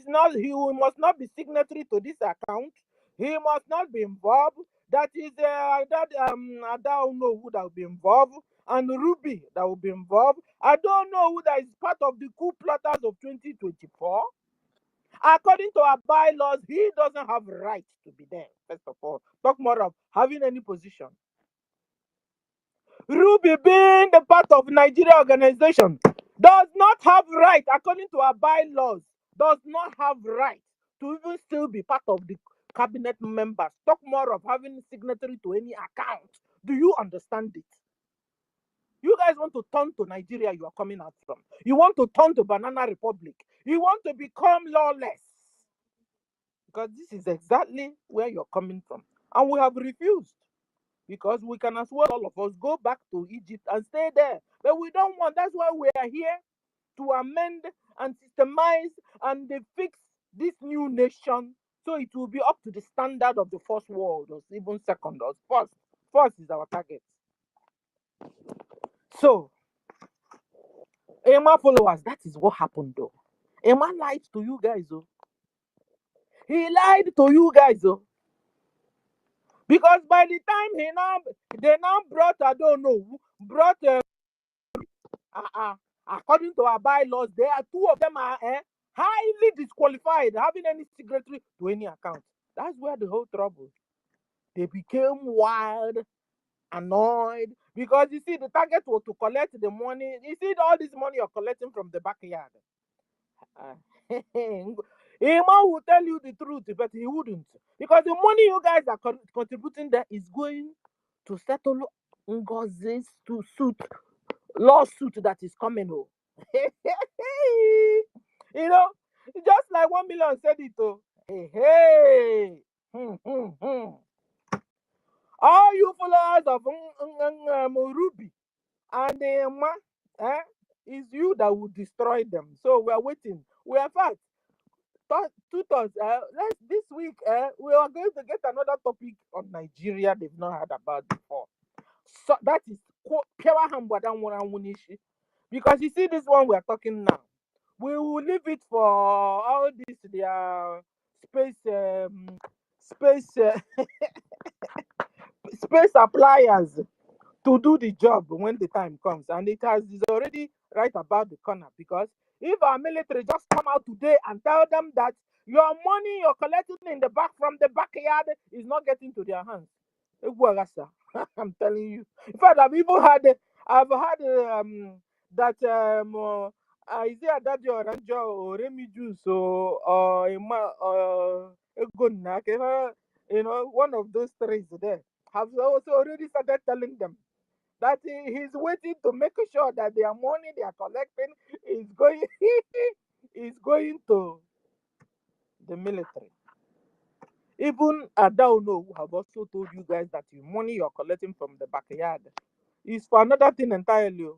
must not be signatory to this account. He must not be involved. That is I don't know who that will be involved, and Ruby that will be involved. I don't know who that is part of the coup plotters of 2024. According to our bylaws, he doesn't have right to be there. First of all, talk more of having any position. Ruby, being the part of Nigeria organization, does not have right, according to our bylaws, does not have right to even still be part of the cabinet members. Talk more of having signatory to any account. Do you understand it? You guys want to turn to Nigeria you are coming out from. You want to turn to Banana Republic. You want to become lawless. Because this is exactly where you're coming from. And we have refused. Because we can as well, all of us, go back to Egypt and stay there. But we don't want. That's why we are here to amend and systemize and fix this new nation so it will be up to the standard of the first world or even second or first. First is our target. So, Emma followers, that is what happened though. Emma lied to you guys, oh. He lied to you guys, oh. Because by the time they now brought, I don't know, brought according to our bylaws, there are two of them are highly disqualified, having any signatory to any account. That's where the whole trouble. They became wild, annoyed, because you see, the target was to collect the money. You see, all this money you're collecting from the backyard. Emma will tell you the truth, but he wouldn't. Because the money you guys are contributing there is going to settle NGOZI's lawsuit that is coming. Oh. You know, just like 1 million said it. Oh. Hey. All you followers of Ruby and Emma, is you that will destroy them. So we are waiting. We are fast. This week, we are going to get another topic on Nigeria they've not heard about before. So that is because you see this one we are talking now. We will leave it for all this their space appliers to do the job when the time comes, and is already right about the corner. Because if our military just come out today and tell them that your money you're collecting in the back from the backyard is not getting to their hands, I'm telling you. In fact, I've had that Isaiah Daddy Oranjo or Remy Juice or you know, one of those three there have also already started telling them that he's waiting to make sure that their money they are collecting is going is going to the military. Even Adauno have also told you guys that the money you're collecting from the backyard is for another thing entirely.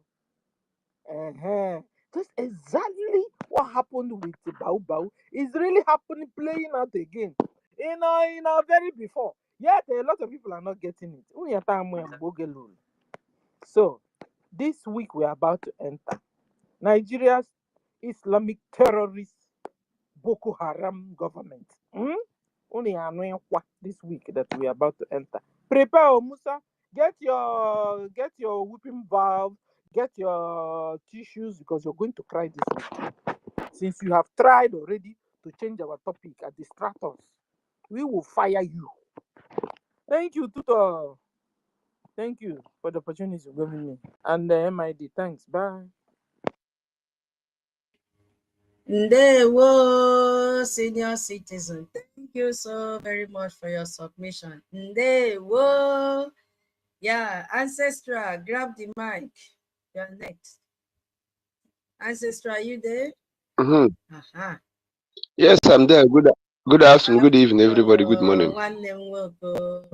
Just exactly what happened with the Bao is really happening, playing out again. In our very before. Yet a lot of people are not getting it. So this week we are about to enter Nigeria's Islamic terrorist Boko Haram government. Only this week that we are about to enter. Prepare, Musa. Get your whipping valve. Get your tissues, because you're going to cry this week. Since you have tried already to change our topic and distract us, we will fire you. Thank you, Tutor. Thank you for the opportunity you've given me. And the MID. Thanks. Bye. Ndewo, senior citizen. Thank you so very much for your submission. Ndewo. Yeah, Ancestral, grab the mic. You're next. Ancestral, are you there? Yes, I'm there. Good afternoon, good evening, everybody. Good morning. One name will go.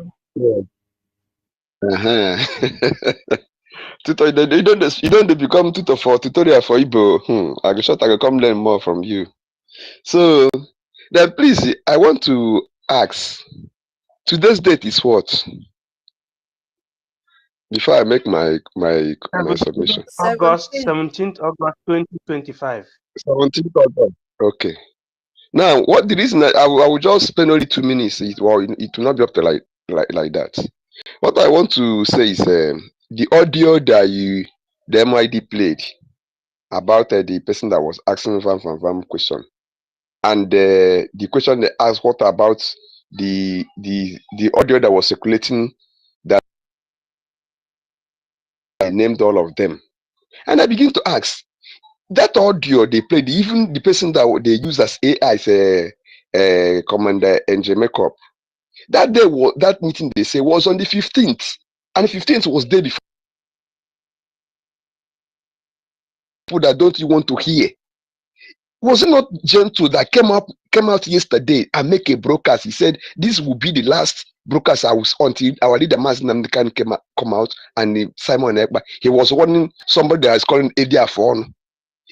Tutor, you don't become tutor for tutorial for Igbo. I can come learn more from you. So then please, I want to ask, today's date is what? Before I make my submission. August 17th, August 2025. 17th August. Okay. Now, what the reason I will just spend only 2 minutes. It will not be up to like that. What I want to say is the audio that the MID played about the person that was asking Vam question, and the question they asked, what about the audio that was circulating that I named all of them, and I begin to ask, that audio they played, even the person that they use as AI, Commander NJ Makeup, that day that meeting they say was on the 15th, and the 15th was day before. People that don't you want to hear. Was it not Gentle that came out yesterday and make a broadcast? He said this will be the last broadcast I was until our leader Mazinam can come out, and Simon Ekpa, he was warning somebody that is calling Edia phone.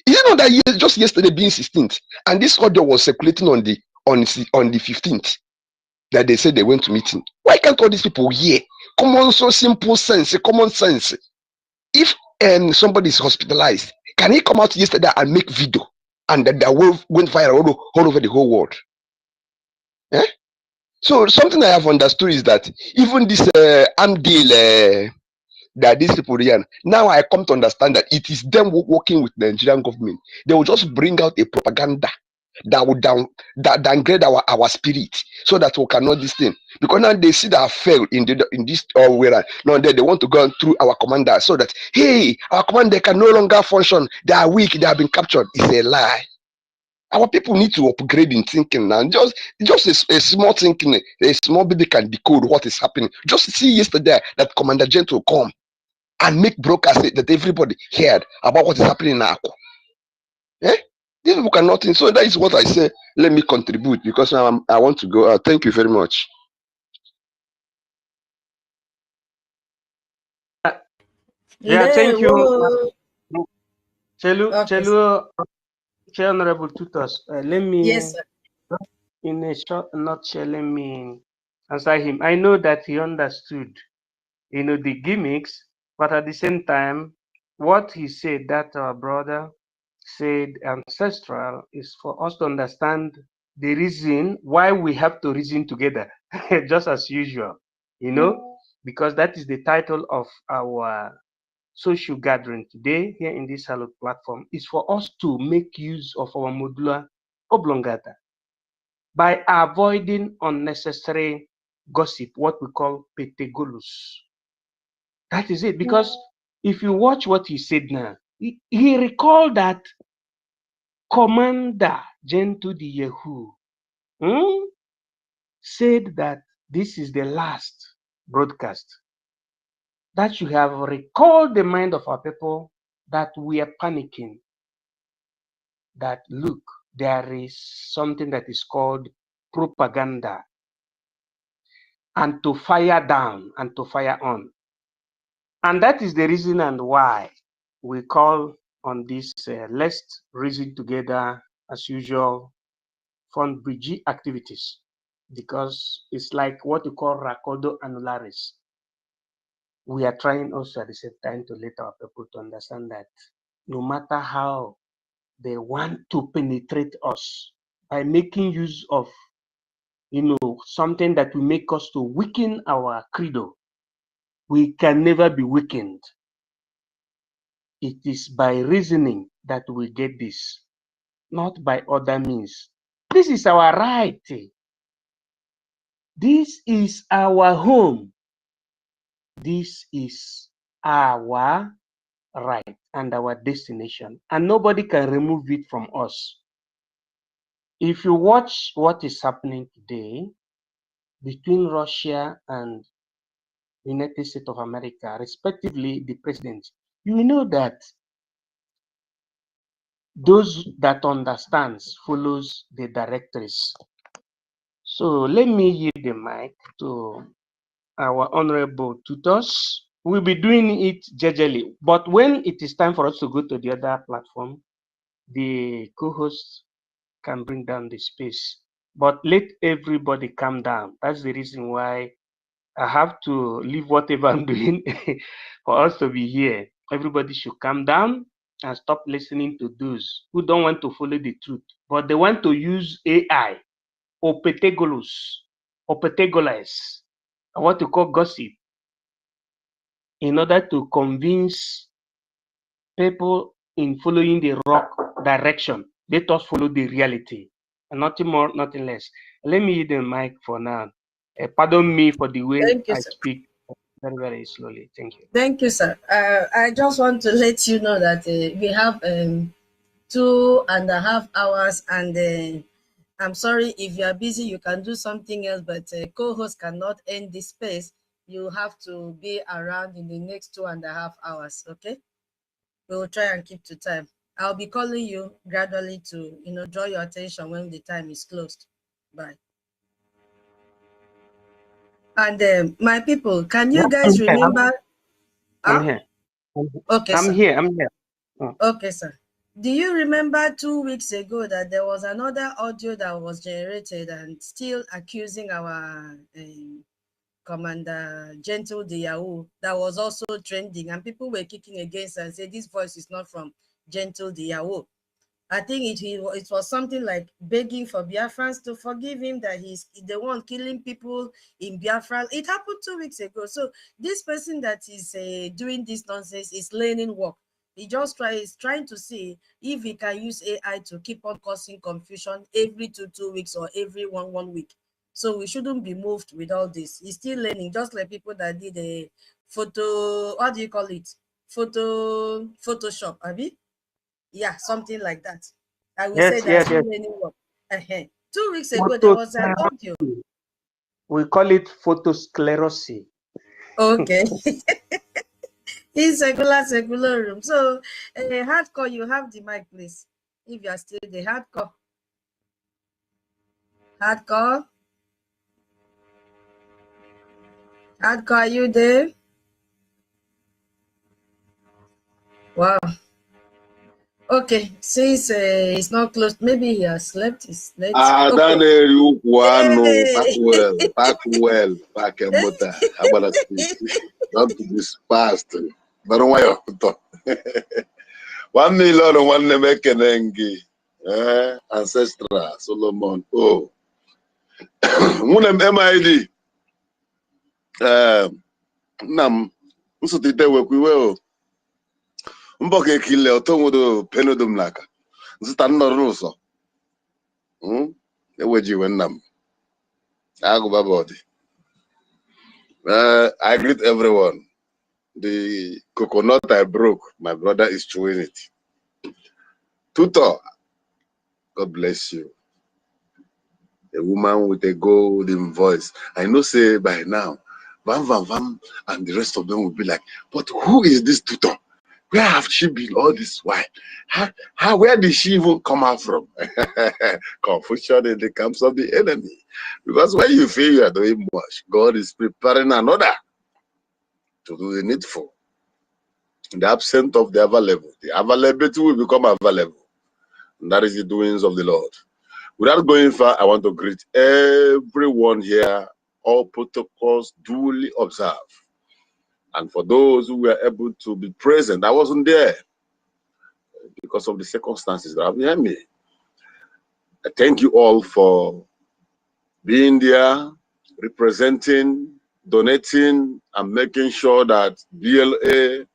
You know that just yesterday being 16th, and this audio was circulating on the 15th that they said they went to meeting. Why can't all these people hear? Common sense. If somebody is hospitalized, Can he come out yesterday and make video and that went viral all over the whole world? Eh? So something I have understood is that even this arm deal that these people here, now I come to understand that it is them working with the Nigerian government. They will just bring out a propaganda that would downgrade our spirit so that we cannot this thing. Because now they see that I failed in this where now they want to go through our commander so that hey, our commander can no longer function. They are weak, they have been captured. It's a lie. Our people need to upgrade in thinking now. Just a small thinking, a small baby can decode what is happening. Just see yesterday that Commander Gentle come and make broadcast that everybody heard about what is happening in Akko. Eh? These people cannot think. So that is what I say. Let me contribute because I want to go. Thank you very much. Yeah, thank you. Okay, Honorable Tutus. Let me, yes, sir. in a short nutshell, let me answer him. I know that he understood, the gimmicks, but at the same time, what he said, that our brother said ancestral, is for us to understand the reason why we have to reason together, just as usual, because that is the title of our social gathering today here in this Hallowed platform, is for us to make use of our modular oblongata by avoiding unnecessary gossip, what we call petegolus. That is it. Because if you watch what he said now, he recalled that Commander Gentoo the Yahoo said that this is the last broadcast. That should have recalled the mind of our people that we are panicking. That look, there is something that is called propaganda, and to fire down and to fire on. And that is the reason and why we call on this let's reason together as usual fund BRGIE activities, because it's like what you call racodo annularis. We are trying also at the same time to let our people to understand that no matter how they want to penetrate us by making use of something that will make us to weaken our credo, we can never be weakened. It is by reasoning that we get this, not by other means. This is our right. This is our home. This is our right and our destination, and nobody can remove it from us. If you watch what is happening today between Russia and United States of America, respectively, the presidents, you know that those that understands follows the directories. So let me yield the mic to our honorable tutors. We'll be doing it gradually, but when it is time for us to go to the other platform, the co-hosts can bring down the space. But let everybody calm down. That's the reason why I have to leave whatever I'm doing for us to be here. Everybody should calm down and stop listening to those who don't want to follow the truth, but they want to use AI or petegolus or petegolas, what you call gossip, in order to convince people in following the wrong direction. Let us follow the reality, and nothing more, nothing less. Let me use the mic for now. Pardon me for the way Thank you, I sir. speak very, very slowly. Thank you. Thank you, sir. I just want to let you know that we have 2.5 hours, and I'm sorry if you are busy, you can do something else, but co-host cannot end this space. You have to be around in the next 2.5 hours, okay? We will try and keep to time. I'll be calling you gradually to, draw your attention when the time is closed. Bye. And my people, can you guys remember? I'm here. Okay, I'm sir. here. I'm here. Okay, sir. Do you remember 2 weeks ago that there was another audio that was generated and still accusing our Commander Gentle the Yahoo that was also trending, and people were kicking against and say this voice is not from gentle Diyawo. I think it was something like begging for Biafrans to forgive him, that he's the one killing people in Biafra. It happened 2 weeks ago. So this person that is doing this nonsense is learning work. He just is trying to see if he can use AI to keep on causing confusion every two weeks or every one week. So we shouldn't be moved with all this. He's still learning, just like people that did a photo, what do you call it? Photoshop, Abi? Yeah, something like that. I will say Yes, that yes, yes. work. 2 weeks ago, there was an audio. We call it photosclerosis. Okay. In secular room. So, hardcore, you have the mic, please. If you are still the hardcore. Hardcore. Hardcore, are you there? Wow. Okay, since it's not closed, maybe he has slept. He's late. Daniel, back well, back a motor. How about us? Not to this fast. But why? 1 million and 1 Nemekenengi, Ancestral Solomon. Oh, Munem MID. Nam, who's the day we will? Mboke kill Otomodo Penodum Naka. Stand no ruso. The way you went nam. I go body. I greet everyone. The coconut I broke, my brother is chewing it. Tutor, God bless you. A woman with a golden voice. I know say by now, Vam Vam Vam and the rest of them will be like, but who is this tutor? Where have she been all this while? Where did she even come out from? Confusion in the camps of the enemy. Because when you feel you are doing much, God is preparing another to do the needful. In the absence of the available, the availability will become available. And that is the doings of the Lord. Without going far, I want to greet everyone here, all protocols duly observed. And for those who were able to be present, I wasn't there because of the circumstances that are behind me. I thank you all for being there, representing, donating, and making sure that BLA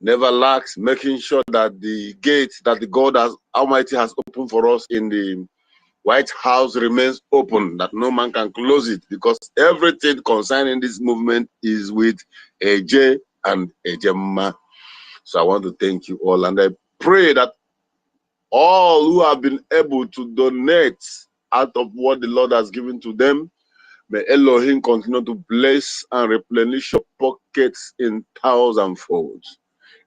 never lacks, making sure that the gate that the God Almighty has opened for us in the White House remains open, that no man can close it, because everything concerning this movement is with AJ and AJMA. So I want to thank you all, and I pray that all who have been able to donate out of what the Lord has given to them, may Elohim continue to bless and replenish your pockets in 1,000-fold.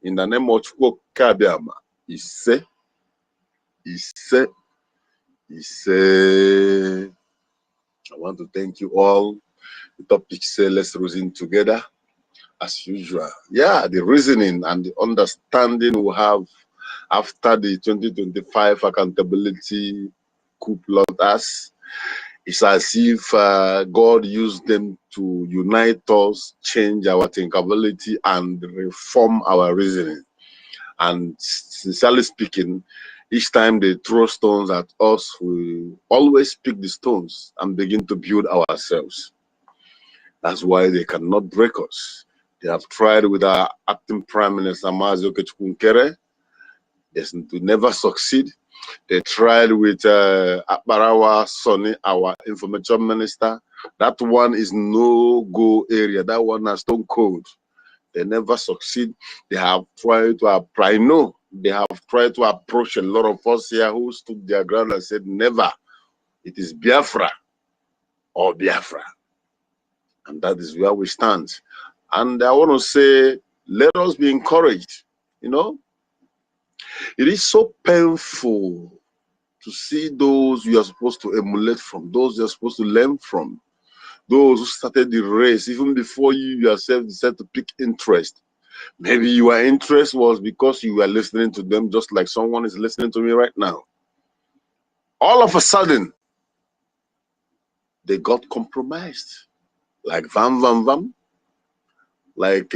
In the name of Chukwukabiama, Ise. I want to thank you all. The topic say, let's reason together as usual. Yeah, the reasoning and the understanding we have after the 2025 accountability coup plot us. It's as if God used them to unite us, change our thinkability, and reform our reasoning. And sincerely speaking, each time they throw stones at us, we always pick the stones and begin to build ourselves. That's why they cannot break us. They have tried with our acting Prime Minister, Mazi Okechukwu. They never succeed. They tried with Akbarawa Sonny, our information minister. That one is no-go area. That one has stone cold. They never succeed. They have tried to apply. No, they have tried to approach a lot of us here who stood their ground and said, never. It is Biafra or Biafra. And that is where we stand. And I want to say, let us be encouraged. You know, it is so painful to see those you are supposed to emulate from, those you are supposed to learn from, those who started the race even before you yourself decided to pick interest. Maybe your interest was because you were listening to them just like someone is listening to me right now. All of a sudden, they got compromised. Like Vam Vam Vam, like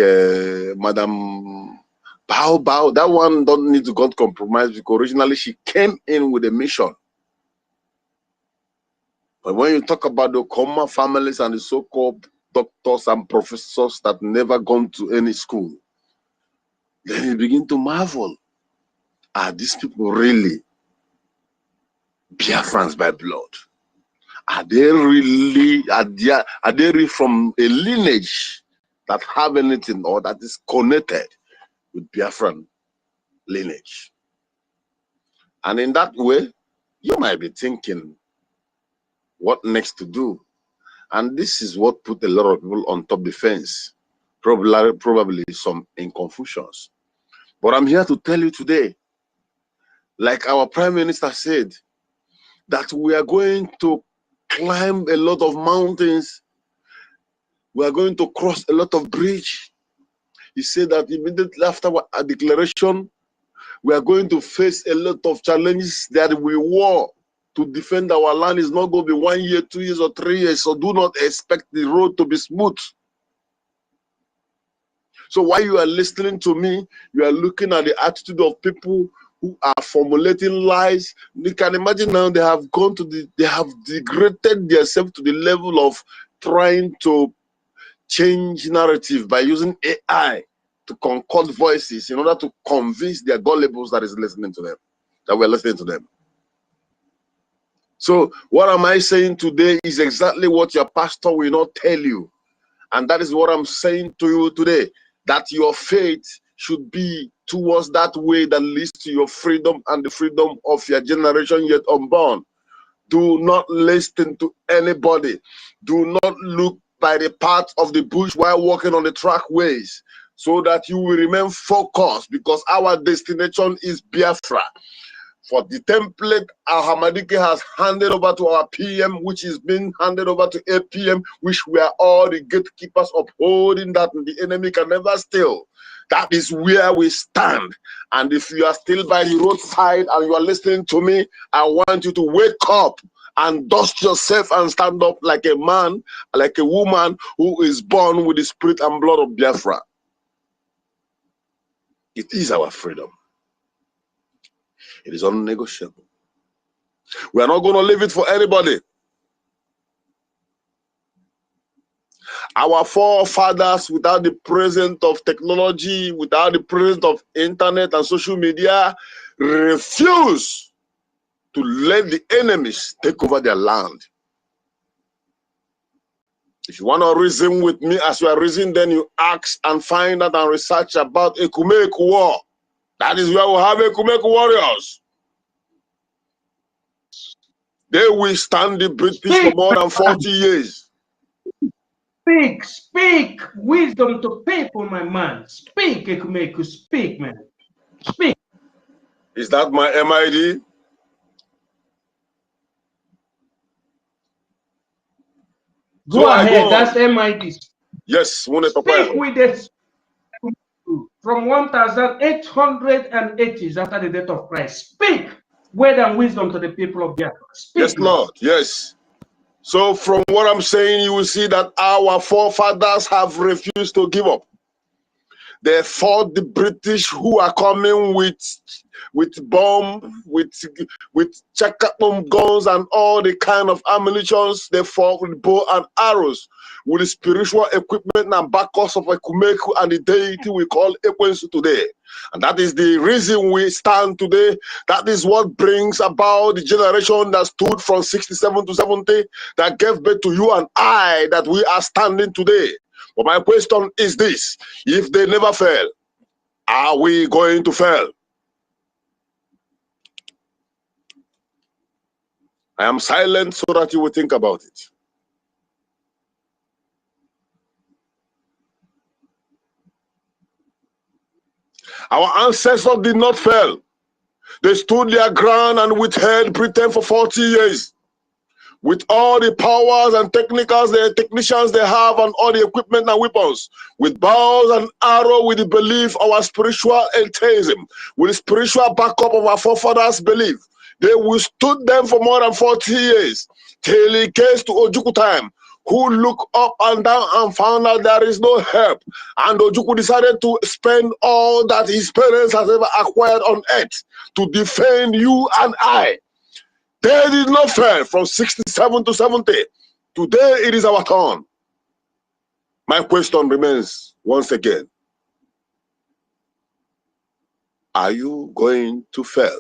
Madam Bow. That one don't need to get compromised because originally she came in with a mission. But when you talk about the Okoma families and the so-called doctors and professors that never gone to any school, then you begin to marvel. Are these people really Biafrans by blood? Are they really from a lineage that have anything or that is connected with Biafran lineage? And in that way, you might be thinking, what next to do? And this is what put a lot of people on top the fence, probably some in confusions. But I'm here to tell you today, like our Prime Minister said, that we are going to climb a lot of mountains. We are going to cross a lot of bridges. He said that immediately after our declaration, we are going to face a lot of challenges that we war to defend our land. Is not going to be 1 year, 2 years, or 3 years. So do not expect the road to be smooth. So while you are listening to me, you are looking at the attitude of people who are formulating lies. You can imagine now they have degraded themselves to the level of trying to change narrative by using AI to concord voices in order to convince their gullibles that is listening to them, that we're listening to them. So what am I saying today is exactly what your pastor will not tell you. And that is what I'm saying to you today, that your faith should be towards that way that leads to your freedom and the freedom of your generation yet unborn. Do not listen to anybody. Do not look by the path of the bush while walking on the trackways, so that you will remain focused, because our destination is Biafra. For the template Ahmadike has handed over to our PM, which is being handed over to APM, which we are all the gatekeepers upholding that the enemy can never steal. That is where we stand. And if you are still by the roadside and you are listening to me, I want you to wake up and dust yourself and stand up like a man, like a woman who is born with the spirit and blood of Biafra. It is our freedom. It is unnegotiable. We are not going to leave it for anybody. Our forefathers, without the presence of technology, without the presence of internet and social media, refuse to let the enemies take over their land. If you want to reason with me as you are reasoning, then you ask and find out and research about Ekumeku war. That is where we have Ekumeku warriors. They will stand the British for more than 40 years. Speak wisdom to people, my man. Speak, Ekumeku, speak, man. Speak. Is that my MID? Go ahead, that's MID. Yes, speak with this. From 1880s after the death of Christ. Speak word and wisdom to the people of Biafra. Speak, yes, Lord, yes. So from what I'm saying, you will see that our forefathers have refused to give up. They fought the British who are coming with bombs, with check-up guns and all the kind of ammunitions. They fought with bow and arrows, with the spiritual equipment and backups of Ekumeku and the deity we call Ekwensu today. And that is the reason we stand today. That is what brings about the generation that stood from 67 to 70, that gave birth to you and I, that we are standing today. But my question is this: if they never fail, are we going to fail? I am silent so that you will think about it. Our ancestors did not fail. They stood their ground and withheld Britain for 40 years. With all the powers and technicals, the technicians they have, and all the equipment and weapons, with bows and arrows, with the belief, our spiritual atheism, with the spiritual backup of our forefathers' belief, they withstood them for more than 40 years, till it came to Ojukwu time, who looked up and down and found out there is no help. And Ojukwu decided to spend all that his parents has ever acquired on earth to defend you and I. They did not fail from 67 to 70. Today it is our turn. My question remains once again. Are you going to fail?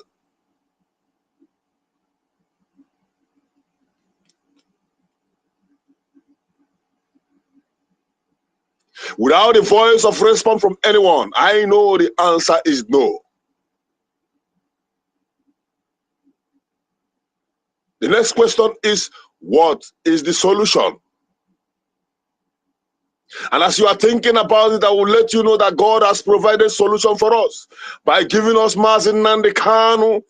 Without a voice of response from anyone, I know the answer is no. The next question is, what is the solution? And as you are thinking about it, I will let you know that God has provided solution for us by giving us Mazi Nnamdi Kanu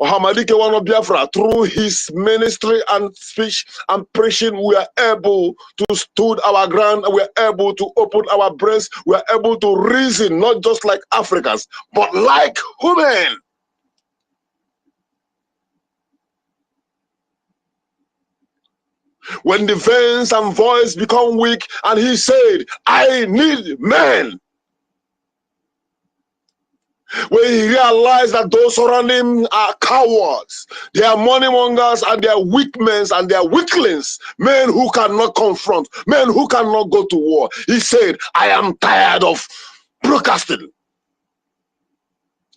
Ohamadike one of Biafra. Through his ministry and speech and preaching, we are able to stood our ground, we are able to open our brains, we are able to reason, not just like Africans, but like human. When the veins and voice become weak, and he said, I need men. When he realized that those surrounding him are cowards, they are money mongers and they are weak men and they are weaklings, men who cannot confront, men who cannot go to war. He said, I am tired of broadcasting.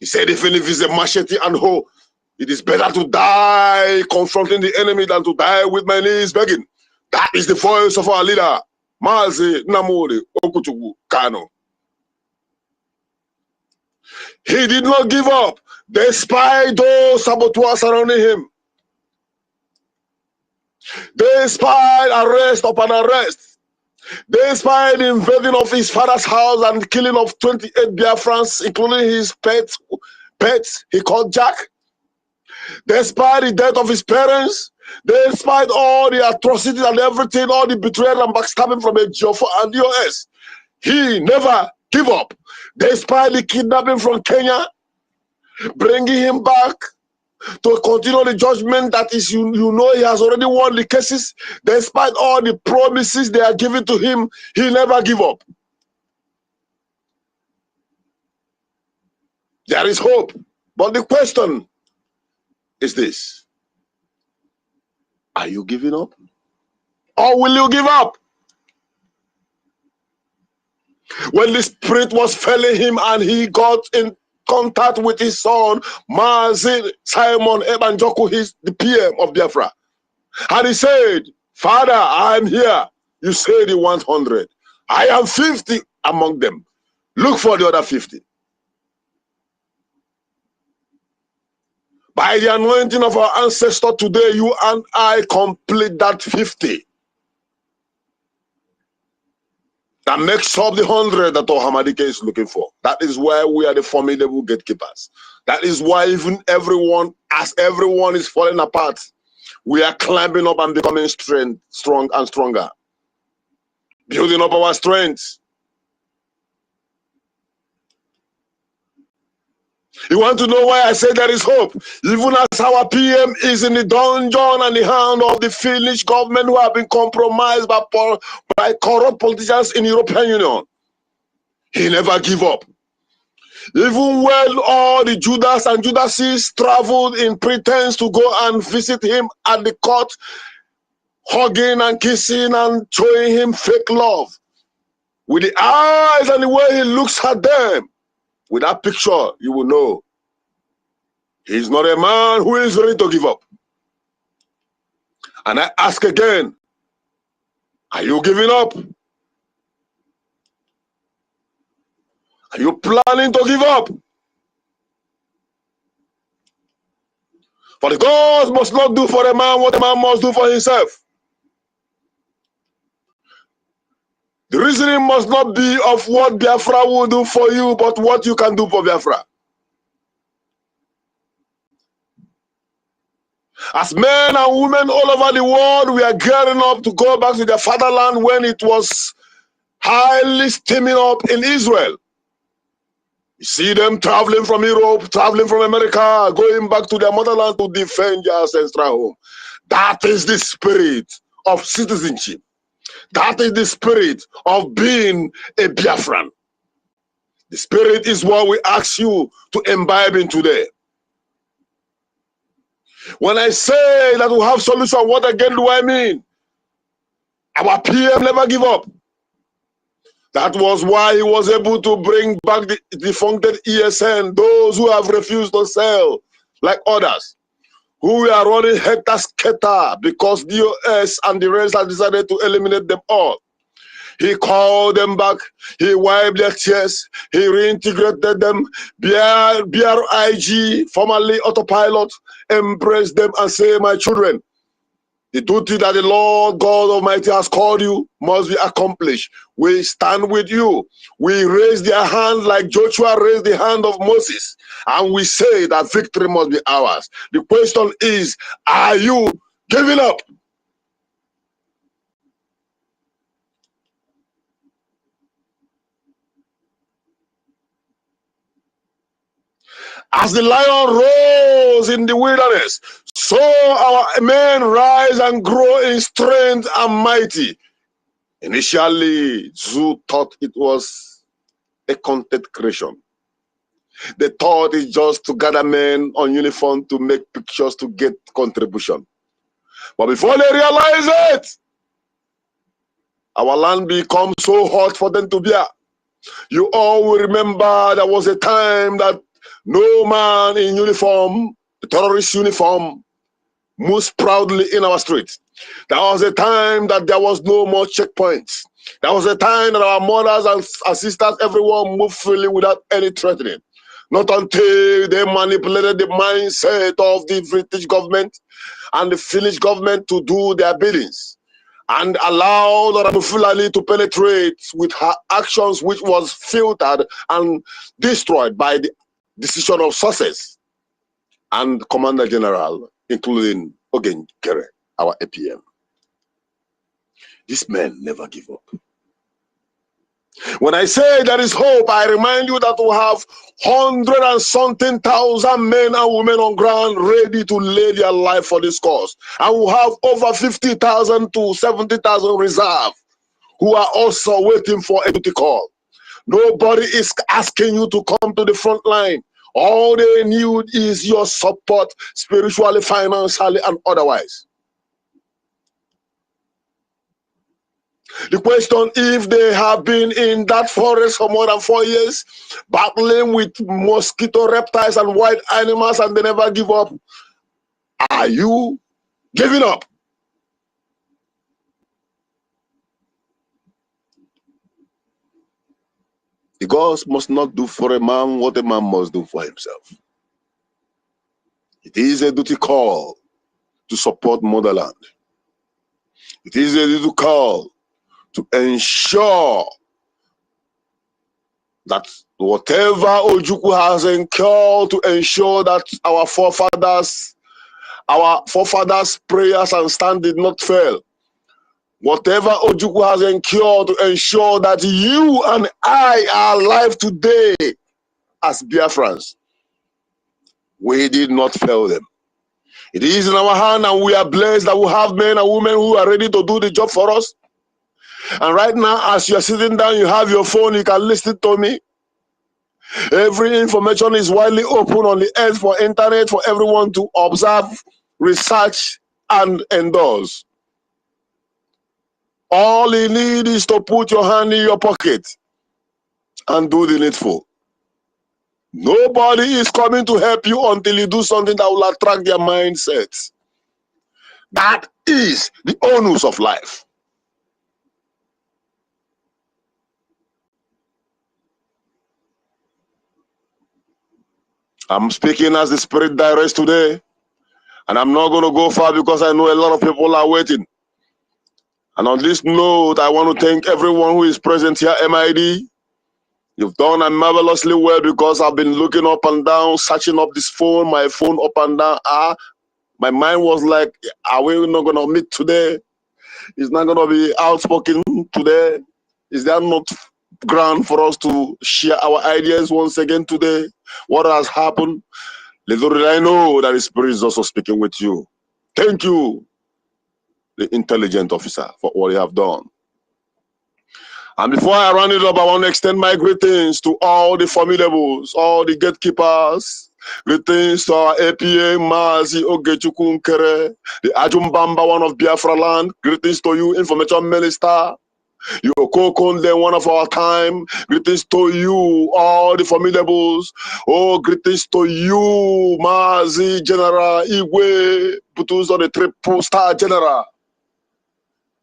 He said, even if it's a machete and hoe, it is better to die confronting the enemy than to die with my knees begging. That is the voice of our leader, Mazi Nnamdi Kanu. He did not give up despite those saboteurs surrounding him. Despite arrest upon arrest. Despite the invading of his father's house and killing of 28 Biafrans, including his pets he called Jack. Despite the death of his parents, despite all the atrocities and everything, all the betrayal and backstabbing from Ejiofor and DOS, he never gave up. Despite the kidnapping from Kenya, bringing him back to continue the judgment that is, you know, he has already won the cases. Despite all the promises they are giving to him, he never give up. There is hope. But the question is this: are you giving up? Or will you give up? When the spirit was failing him and he got in contact with his son, Mazi Simon Ebanjoku, he's the PM of Biafra. And he said, Father, I'm here. You said you want 100. I am 50 among them. Look for the other 50. By the anointing of our ancestor today, you and I complete that 50. That makes up the 100 that Ohamadike is looking for. That is why we are the formidable gatekeepers. That is why even everyone, as everyone is falling apart, we are climbing up and becoming strong and stronger. Building up our strength. You want to know why I say there is hope? Even as our PM is in the dungeon and the hand of the Finnish government who have been compromised by corrupt politicians in the European Union, he never give up. Even when all the Judas and Judases traveled in pretense to go and visit him at the court, hugging and kissing and showing him fake love, with the eyes and the way he looks at them, with that picture, you will know he's not a man who is ready to give up. And I ask again, are you giving up? Are you planning to give up? For the gods must not do for a man what a man must do for himself. The reasoning must not be of what Biafra will do for you, but what you can do for Biafra. As men and women all over the world, we are gearing up to go back to their fatherland when it was highly steaming up in Israel. You see them traveling from Europe, traveling from America, going back to their motherland to defend their ancestral home. That is the spirit of citizenship. That is the spirit of being a Biafran. The spirit is what we ask you to imbibe in today. When I say that we have solution, what again do I mean? Our PM never give up. That was why he was able to bring back the defunct ESN, those who have refused to sell, like others, who are running helter-skelter because DOS and the rest have decided to eliminate them all. He called them back, he wiped their tears, he reintegrated them. BRGIE, formerly autopilot, embraced them and said, my children, the duty that the Lord God Almighty has called you must be accomplished. We stand with you. We raise their hand like Joshua raised the hand of Moses. And we say that victory must be ours. The question is, are you giving up? As the lion rose in the wilderness, so our men rise and grow in strength and mighty. Initially, Zoo thought it was a content creation. They thought it's just to gather men on uniform to make pictures to get contribution. But before they realize it, our land becomes so hot for them to bear. You all will remember there was a time that no man in uniform, a terrorist uniform, moves proudly in our streets. There was a time that there was no more checkpoints. There was a time that our mothers and our sisters, everyone moved freely without any threatening. Not until they manipulated the mindset of the British government and the Finnish government to do their biddings and allowed Honorable Fulani to penetrate with her actions, which was filtered and destroyed by the decision of sources and Commander General, including OGOJA, our APM. These men never give up. When I say there is hope, I remind you that we have 100,000 men and women on ground ready to lay their life for this cause. And we have over 50,000 to 70,000 reserve who are also waiting for a duty call. Nobody is asking you to come to the front line. All they need is your support, spiritually, financially, and otherwise. The question, if they have been in that forest for more than 4 years, battling with mosquito, reptiles, and wild animals, and they never give up, are you giving up? The gods must not do for a man what a man must do for himself. It is a duty call to support motherland. It is a duty call to ensure that whatever Ojukwu has incurred, to ensure that our forefathers' prayers and stand did not fail. Whatever Ojukwu has incurred, to ensure that you and I are alive today as Biafrans. We did not fail them. It is in our hand, and we are blessed that we have men and women who are ready to do the job for us. And right now, as you are sitting down, you have your phone, you can listen to me. Every information is widely open on the earth for internet for everyone to observe, research, and endorse. All you need is to put your hand in your pocket and do the needful. Nobody is coming to help you until you do something that will attract their mindsets. That is the onus of life. I'm speaking as the Spirit directs today, and I'm not going to go far because I know a lot of people are waiting. And on this note, I want to thank everyone who is present here, MID. You've done marvelously well because I've been looking up and down, searching up this phone, my phone up and down. My mind was like, are we not going to meet today? It's not going to be outspoken today. Is there not ground for us to share our ideas once again today? What has happened? Little did I know that the Spirit is also speaking with you. Thank you, the intelligent officer, for what you have done. And before I run it up, I want to extend my greetings to all the formidables, all the gatekeepers. Greetings to our APA, Mazi Ogechukunkere, the Ajumbamba, one of Biafra land. Greetings to you, Information Minister. You Kokonde, one of our time. Greetings to you, all the formidables. Oh, greetings to you, Mazi General Igwe, Putus on the Triple Star General.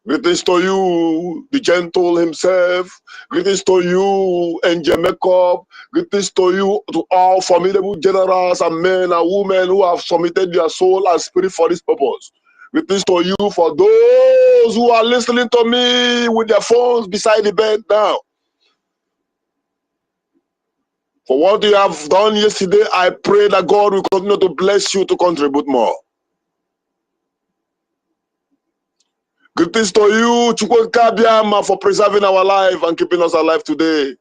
Greetings to you, the gentle himself. Greetings to you, Angel Makeup. Greetings to you, to all formidable generals and men and women who have submitted their soul and spirit for this purpose. Greetings to you for those who are listening to me with their phones beside the bed now. For what you have done yesterday, I pray that God will continue to bless you to contribute more. Greetings to you, Chukwukabiama, for preserving our life and keeping us alive today.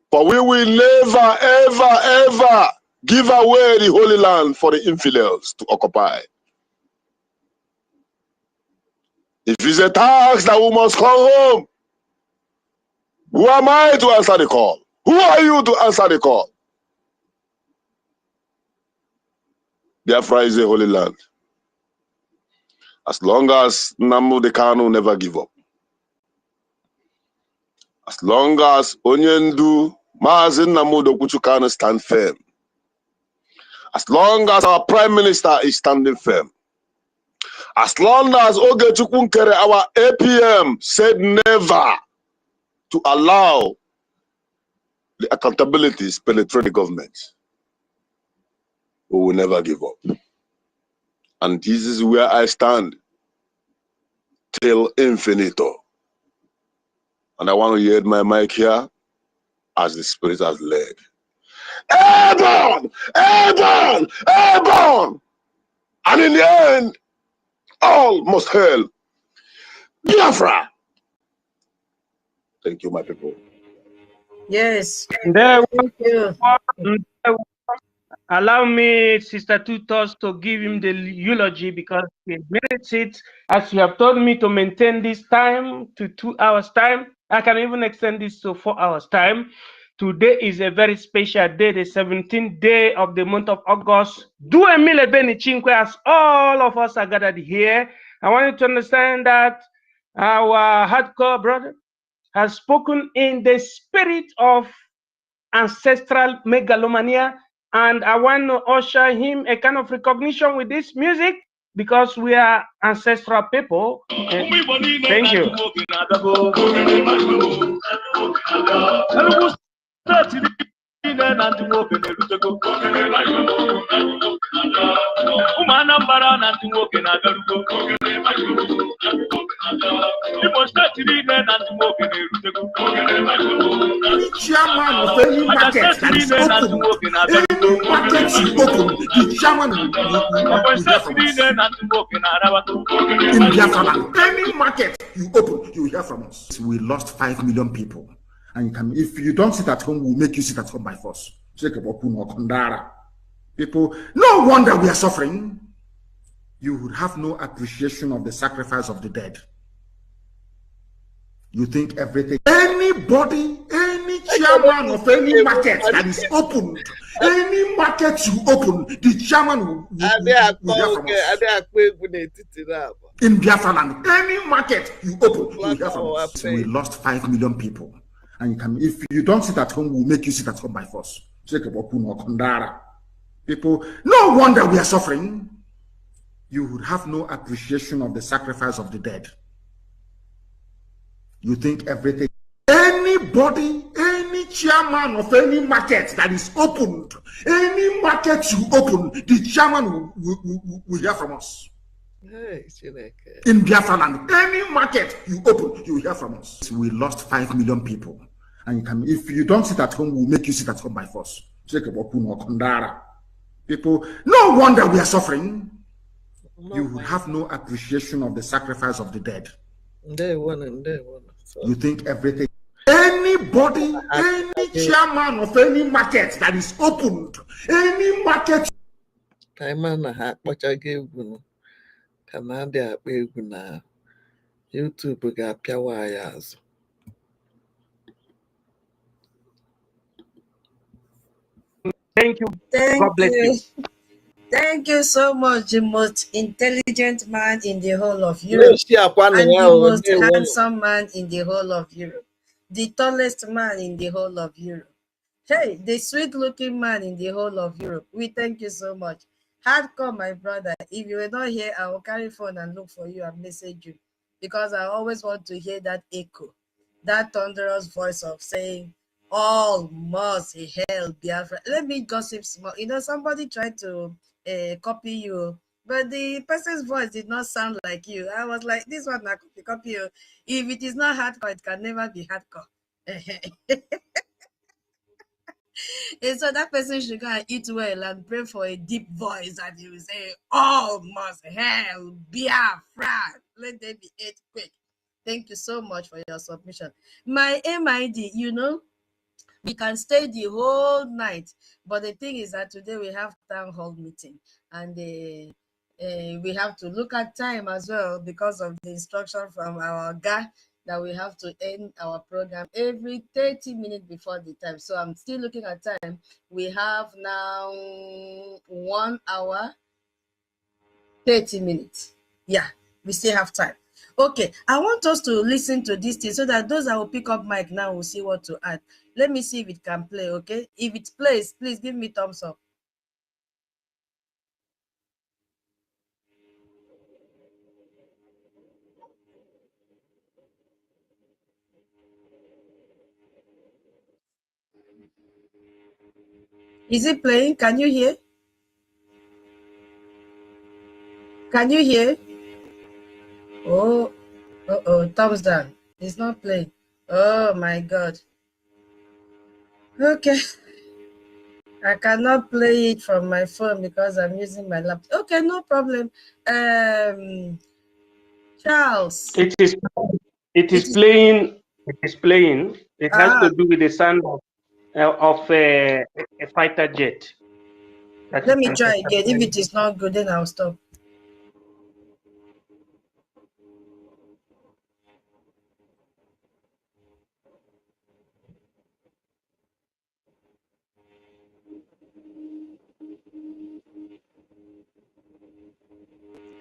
For we will never, ever, ever give away the Holy Land for the infidels to occupy. If it's a task that we must come home, who am I to answer the call? Who are you to answer the call? Biafra is a holy land. As long as Nnamdi Kanu never give up. As long as Onyendu Mazi Nnamdi Okwuchukwu stand firm. As long as our Prime Minister is standing firm. As long as Ogechukwu Nkere, our APM, said never to allow the accountabilities penetrate the government, we will never give up. And this is where I stand till infinito. And I want to yield my mic here as the Spirit has led. Airborne! Airborne! Airborne! And in the end, all must hail Biafra! Thank you, my people. Yes. There Thank you. Allow me, Sister Tutos, to give him the eulogy because he merits it. As you have told me to maintain this time to 2 hours time, I can even extend this to 4 hours time. Today is a very special day, the 17th day of the month of August. Do a mile beni cinque, as all of us are gathered here. I want you to understand that our hardcore brother has spoken in the spirit of ancestral megalomania, and I want to usher him a kind of recognition with this music because we are ancestral people. Thank you. Chairman of any market that is open, any market you open, the chairman will hear from us. In Biafra, any market you open, you will hear from us. We lost 5 million people. And you can, if you don't sit at home, we'll make you sit at home by force. People, no wonder we are suffering. You would have no appreciation of the sacrifice of the dead. You think everything, anybody, any chairman of any market that is opened, any market you open, the chairman will hear from us. In Biafra land, any market you open, you will hear from us. We lost 5 million people. And you can, if you don't sit at home, we'll make you sit at home by force. People, no wonder we are suffering. You would have no appreciation of the sacrifice of the dead. You think everything, anybody, any chairman of any market that is opened, any market you open, the chairman will hear from us. In Biafra land, any market you open, you will hear from us. We lost 5 million people. And you can, if you don't sit at home, we'll make you sit at home by force. People, no wonder we are suffering. You would have no appreciation of the sacrifice of the dead. You think everything, anybody, any chairman of any market that is opened, any market. YouTube ga-apịawa anyị azụ. Thank you. Thank God bless you. Thank you so much, the most intelligent man in the whole of Europe, and the most handsome man in the whole of Europe, the tallest man in the whole of Europe. Hey, the sweet-looking man in the whole of Europe. We thank you so much. Hardcore, my brother. If you were not here, I will carry phone and look for you and message you, because I always want to hear that echo, that thunderous voice of saying, all must hail Biafra. Let me gossip small. You know, somebody tried to copy you, but the person's voice did not sound like you. I was like, this one I copy you. If it is not hardcore, it can never be hardcore. And so that person should go and eat well and pray for a deep voice, and you will say, all must hail Biafra. Let there be earthquake. Thank you so much for your submission. My MID, you know, we can stay the whole night, but the thing is that today we have town hall meeting, and we have to look at time as well, because of the instruction from our guy that we have to end our program every 30 minutes before the time. So I'm still looking at time. We have now 1 hour 30 minutes. Yeah, we still have time. Okay, I want us to listen to this thing so that those that will pick up mic now will see what to add. Let me see if it can play, okay? If it plays, please give me thumbs up. Is it playing? Can you hear? Can you hear? Oh, thumbs down. It's not playing. Oh my God. Okay. I cannot play it from my phone because I'm using my laptop. Okay, no problem. Charles. It is playing. It is playing. It has to do with the sound of a fighter jet. Let me try again. If it is not good, then I'll stop.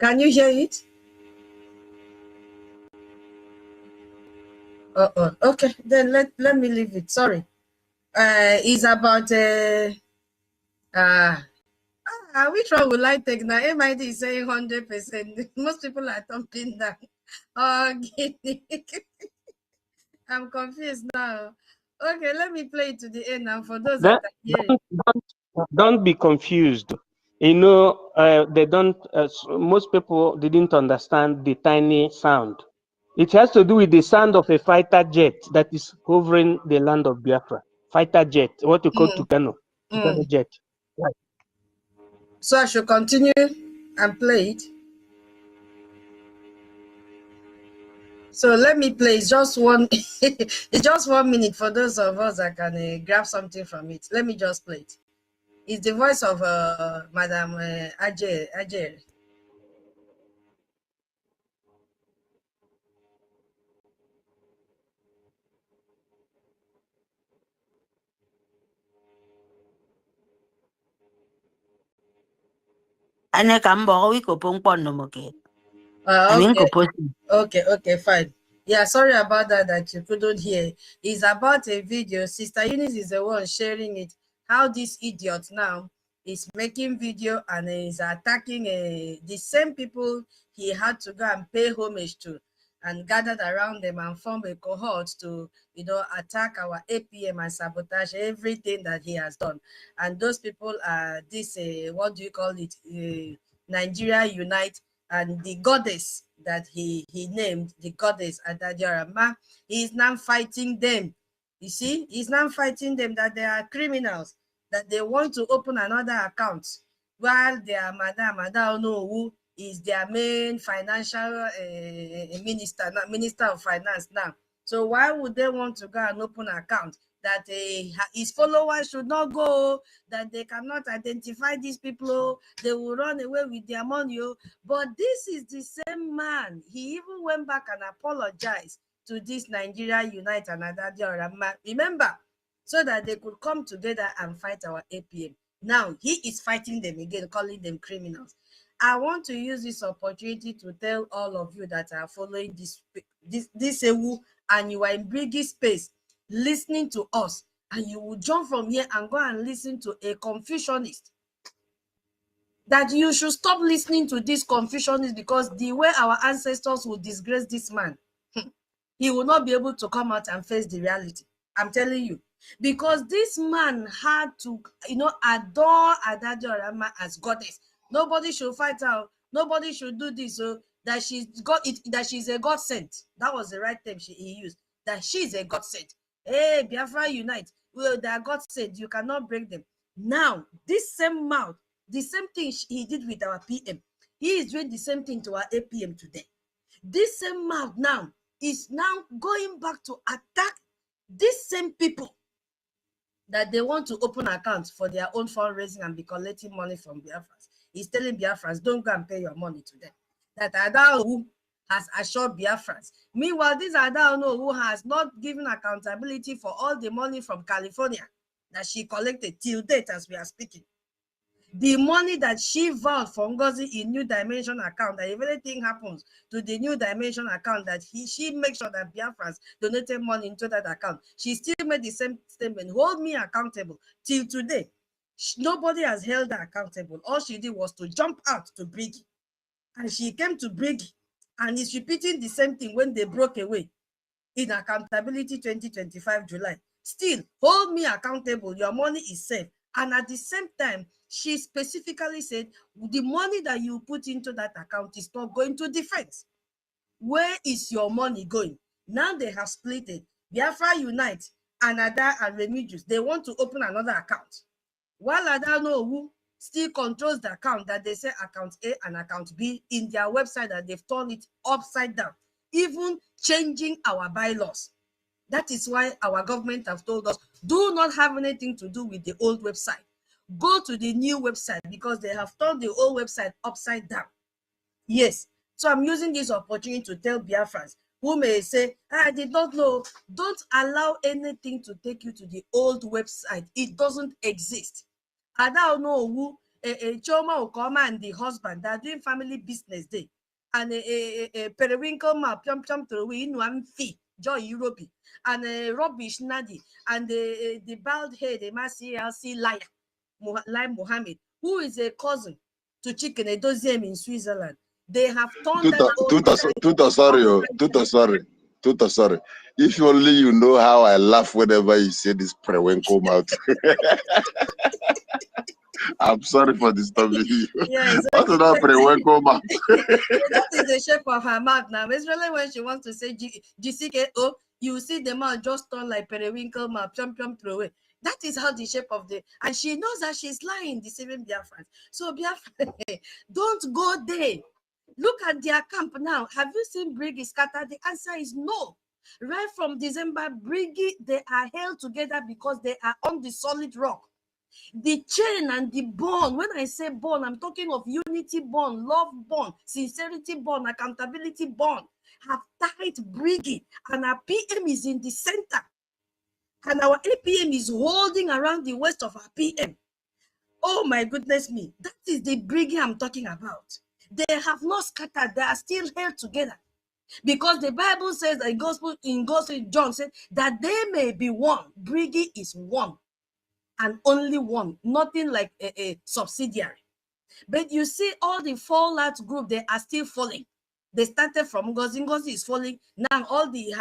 Can you hear it? Okay, then let me leave it. Sorry. It's about which one will I take now? MID is saying 100%. Most people are thumping down. Oh, I'm confused now. Okay, let me play it to the end now for those that are hearing. Don't be confused. You know, they don't. Most people didn't understand the tiny sound. It has to do with the sound of a fighter jet that is hovering the land of Biafra. Fighter jet, what you call Tucano. Tucano jet. Right. So I should continue and play it. So let me play. It's just one. It's just 1 minute for those of us that can grab something from it. Let me just play it. It's the voice of Madam Ajay. Okay, fine. Yeah, sorry about that you couldn't hear. It's about a video. Sister Eunice is the one sharing it. How this idiot now is making video and is attacking the same people he had to go and pay homage to, and gathered around them and form a cohort to, attack our APM and sabotage everything that he has done. And those people are this, what do you call it? Nigeria Unite, and the goddess that he named, the goddess Adajarama, he is now fighting them. You see, he's now fighting them that they are criminals, that they want to open another account, while their Madam Onowu is their main financial minister of finance now. So why would they want to go and open an account that his followers should not go, that they cannot identify these people, they will run away with their money. But this is the same man. He even went back and apologized to this Nigeria Unite and Adadiora. Remember, so that they could come together and fight our APM. Now he is fighting them again, calling them criminals. I want to use this opportunity to tell all of you that are following this EWU and you are in BRGIE space listening to us, and you will jump from here and go and listen to a Confucianist, that you should stop listening to this Confucianist, because the way our ancestors will disgrace this man, he will not be able to come out and face the reality. I'm telling you. Because this man had to, adore Adadiorama as goddess. Nobody should fight her. Nobody should do this. So that that she's a God sent. That was the right term he used. That she's a God sent. Hey, Biafra unite. Well, they are God sent. You cannot break them. Now, this same mouth, the same thing he did with our PM, he is doing the same thing to our APM today. This same mouth now is now going back to attack these same people that they want to open accounts for their own fundraising and be collecting money from Biafrans. He's telling Biafrans, don't go and pay your money to them. That Adaohu has assured Biafrans. Meanwhile, this Adaohu has not given accountability for all the money from California that she collected till date as we are speaking. The money that she vowed for NGOZI in New Dimension account, that if anything happens to the New Dimension account, that she makes sure that Biafrans donated money into that account. She still made the same statement, hold me accountable. Till today, nobody has held her accountable. All she did was to jump out to BRGIE. And she came to BRGIE and is repeating the same thing when they broke away in accountability 2025 July. Still, hold me accountable. Your money is safe. And at the same time, she specifically said, the money that you put into that account is not going to defense. Where is your money going? Now they have split it. Biafra Unite, Ada and Remigius, they want to open another account. While Adanowu still controls the account that they say account A and account B in their website, that they've turned it upside down, even changing our bylaws. That is why our government have told us, do not have anything to do with the old website. Go to the new website, because they have turned the old website upside down. Yes. So I'm using this opportunity to tell Biafrans who may say, I did not know. Don't allow anything to take you to the old website. It doesn't exist. I don't know who Choma Okoma and the husband, they're doing family business day. And a periwinkle map, jump to win one fee. Joy Europe and rubbish Nadi and the bald head, the MCLC liar, Lai Mohammed, who is a cousin to Chicken Edoziem in Switzerland. They have turned Tuta, sorry. If only you know how I laugh whenever you say this come out. I'm sorry for disturbing you. Yes, what did that come out? That is the shape of her mouth now. Especially when she wants to say GCKO, you see the mouth just turn like periwinkle mouth, jump throw away. That is how the shape of the, and she knows that she's lying, deceiving Biafrans. So Biafra, don't go there. Look at their camp now. Have you seen BRGIE scatter? The answer is no. Right from December, BRGIE, they are held together because they are on the solid rock. The chain and the bond, when I say bond, I'm talking of unity bond, love bond, sincerity bond, accountability bond, have tied BRGIE, and our PM is in the center. And our APM is holding around the waist of our PM. Oh my goodness me, that is the BRGIE I'm talking about. They have not scattered, they are still held together. Because the Bible says that in Gospel John said that they may be one. BRGIE is one and only one, nothing like a subsidiary. But you see all the fallout group, they are still falling. They started from NGOZI. NGOZI is falling. Now all the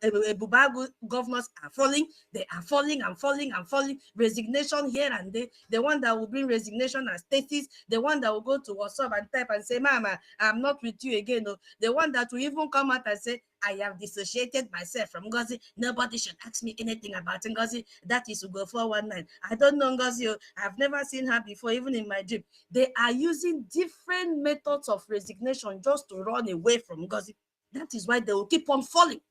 Bubagu governors are falling. They are falling and falling and falling. Resignation here and there. The one that will bring resignation as status. The one that will go to WhatsApp and type and say, Mama, I'm not with you again. No. The one that will even come out and say, I have dissociated myself from NGOZI. Nobody should ask me anything about NGOZI. That is Ugo 419. I don't know NGOZI. I've never seen her before, even in my dream. They are using different methods of resignation just to run away from NGOZI. That is why they will keep on falling.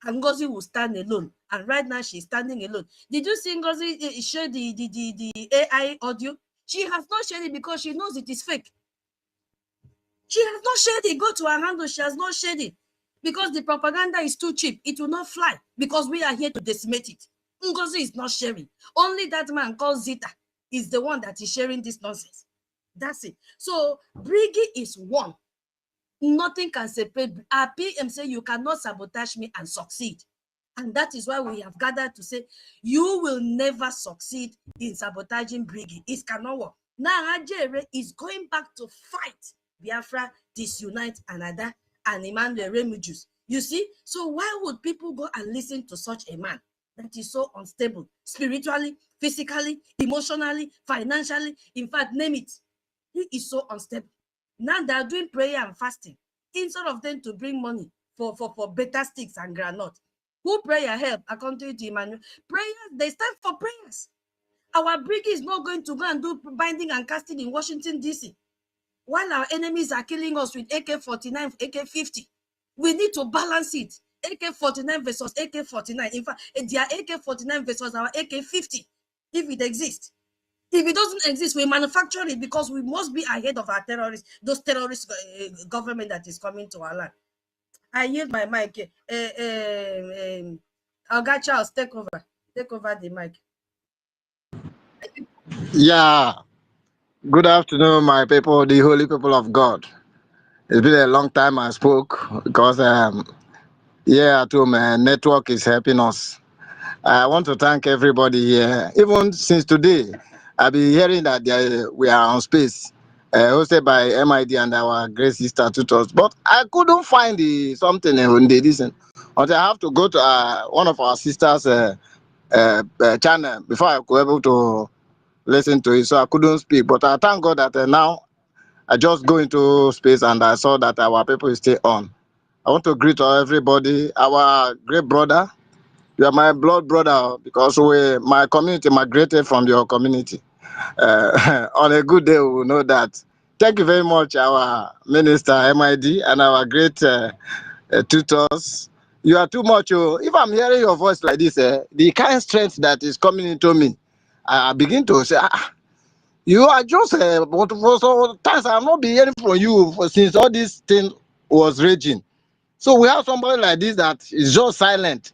and NGOZI will stand alone. And right now she's standing alone. Did you see NGOZI share the AI audio? She has not shared it because she knows it is fake. She has not shared it. Go to her handle. She has not shared it because the propaganda is too cheap. It will not fly because we are here to decimate it. NGOZI is not sharing. Only that man called Zita is the one that is sharing this nonsense. That's it. So BRGIE is one. Nothing can separate. Our PM say you cannot sabotage me and succeed. And that is why we have gathered to say you will never succeed in sabotaging BRGIE. It cannot work. Now Ajere is going back to fight Biafra, disunite Anada and Emmanuel Remedios. You see, so why would people go and listen to such a man that is so unstable, spiritually, physically, emotionally, financially, in fact, name it. He is so unstable. Now they are doing prayer and fasting instead of them to bring money for better sticks and granite. Who prayer help according to Emmanuel? Prayers, they stand for prayers. Our BRGIE is not going to go and do binding and casting in Washington, D.C. While our enemies are killing us with AK-49, AK-50. We need to balance it. AK-49 versus AK-49. In fact, their AK-49 versus our AK-50, if it exists. If it doesn't exist, we manufacture it because we must be ahead of our terrorists, those terrorist government that is coming to our land. I yield my mic. Oga Charles, take over the mic. Yeah. Good afternoon, my people, the holy people of God. It's been a long time I spoke because yeah, at home, network is helping us. I want to thank everybody here. Even since today, I've been hearing that we are on space, hosted by MID and our great sister tutors. But I couldn't find something when they listen. Until I have to go to one of our sisters' channel before I could able to listen to it. So I couldn't speak. But I thank God that now I just go into space and I saw that our people is still on. I want to greet everybody, our great brother. You are my blood brother because my community migrated from your community. On a good day, we will know that. Thank you very much, our minister, MID, and our great tutors. You are too much. If I'm hearing your voice like this, the kind of strength that is coming into me, I begin to say, you are just, but for some times I have not been hearing from you since all this thing was raging. So we have somebody like this that is just silent.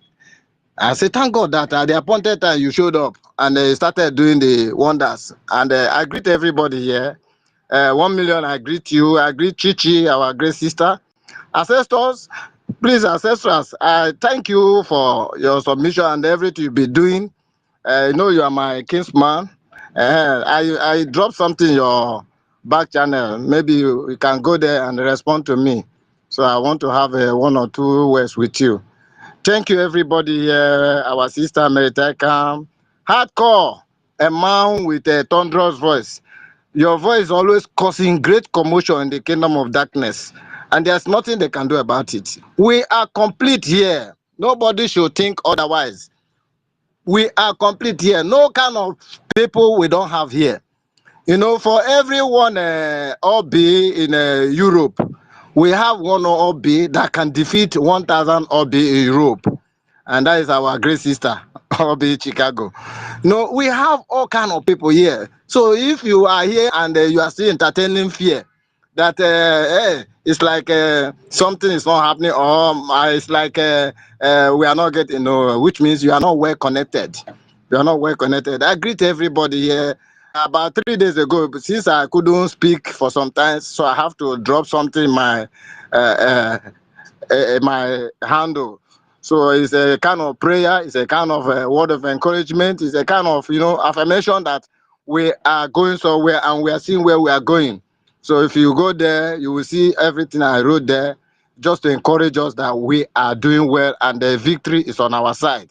I say, thank God that at the appointed time you showed up and started doing the wonders. And I greet everybody here. 1 million, I greet you. I greet Chichi, our great sister. Ancestors, please, ancestors, I thank you for your submission and everything you've been doing. You know you are my kinsman. I dropped something in your back channel. Maybe you can go there and respond to me. So I want to have 1 or 2 words with you. Thank you, everybody here. Our sister Meritaka, hardcore, a man with a thunderous voice. Your voice is always causing great commotion in the kingdom of darkness, and there's nothing they can do about it. We are complete here. Nobody should think otherwise. We are complete here. No kind of people we don't have here. You know, for everyone OB in Europe, we have one OB that can defeat 1,000 OB in Europe. And that is our great sister, OB Chicago. No, we have all kind of people here. So if you are here and you are still entertaining fear, that hey, it's like something is not happening, or it's like we are not getting, which means you are not well connected. You are not well connected. I greet everybody here. About 3 days ago, since I couldn't speak for some time, so I have to drop something in my my handle. So it's a kind of prayer, it's a kind of a word of encouragement, it's a kind of, affirmation that we are going somewhere and we are seeing where we are going. So if you go there, you will see everything I wrote there, just to encourage us that we are doing well and the victory is on our side.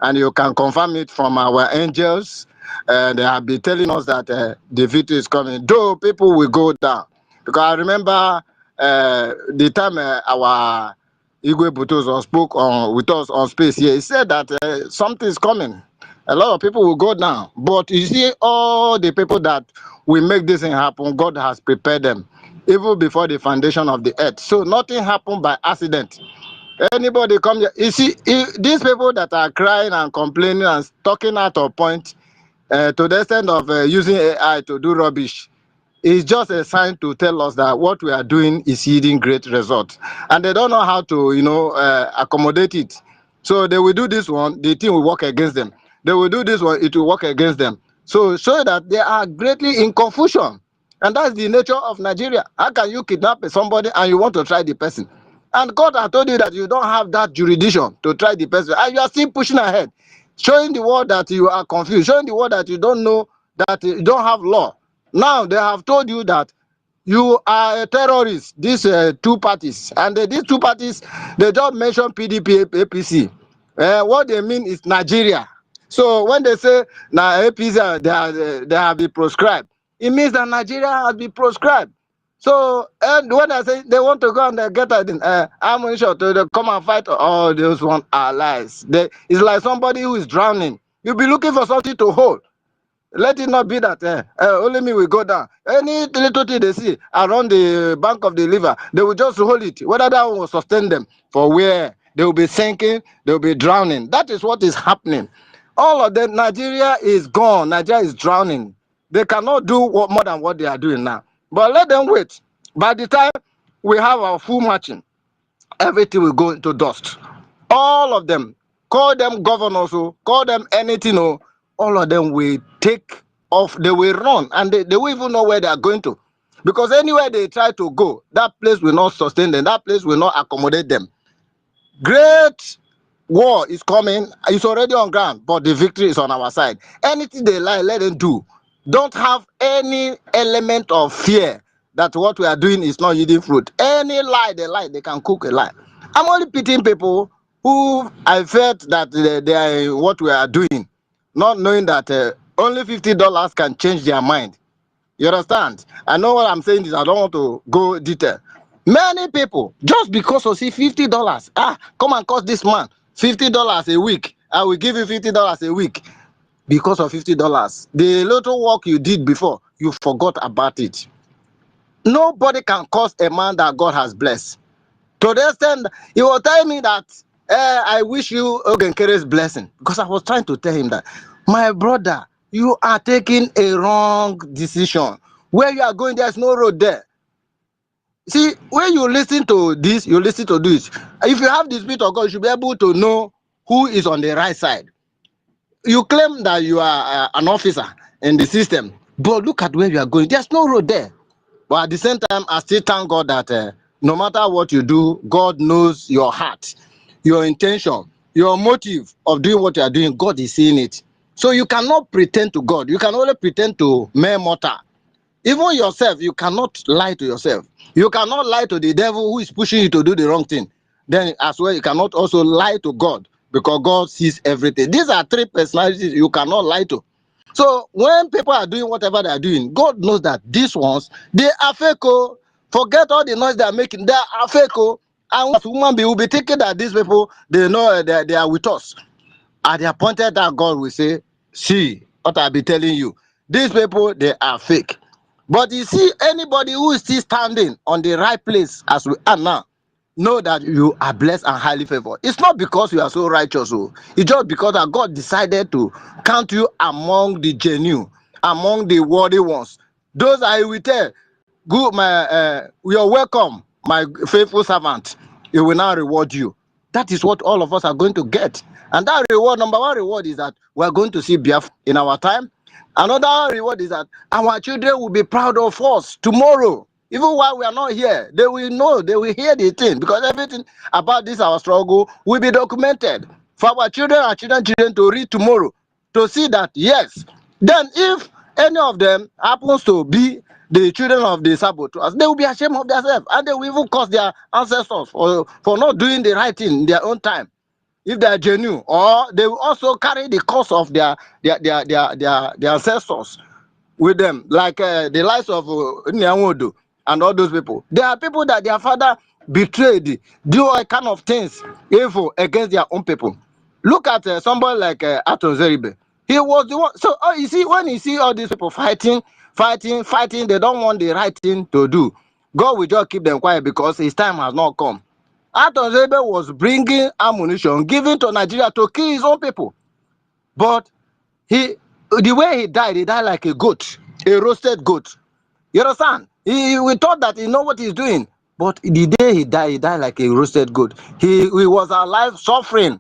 And you can confirm it from our angels. They have been telling us that the victory is coming. Though people will go down. Because I remember the time our Igwe Butozo spoke with us on space here, he said that something is coming. A lot of people will go down. But you see, all the people that will make this thing happen, God has prepared them, even before the foundation of the earth. So nothing happened by accident. Anybody come here? You see, these people that are crying and complaining and talking out of point to the extent of using AI to do rubbish is just a sign to tell us that what we are doing is yielding great results. And they don't know how to, accommodate it. So they will do this one, the thing will work against them. They will do this one, it will work against them. So that they are greatly in confusion. And that's the nature of Nigeria. How can you kidnap somebody and you want to try the person? And God has told you that you don't have that jurisdiction to try the person. And you are still pushing ahead, showing the world that you are confused, showing the world that you don't know, that you don't have law. Now they have told you that you are a terrorist, these two parties. And these two parties, they just mention PDP, APC. What they mean is Nigeria. So when they say now APC, they have been proscribed, it means that Nigeria has been proscribed. So, and when I say they want to go and get ammunition to come and fight, all those one are lies. It's like somebody who is drowning. You'll be looking for something to hold. Let it not be that only me will go down. Any little thing they see around the bank of the river, they will just hold it. Whether that one will sustain them for where they will be sinking, they will be drowning. That is what is happening. All of them, Nigeria is gone. Nigeria is drowning. They cannot do more than what they are doing now. But let them wait. By the time we have our full marching, everything will go into dust. All of them, call them governors, call them anything, all of them will take off, they will run, and they will even know where they are going to. Because anywhere they try to go, that place will not sustain them, that place will not accommodate them. Great war is coming, it's already on ground, but the victory is on our side. Anything they lie, let them do. Don't have any element of fear that what we are doing is not yielding fruit. Any lie, they can cook a lie. I'm only pitying people who I felt that they are what we are doing, not knowing that only $50 can change their mind. You understand? I know what I'm saying is I don't want to go detail. Many people, just because of see $50, come and cost this man $50 a week. I will give you $50 a week because of $50. The little work you did before, you forgot about it. Nobody can curse a man that God has blessed. To the extent, he was telling me that I wish you Ogenkere's blessing, because I was trying to tell him that, my brother, you are taking a wrong decision. Where you are going, there's no road there. See, when you listen to this, you listen to this. If you have the Spirit of God, you should be able to know who is on the right side. You claim that you are an officer in the system, but look at where you are going. There's no road there. But at the same time, I still thank God that no matter what you do, God knows your heart, your intention, your motive of doing what you are doing. God is seeing it. So you cannot pretend to God. You can only pretend to mere mortal. Even yourself, you cannot lie to yourself. You cannot lie to the devil who is pushing you to do the wrong thing. Then as well, you cannot also lie to God, because God sees everything. These are three personalities you cannot lie to. So when people are doing whatever they are doing, God knows that these ones, they are fake. Forget all the noise they are making. They are fake. And as human being, will be thinking that these people, they know they are with us. At the appointed that God will say, see what I'll be telling you. These people, they are fake. But you see, anybody who is still standing on the right place as we are now, know that you are blessed and highly favored. It's not because you are so righteous. It's just because that God decided to count you among the genuine, among the worthy ones. Those I will tell, good, you're welcome, my faithful servant. He will now reward you. That is what all of us are going to get. And that reward, number one reward, is that we're going to see Biafra in our time. Another reward is that our children will be proud of us tomorrow. Even while we are not here, they will know, they will hear the thing, because everything about this, our struggle, will be documented for our children and children to read tomorrow, to see that, yes. Then if any of them happens to be the children of the saboteurs, they will be ashamed of themselves, and they will even curse their ancestors for not doing the right thing in their own time, if they are genuine, or they will also carry the curse of their ancestors with them, like the lives of Nyanwodo and all those people. There are people that their father betrayed, do all kind of things evil against their own people. Look at somebody like Aton Zeribe. He was the one. So you see, when you see all these people fighting, they don't want the right thing to do. God will just keep them quiet because his time has not come. Aton Zeribe was bringing ammunition given to Nigeria to kill his own people. But the way he died like a goat, a roasted goat. You understand? We thought that he know what he's doing. But the day he died like a roasted goat. He was alive suffering.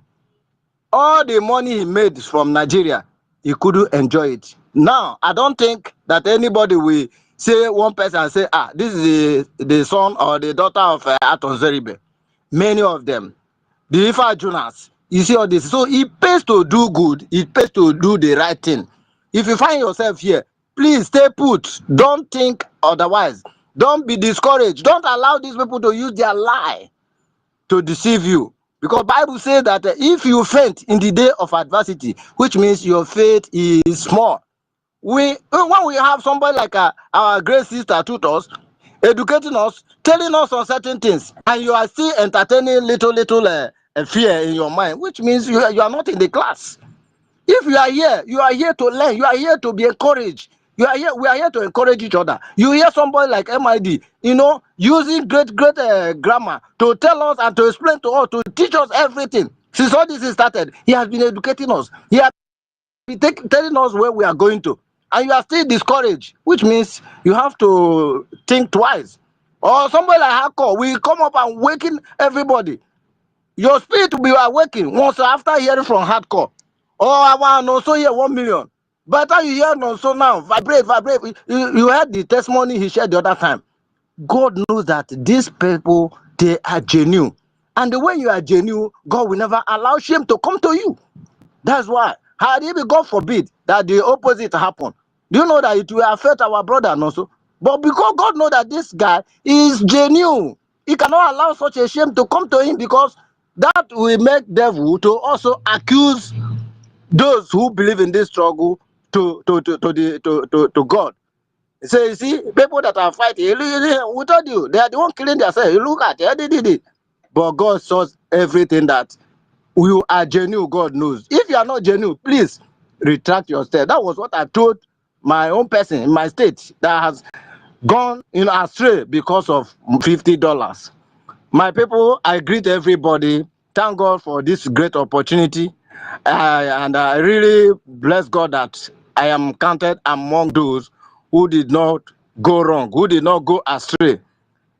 All the money he made from Nigeria, he couldn't enjoy it. Now, I don't think that anybody will say one person and say, this is the son or the daughter of Aton Zeribe. Many of them, the Ifa Jonas, you see all this. So it pays to do good. It pays to do the right thing. If you find yourself here, please stay put. Don't think otherwise. Don't be discouraged. Don't allow these people to use their lie to deceive you. Because Bible says that if you faint in the day of adversity, which means your faith is small. When we have somebody like our great sister tutors, educating us, telling us on certain things, and you are still entertaining little fear in your mind, which means you are not in the class. If you are here to learn, you are here to be encouraged. We are here to encourage each other. You hear somebody like MID, using great grammar to tell us and to explain to us, to teach us everything. Since all this is started, he has been educating us. He has been telling us where we are going to. And you are still discouraged, which means you have to think twice. Or somebody like Hardcore will come up and waken everybody. Your spirit will be awakened once after hearing from Hardcore. Oh, I want to also hear 1 million. By the time you hear also now, vibrate. You heard the testimony he shared the other time. God knows that these people, they are genuine. And the way you are genuine, God will never allow shame to come to you. That's why. Had it been God forbid that the opposite happen, do you know that it will affect our brother also? But because God knows that this guy is genuine, he cannot allow such a shame to come to him, because that will make devil to also accuse those who believe in this struggle to God. So you see, people that are fighting, we told you, they are the one killing themselves. You look at it, but God saws everything that you are genuine. God knows. If you are not genuine, please retract your step. That was what I told my own person in my state that has gone astray because of $50. My people, I greet everybody. Thank God for this great opportunity. And I really bless God that I am counted among those who did not go wrong, who did not go astray.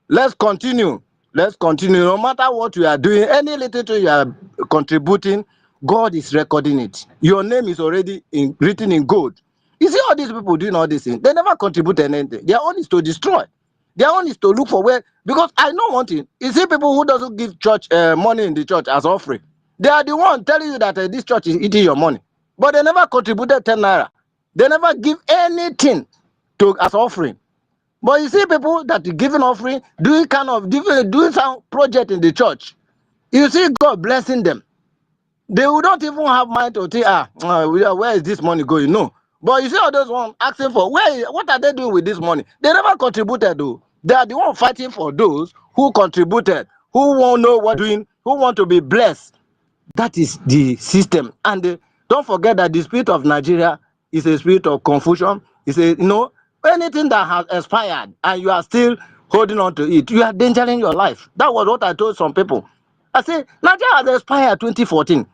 Let's continue. Let's continue. No matter what you are doing, any little thing you are contributing, God is recording it. Your name is already written in gold. You see all these people doing all these things, they never contribute anything. Their own is to destroy. Their own is to look for where, because I know one thing. You see people who doesn't give church money in the church as offering. They are the one telling you that this church is eating your money. But they never contributed 10 naira. They never give anything as offering. But you see people that are giving offering, doing some project in the church. You see God blessing them. They will not even have mind to think, where is this money going? No. But you see all those ones asking for, what are they doing with this money? They never contributed though. They are the one fighting for those who contributed, who won't know what doing, who want to be blessed. That is the system. And don't forget that the spirit of Nigeria is a spirit of confusion. It's anything that has expired and you are still holding on to it, you are endangering your life. That was what I told some people. I said, Nigeria has expired 2014.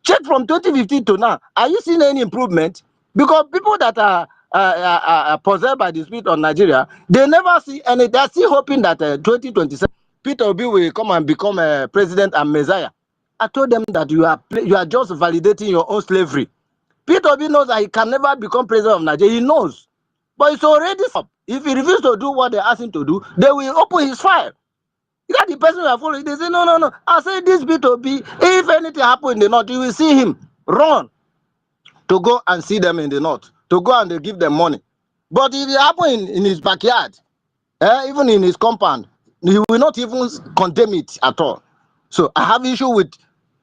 Check from 2015 to now. Are you seeing any improvement? Because people that are possessed by the spirit of Nigeria, they never see any. They're still hoping that 2027, Peter Obi will come and become a president and Messiah. I told them that you are just validating your own slavery. Peter Obi knows that he can never become president of Nigeria. He knows. But it's already up. If he refuses to do what they ask him to do, they will open his file. You got the person you are following. They say, no. I say this Peter Obi, if anything happens in the north, you will see him run to go and see them in the north, to go and they give them money. But if it happens in his backyard, even in his compound, he will not even condemn it at all. So I have issue with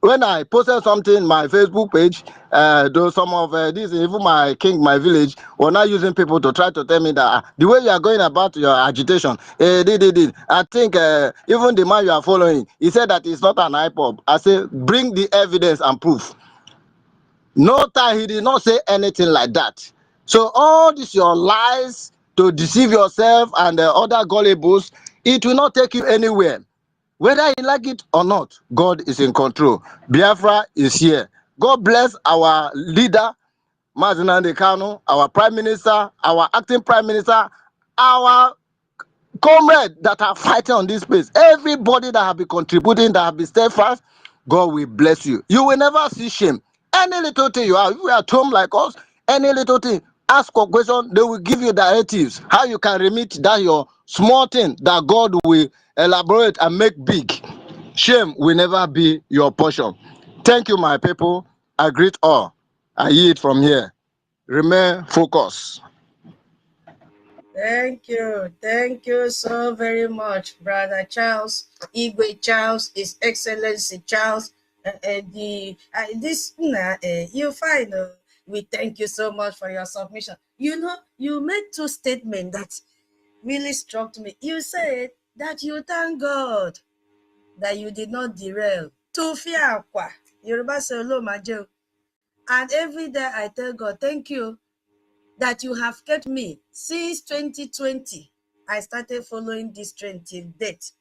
when I posted something in my Facebook page, though some of this, even my village, were not using people to try to tell me that the way you are going about your agitation, I think even the man you are following, he said that it's not an IPOB. I say, bring the evidence and proof. No time, he did not say anything like that. So all this your lies to deceive yourself and other gullibles, it will not take you anywhere. Whether you like it or not, God is in control. Biafra is here. God bless our leader, Mazinande Kanu, our prime minister, our acting prime minister, our comrades that are fighting on this space. Everybody that have been contributing, that have been steadfast, God will bless you. You will never see shame. Any little thing you are, if you are at home like us, any little thing, ask a question, they will give you directives how you can remit that your small thing that God will elaborate and make big. Shame will never be your portion. Thank you, my people. I greet all. I yield from here. Remain focused. Thank you so very much, Brother Charles, Igwe Charles, His Excellency Charles, you find. We thank you so much for your submission. You know, you made two statements that really struck me. You said that you thank God that you did not derail. Tufiakwa, Yoruba Solo Majo. And every day I tell God, thank you that you have kept me since 2020. I started following this trend till date.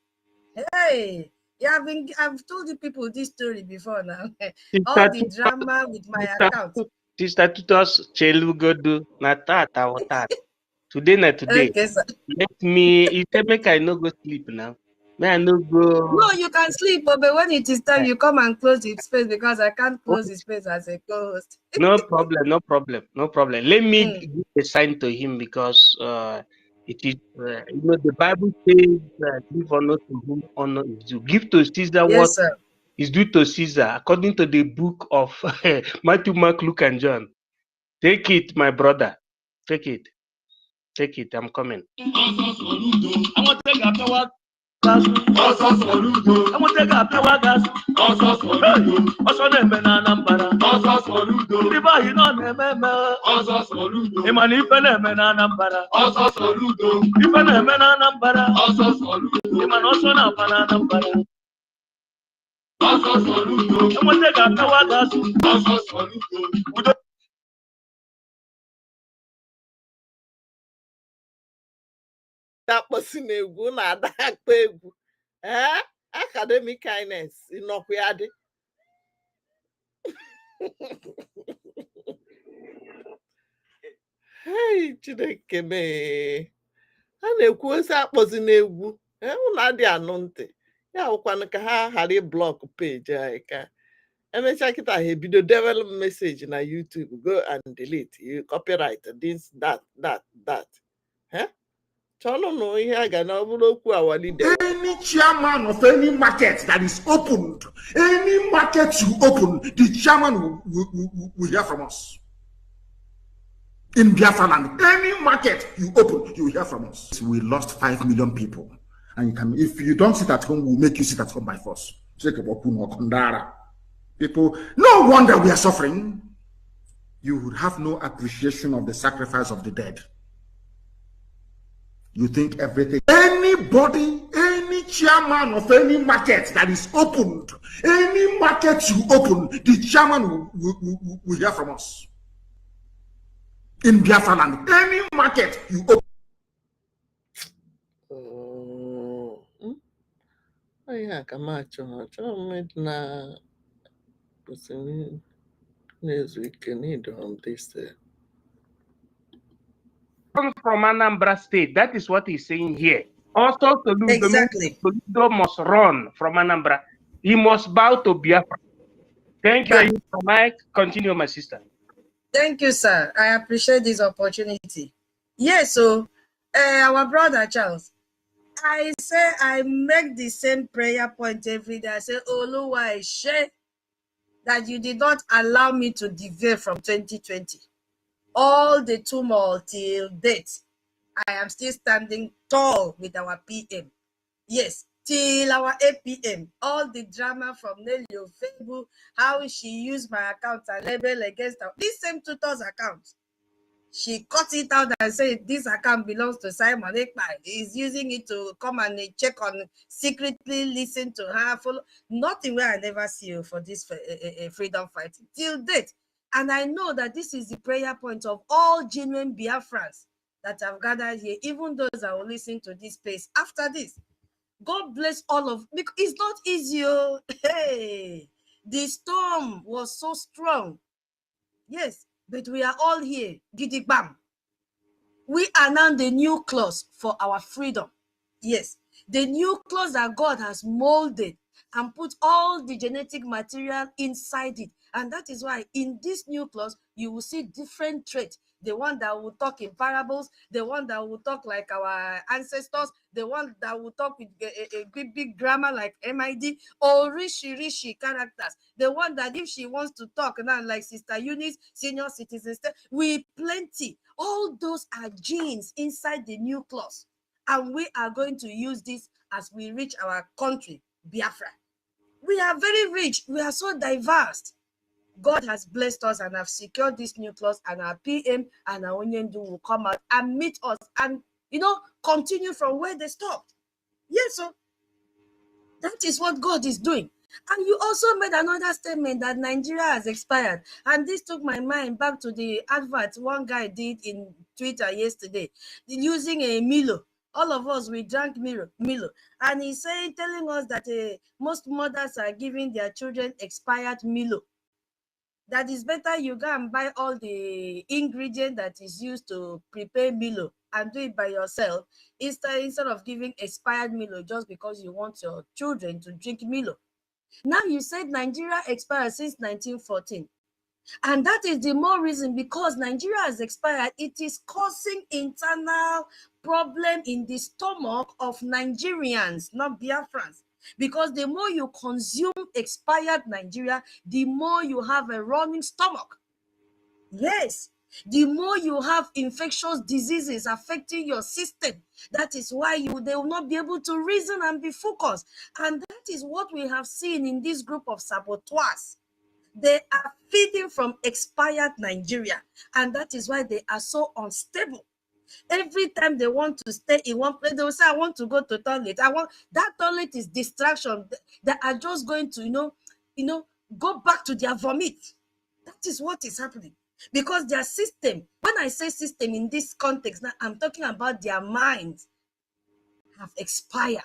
Hey, I've told the people this story before now. All the drama with my account. Sister Tutos Chelugodu na tata or tata. Today na today. Okay, sir. Let me, you say make I no go sleep now. May I no go. No, you can sleep, but when it is time, you come and close the space because I can't close the space as a co-host. No problem, no problem, no problem. Let me give a sign to him because it is, you know, the Bible says, give honor to whom honor is due. Give to Caesar what Yes, sir. is due to Caesar, according to the book of Matthew, Mark, Luke, and John. Take it, my brother. Take it. Take it. I'm coming. I'm gonna take a power gas. I'm gonna take a power gas. Also, the men are number. The boy, you know, the men. The man, if the men are number. If the men are number. The man also number. I'm gonna take a power gas. Dakposi na-egwu na-ada akpa egwu academic kindness ịnọkwa ya dị hei Chineke mee ha na-ekwu ozi akpọzi n'egwu ụlọ adị anụ ntị ya bụkwanụ ka ha ghara ịblọk peji anyị ka emechaa kịta ha ebido develop message na YouTube go and delete you copyright this that Any chairman of any market that is opened, any market you open, the chairman will hear from us. In Biafra land, any market you open, you will hear from us. We lost 5 million people. And you can, if you don't sit at home, we'll make you sit at home by force. People, no wonder we are suffering. You would have no appreciation of the sacrifice of the dead. You think everything, anybody, any chairman of any market that is opened, any market you open, the chairman will hear from us. In Biafra land, any market you open. Yeah, come on, na need on this. From Anambra State, that is what he's saying here. Also, exactly. Soludo must run from Anambra. He must bow to Biafra. Thank you, Mike. Continue, my sister. Thank you, sir. I appreciate this opportunity. Yes, so our brother Charles, I say I make the same prayer point every day. I say, Oluwa Eshe, that you did not allow me to deviate from 2020. All the tumult till date, I am still standing tall with our PM. Yes, till our APM. All the drama from Nelly Ofebu, how she used my account and label against her. This same tutor's account. She cut it out and said this account belongs to Simon Ekpa. He's using it to come and check on, secretly listen to her. Follow. Nothing where I never see you for this freedom fighting till date. And I know that this is the prayer point of all genuine Biafrans that have gathered here, even those that will listen to this space after this. God bless all of, because it's not easy. Oh. Hey, the storm was so strong. Yes, but we are all here. Giddy bam. We are now the new clause for our freedom. Yes, the new clause that God has molded and put all the genetic material inside it. And that is why in this new clause, you will see different traits. The one that will talk in parables, the one that will talk like our ancestors, the one that will talk with a big grammar like MID, or rishi characters. The one that if she wants to talk now like Sister Eunice, senior citizens, we plenty. All those are genes inside the new clause. And we are going to use this as we reach our country, Biafra. We are very rich. We are so diverse. God has blessed us and have secured this new clause, and our PM and our Onyendu will come out and meet us and, continue from where they stopped. Yes, so that is what God is doing. And you also made another statement that Nigeria has expired. And this took my mind back to the advert one guy did in Twitter yesterday, using a Milo. All of us, we drank Milo. And he's saying, telling us that most mothers are giving their children expired Milo. That is better you go and buy all the ingredient that is used to prepare Milo and do it by yourself instead of giving expired Milo just because you want your children to drink Milo. Now you said Nigeria expired since 1914. And that is the more reason, because Nigeria has expired, it is causing internal problem in the stomach of Nigerians, not Biafrans. Because the more you consume expired Nigeria, the more you have a running stomach. Yes, the more you have infectious diseases affecting your system. That is why they will not be able to reason and be focused. And that is what we have seen in this group of saboteurs. They are feeding from expired Nigeria, and that is why they are so unstable. Every time they want to stay in one place, they will say, I want to go to toilet. That toilet is distraction. They are just going to, go back to their vomit. That is what is happening. Because their system, when I say system in this context, now I'm talking about their minds have expired.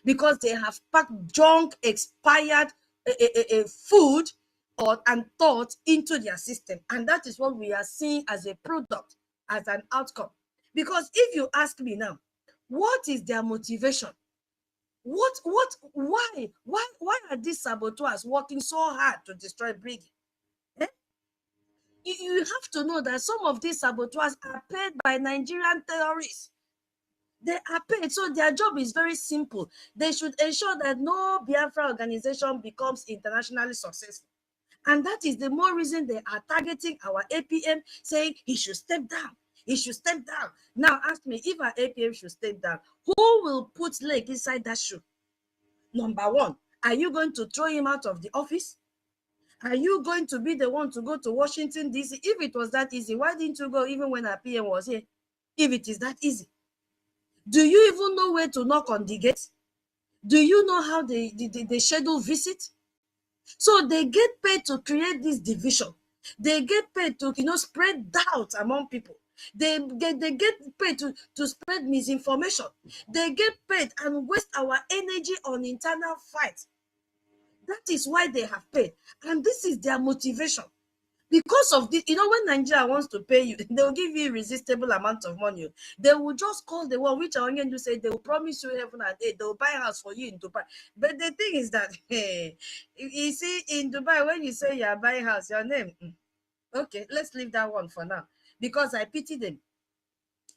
Because they have packed junk, expired food and thought into their system. And that is what we are seeing as a product, as an outcome. Because if you ask me now, what is their motivation? Why are these saboteurs working so hard to destroy BRGIE? You have to know that some of these saboteurs are paid by Nigerian terrorists. They are paid, so their job is very simple. They should ensure that no Biafra organization becomes internationally successful. And that is the more reason they are targeting our APM, saying he should step down. He should step down. Now ask me, if our APM should step down, who will put leg inside that shoe? Number one, are you going to throw him out of the office? Are you going to be the one to go to Washington, D.C.? If it was that easy, why didn't you go even when our PM was here? If it is that easy. Do you even know where to knock on the gate? Do you know how they schedule visit? So they get paid to create this division. They get paid to spread doubt among people. They get paid to spread misinformation. They get paid and waste our energy on internal fight. That is why they have paid. And this is their motivation. Because of this, when Nigeria wants to pay you, they will give you a irresistible amount of money. They will just call the one, which I'm going to say, they will promise you heaven and earth. They will buy a house for you in Dubai. But the thing is that, you see, in Dubai, when you say you are buying a house, your name, okay, let's leave that one for now. Because I pity them.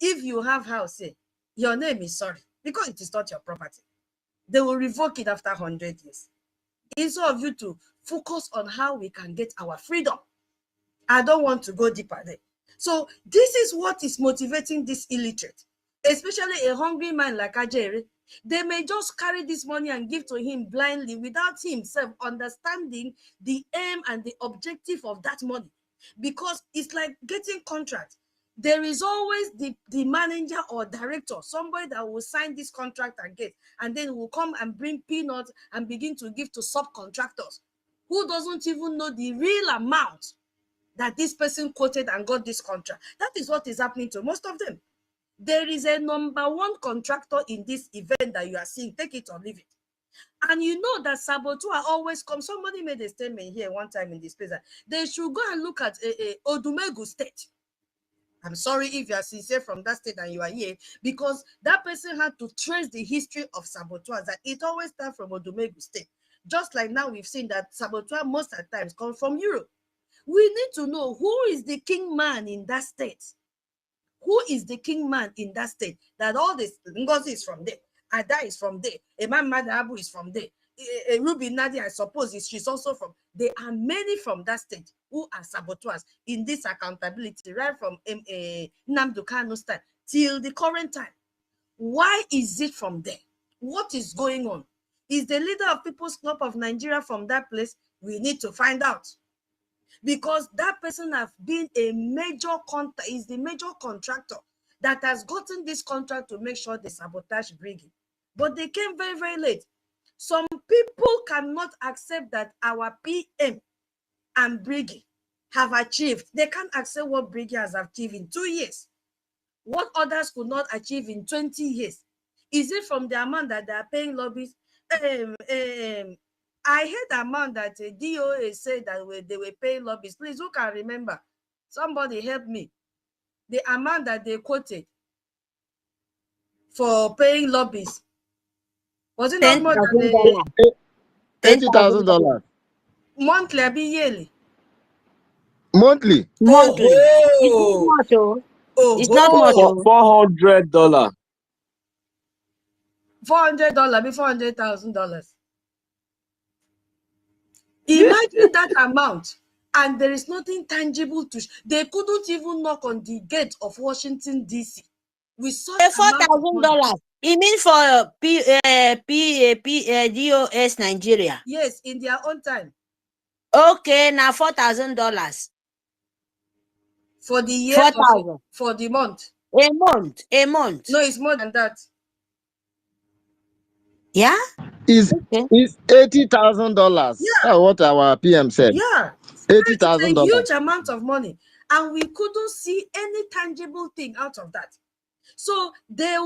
If you have house, your name is sorry. Because it is not your property. They will revoke it after 100 years. Instead of you to focus on how we can get our freedom. I don't want to go deeper there. So this is what is motivating this illiterate, especially a hungry man like Ajere. They may just carry this money and give to him blindly without himself understanding the aim and the objective of that money. Because it's like getting contract. There is always the manager or director, somebody that will sign this contract and get, and then will come and bring peanuts and begin to give to subcontractors who doesn't even know the real amount that this person quoted and got this contract. That is what is happening to most of them. There is a #1 contractor in this event that you are seeing. Take it or leave it. And you know that saboteur always comes. Somebody made a statement here one time in this place that they should go and look at Odumegu State. I'm sorry if you are sincere from that state and you are here, because that person had to trace the history of saboteurs, that it always starts from Odumegu State. Just like now we've seen that saboteur most of the times come from Europe. We need to know who is the king man in that state. Who is the king man in that state? That all this NGOZI is from there, Ada is from there, Imam Madabu is from there, Ruby Nadia, I suppose she's also from. There are many from that state who are saboteurs in this accountability, right from Nnamdi Kanu stand till the current time. Why is it from there? What is going on? Is the leader of People's Club of Nigeria from that place? We need to find out. Because that person has been a major is the major contractor that has gotten this contract to make sure they sabotage BRGIE. But they came very, very late. Some people cannot accept that our PM and BRGIE have achieved. They can't accept what BRGIE has achieved in 2 years. What others could not achieve in 20 years. Is it from the amount that they are paying lobbies? I heard the amount that DOA said that they were paying lobbies. Please, who can remember? Somebody help me. The amount that they quoted for paying lobbies. Was it not more than $80,000 monthly or yearly? monthly? Monthly. It's not much. $400. $400 before $100,000. Imagine that amount, and there is nothing tangible to. They couldn't even knock on the gate of Washington D.C. We saw $4,000. You mean for GOS Nigeria? Yes, in their own time. Okay, now $4,000 for the year. 4,000 for the month. A month. No, it's more than that. Yeah. Is $80,000? Yeah. What our PM said. Yeah. $80,000. It's a huge amount of money, and we couldn't see any tangible thing out of that. So their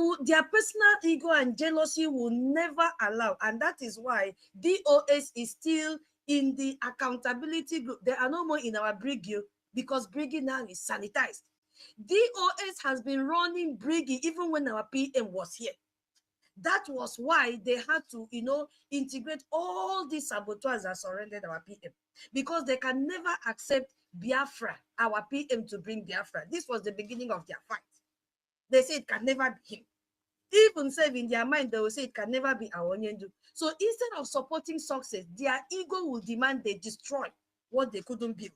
personal ego and jealousy will never allow, and that is why DOS is still in the accountability group. They are no more in our BRGIE because BRGIE now is sanitized. DOS has been running BRGIE even when our PM was here. That was why they had to, integrate all these saboteurs that surrendered our PM, because they can never accept Biafra, our PM, to bring Biafra. This was the beginning of their fight. They say it can never be him. Even say in their mind, they will say it can never be Awonyendu. So instead of supporting success, their ego will demand they destroy what they couldn't build.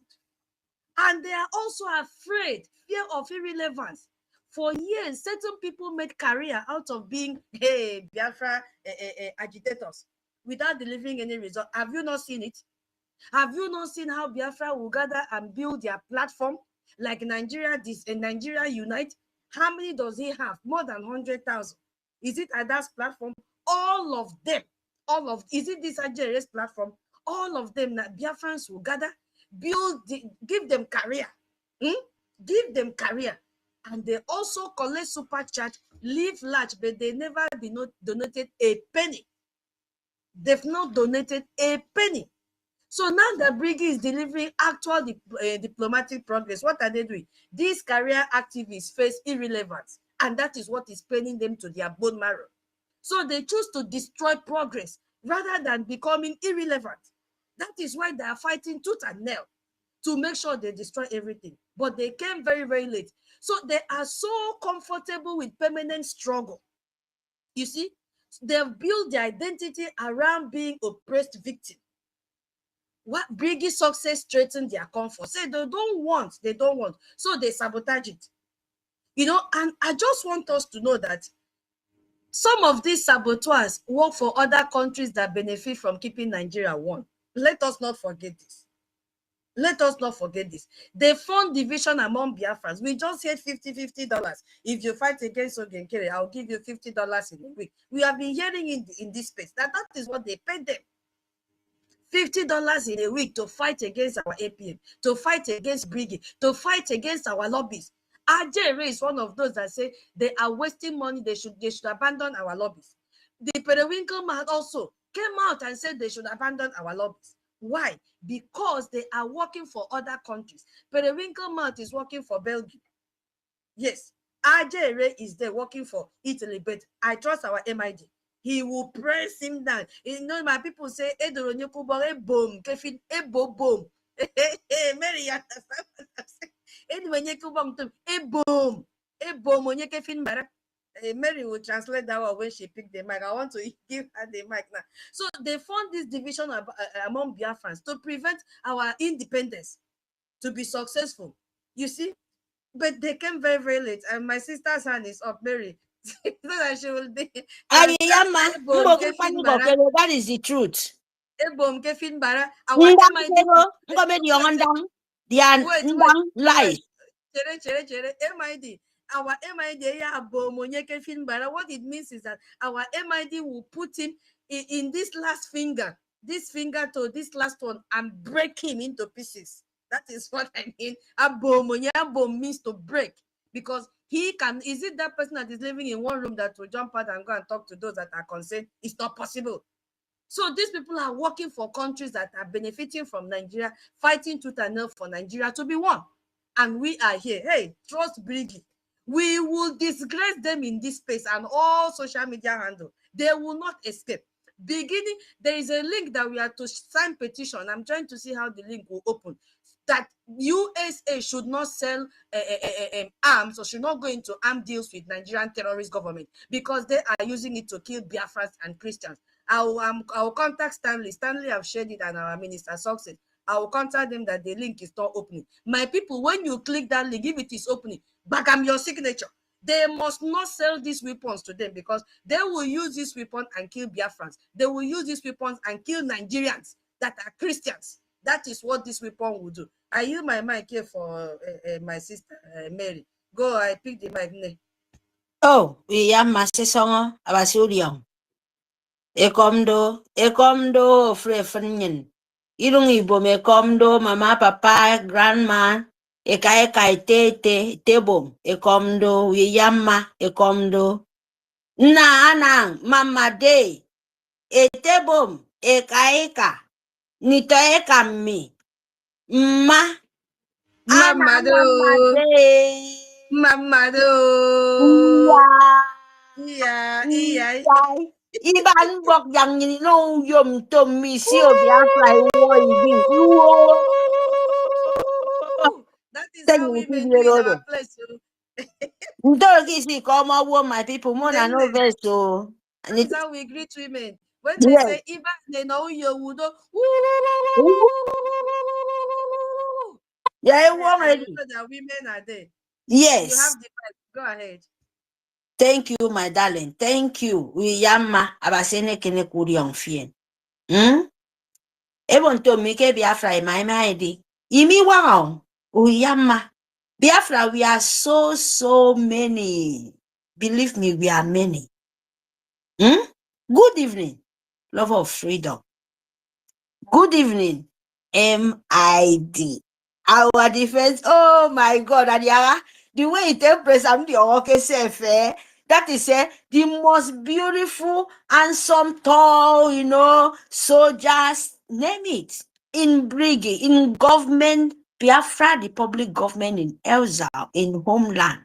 And they are also afraid, fear of irrelevance. For years, certain people made career out of being Biafra agitators without delivering any result. Have you not seen it? Have you not seen how Biafra will gather and build their platform like Nigeria Unite? How many does he have? More than 100,000. Is it Ada's platform? All of them. Is it this Algeria's platform? All of them that Biafrans will gather, give them career. Give them career. And they also collect super chat, live large, but they never donated a penny. They've not donated a penny. So now that BRGIE is delivering actual diplomatic progress, what are they doing? These career activists face irrelevance, and that is what is paining them to their bone marrow. So they choose to destroy progress rather than becoming irrelevant. That is why they are fighting tooth and nail to make sure they destroy everything. But they came very, very late. So they are so comfortable with permanent struggle. You see, they've built their identity around being oppressed victim. What BRGIE success threatened their comfort. Say they don't want. So they sabotage it. And I just want us to know that some of these saboteurs work for other countries that benefit from keeping Nigeria one. Let us not forget this. They fund division among Biafrans. We just said $50. If you fight against Ogenkere, I'll give you $50 in a week. We have been hearing in this space that is what they paid them. $50 in a week to fight against our APM, to fight against BRGIE, to fight against our lobbies. Ajere is one of those that say they are wasting money. They should abandon our lobbies. The Periwinkle man also came out and said they should abandon our lobbies. Why? Because they are working for other countries. Periwinkle Mouth is working for Belgium. Yes, Ajere is there working for Italy, but I trust our MID. He will press him down. You know, my people say, boom, Kefin, ebo boom. Mary, Mary will translate that one when she picked the mic. I want to give her the mic now. So they formed this division among Biafrans to prevent our independence to be successful. You see, but they came very, very late. And my sister's hand is up, Mary. So that she will be. That is the truth. Lies. MID. Our MID, what it means is that our MID will put him in this last finger, this finger to this last one, and break him into pieces. That is what I mean. Abom means to break, because he can. Is it that person that is living in one room that will jump out and go and talk to those that are concerned? It's not possible. So these people are working for countries that are benefiting from Nigeria, fighting tooth and nail for Nigeria to be one. And we are here. Hey, trust BRGIE. We will disgrace them in this space and all social media handle. They will not escape. Beginning, there is a link that we are to sign petition. I'm trying to see how the link will open. That USA should not sell arms or should not go into arm deals with Nigerian terrorist government because they are using it to kill Biafrans and Christians. I will contact Stanley. Stanley, I've shared it, and our minister Success. I will contact them that the link is not opening. My people, when you click that link, if it is opening, back on your signature. They must not sell these weapons to them because they will use this weapon and kill Biafrans. They will use these weapons and kill Nigerians that are Christians. That is what this weapon will do. I use my mic here for my sister Mary. Go, I pick the mic. Oh, we are Masisonga, Abasurium. Ekomdo, Frefernin. Irung Ibo me komdo, mama, papa, grandma, eka tete, tebo, ekomdo, we yamma, ekomdo. Na ANNANG, mama day, etebom, eka, nito eka mi. Ma, Mamado, iya. Iban bok yang ni no yom tom misi Biafra that is how we may do in our place. Come on, my people, more than no vessel. That is how we greet women. When they say Iban, they know you would. Yeah, already. That women are there. Yes. You have the mic. Go ahead. Thank you, my darling. Thank you. We yamma abasene kene kuri on fien. Ebon to make Biafra my ID. Imi wow. We yamma. Biafra, we are so many. Believe me, we are many. Good evening, lover of freedom. Good evening, MID. Our defense. Oh my God, Adiara. The way it embraces the okay self, that is the most beautiful, handsome, tall, soldiers, name it, in BRGIE, in government, Biafra, the public government in Elza, in homeland.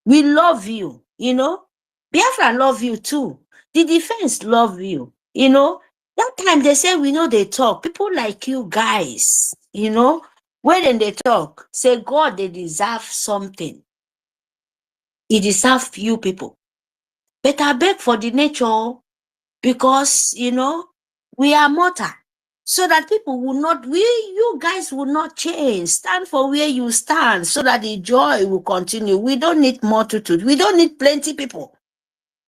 We love you, Biafra love you too. The defense love you, That time they say we know they talk. People like you guys, when they talk, say God, they deserve something. He deserves few people. But I beg for the nature because, we are mortal. So that people will not, you guys will not change. Stand for where you stand so that the joy will continue. We don't need multitude. We don't need plenty people.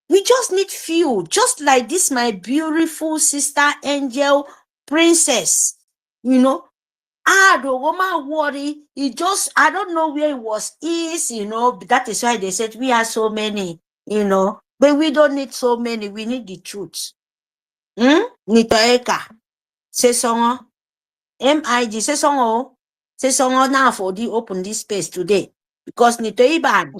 We just need few. Just like this, my beautiful sister, angel, princess. The woman worry. I don't know where it was. That is why they said we are so many, But we don't need so many. We need the truth. Nitoeka. Sesongo. MIG. Sesongo now for the open this space today. Because Nito Iban.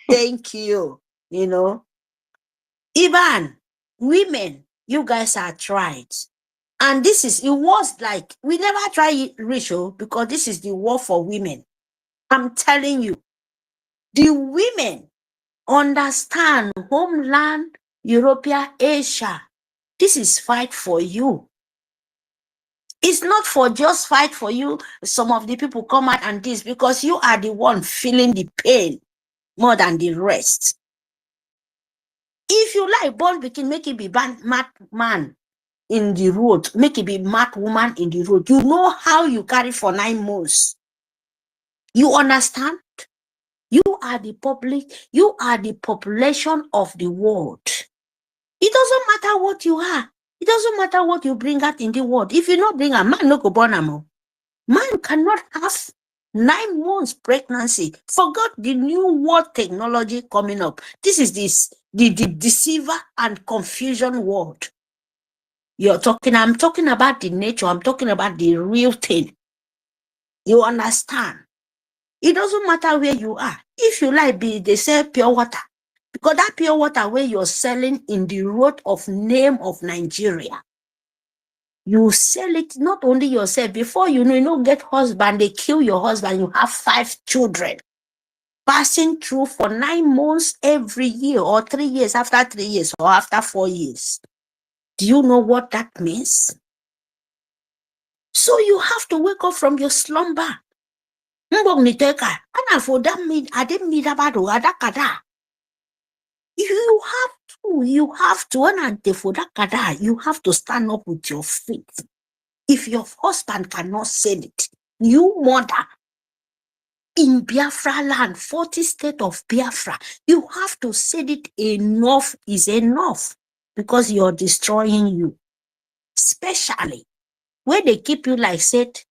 Thank you. You know, Iban, women, you guys are tried. And this is, it was like, we never try it, Rachel, because this is the war for women. I'm telling you, the women understand homeland, European, Asia. This is fight for you. It's not for just fight for you. Some of the people come out and this, because you are the one feeling the pain more than the rest. If you like born begin, make it be mad man in the road, make it be mad woman in the road. You know how you carry for 9 months. You understand? You are the public, you are the population of the world. It doesn't matter what you are. It doesn't matter what you bring out in the world. If you not bring a man, no go born a man. Man cannot have 9 months pregnancy. Forgot the new world technology coming up. This is the deceiver and confusion world. I'm talking about the nature. I'm talking about the real thing. You understand? It doesn't matter where you are. If you like, they sell pure water. Because that pure water where you're selling in the road of name of Nigeria, you sell it not only yourself. Before you know, get husband, they kill your husband. You have 5 children passing through for 9 months every year, or 3 years, after 3 years, or after 4 years. Do you know what that means? So you have to wake up from your slumber. You have to, and you have to stand up with your feet. If your husband cannot say it, you mother in Biafra land, 40 state of Biafra, you have to say it. Enough is enough, because you're destroying you. Especially where they keep you like said,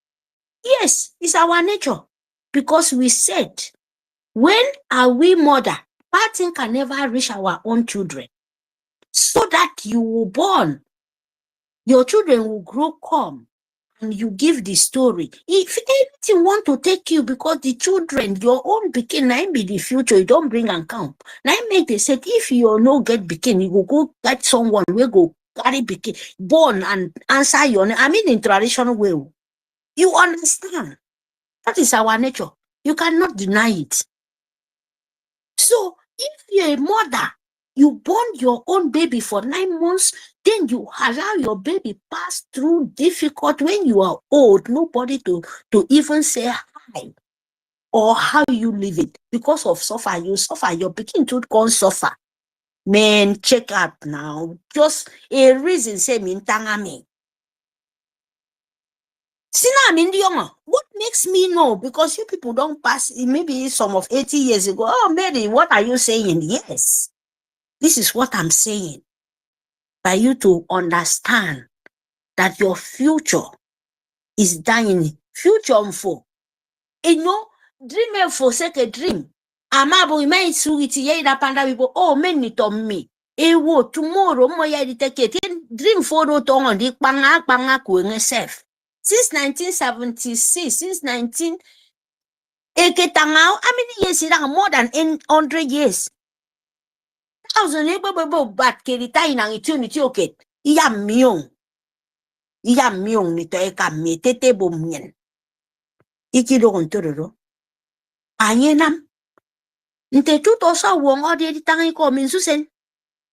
yes, it's our nature. Because we said, when are we mother? Bad thing can never reach our own children. So that you will born, your children will grow calm, and you give the story. If anything want to take you, because the children, your own begin, now be the future, you don't bring and count. Now make they said, if you no get begin, you will go get someone will go carry begin, born and answer your name. I mean in traditional way. You understand? That is our nature. You cannot deny it. So if you're a mother, you born your own baby for 9 months, then you allow your baby pass through difficult. When you are old, nobody to even say hi or how you live it. Because of suffer, you suffer, your begin to go suffer. Man, check out now. Just a reason say me tangame. What makes me know? Because you people don't pass, maybe some of 80 years ago. Oh, Mary, what are you saying? Yes, this is what I'm saying. For you to understand that your future is dying. Future for, dream for sake a dream. Amabo may suiti ye da panda people. Oh, many to me. Wo tomorrow mo ya take it. Dream for no tongue di panga kuenge self. Since 1976, since 19 how many years is that? More than 100 years. 1,000 years but kerita inang itu okay. Iya miong ni to eka metete bomien. Iki do kontoro. Anyenam. Nte tu to sa wong odi di tangi ko minsusen.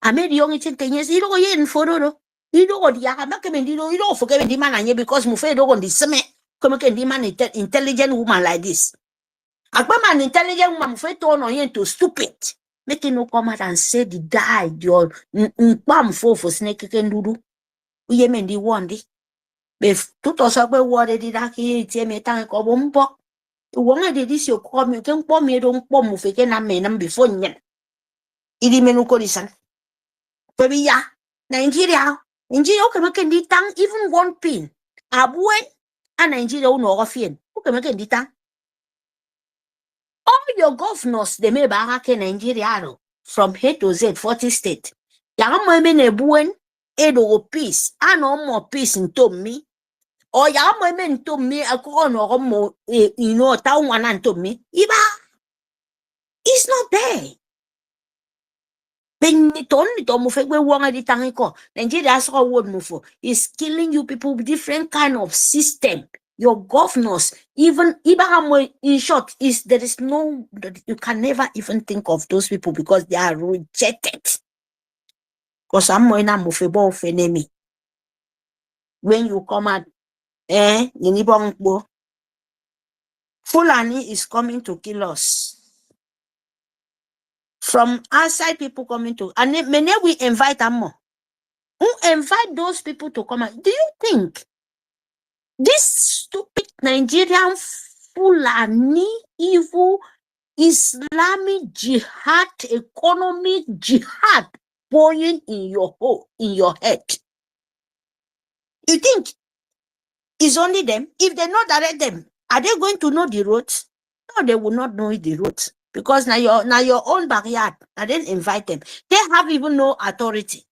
Ameri yong itenyenyes ilo ko yen fororo. Ilo ko dia ka make ilo for ke di mananye because mu fe do kon di seme. Come ke di man intelligent woman like this. An intelligent woman fe to no yen to stupid. Make no come out and say the die your pam for snake ken dudu. Uye men di wandi. Bef tuto sa pe wode di da ki tie me tan ko bombo. Wonga de dis yo ko me ken po me don po mu fe ken na me nam before nyen. Idi menu ko disan. Baby ya Nigeria okay make di tang even one pin. Abuen a Nigeria no ofien. Okay make di tang. All your governors, they may back in Nigeria from A to Z, 40 states. Yang mo men ebuen edo peace, no more peace into me. or ya moment to me a corner or more, you know, town one and to me. Iba, it's not there. Nigeria is killing you people with different kind of system. Your governors, even in short, is there is no, you can never even think of those people because they are rejected. Because I'm of enemy. When you come out, Fulani is coming to kill us. From outside people coming to, and many we invite them more. Who invite those people to come out? Do you think this stupid Nigerian Fulani evil Islamic jihad, economic jihad going in your head? You think it's only them? If they not direct them, are they going to know the roads? No, they will not know the roads. Because now your own backyard, I didn't invite them. They have even no authority.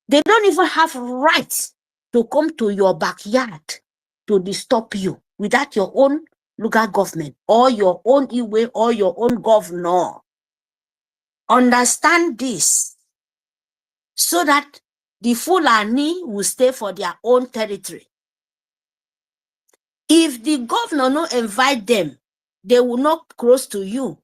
They don't even have rights to come to your backyard to disturb you without your own local government or your own Iwe or your own governor. Understand this so that the Fulani will stay for their own territory. If the governor no invite them, they will not close to you.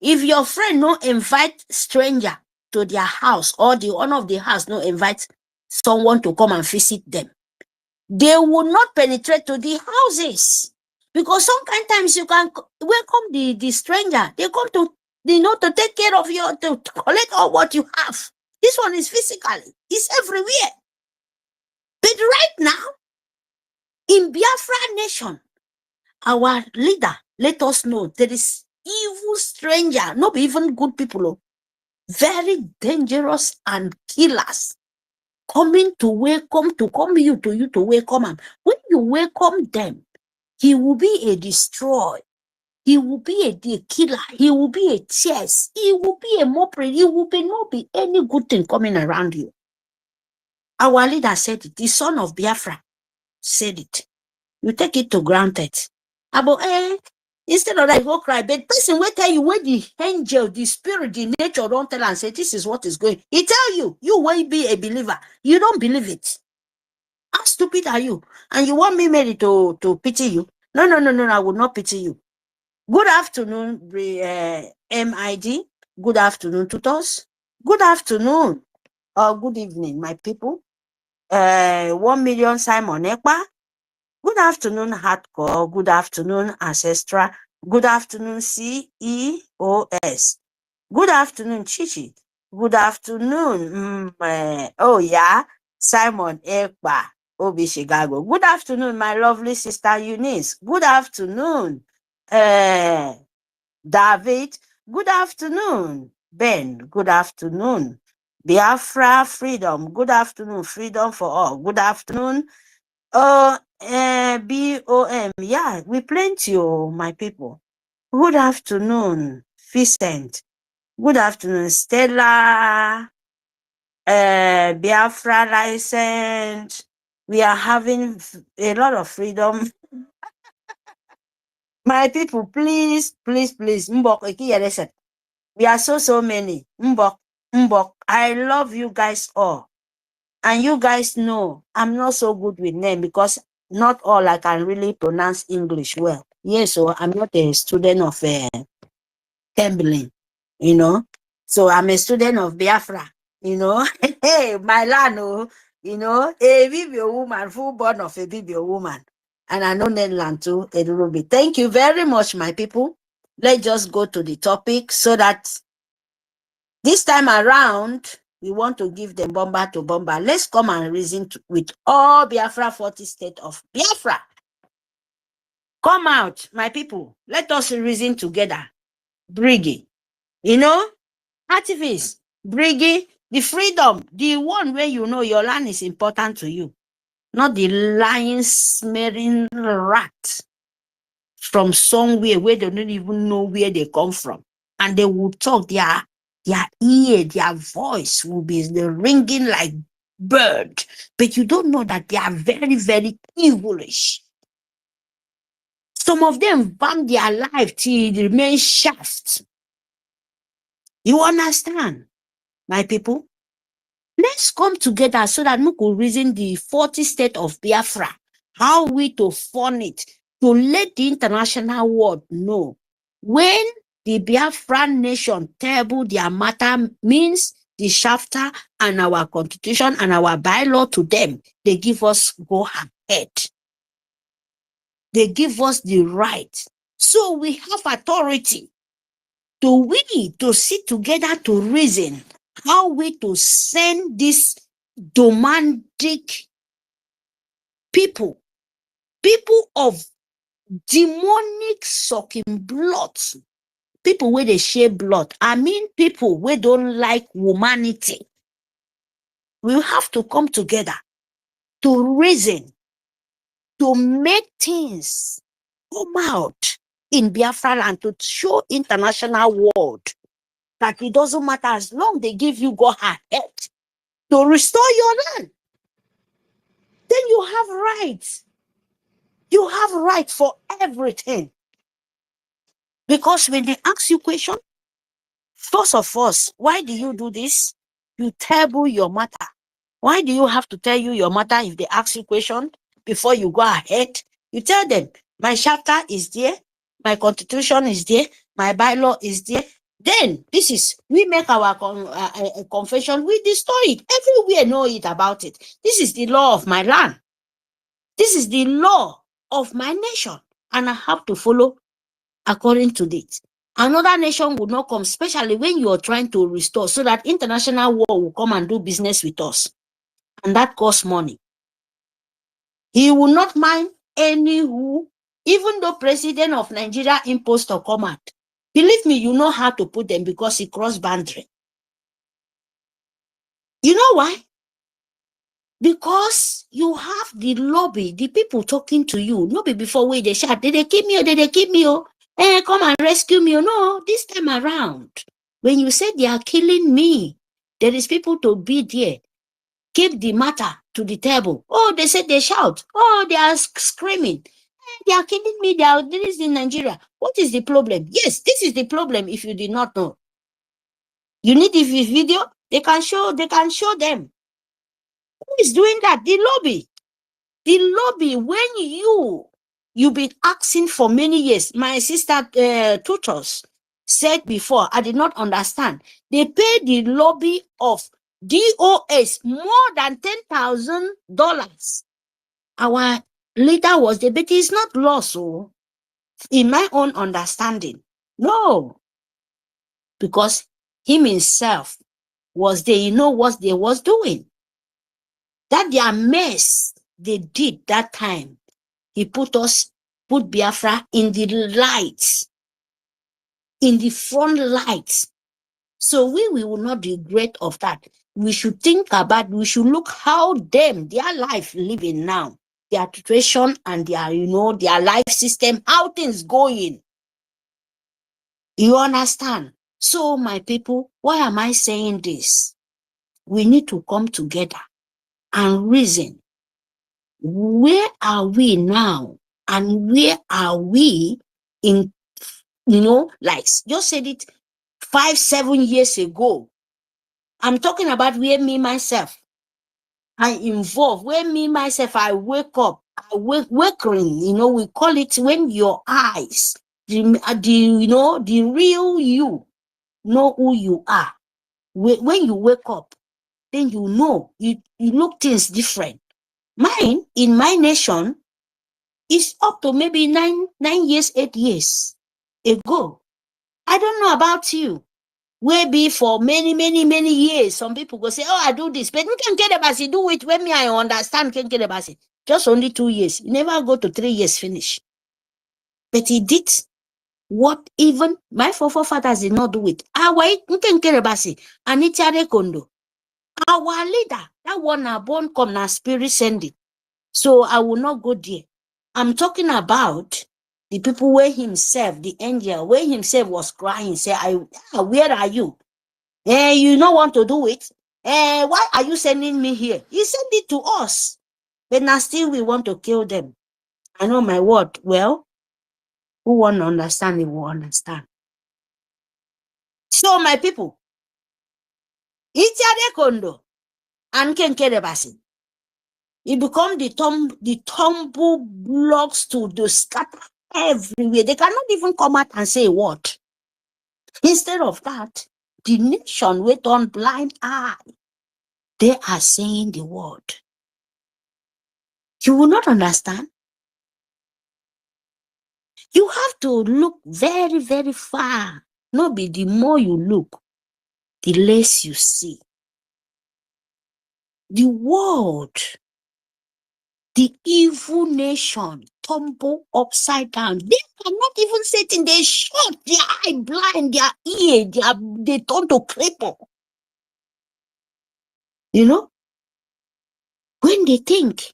If your friend no invite stranger to their house or the owner of the house no invite someone to come and visit them, they will not penetrate to the houses. Because sometimes you can welcome the stranger. They come to, to take care of you, to collect all what you have. This one is physically, it's everywhere. But right now, in Biafra nation, our leader let us know there is evil stranger, not even good people, very dangerous and killers coming to welcome, to come you to welcome them. When you welcome them, he will be a destroyer. He will be a killer. He will be a chess. He will be a mopper. He will not be any good thing coming around you. Our leader said it. The son of Biafra said it. You take it to granted. About instead of that, you go cry. But person will tell you where the angel, the spirit, the nature don't tell and say this is what is going. He tell you, you will be a believer. You don't believe it. How stupid are you? And you want me maybe to pity you? No, I will not pity you. Good afternoon, MID. Good afternoon, tutors. Good afternoon or good evening, my people. 1 million Simon Ekpa. Good afternoon, Hardcore. Good afternoon, Ancestral. Good afternoon, CEOS. Good afternoon, Chichi. Good afternoon, Simon Ekpa, Obi Chicago. Good afternoon, my lovely sister Eunice. Good afternoon, David. Good afternoon, Ben. Good afternoon, Biafra Freedom. Good afternoon, Freedom for All. Good afternoon, BOM. Yeah, we plenty, my people. Good afternoon, Vicent. Good afternoon, Stella. Biafra license. We are having a lot of freedom. My people, please. Mbok, we are so many. Mbok. I love you guys all. And you guys know I'm not so good with name because not all I can really pronounce English well. Yes, so I'm not a student of Temblin, So I'm a student of Biafra, Hey, my land, a BBO woman, full born of a BBO woman. And I know Netherland too, a little bit. Thank you very much, my people. Let's just go to the topic so that this time around, we want to give them bomber to bomber. Let's come and reason with all Biafra 40 state of Biafra. Come out, my people. Let us reason together. BRGIE, activists, BRGIE, the freedom, the one where your land is important to you, not the lying, smearing rat from somewhere where they don't even know where they come from. And they will talk, their ear, their voice will be ringing like bird, but you don't know that they are very, very evilish. Some of them burn their life till it remains shaft. You understand, my people? Let's come together so that we could reason the 40 state of Biafra, how we to fund it, to let the international world know when the Biafran nation table their matter means the Shafter and our constitution and our bylaw to them, they give us go ahead. They give us the right. So we have authority to sit together to reason how we to send this domestic people of demonic sucking blood, people where they share blood. I mean, people where don't like humanity. We have to come together to reason, to make things come out in Biafra land, to show international world that it doesn't matter as long they give you go ahead to restore your land. Then you have rights. You have right for everything. Because when they ask you question, first of all, why do you do this? You table your matter. Why do you have to tell you your matter if they ask you question before you go ahead? You tell them, my chapter is there, my constitution is there, my bylaw is there. Then this is, we make our confession, we destroy it. Everywhere know it about it. This is the law of my land. This is the law of my nation. And I have to follow according to it. Another nation would not come, especially when you are trying to restore, so that international war will come and do business with us. And that costs money. He will not mind any who, even though President of Nigeria imposed a command. Believe me, you know how to put them because he crossed boundary. You know why? Because you have the lobby, the people talking to you. Lobby before where they shout, did they keep me or did they keep me? Oh, come and rescue me. Oh, no, this time around, when you say they are killing me, there is people to be there. Keep the matter to the table. Oh, they said they shout. Oh, they are screaming. They are killing me. They are this in Nigeria. What is the problem? Yes, this is the problem. If you did not know, you need the video. They can show them. Who is doing that? The lobby. The lobby. When you've been asking for many years. My sister tutors said before. I did not understand. They pay the lobby of DOS more than $10,000. Our leader was there, but it's not lost. So, in my own understanding, no, because him himself was there. You know what they was doing? That their mess they did that time. He put Biafra in the lights, in the front lights. So we will not regret of that. We should think about, we should look how their life living now, their situation and their life system, how things going. You understand? So my people, why am I saying this? We need to come together and reason. Where are we now? And where are we in, like just said it 5-7 years ago. I'm talking about where me, myself, I involve, where me, myself, I wake up, waking, we call it when your eyes, the real you, know who you are. When you wake up, then you look things different. Mine, in my nation, is up to maybe 9 years, 8 years ago. I don't know about you. Maybe for many, many, many years, some people go say, oh, I do this. But we can get about it, do it when me, I understand, can get about it. Just only 2 years. You never go to 3 years finish. But he did what even my forefathers did not do it. Our leader, that one are born come na spirit sending. So I will not go there. I'm talking about the people where himself, the angel, where himself was crying, say, where are you? You don't want to do it. Why are you sending me here? He sent it to us. But now still we want to kill them. I know my word. Well, who want to understand, it will understand. So my people, Itiade Kondo and Kenkere Basi. It become the tumble blocks to the scatter everywhere. They cannot even come out and say what. Instead of that, the nation with on blind eye, they are saying the word. You will not understand. You have to look very, very far. No be the more you look, the less you see. The world, the evil nation, tumble upside down. They cannot even sit in. They shut their eye blind, their ear, they turn to cripple. You know, when they think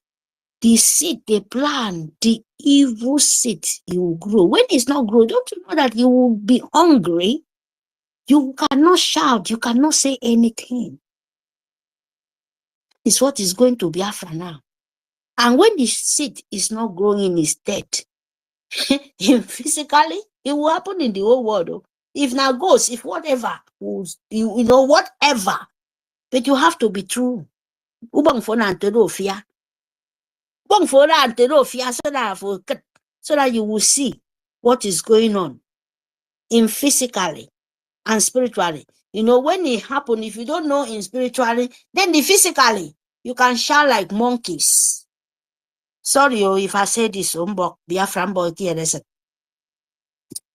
the seed they plant, the evil seed, you will grow. When it's not grow, don't you know that you will be hungry? You cannot shout, you cannot say anything. It's what is going to Biafra now. And when the seed is not growing, it's dead. Physically, it will happen in the whole world. If now goes, if whatever, you know, whatever, but you have to be true. So that you will see what is going on in physically and spiritually. You know, when it happens, if you don't know in spiritually, then the physically, you can shout like monkeys. Sorry if I say this, Biafran boy here.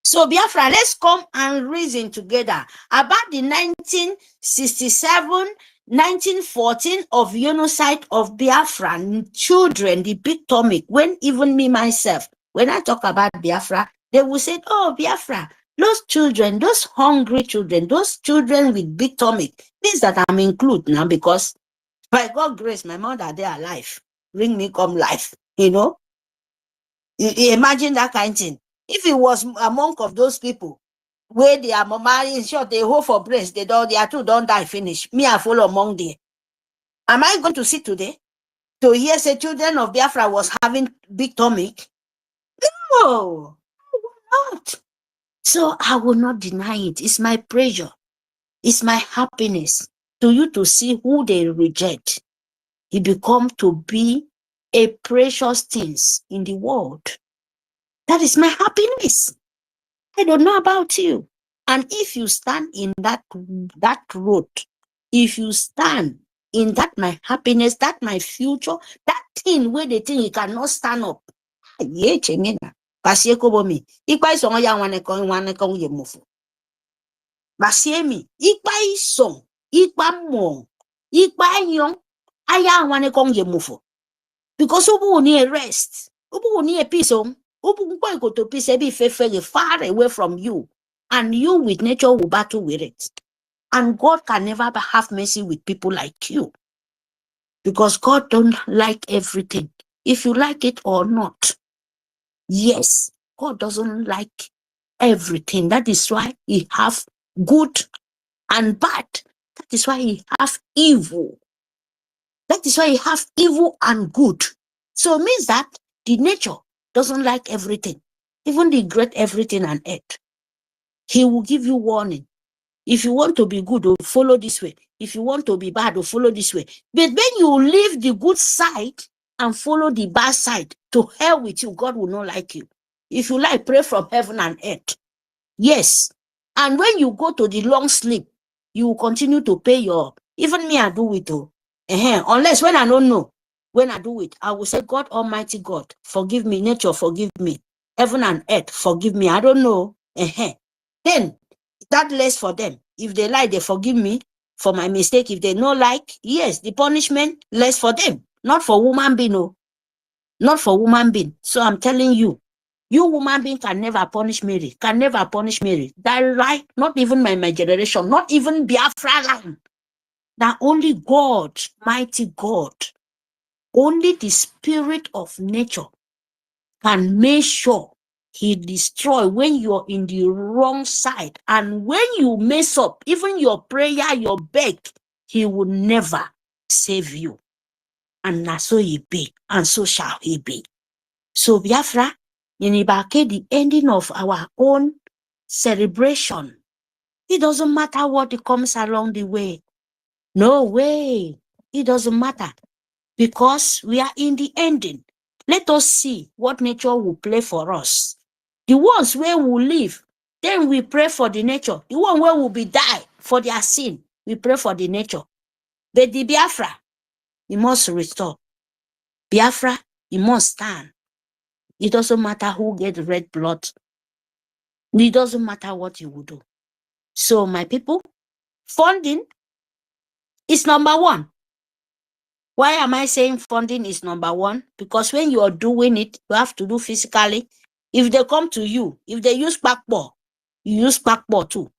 So Biafra, let's come and reason together about the 1967, 1914 of genocide of Biafran children, the big topic. When even me myself, when I talk about Biafra, they will say, oh, Biafra, those children, those hungry children, those children with big tummy, means that I'm included now because by God's grace, my mother, they are alive. Bring me come life, you know. You imagine that kind of thing. If it was among of those people where they are marrying, short, they hope for breast, they are two don't die finish. Me, I follow among them. Am I going to sit today to hear say children of Biafra was having big tummy? No, I will not. So I will not deny it. It's my pleasure. It's my happiness to you to see who they reject. It become to be a precious things in the world. That is my happiness. I don't know about you. And if you stand in that road, if you stand in that my happiness, that my future, that thing where they think you cannot stand up. Yeah, chengena. Pasieko bomi. Ikwa isong ya wane kong ye mufu. Basiemi. Ikwa isong. Ikwa mong. Ikwa yong. Aya wane kong ye mufu. Because ubu ni a rest. Ubu ni a peace on. Ubu go to peace be far away from you. And you with nature will battle with it. And God can never have mercy with people like you. Because God don't like everything. If you like it or not. Yes, God doesn't like everything. That is why he have good and bad. That is why he have evil. That is why he have evil and good. So it means that the nature doesn't like everything. Even the great everything on earth. He will give you warning. If you want to be good, follow this way. If you want to be bad, follow this way. But when you leave the good side and follow the bad side, to hell with you, God will not like you. If you like, pray from heaven and earth. Yes. And when you go to the long sleep, you will continue to pay your, even me, I do it too. Unless when I don't know, when I do it, I will say, God Almighty God, forgive me, nature, forgive me, heaven and earth, forgive me. I don't know. Then that less for them. If they like, they forgive me for my mistake. If they not like, yes, the punishment less for them, not for woman being, no, not for woman being. So I'm telling you, you woman being can never punish Mary, can never punish Mary. That right, not even my generation, not even Biafra land. That only God, mighty God, only the spirit of nature can make sure he destroy when you're in the wrong side. And when you mess up, even your prayer, your beg, he will never save you. And na so he be, and so shall he be. So Biafra, Yenibake, the ending of our own celebration. It doesn't matter what comes along the way. No way. It doesn't matter. Because we are in the ending. Let us see what nature will play for us. The ones where we live, then we pray for the nature. The one where will be die for their sin, we pray for the nature. But the Biafra, he must restore. Biafra, he must stand. It doesn't matter who get red blood. It doesn't matter what you will do. So my people, funding is number one. Why am I saying funding is number one? Because when you are doing it, you have to do physically. If they come to you, if they use backball, you use backball too.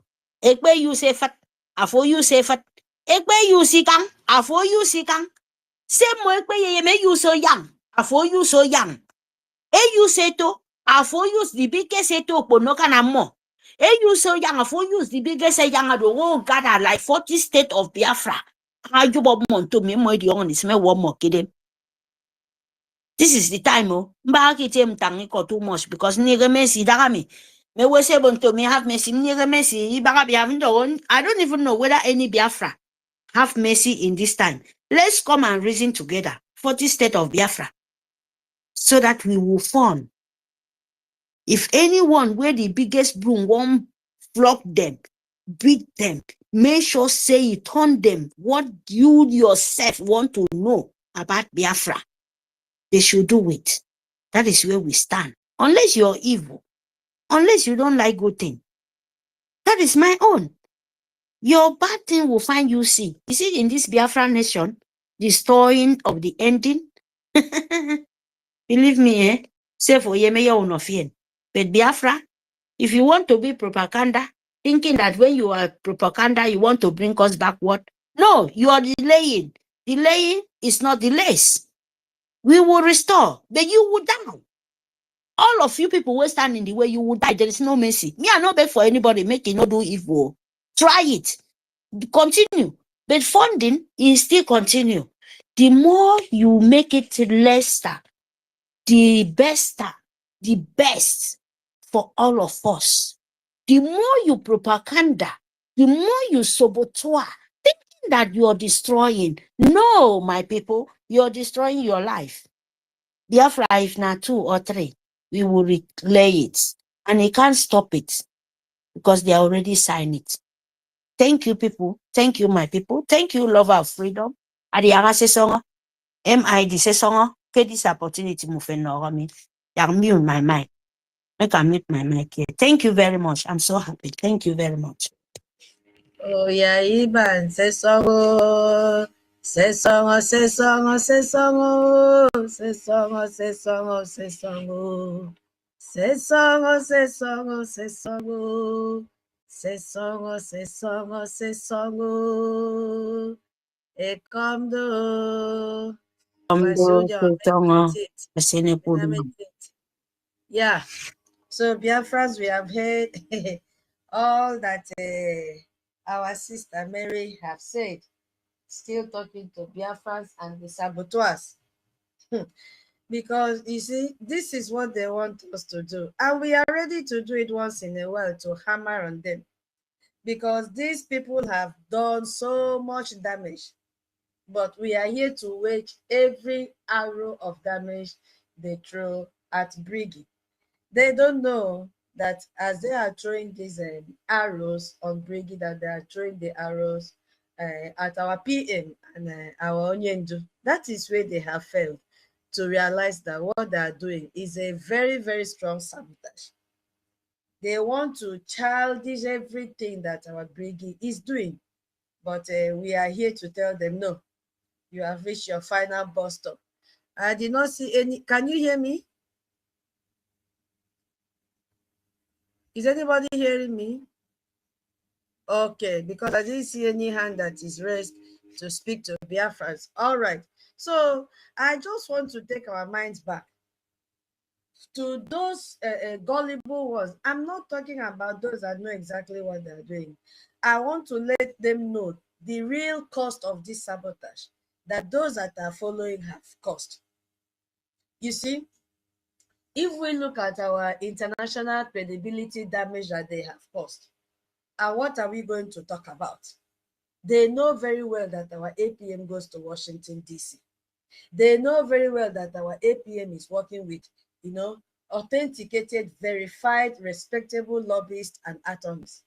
Ekbe you say fat, afo you say fat. Ekbe you see kang, afo you see kang. Same way ekbe ye me you so young, afo you so young. E you say to, afo use the biggest say to ponoka na mo. E you so young, afo use the biggest say young. Oh God, like 40 state of Biafra. This is the time, oh. Too much because nigga Messi, Dagami. Me was able to me have Messi, nigga Messi, I don't even know whether any Biafra have Messi in this time. Let's come and reason together for this state of Biafra so that we will form. If anyone where the biggest broom won't flog them, beat them, make sure say it on them what you yourself want to know about Biafra. They should do it. That is where we stand. Unless you're evil, unless you don't like good thing. That is my own. Your bad thing will find you see. You see in this Biafra nation, the story of the ending. Believe me, eh? Say for Yemeya Unofien. But Biafra, if you want to be propaganda, thinking that when you are propaganda, you want to bring us backward. No, you are delaying. Delaying is not delays. We will restore, but you will die. All of you people will stand in the way, you will die. There is no mercy. Me, I not beg for anybody making no do evil. Try it. Continue. But funding is still continue. The more you make it lesser, the best for all of us. The more you propaganda, the more you saboteur, thinking that you are destroying. No, my people, you are destroying your life. Biafra, if not 2 or 3, we will relay it. And you can't stop it because they already signed it. Thank you, people. Thank you, my people. Thank you, lover of freedom. Adiara sesonga. MID sesonga. This opportunity move me. I'm mute my mic. I can mute my mic here. Thank you very much. I'm so happy. Thank you very much. Oh yeah, Iban sesongo. Sesongo, sesongo, sesongo. Sesongo, sesongo, sesongo. Sesongo, sesongo, sesongo. Sesongo, sesongo, sesongo. E come yeah. So Biafrans, we have heard all that our sister Mary have said. Still talking to Biafrans and the saboteurs. Because you see, this is what they want us to do. And we are ready to do it once in a while to hammer on them. Because these people have done so much damage. But we are here to wage every arrow of damage they throw at BRGIE. They don't know that as they are throwing these arrows on BRGIE, that they are throwing the arrows at our PM and our Onyendu. That is where they have failed to realize that what they are doing is a very, very strong sabotage. They want to childish everything that our BRGIE is doing. But we are here to tell them, no, you have reached your final bus stop. I did not see any. Can you hear me? Is anybody hearing me? Okay, because I didn't see any hand that is raised to speak to Biafrans. All right. So I just want to take our minds back to those gullible ones. I'm not talking about those that know exactly what they're doing. I want to let them know the real cost of this sabotage that those that are following have cost. You see, if we look at our international credibility damage that they have caused, and what are we going to talk about? They know very well that our APM goes to Washington, D.C. They know very well that our APM is working with, authenticated, verified, respectable lobbyists and attorneys.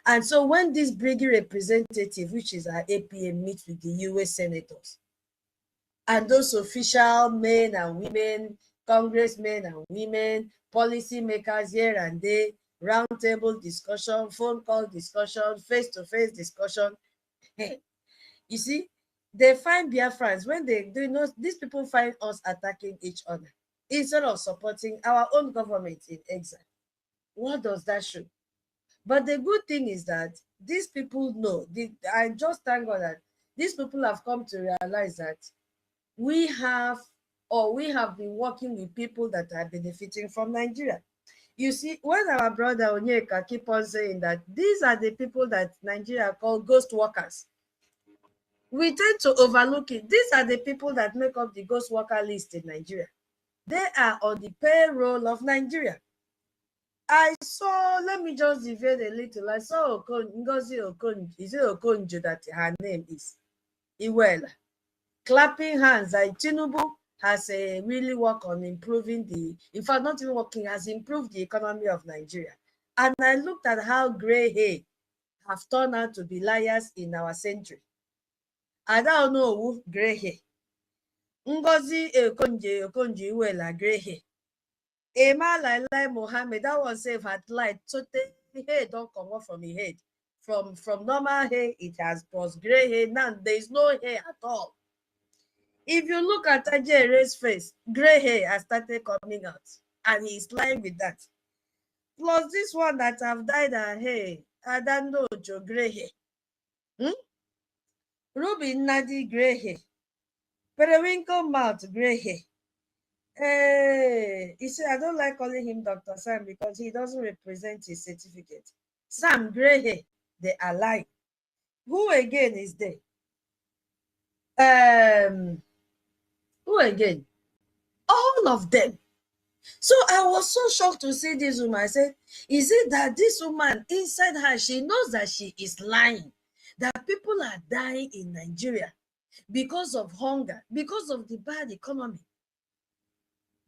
And so when this BRGIE representative, which is our APM, meets with the US senators, and those official men and women, congressmen and women, policymakers here and there, roundtable discussion, phone call discussion, face-to-face discussion. You see, they find Biafrans, when they do, these people find us attacking each other instead of supporting our own government in exile. What does that show? But the good thing is that these people know, I just thank God that these people have come to realize that we have been working with people that are benefiting from Nigeria. You see, when our brother Onyeka keep on saying that these are the people that Nigeria call ghost workers, we tend to overlook it. These are the people that make up the ghost worker list in Nigeria. They are on the payroll of Nigeria. I saw, let me just deviate a little. I saw NGOZI Okonjo, is it Okonjo that her name is? Iwela. Clapping hands like Tinubu has really worked on improving in fact, not even working, has improved the economy of Nigeria. And I looked at how gray hair have turned out to be liars in our century. I don't know who gray hair. NGOZI Okonjo Iweala gray hair. Emma Lailai Mohammed, that one safe at light. So the hair don't come off from his head. From normal hair, it was gray hair. Now there is no hair at all. If you look at Ajere's face, gray hair has started coming out, and he's lying with that. Plus this one that have dyed her hair, Adandojo gray hair. Ruby Nadi gray hair. Periwinkle mouth gray hair. Hey, you see, I don't like calling him Dr. Sam because he doesn't represent his certificate. Sam gray hair, they are lying. Who again is there? Who again? All of them. So I was so shocked to see this woman. I said, is it that this woman inside her, she knows that she is lying, that people are dying in Nigeria because of hunger, because of the bad economy,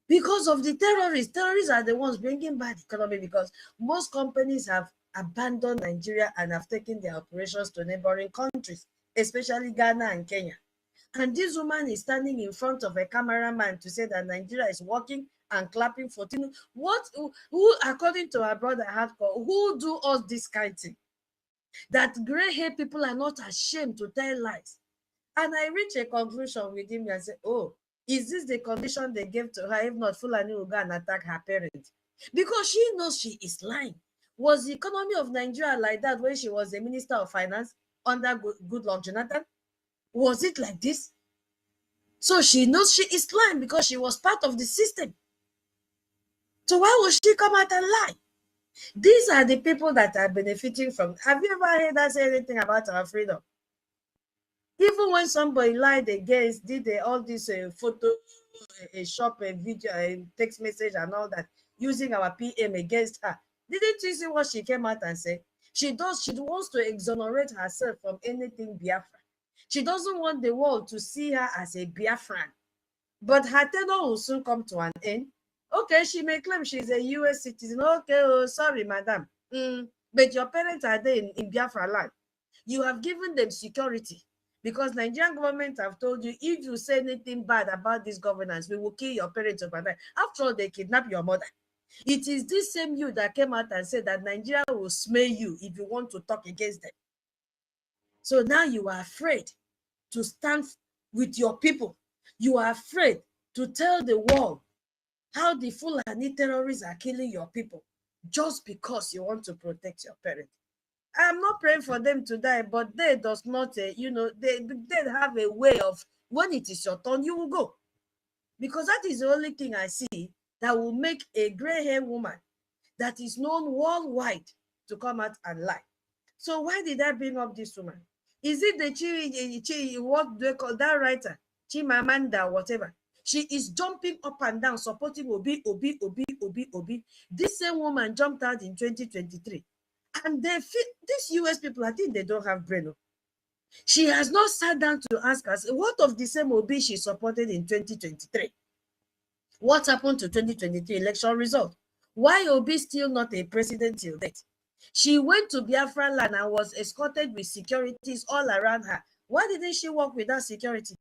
because of the terrorists. Terrorists are the ones bringing bad economy because most companies have abandoned Nigeria and have taken their operations to neighboring countries, especially Ghana and Kenya. And this woman is standing in front of a cameraman to say that Nigeria is working and clapping for Tinubu. Who, according to our brother Hardcore, who do us this kind of thing? That gray hair people are not ashamed to tell lies. And I reached a conclusion with him and said, oh, is this the condition they gave to her? If not, Fulani will go and attack her parents. Because she knows she is lying. Was the economy of Nigeria like that when she was the Minister of Finance under Goodluck Jonathan? Was it like this? So she knows she is lying because she was part of the system. So why would she come out and lie? These are the people that are benefiting from. Have you ever heard us say anything about our freedom? Even when somebody lied against, did all this photo, shop, video, text message and all that, using our PM against her, didn't you see what she came out and said? She wants to exonerate herself from anything Biafra. She doesn't want the world to see her as a Biafran. But her tenure will soon come to an end. Okay, she may claim she's a US citizen. Okay, oh, sorry, madam. But your parents are there in Biafra land. You have given them security because Nigerian government have told you, if you say anything bad about this governance, we will kill your parents overnight. After all, they kidnap your mother. It is this same you that came out and said that Nigeria will smell you if you want to talk against them. So now you are afraid to stand with your people. You are afraid to tell the world how the Fulani terrorists are killing your people just because you want to protect your parents. I'm not praying for them to die, but they does not, they have a way of, when it is your turn, you will go. Because that is the only thing I see that will make a gray-haired woman that is known worldwide to come out and lie. So why did I bring up this woman? Is it the what do they call that writer? Chimamanda, whatever. She is jumping up and down, supporting Obi. This same woman jumped out in 2023. And they feel, these US people, I think they don't have brain. She has not sat down to ask us, what of the same Obi she supported in 2023? What happened to 2023 election result? Why Obi still not a president till date? She went to Biafra land and was escorted with securities all around her. Why didn't she work with that security?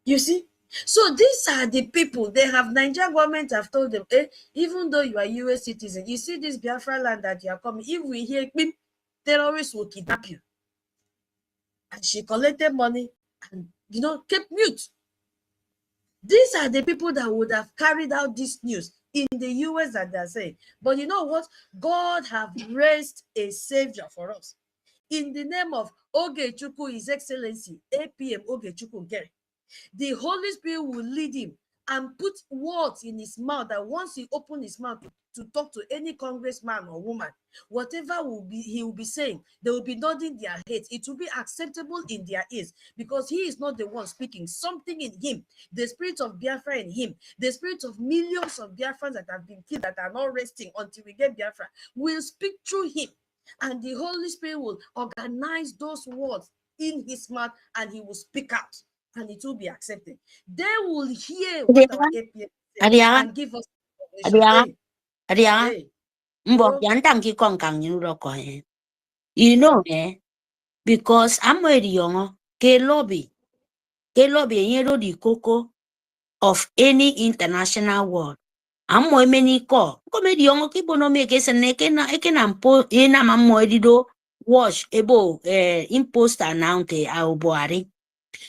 You see? So these are the people, they have, Nigerian government have told them, even though you are US citizen, you see this Biafra land that you are coming, if we hear, terrorists will kidnap you. And she collected money and, kept mute. These are the people that would have carried out this news in the US that they're saying. But you know what? God have raised a savior for us. In the name of Ogechukwu, His Excellency, APM Ogechukwu Nkere. The Holy Spirit will lead him and put words in his mouth that once he opens his mouth to talk to any congressman or woman, whatever he will be saying, they will be nodding their heads. It will be acceptable in their ears because he is not the one speaking. Something in him, the spirit of Biafra in him, the spirit of millions of Biafrans that have been killed, that are not resting until we get Biafra, will speak through him. And the Holy Spirit will organize those words in his mouth and he will speak out. And it will be accepted. They will hear what our APM says and give us information. You know, because I'm ready, young, lobby, the cocoa of any international world. I'm more many call. Come young people no make us and po in a mammoido wash ebo impost announce our boari.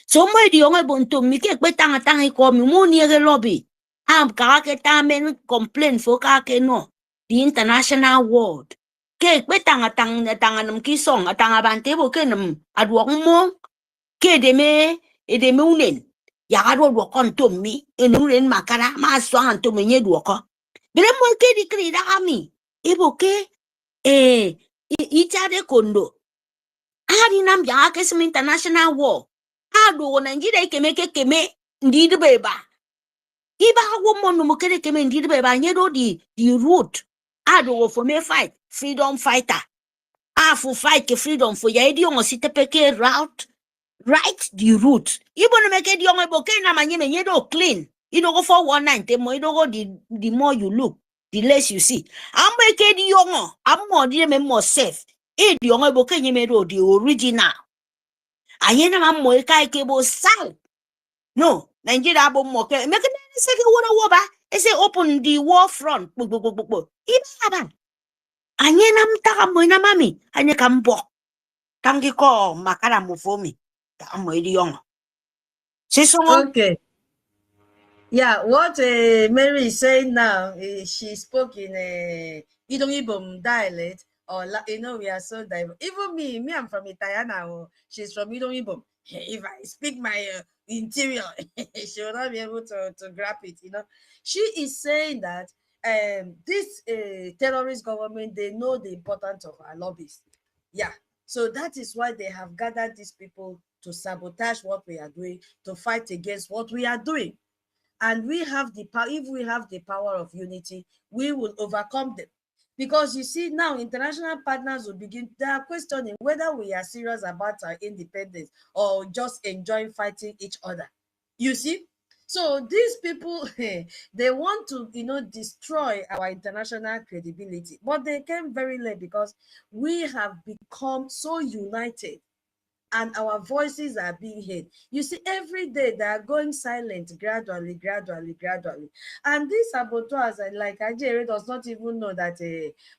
So my the young bunto me ke betang ko mi mo near the lobby. Am kake tamen complain for kake no the international world. Ke betang tanganum kisong atang abante bo kenum adwok mo ke de me unen. Yagaro wakon to me unen makara ma swan to me nyedwoko. Bele mo ke di krida ami ibo ke itade kondo. Ari nam ya ke some international war. Ado Nigeria keme ndid beba. Iba woman no mokere keme ndid beba nyedo the root. Ado for me fight freedom fighter. For fight ke freedom for ya edi on site peke route right the root. Ibo no make di on eboke na manye nyedo clean. You don't go for 190 more, you don't go the more you look, the less you see. I'm make di young, I'm more safe. The young eboke nyedo the original. Ayena mammo kai kebo sal. No, Nigeria abo mo ke make na say wona woba. E say open the war front. Iba anyena mtaka mo na mami, anye kambo. Tangi ko makara mo fomi. Ta mo idi yong. Okay. Yeah, what Mary is saying now, she spoke in Idom dialect, or we are so diverse. Even me, I'm from Italiana. She's from Idom. If I speak my interior, she will not be able to grab it. She is saying that this terrorist government, they know the importance of our lobbies. Yeah, so that is why they have gathered these people to sabotage what we are doing, to fight against what we are doing. And we have the power. If we have the power of unity, we will overcome them. Because you see now, international partners will begin, they are questioning whether we are serious about our independence or just enjoying fighting each other. You see? So these people, they want to, destroy our international credibility. But they came very late because we have become so united. And our voices are being heard. You see, every day they are going silent gradually. And this saboteurs, like Ajere does not even know that,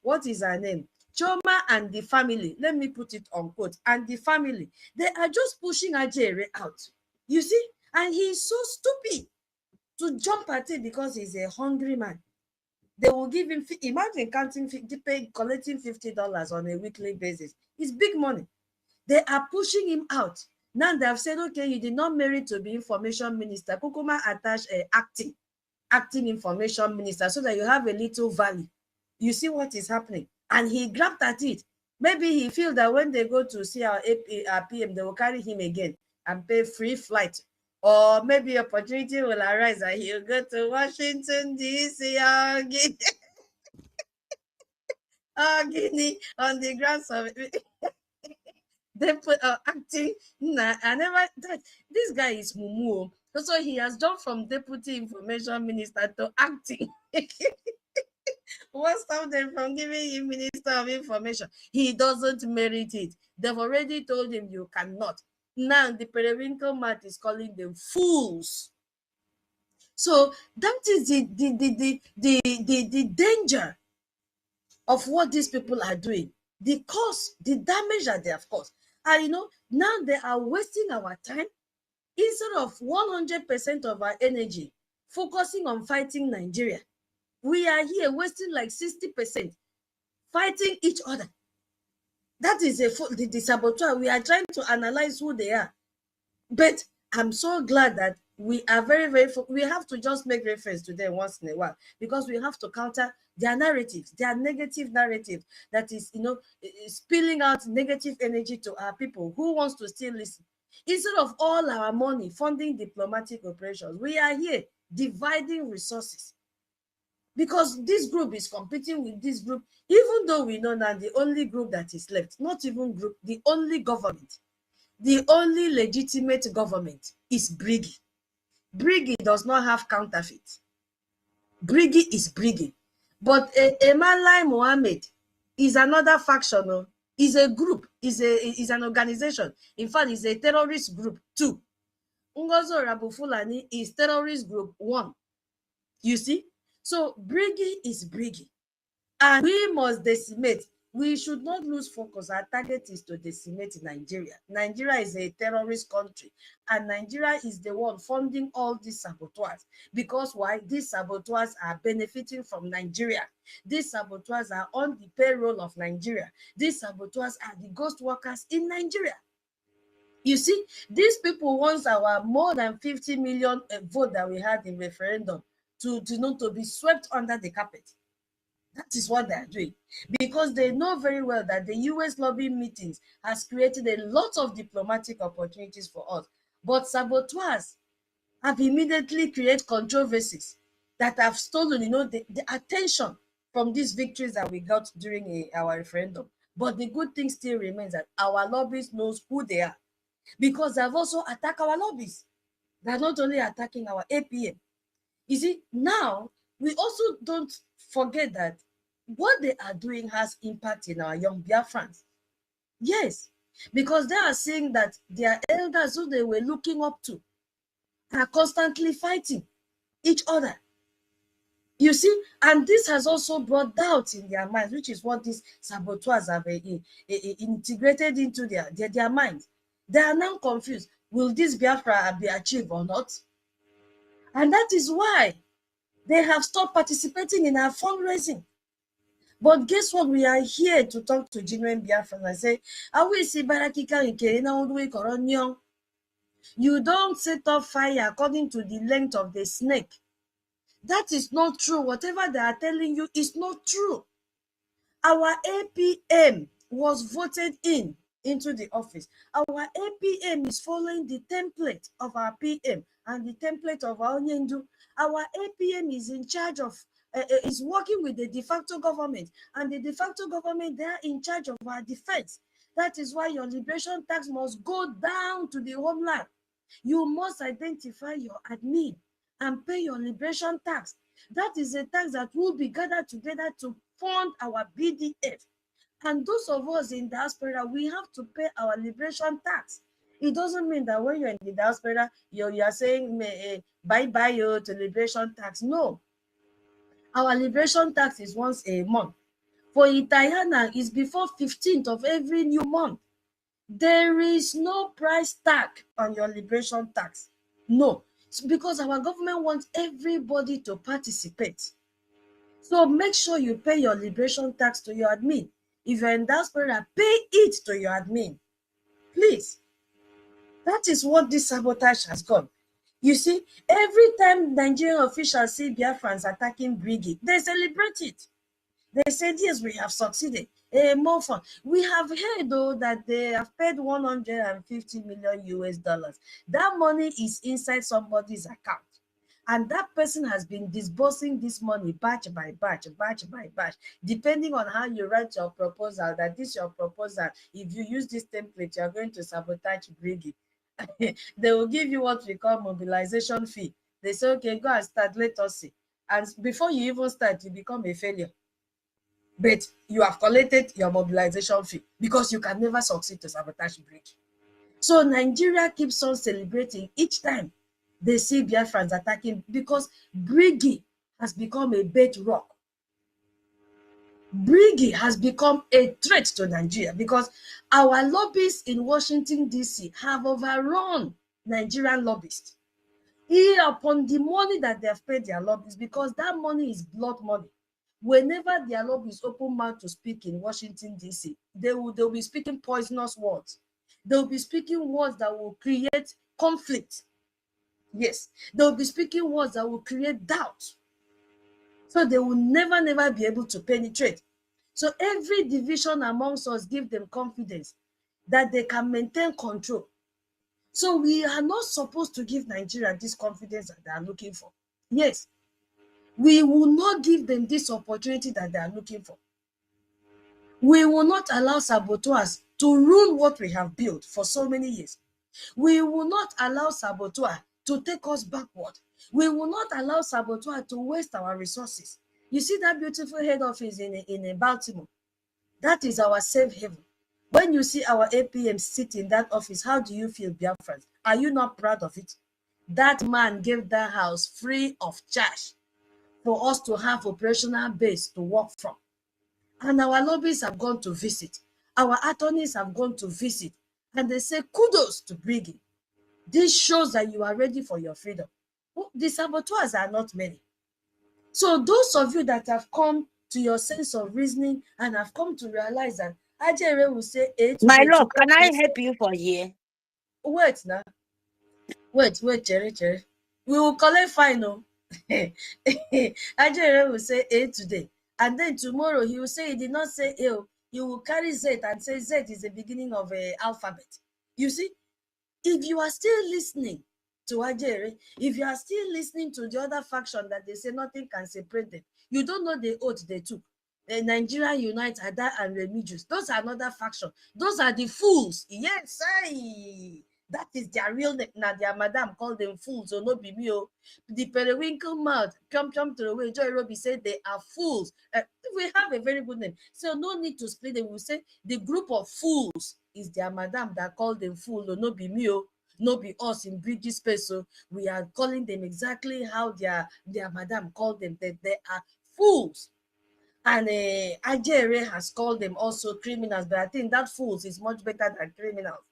what is her name? Choma and the family, let me put it on quote, and the family, they are just pushing Ajere out. You see? And he is so stupid to jump at it because he's a hungry man. They will give him, imagine collecting $50 on a weekly basis. It's big money. They are pushing him out. Now they have said, okay, you did not merit to be information minister. Kukuma attached acting information minister so that you have a little value. You see what is happening. And he grabbed at it. Maybe he feels that when they go to see our PM, they will carry him again and pay free flight. Or maybe opportunity will arise and he'll go to Washington, D.C. or Guinea on the grounds of they put acting. Nah, I never that this guy is mumu. So he has gone from deputy information minister to acting. What stopped them from giving him minister of information? He doesn't merit it. They've already told him you cannot. Now the periwinkle mat is calling them fools. So that is the danger of what these people are doing, the cause, the damage that they have caused. And you know, now they are wasting our time instead of 100% of our energy focusing on fighting Nigeria. We are here wasting like 60% fighting each other. That is the saboteur. We are trying to analyze who they are. But I'm so glad that we are we have to just make reference to them once in a while, because we have to counter their narratives, their negative narrative that is, you know, spilling out negative energy to our people who wants to still listen. Instead of all our money funding diplomatic operations, we are here dividing resources, because this group is competing with this group, even though we know that the only group that is left, not even group, the only government, the only legitimate government is BRGIE. BRGIE does not have counterfeit. BRGIE is BRGIE. But a man like Mohammed is another faction, is a group, is an organization. In fact, it's a terrorist group too. Ngozi Rabufulani is terrorist group 1. You see? So BRGIE is BRGIE. And we must decimate. We should not lose focus. Our target is to decimate Nigeria. Nigeria is a terrorist country, and Nigeria is the one funding all these saboteurs. Because why? These saboteurs are benefiting from Nigeria. These saboteurs are on the payroll of Nigeria. These saboteurs are the ghost workers in Nigeria. You see, these people want our more than 50 million vote that we had in referendum to be swept under the carpet. That is what they are doing, because they know very well that the US lobbying meetings has created a lot of diplomatic opportunities for us. But saboteurs have immediately created controversies that have stolen, you know, the attention from these victories that we got during our referendum. But the good thing still remains that our lobbyists knows who they are, because they have also attacked our lobbies. They are not only attacking our APM. You see, now we also don't forget that what they are doing has impact in our young Biafrans. Yes, because they are seeing that their elders who they were looking up to are constantly fighting each other. You see, and this has also brought doubt in their minds, which is what these saboteurs have integrated into their minds. They are now confused. Will this Biafra be achieved or not? And that is why they have stopped participating in our fundraising. But guess what? We are here to talk to genuine Biafrans and say, you don't set off fire according to the length of the snake. That is not true. Whatever they are telling you is not true. Our APM was voted into the office. Our APM is following the template of our PM and the template of our Onyendu. Our APM is in charge of is working with the de facto government, and the de facto government, they are in charge of our defense. That is why your liberation tax must go down to the homeland. You must identify your admin and pay your liberation tax. That is a tax that will be gathered together to fund our BDF. And those of us in diaspora, we have to pay our liberation tax. It doesn't mean that when you're in the diaspora, you are saying bye-bye to liberation tax. No. Our liberation tax is once a month. For Itayana, it's before 15th of every new month. There is no price tag on your liberation tax. No. It's because our government wants everybody to participate. So make sure you pay your liberation tax to your admin. If you're in diaspora, pay it to your admin. Please. That is what this sabotage has gone. You see, every time Nigerian officials see Biafrans attacking BRGIE, they celebrate it. They said, yes, we have succeeded. More fun. We have heard, though, that they have paid 150 million US dollars. That money is inside somebody's account. And that person has been disbursing this money batch by batch, depending on how you write your proposal, that this your proposal. If you use this template, you are going to sabotage BRGIE. They will give you what we call mobilization fee. They say, okay, go and start, let us see. And before you even start, you become a failure. But you have collected your mobilization fee because you can never succeed to sabotage BRGIE. So Nigeria keeps on celebrating each time they see Biafrans attacking, because BRGIE has become a bedrock. BRGIE has become a threat to Nigeria because our lobbyists in Washington, D.C. have overrun Nigerian lobbyists upon the money that they have paid their lobbyists, because that money is blood money. Whenever their lobbyists open mouth to speak in Washington, D.C., they'll be speaking poisonous words. They'll be speaking words that will create conflict. Yes, they'll be speaking words that will create doubt. So they will never be able to penetrate. So every division amongst us give them confidence that they can maintain control. So we are not supposed to give Nigeria this confidence that they are looking for. Yes, we will not give them this opportunity that they are looking for. We will not allow saboteurs to ruin what we have built for so many years. We will not allow saboteur to take us backward. We will not allow saboteur to waste our resources. You see that beautiful head office in Baltimore? That is our safe haven. When you see our APM sit in that office, how do you feel, Biafrans? Are you not proud of it? That man gave that house free of charge for us to have operational base to work from. And our lobbyists have gone to visit. Our attorneys have gone to visit. And they say, kudos to BRGIE. This shows that you are ready for your freedom. The saboteurs are not many. So those of you that have come to your sense of reasoning and have come to realize that Ajere will say 8. My love, can I help you for here? Wait now. Wait, Jerry. We will collect fine. No. Ajere will say A today. And then tomorrow he will say he did not say A. He will carry Z and say Z is the beginning of an alphabet. You see, if you are still listening to Ajere, if you are still listening to the other faction that they say nothing can separate them, you don't know the oath they took. Nigeria Unite, Ada and Remigius. Those are another faction. Those are the fools. Yes, that is their real name. Now their madam called them fools, so no be me. The periwinkle mouth, come to the way. Joy Robbie said they are fools. We have a very good name, so no need to split them. We say the group of fools is their madam that called them fools, so no be me. No be us in BRGIE space. So we are calling them exactly how their madam called them. That they are fools. And Ajere has called them also criminals, but I think that fools is much better than criminals,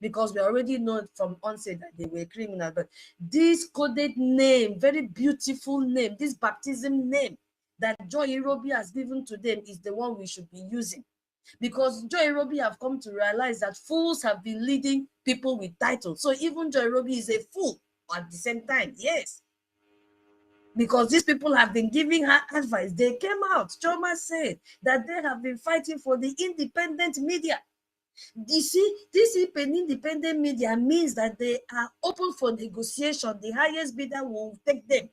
because we already know from onset that they were criminals. But this coded name, very beautiful name, this baptism name that Joy Irobi has given to them is the one we should be using. Because Joy Irobi have come to realize that fools have been leading people with titles. So even Joy Irobi is a fool at the same time, yes. Because these people have been giving her advice. They came out. Choma said that they have been fighting for the independent media. You see, this independent media means that they are open for negotiation. The highest bidder will take them.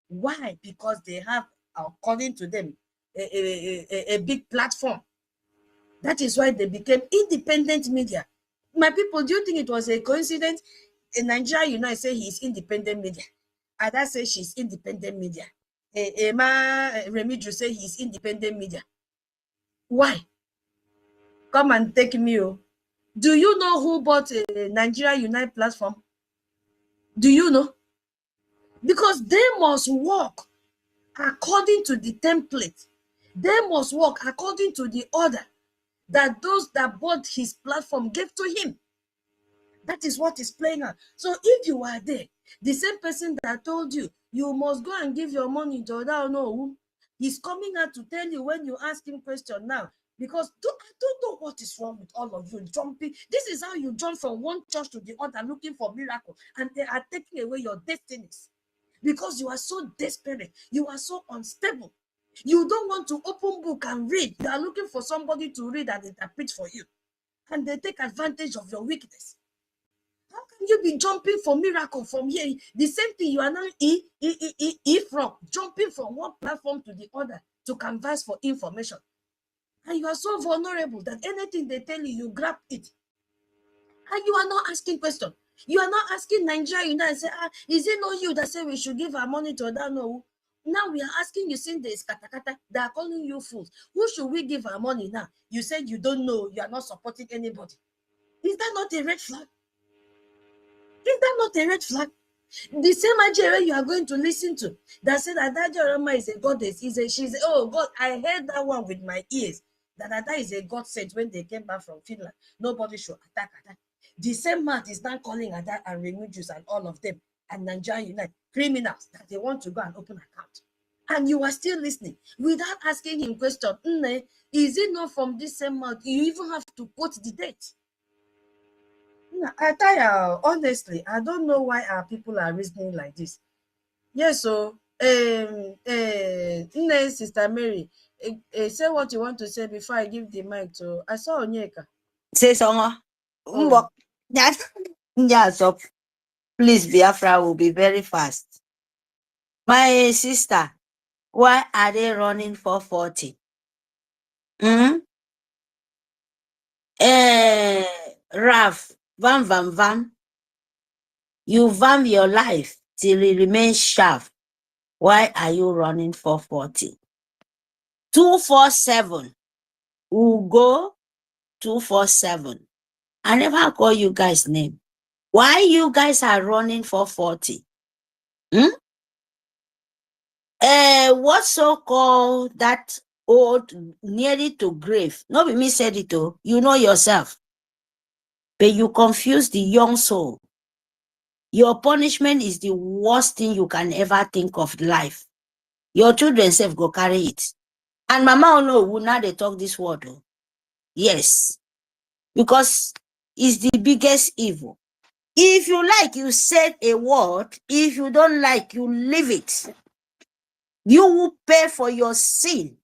Why? Because they have, according to them, a big platform. That is why they became independent media. My people, do you think it was a coincidence? In Nigeria, Unite say he is independent media. Ada say she's independent media. Emma Remidru say he's independent media. Why? Come and take me. Do you know who bought a Nigeria Unite platform? Do you know? Because they must work according to the template. They must work according to the order that those that bought his platform gave to him. That is what is playing out. So if you are there, the same person that told you, you must go and give your money to that, no, he's coming out to tell you when you ask him question now. Because I don't know what is wrong with all of you jumping. This is how you jump from one church to the other looking for miracle. And they are taking away your destinies. Because you are so desperate. You are so unstable. You don't want to open book and read. You are looking for somebody to read and interpret for you. And they take advantage of your weakness. How can you be jumping for miracle from here? The same thing you are now from jumping from one platform to the other to canvas for information. And you are so vulnerable that anything they tell you, you grab it. And you are not asking questions. You are not asking Nigeria and say, is it not you that say we should give our money to that? No. Now we are asking you, since there is katakata, they are calling you fools. Who should we give our money now? You said you don't know, you are not supporting anybody. Is that not a red flag? Is that not a red flag? The same Nigeria you are going to listen to that said that Joroma is a goddess, oh God, I heard that one with my ears. That is a God sent when they came back from Finland. Nobody should attack Ada. The same man is now calling Ada and Remigius and all of them and Nigeria Unite criminals that they want to go and open account. And you are still listening without asking him question. Is it not from this same month? You even have to quote the date. I tell you, honestly, I don't know why our people are reasoning like this. Yes, so Sister Mary, say what you want to say before I give the mic to. I saw Onyeka. Say something. Yeah, so please, Biafra will be very fast. My sister, why are they running for 40? Raf, Vam. You vam your life till it remains sharp. Why are you running for 40? 247. Ugo 247. I never call you guys' name. Why you guys are running for 40? What so-called that old nearly to grave? No be me said it though. You know yourself. But you confuse the young soul. Your punishment is the worst thing you can ever think of life. Your children self go carry it. And Mama no will now they talk this word. Oh. Yes. Because it's the biggest evil. If you like, you said a word. If you don't like, you leave it. You will pay for your sin.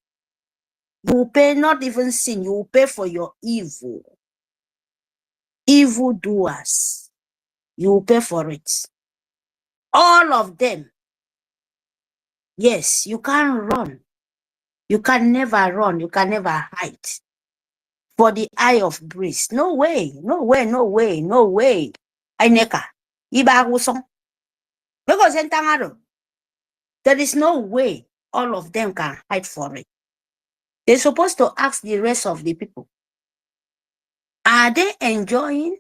You will pay not even sin. You will pay for your evil. Evil doers. You will pay for it. All of them. Yes, you can't run. You can never run. You can never hide. For the eye of breeze. No way. No way. No way. No way. Aineka. Iba usong. Because there is no way all of them can hide for it. They're supposed to ask the rest of the people. Are they enjoying?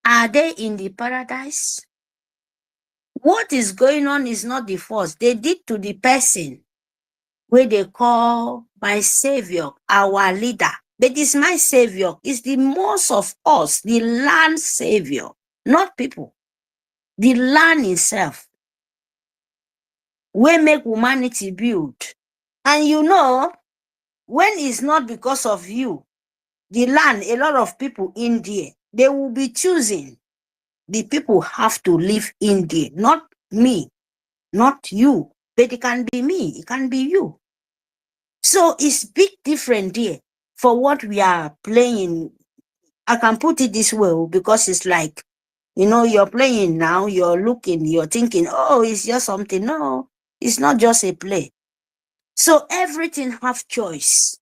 Are they in the paradise? What is going on is not the force. They did to the person where they call my savior, our leader. But it's my savior. It's the most of us, the land savior, not people. The land itself. We make humanity build. And you know, when it's not because of you, the land, a lot of people in there, they will be choosing. The people have to live in there, not me, not you. But it can be me, it can be you. So it's big different there for what we are playing. I can put it this way because it's like, you know, you're playing now, you're looking, you're thinking, oh, it's just something. No, it's not just a play. So everything have choice.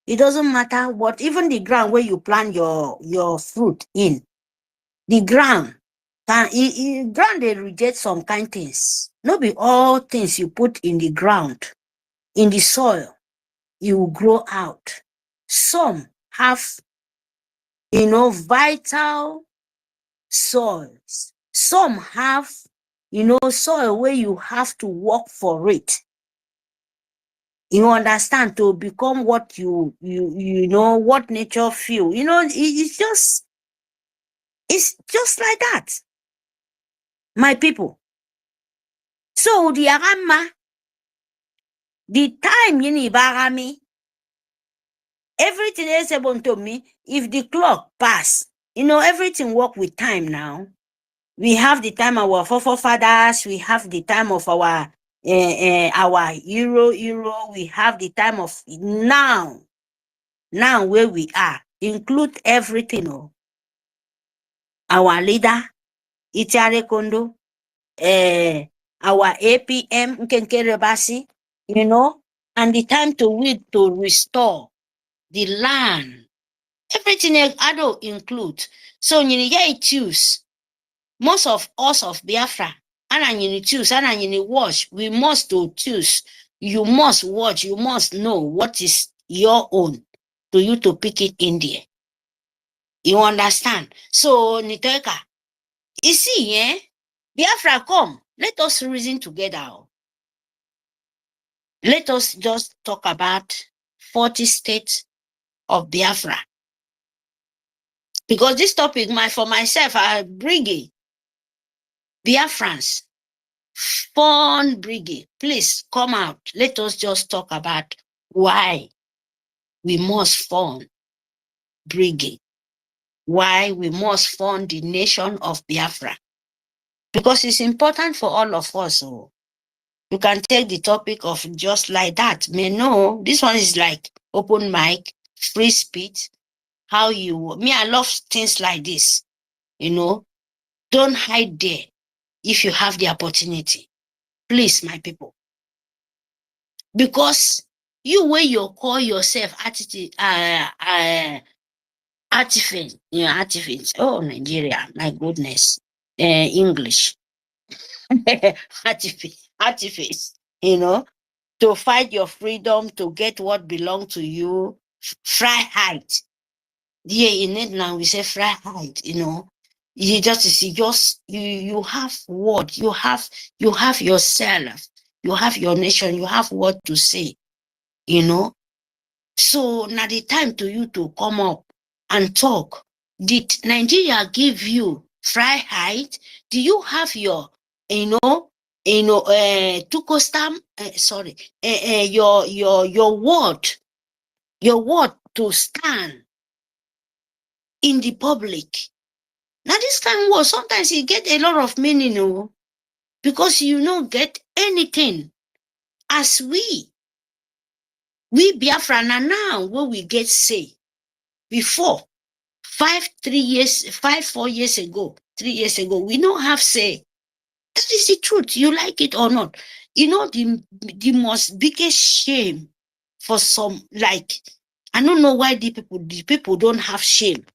It doesn't matter what, even the ground where you plant your fruit in, the ground, ground they reject some kind things. Not be all things you put in the ground, in the soil, you will grow out. Some have, you know, vital soils. Some have, you know, soil where you have to work for it. You understand, to become what you know, what nature feel. You know, it's just like that. My people. So the Arama, the time you need Barami, everything is able to me, if the clock pass, you know, everything work with time now. We have the time of our forefathers, we have the time of our our euro, we have the time of now where we are, include everything. Oh. Our leader, Itiare Kondo, our APM, Nkenke Rebasi, you know, and the time to restore the land. Everything I don't include. So you choose. Most of us of Biafra, and you choose, and you watch. We must to choose. You must watch. You must know what is your own to you to pick it in there. You understand? So Niteka, you see, Biafra, come. Let us reason together. Let us just talk about 40 states of Biafra. Because this topic, for myself, I BRGIE, Biafrans, fund BRGIE, please come out. Let us just talk about why we must fund BRGIE, why we must fund the nation of Biafra. Because it's important for all of us. So you can take the topic of just like that. No, this one is like open mic, free speech. How you, I love things like this. You know, don't hide there if you have the opportunity. Please, my people. Because you where you call yourself artifact, oh, Nigeria, my goodness. English. Artifact, you know, to fight your freedom, to get what belongs to you, Freiheit. Yeah, in it now we say Freiheit, you know. You you have what? You have yourself, you have your nation, you have what to say, you know. So now the time to you to come up and talk. Did Nigeria give you Freiheit? Do you have your, Tukostam, your word to stand in the public? Now this kind of word, sometimes you get a lot of meaning, no? Because you don't get anything. As we Biafra now, what we get say, before 4 years ago, 3 years ago, we don't have say. That is the truth. You like it or not. You know, the most biggest shame for some, like, I don't know why the people don't have shame.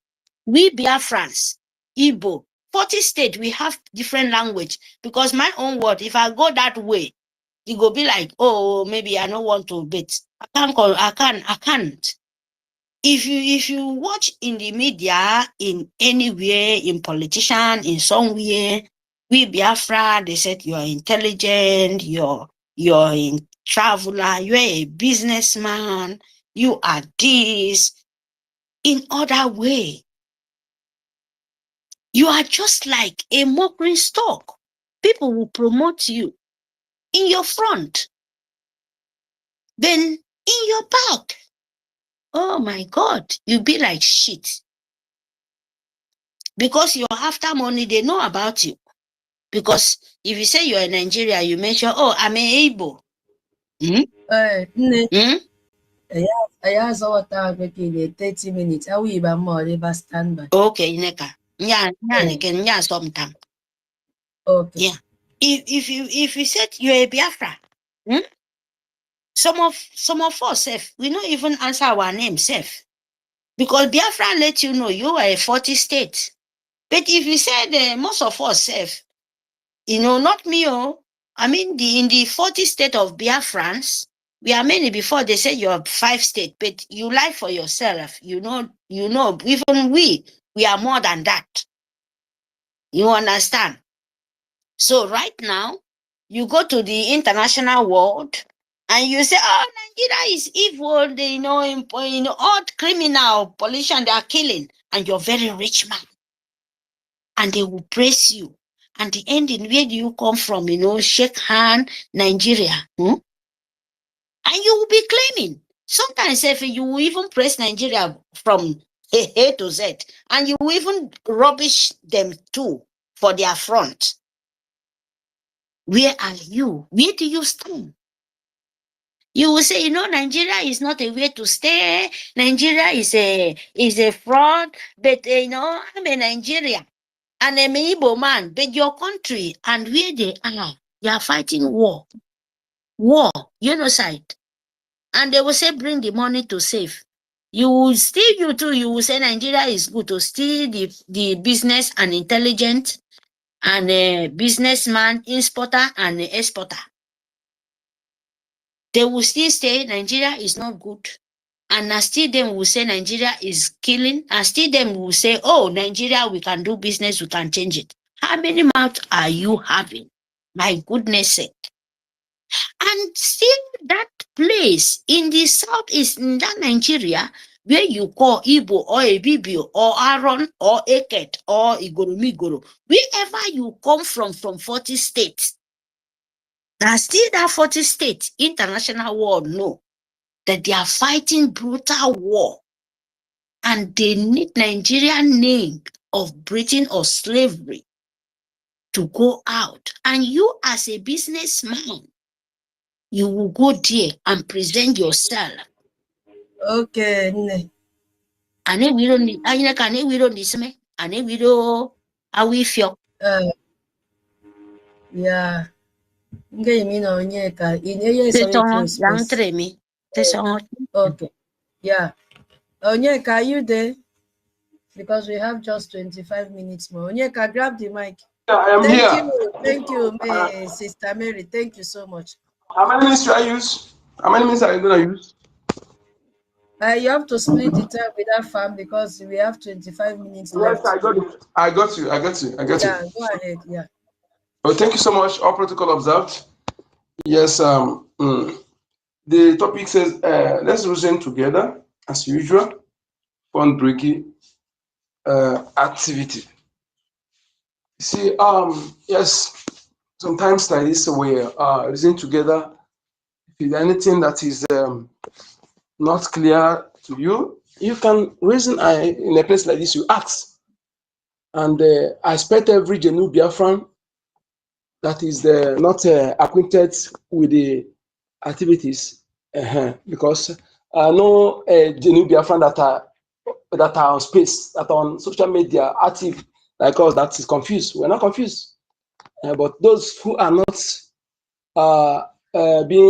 We Biafrans, Igbo, 40 states, we have different language. Because my own word, if I go that way, it go be like, oh, maybe I don't want to bet. I can't. If you watch in the media, in anywhere, in politician, in somewhere, we Biafra, they said you're intelligent, you're in traveler, you're a businessman, you are this. In other way, you are just like a mockery stock. People will promote you in your front, then in your back. Oh my God, you be like shit. Because you're after money, they know about you. Because if you say you're in Nigeria, you mention, oh, I'm a Igbo. I asked what time making 30 minutes. I will even more ever stand by. Okay, Neka. Yeah, sometime. Okay. Yeah. If you said you're a Biafra, some of us safe, we don't even answer our name safe. Because Biafra let you know you are a 40 state. But if you said most of us safe, not me, I mean in the 40 state of Biafrans, we are many before they say you're 5 states, but you lie for yourself. You know, even we are more than that. You understand? So right now, you go to the international world and you say, oh, Nigeria is evil, they all criminal, politicians, they are killing, and you're very rich man. And they will praise you. And the ending, where do you come from? Shake hand, Nigeria. And you will be claiming. Sometimes if you will even praise Nigeria from A to Z, and you will even rubbish them too for their front. Where are you? Where do you stand? You will say, Nigeria is not a way to stay. Nigeria is a fraud. But I'm a Nigerian and I'm an Igbo man. But your country and where they are fighting war, genocide, and they will say bring the money to save. You will say Nigeria is good to steal the business and intelligent and a businessman, importer and exporter. They will still say Nigeria is not good. And still them will say Nigeria is killing. And still them will say, oh, Nigeria, we can do business, we can change it. How many mouths are you having? My goodness sake. And still that place in the southeast, in that Nigeria, where you call Igbo or IBIBIO or Aaron or EKID or Igoromigoro, wherever you come from 40 states, now still that 40 states, international world know that they are fighting brutal war and they need Nigerian name of Britain or slavery to go out. And you as a businessman, you will go there and present yourself. Okay. Yeah. Okay. Yeah. Onyeka, are you there? Because we have just 25 minutes more. Onyeka, grab the mic. Yeah, I am here. Thank you, Sister Mary. Thank you so much. How many minutes should I use? How many minutes are you going to use? You have to split the time with that farm because we have 25 minutes left. Yes, I got you. Yeah, go ahead. Yeah. Well, thank you so much. All protocol observed. Yes. The topic says let's reason together as usual. Fund BRGIE activity. See, yes. Sometimes like this, we reason together. If there's anything that is not clear to you, you can reason in a place like this, you ask. And I expect every genuine Biafran that is not acquainted with the activities, because I know genuine Biafran that are on space, that are on social media, active, like us, that is confused. We're not confused. But those who are not being